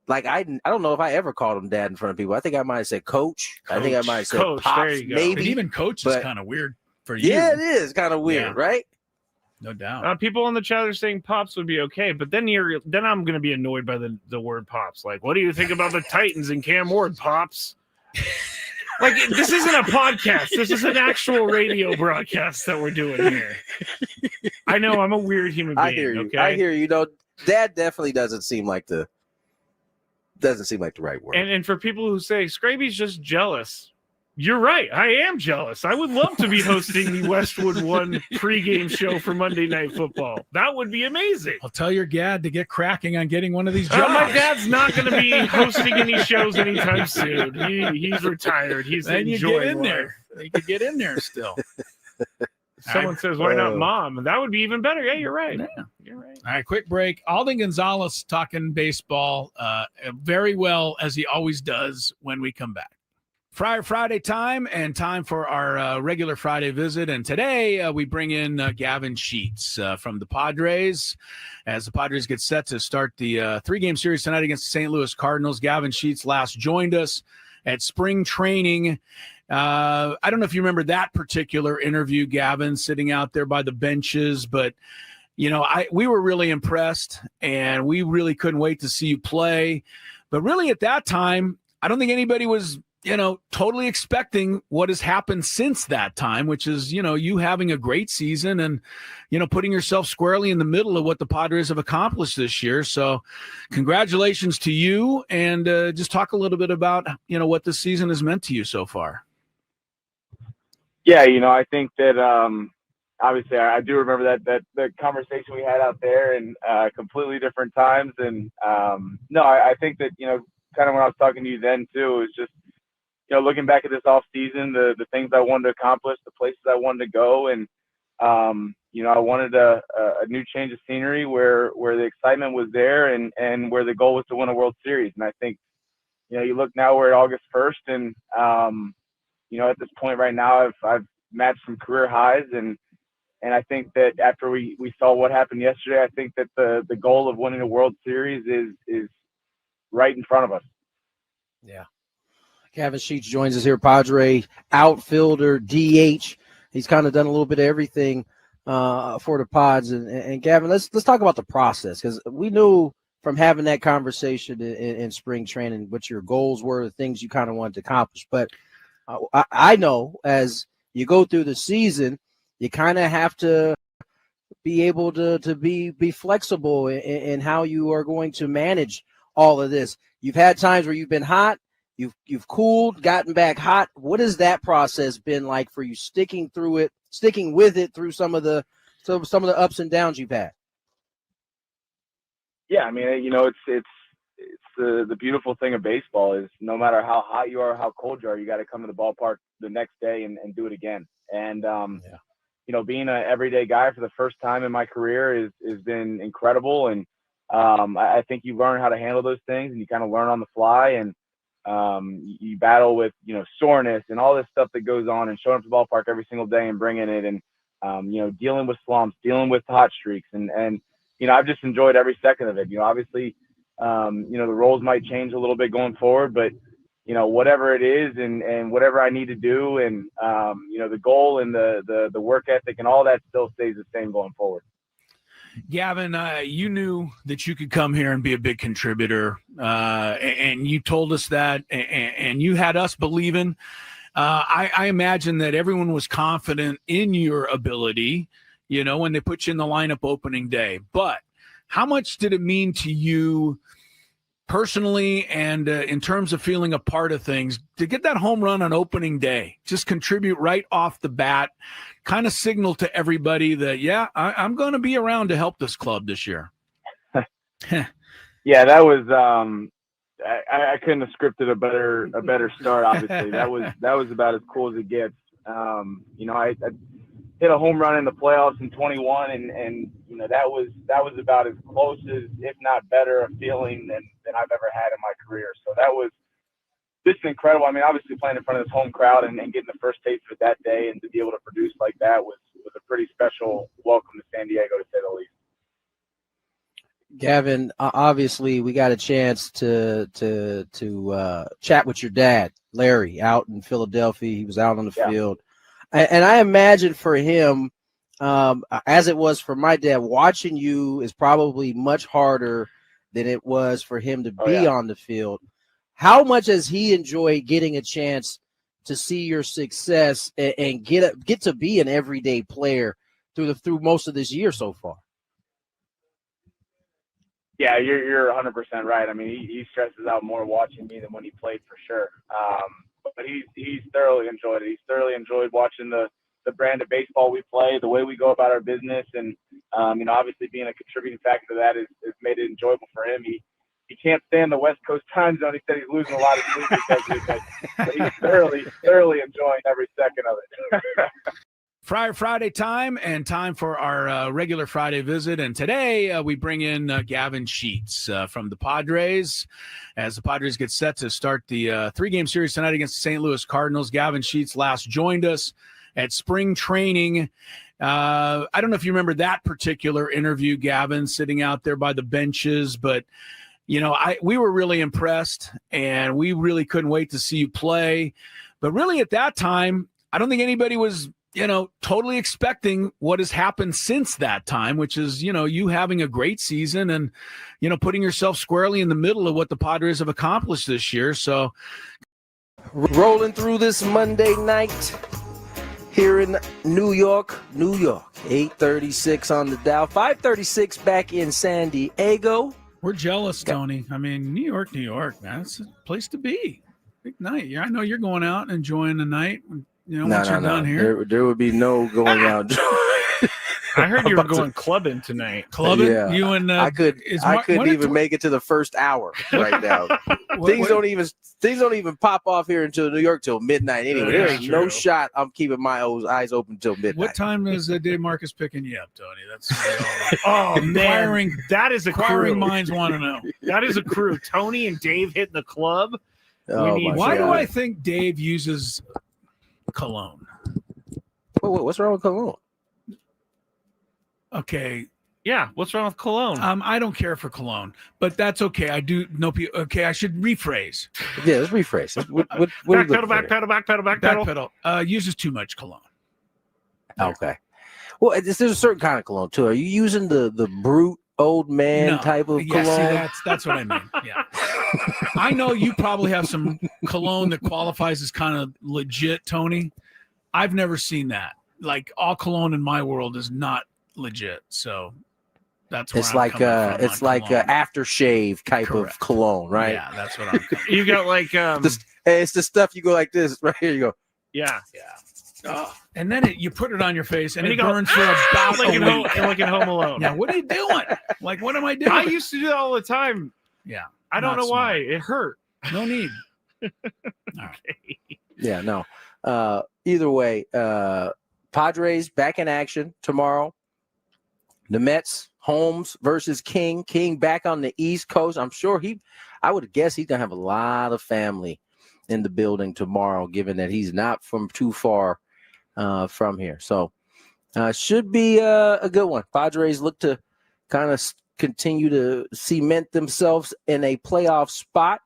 [SPEAKER 6] Like I don't know if I ever called him Dad in front of people. I think I might have said Coach. I think I might have said
[SPEAKER 3] Coach,
[SPEAKER 6] Pops.
[SPEAKER 3] there you go.
[SPEAKER 6] Maybe
[SPEAKER 1] but even Coach is kind of weird for you.
[SPEAKER 6] Yeah, it is kind of weird, right?
[SPEAKER 1] No doubt.
[SPEAKER 3] People in the chat are saying Pops would be okay, but then I'm going to be annoyed by the word Pops. Like, what do you think about the Titans and Cam Ward, Pops? Like, this isn't a podcast. This is an actual radio broadcast that we're doing here. I know I'm a weird human being.
[SPEAKER 6] I hear you.
[SPEAKER 3] Okay?
[SPEAKER 6] I hear you. Dad definitely doesn't seem like the right word.
[SPEAKER 3] And for people who say Skraby's just jealous, you're right. I am jealous. I would love to be hosting the Westwood One pregame show for Monday Night Football. That would be amazing.
[SPEAKER 1] I'll tell your dad to get cracking on getting one of these jobs.
[SPEAKER 3] My dad's not going to be hosting any shows anytime soon. He's retired. He's enjoying life.
[SPEAKER 1] You could get in there still.
[SPEAKER 3] Someone says, why not Mom? That would be even better. Yeah, you're right.
[SPEAKER 1] Yeah.
[SPEAKER 3] You're right.
[SPEAKER 1] All right, quick break. Alden Gonzalez talking baseball very well, as he always does when we come back. Friday time and time for our regular Friday visit. And today we bring in Gavin Sheets from the Padres as the Padres get set to start the 3-game series tonight against the St. Louis Cardinals. Gavin Sheets last joined us at spring training. I don't know if you remember that particular interview, Gavin, sitting out there by the benches, but we were really impressed and we really couldn't wait to see you play. But really at that time, I don't think anybody was totally expecting what has happened since that time, which is, you having a great season and, putting yourself squarely in the middle of what the Padres have accomplished this year. So congratulations to you, and just talk a little bit about, what this season has meant to you so far.
[SPEAKER 14] Yeah, I think that obviously I do remember that the conversation we had out there in completely different times. And no, I think that, kind of when I was talking to you then too, it was just, looking back at this off season, the things I wanted to accomplish, the places I wanted to go. And, I wanted a new change of scenery where the excitement was there and where the goal was to win a World Series. And I think, you look now, we're at August 1st and, at this point right now, I've matched some career highs. And I think that after we saw what happened yesterday, I think that the goal of winning a World Series is right in front of us.
[SPEAKER 6] Yeah. Gavin Sheets joins us here, Padre outfielder, DH. He's kind of done a little bit of everything for the Pods. And Gavin, let's talk about the process, because we knew from having that conversation in spring training what your goals were, the things you kind of wanted to accomplish. But I know as you go through the season, you kind of have to be able to be flexible in how you are going to manage all of this. You've had times where you've been hot, you've cooled, gotten back hot. What has that process been like for you, sticking with it through some of the ups and downs you've had?
[SPEAKER 14] Yeah, I mean, it's the beautiful thing of baseball is no matter how hot you are, how cold you are, you got to come to the ballpark the next day and do it again. And being an everyday guy for the first time in my career has been incredible. And I think you learn how to handle those things, and you kind of learn on the fly. And you battle with soreness and all this stuff that goes on, and showing up to the ballpark every single day and bringing it, and dealing with slumps, dealing with hot streaks, and I've just enjoyed every second of it. Obviously, the roles might change a little bit going forward, but whatever it is, and whatever I need to do, and the goal and the work ethic and all that still stays the same going forward.
[SPEAKER 1] Gavin, you knew that you could come here and be a big contributor, and you told us that, and you had us believing. I imagine that everyone was confident in your ability, when they put you in the lineup opening day. But how much did it mean to you personally, and in terms of feeling a part of things, to get that home run on opening day, just contribute right off the bat, kind of signal to everybody that, I'm going to be around to help this club this year?
[SPEAKER 14] Yeah, that was I couldn't have scripted a better start. Obviously, that was about as cool as it gets. I hit a home run in the playoffs in 21, and that was about as close as, if not better, a feeling than I've ever had in my career. So that was just incredible. I mean, obviously playing in front of this home crowd and getting the first taste of it that day, and to be able to produce like that was a pretty special welcome to San Diego, to say the least.
[SPEAKER 6] Gavin, obviously we got a chance to chat with your dad, Larry, out in Philadelphia. He was out on the field. And I imagine for him, as it was for my dad, watching you is probably much harder than it was for him to be on the field. How much has he enjoyed getting a chance to see your success and get to be an everyday player through most of this year so far?
[SPEAKER 14] Yeah, you're 100% right. I mean, he stresses out more watching me than when he played, for sure. But he's thoroughly enjoyed it. He's thoroughly enjoyed watching the brand of baseball we play, the way we go about our business, and obviously being a contributing factor to that has made it enjoyable for him. He can't stand the West Coast time zone. He said he's losing a lot of sleep because of it, but he's thoroughly enjoying every second of it.
[SPEAKER 1] Friday time, and time for our regular Friday visit. And today we bring in Gavin Sheets from the Padres, as the Padres get set to start the three-game series tonight against the St. Louis Cardinals. Gavin Sheets last joined us at spring training. I don't know if you remember that particular interview, Gavin, sitting out there by the benches, but we were really impressed, and we really couldn't wait to see you play. But really at that time, I don't think anybody was totally expecting what has happened since that time, which is, you having a great season and, putting yourself squarely in the middle of what the Padres have accomplished this year. So
[SPEAKER 6] rolling through this Monday night here in New York, 8:36 on the Dow, 5:36 back in San Diego.
[SPEAKER 1] We're jealous, Tony. I mean, New York, man, it's a place to be. Big night. Yeah, I know you're going out and enjoying the night. Once you're done here,
[SPEAKER 6] there would be no going out.
[SPEAKER 3] I heard you were going clubbing tonight.
[SPEAKER 1] Clubbing?
[SPEAKER 6] Yeah.
[SPEAKER 1] You and
[SPEAKER 6] I couldn't even make it to the first hour right now. Things don't even pop off here until New York till midnight anyway. There ain't no shot I'm keeping my eyes open till midnight.
[SPEAKER 1] What time is Dave Marcus picking you up, Tony? That's
[SPEAKER 3] man, that is a crew.
[SPEAKER 1] Inquiring minds want to know.
[SPEAKER 3] That is a crew. Tony and Dave hitting the club.
[SPEAKER 1] Why do I think Dave uses cologne?
[SPEAKER 6] What's wrong with cologne?
[SPEAKER 1] Okay,
[SPEAKER 3] Yeah, what's wrong with cologne?
[SPEAKER 1] I don't care for cologne, but that's okay. I do know people. Okay, I should rephrase.
[SPEAKER 6] Yeah, let's rephrase.
[SPEAKER 3] Backpedal.
[SPEAKER 1] Uses too much cologne.
[SPEAKER 6] Okay. Well, there's a certain kind of cologne too. Are you using the brute old man type of cologne?
[SPEAKER 1] See, that's what I mean. Yeah. I know you probably have some cologne that qualifies as kind of legit, Tony. I've never seen that. Like all cologne in my world is not legit. So that's where
[SPEAKER 6] it's like aftershave type of cologne, right?
[SPEAKER 1] Yeah, that's what I'm.
[SPEAKER 3] You got like
[SPEAKER 6] it's the stuff you go like this right here. You go.
[SPEAKER 3] Yeah.
[SPEAKER 1] And then you put it on your face and
[SPEAKER 3] And
[SPEAKER 1] it
[SPEAKER 3] you go,
[SPEAKER 1] burns for about
[SPEAKER 3] like
[SPEAKER 1] a
[SPEAKER 3] in
[SPEAKER 1] week.
[SPEAKER 3] like in Home Alone.
[SPEAKER 1] Yeah, what are you doing? Like, what am I doing?
[SPEAKER 3] I used to do that all the time.
[SPEAKER 1] Yeah.
[SPEAKER 3] I don't
[SPEAKER 1] not
[SPEAKER 3] know why. It hurt.
[SPEAKER 1] No need.
[SPEAKER 6] Yeah, no. Either way, Padres back in action tomorrow. The Mets, Holmes versus King. King back on the East Coast. I'm sure I would guess he's gonna have a lot of family in the building tomorrow, given that he's not from too far from here. So should be a good one. Padres look to kind of continue to cement themselves in a playoff spot.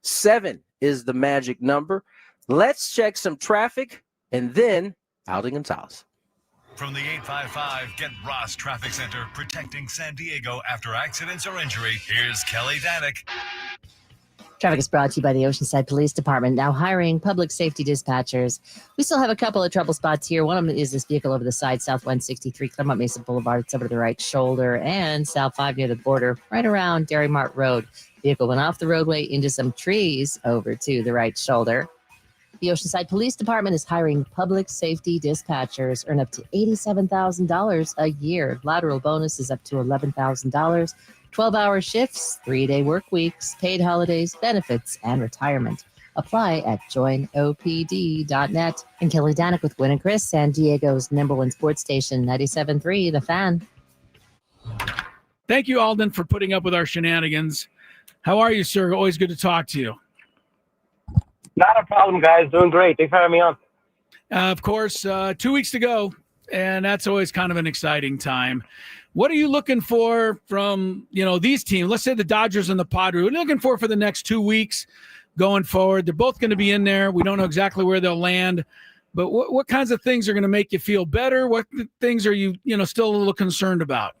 [SPEAKER 6] 7 is the magic number. Let's check some traffic and then Alden Gonzalez.
[SPEAKER 2] From the 855 Get Ross Traffic Center, protecting San Diego after accidents or injury, here's Kelly Danick.
[SPEAKER 12] Traffic is brought to you by the Oceanside Police Department, now hiring public safety dispatchers. We still have a couple of trouble spots here. One of them is this vehicle over the side, South 163 Claremont Mesa Boulevard. It's over to the right shoulder, and South 5 near the border, right around Dairy Mart Road. Vehicle went off the roadway into some trees over to the right shoulder. The Oceanside Police Department is hiring public safety dispatchers, earn up to $87,000 a year. Lateral bonus is up to $11,000. 12-hour shifts, 3-day work weeks, paid holidays, benefits, and retirement. Apply at joinopd.net. And Kelly Danick with Gwynn and Chris, San Diego's #1 sports station, 97.3 The Fan.
[SPEAKER 1] Thank you, Alden, for putting up with our shenanigans. How are you, sir? Always good to talk to you.
[SPEAKER 15] Not a problem, guys. Doing great. Thanks for having me on.
[SPEAKER 1] Of course, 2 weeks to go, and that's always kind of an exciting time. What are you looking for from, these teams? Let's say the Dodgers and the Padres. What are you looking for the next 2 weeks going forward? They're both going to be in there. We don't know exactly where they'll land, but what kinds of things are going to make you feel better? What things are you, still a little concerned about?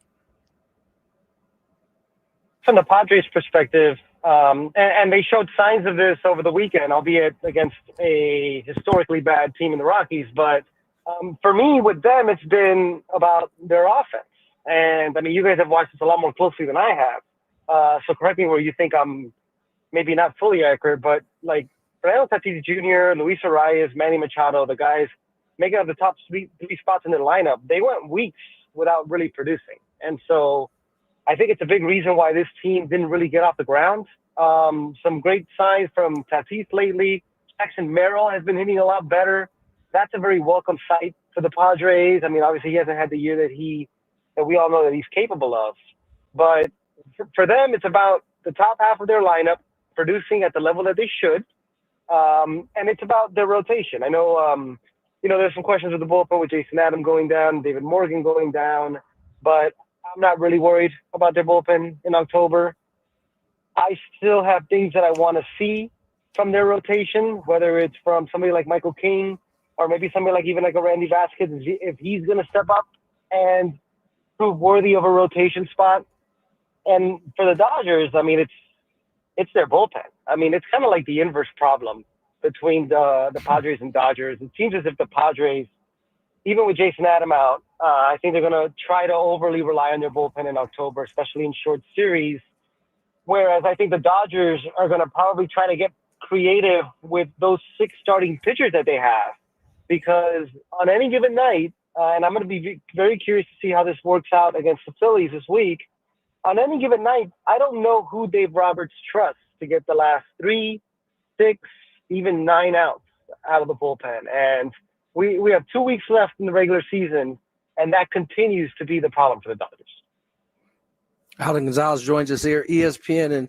[SPEAKER 15] From the Padres' perspective, and they showed signs of this over the weekend, albeit against a historically bad team in the Rockies. But for me, with them, it's been about their offense. And, you guys have watched this a lot more closely than I have. So correct me where you think I'm maybe not fully accurate, but like Fernando Tatis Jr., Luis Arias, Manny Machado, the guys making up the top three spots in the lineup, they went weeks without really producing. And so I think it's a big reason why this team didn't really get off the ground. Some great signs from Tatis lately. Jackson Merrill has been hitting a lot better. That's a very welcome sight for the Padres. Obviously he hasn't had the year that we all know that he's capable of. But for them, it's about the top half of their lineup producing at the level that they should. And it's about their rotation. I know, there's some questions with the bullpen with Jason Adam going down, David Morgan going down, but I'm not really worried about their bullpen in October. I still have things that I want to see from their rotation, whether it's from somebody like Michael King or maybe somebody like even like a Randy Vasquez, if he's going to step up and prove worthy of a rotation spot. And for the Dodgers, it's their bullpen. It's kind of like the inverse problem between the Padres and Dodgers. It seems as if the Padres, even with Jason Adam out, I think they're going to try to overly rely on their bullpen in October, especially in short series. Whereas I think the Dodgers are going to probably try to get creative with those 6 starting pitchers that they have. Because on any given night, and I'm going to be very curious to see how this works out against the Phillies this week, on any given night, I don't know who Dave Roberts trusts to get the last 3, 6, even 9 outs out of the bullpen. And we have 2 weeks left in the regular season, and that continues to be the problem for the Dodgers.
[SPEAKER 6] Alden Gonzalez joins us here, ESPN. And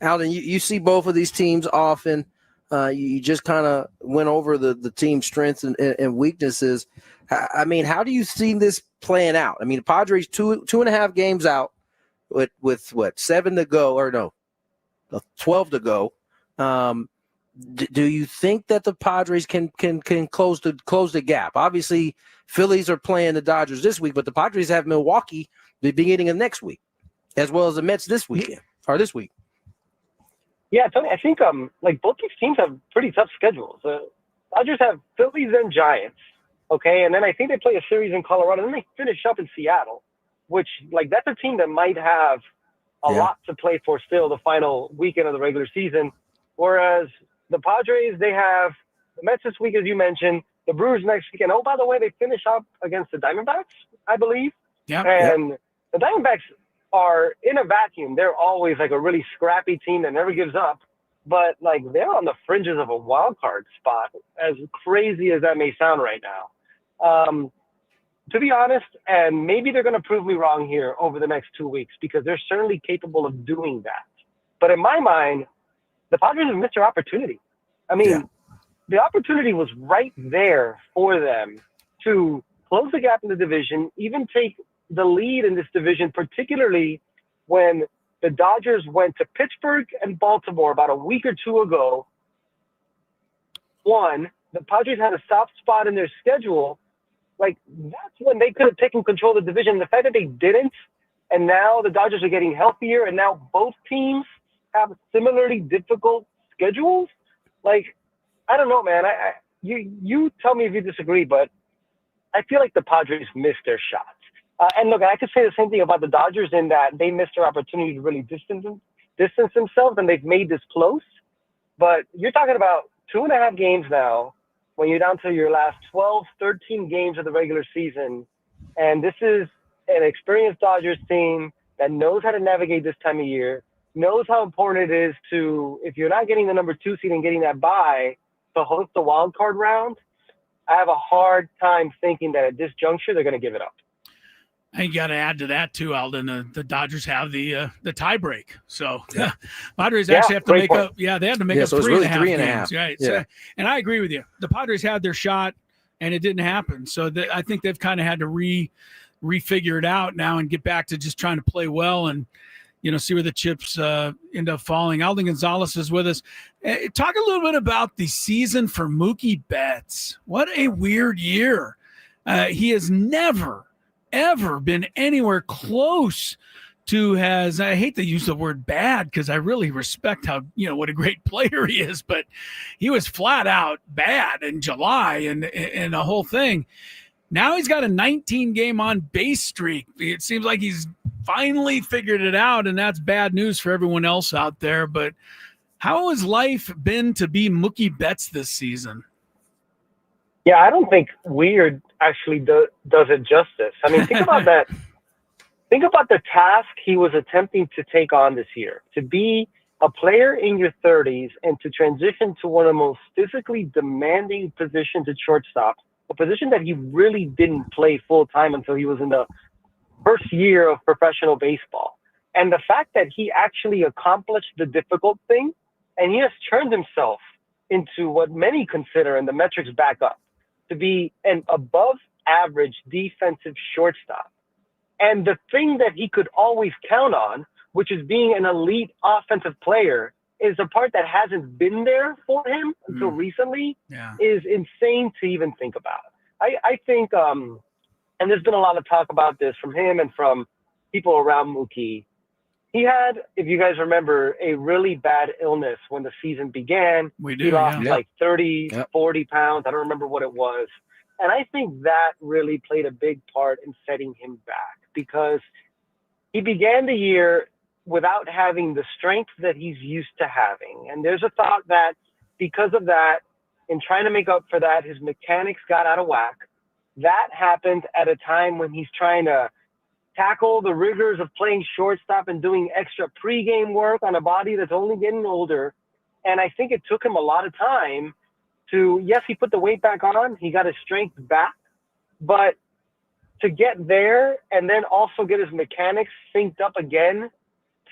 [SPEAKER 6] Alden, you see both of these teams often. You just kind of went over the team's strengths and weaknesses. How do you see this playing out? I mean, the Padres 2.5 games out with what 7 to go, or no, 12 to go. Do you think that the Padres can close the gap? Obviously, Phillies are playing the Dodgers this week, but the Padres have Milwaukee the beginning of next week, as well as the Mets this week.
[SPEAKER 15] Yeah, Tony, I think like both these teams have pretty tough schedules. Dodgers have Phillies and Giants, okay, and then I think they play a series in Colorado, and then they finish up in Seattle, which like that's a team that might have a lot to play for still the final weekend of the regular season. Whereas the Padres, they have the Mets this week, as you mentioned, the Brewers next weekend. Oh, by the way, they finish up against the Diamondbacks, I believe.
[SPEAKER 1] Yeah.
[SPEAKER 15] And the Diamondbacks are in a vacuum. They're always like a really scrappy team that never gives up. But like they're on the fringes of a wild card spot, as crazy as that may sound right now. To be honest, and maybe they're going to prove me wrong here over the next 2 weeks, because they're certainly capable of doing that. But in my mind, the Padres have missed their opportunity. I mean, the opportunity was right there for them to close the gap in the division, even take the lead in this division, particularly when the Dodgers went to Pittsburgh and Baltimore about a week or two ago. One, the Padres had a soft spot in their schedule. Like, that's when they could have taken control of the division. The fact that they didn't, and now the Dodgers are getting healthier, and now both teams have similarly difficult schedules. Like, I don't know, man. You tell me if you disagree, but I feel like the Padres missed their shots. And look, I could say the same thing about the Dodgers in that they missed their opportunity to really distance themselves, and they've made this close. But you're talking about 2.5 games now when you're down to your last 12, 13 games of the regular season. And this is an experienced Dodgers team that knows how to navigate this time of year, knows how important it is to, if you're not getting the number 2 seed and getting that bye, to host the wild card round. I have a hard time thinking that at this juncture they're going to give it up.
[SPEAKER 1] And you got to add to that too, Alden. The Dodgers have the tie break, so Padres actually have to make up. Yeah, they had to make up
[SPEAKER 6] so
[SPEAKER 1] 3.5
[SPEAKER 6] really
[SPEAKER 1] games, right?
[SPEAKER 6] Yeah.
[SPEAKER 1] So, and I agree with you. The Padres had their shot, and it didn't happen. So I think they've kind of had to refigure it out now and get back to just trying to play well and see where the chips end up falling. Alden Gonzalez is with us. Talk a little bit about the season for Mookie Betts. What a weird year. He has never ever been anywhere close to I hate to use the word bad because I really respect how, what a great player he is, but he was flat out bad in July and the whole thing. Now he's got a 19-game on base streak. It seems like he's finally figured it out, and that's bad news for everyone else out there. But how has life been to be Mookie Betts this season?
[SPEAKER 15] Yeah, I don't think weird actually does it justice. I mean, think about that. Think about the task he was attempting to take on this year, to be a player in your 30s and to transition to one of the most physically demanding positions at shortstop, a position that he really didn't play full time until he was in the first year of professional baseball. And the fact that he actually accomplished the difficult thing, and he has turned himself into what many consider, and the metrics back up, to be an above average defensive shortstop. And the thing that he could always count on, which is being an elite offensive player, is a part that hasn't been there for him until recently, is insane to even think about. I think, and there's been a lot of talk about this from him and from people around Mookie. He had, if you guys remember, a really bad illness when the season began. He lost like 30, 40 pounds. I don't remember what it was. And I think that really played a big part in setting him back, because he began the year without having the strength that he's used to having. And there's a thought that because of that, in trying to make up for that, his mechanics got out of whack. That happened at a time when he's trying to tackle the rigors of playing shortstop and doing extra pregame work on a body that's only getting older. And I think it took him a lot of time to, yes, he put the weight back on, he got his strength back, but to get there and then also get his mechanics synced up again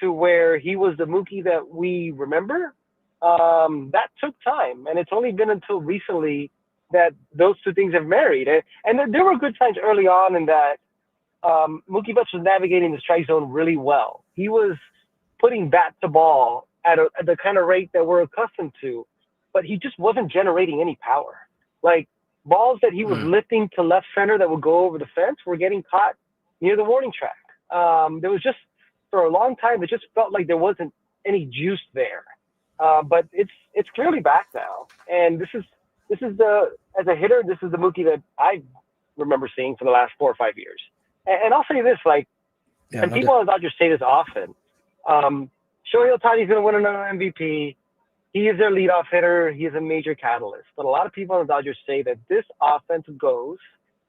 [SPEAKER 15] to where he was the Mookie that we remember, that took time. And it's only been until recently that those two things have married. And there were good signs early on in that Mookie Betts was navigating the strike zone really well. He was putting bat to ball at the kind of rate that we're accustomed to, but he just wasn't generating any power. Like balls that he was lifting to left center that would go over the fence were getting caught near the warning track. There was just, for a long time, it just felt like there wasn't any juice there. But it's clearly back now. And this is as a hitter, this is the Mookie that I remember seeing for the last 4 or 5 years. And I'll say this, and people on the Dodgers say this often, Shohei Ohtani's going to win another MVP. He is their leadoff hitter. He is a major catalyst. But a lot of people on the Dodgers say that this offense goes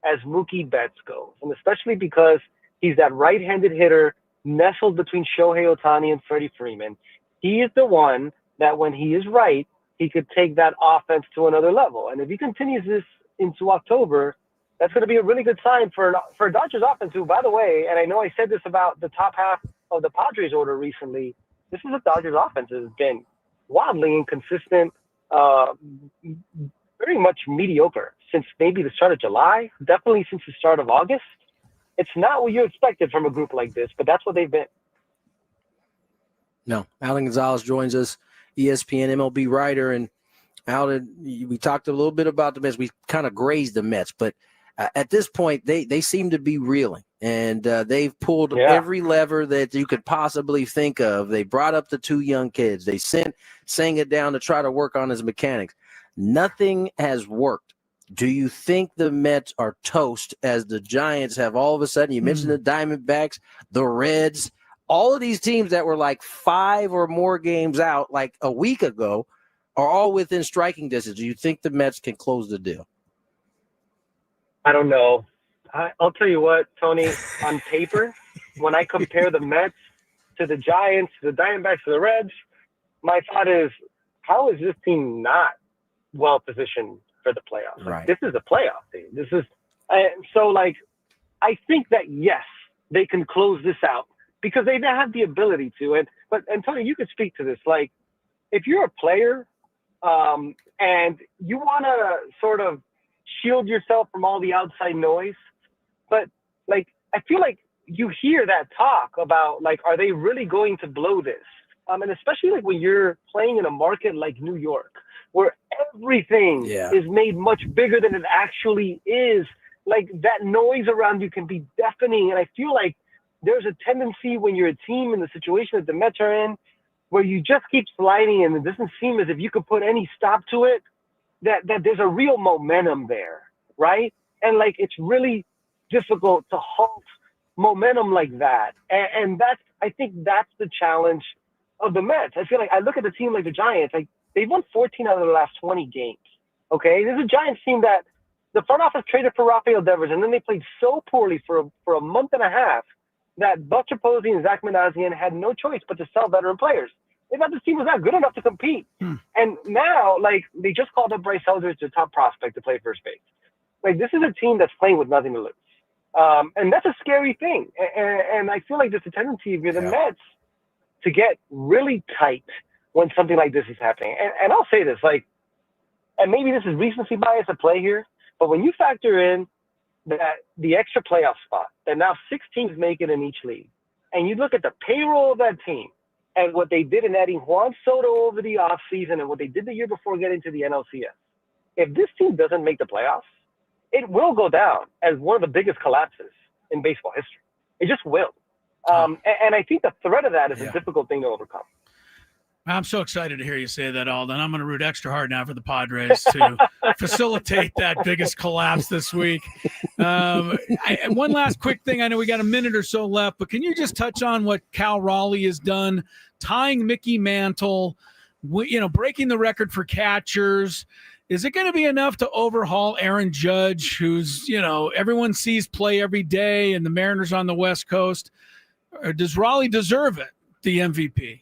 [SPEAKER 15] as Mookie Betts goes, and especially because he's that right-handed hitter nestled between Shohei Ohtani and Freddie Freeman. He is the one that when he is right, he could take that offense to another level. And if he continues this into October, that's going to be a really good sign for a Dodgers offense who, by the way, and I know I said this about the top half of the Padres order recently, this is a Dodgers offense that has been wildly inconsistent, very much mediocre since maybe the start of July, definitely since the start of August. It's not what you expected from a group like this, but that's what they've been.
[SPEAKER 6] No, Alden Gonzalez joins us, ESPN MLB writer. And Alden, we talked a little bit about the Mets. We kind of grazed the Mets, but at this point, they seem to be reeling. And they've pulled every lever that you could possibly think of. They brought up the 2 young kids. They sent Senga down to try to work on his mechanics. Nothing has worked. Do you think the Mets are toast as the Giants have all of a sudden, you mentioned the Diamondbacks, the Reds, all of these teams that were like 5 or more games out like a week ago are all within striking distance. Do you think the Mets can close the deal?
[SPEAKER 15] I don't know. I'll tell you what, Tony, on paper, when I compare the Mets to the Giants, to the Diamondbacks, to the Reds, my thought is, how is this team not well-positioned for the playoffs? Like, this is a playoff team. This is I think that, yes, they can close this out because they have the ability to. And Tony, you could speak to this. Like, if you're a player and you want to sort of shield yourself from all the outside noise, but like I feel like you hear that talk about like, are they really going to blow this? And especially like when you're playing in a market like New York, where everything is made much bigger than it actually is. Like that noise around you can be deafening. And I feel like there's a tendency when you're a team in the situation that the Mets are in, where you just keep sliding and it doesn't seem as if you could put any stop to it, that there's a real momentum there, right? And like it's really difficult to halt momentum like that. And I think that's the challenge of the Mets. I feel like I look at the team like the Giants, like they've won 14 out of the last 20 games. Okay, this is a Giants team that the front office traded for Rafael Devers, and then they played so poorly for a month and a half that Buster Posey and Zach Manassian had no choice but to sell veteran players. They thought this team was not good enough to compete. And now, like, they just called up Bryce Elder, the top prospect, to play first base. Like, this is a team that's playing with nothing to lose. And that's a scary thing. And I feel like there's a tendency if you're the Mets to get really tight when something like this is happening. And I'll say this, like, and maybe this is recency bias at play here, but when you factor in that the extra playoff spot, that now 6 teams make it in each league, and you look at the payroll of that team and what they did in adding Juan Soto over the offseason and what they did the year before getting to the NLCS, if this team doesn't make the playoffs, it will go down as one of the biggest collapses in baseball history. It just will. And I think the threat of that is a difficult thing to overcome.
[SPEAKER 1] I'm so excited to hear you say that, Alden. I'm going to root extra hard now for the Padres to facilitate that biggest collapse this week. One last quick thing. I know we got a minute or so left, but can you just touch on what Cal Raleigh has done, tying Mickey Mantle, breaking the record for catchers? Is it going to be enough to overhaul Aaron Judge, who's, everyone sees play every day, and the Mariners on the West Coast? Or does Raleigh deserve it, the MVP?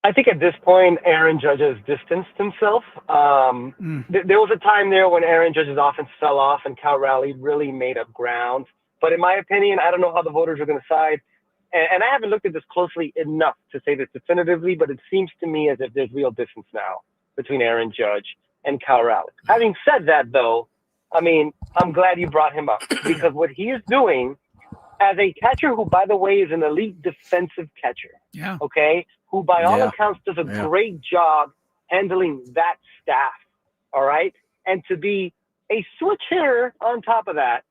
[SPEAKER 15] I think at this point, Aaron Judge has distanced himself. There was a time there when Aaron Judge's offense fell off and Cal Raleigh really made up ground. But in my opinion, I don't know how the voters are going to side. And I haven't looked at this closely enough to say this definitively, but it seems to me as if there's real distance now between Aaron Judge and Cal Raleigh. Having said that, though, I mean, I'm glad you brought him up because what he is doing as a catcher who, by the way, is an elite defensive catcher.
[SPEAKER 1] Yeah.
[SPEAKER 15] Okay. Who, by all
[SPEAKER 6] Yeah.
[SPEAKER 15] accounts, does a
[SPEAKER 6] Yeah.
[SPEAKER 15] great job handling that staff. All right. And to be a switch hitter on top of that,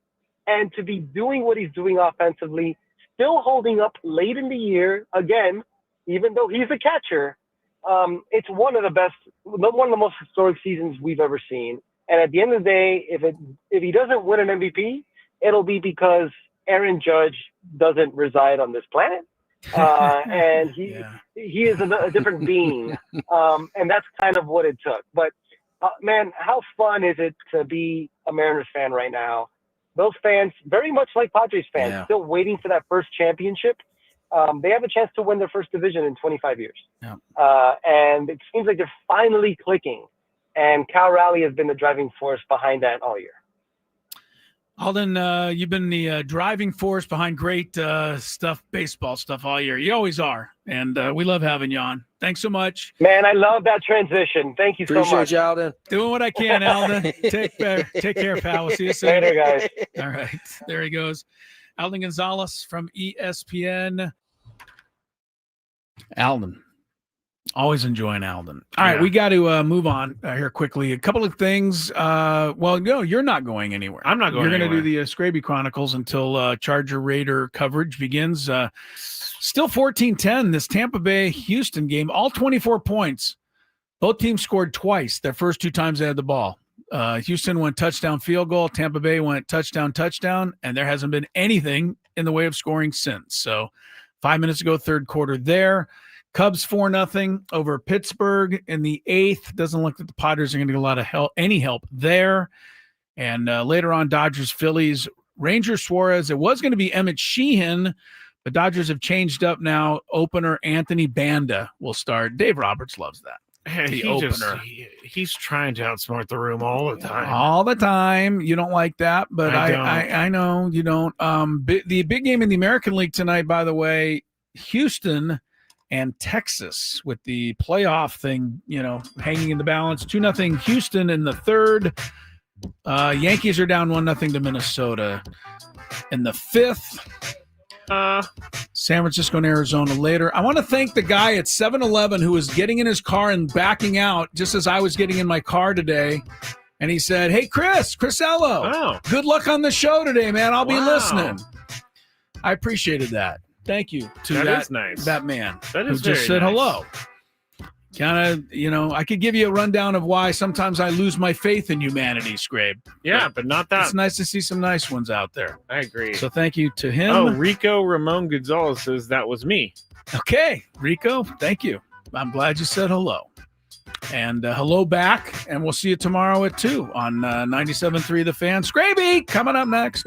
[SPEAKER 15] and to be doing what he's doing offensively, still holding up late in the year, again, even though he's a catcher, it's one of the most historic seasons we've ever seen. And at the end of the day, if he doesn't win an MVP, it'll be because Aaron Judge doesn't reside on this planet, and he is a different being, and that's kind of what it took. But man, how fun is it to be a Mariners fan right now? Those fans, very much like Padres fans, still waiting for that first championship. They have a chance to win their first division in 25 years.
[SPEAKER 1] Yeah.
[SPEAKER 15] And it seems like they're finally clicking. And Cal Raleigh has been the driving force behind that all year.
[SPEAKER 1] Alden, you've been the driving force behind great baseball stuff all year. You always are. And we love having you on. Thanks so much.
[SPEAKER 15] Man, I love that transition. Thank you so much.
[SPEAKER 6] Appreciate you, Alden.
[SPEAKER 1] Doing what I can, Alden. Take care, pal. We'll see you soon.
[SPEAKER 15] Later, guys.
[SPEAKER 1] All right. There he goes. Alden Gonzalez from ESPN. Alden. Always enjoying Alden. All right, we got to move on here quickly. A couple of things. Well, no, you're not going anywhere.
[SPEAKER 3] I'm not going
[SPEAKER 1] You're going to
[SPEAKER 3] anywhere.
[SPEAKER 1] do the Skraby Chronicles until Charger Raider coverage begins. Still 14-10, this Tampa Bay-Houston game, all 24 points. Both teams scored twice, their first two times they had the ball. Houston went touchdown field goal. Tampa Bay went touchdown, and there hasn't been anything in the way of scoring since. So 5 minutes ago, third quarter there. Cubs 4-0 over Pittsburgh in the 8th. Doesn't look like the Padres are going to get a lot of help, any help there. And later on, Dodgers, Phillies, Rangers, Suarez. It was going to be Emmett Sheehan, but Dodgers have changed up now. Opener Anthony Banda will start. Dave Roberts loves that. The opener.
[SPEAKER 3] He's trying to outsmart the room all the time.
[SPEAKER 1] All the time. You don't like that, but
[SPEAKER 3] I
[SPEAKER 1] I know you don't. The big game in the American League tonight, by the way, Houston and Texas with the playoff thing, hanging in the balance. 2-0 Houston in the third. Yankees are down 1-0 to Minnesota in the 5th. San Francisco and Arizona later. I want to thank the guy at 7-Eleven who was getting in his car and backing out just as I was getting in my car today. And he said, "Hey, Chrisello, good luck on the show today, man. I'll be listening." I appreciated that. Thank you to
[SPEAKER 3] That is nice.
[SPEAKER 1] that man
[SPEAKER 3] That
[SPEAKER 1] who
[SPEAKER 3] is
[SPEAKER 1] just
[SPEAKER 3] very
[SPEAKER 1] said
[SPEAKER 3] nice.
[SPEAKER 1] hello. Kind of, I could give you a rundown of why sometimes I lose my faith in humanity, Skrabe.
[SPEAKER 3] Yeah, but not that.
[SPEAKER 1] It's nice to see some nice ones out there.
[SPEAKER 3] I agree.
[SPEAKER 1] So thank you to him.
[SPEAKER 3] Oh, Rico Ramon Gonzalez says that was me.
[SPEAKER 1] Okay, Rico, thank you. I'm glad you said hello. And hello back, and we'll see you tomorrow at 2 on 97.3 The Fan. Skraby, coming up next.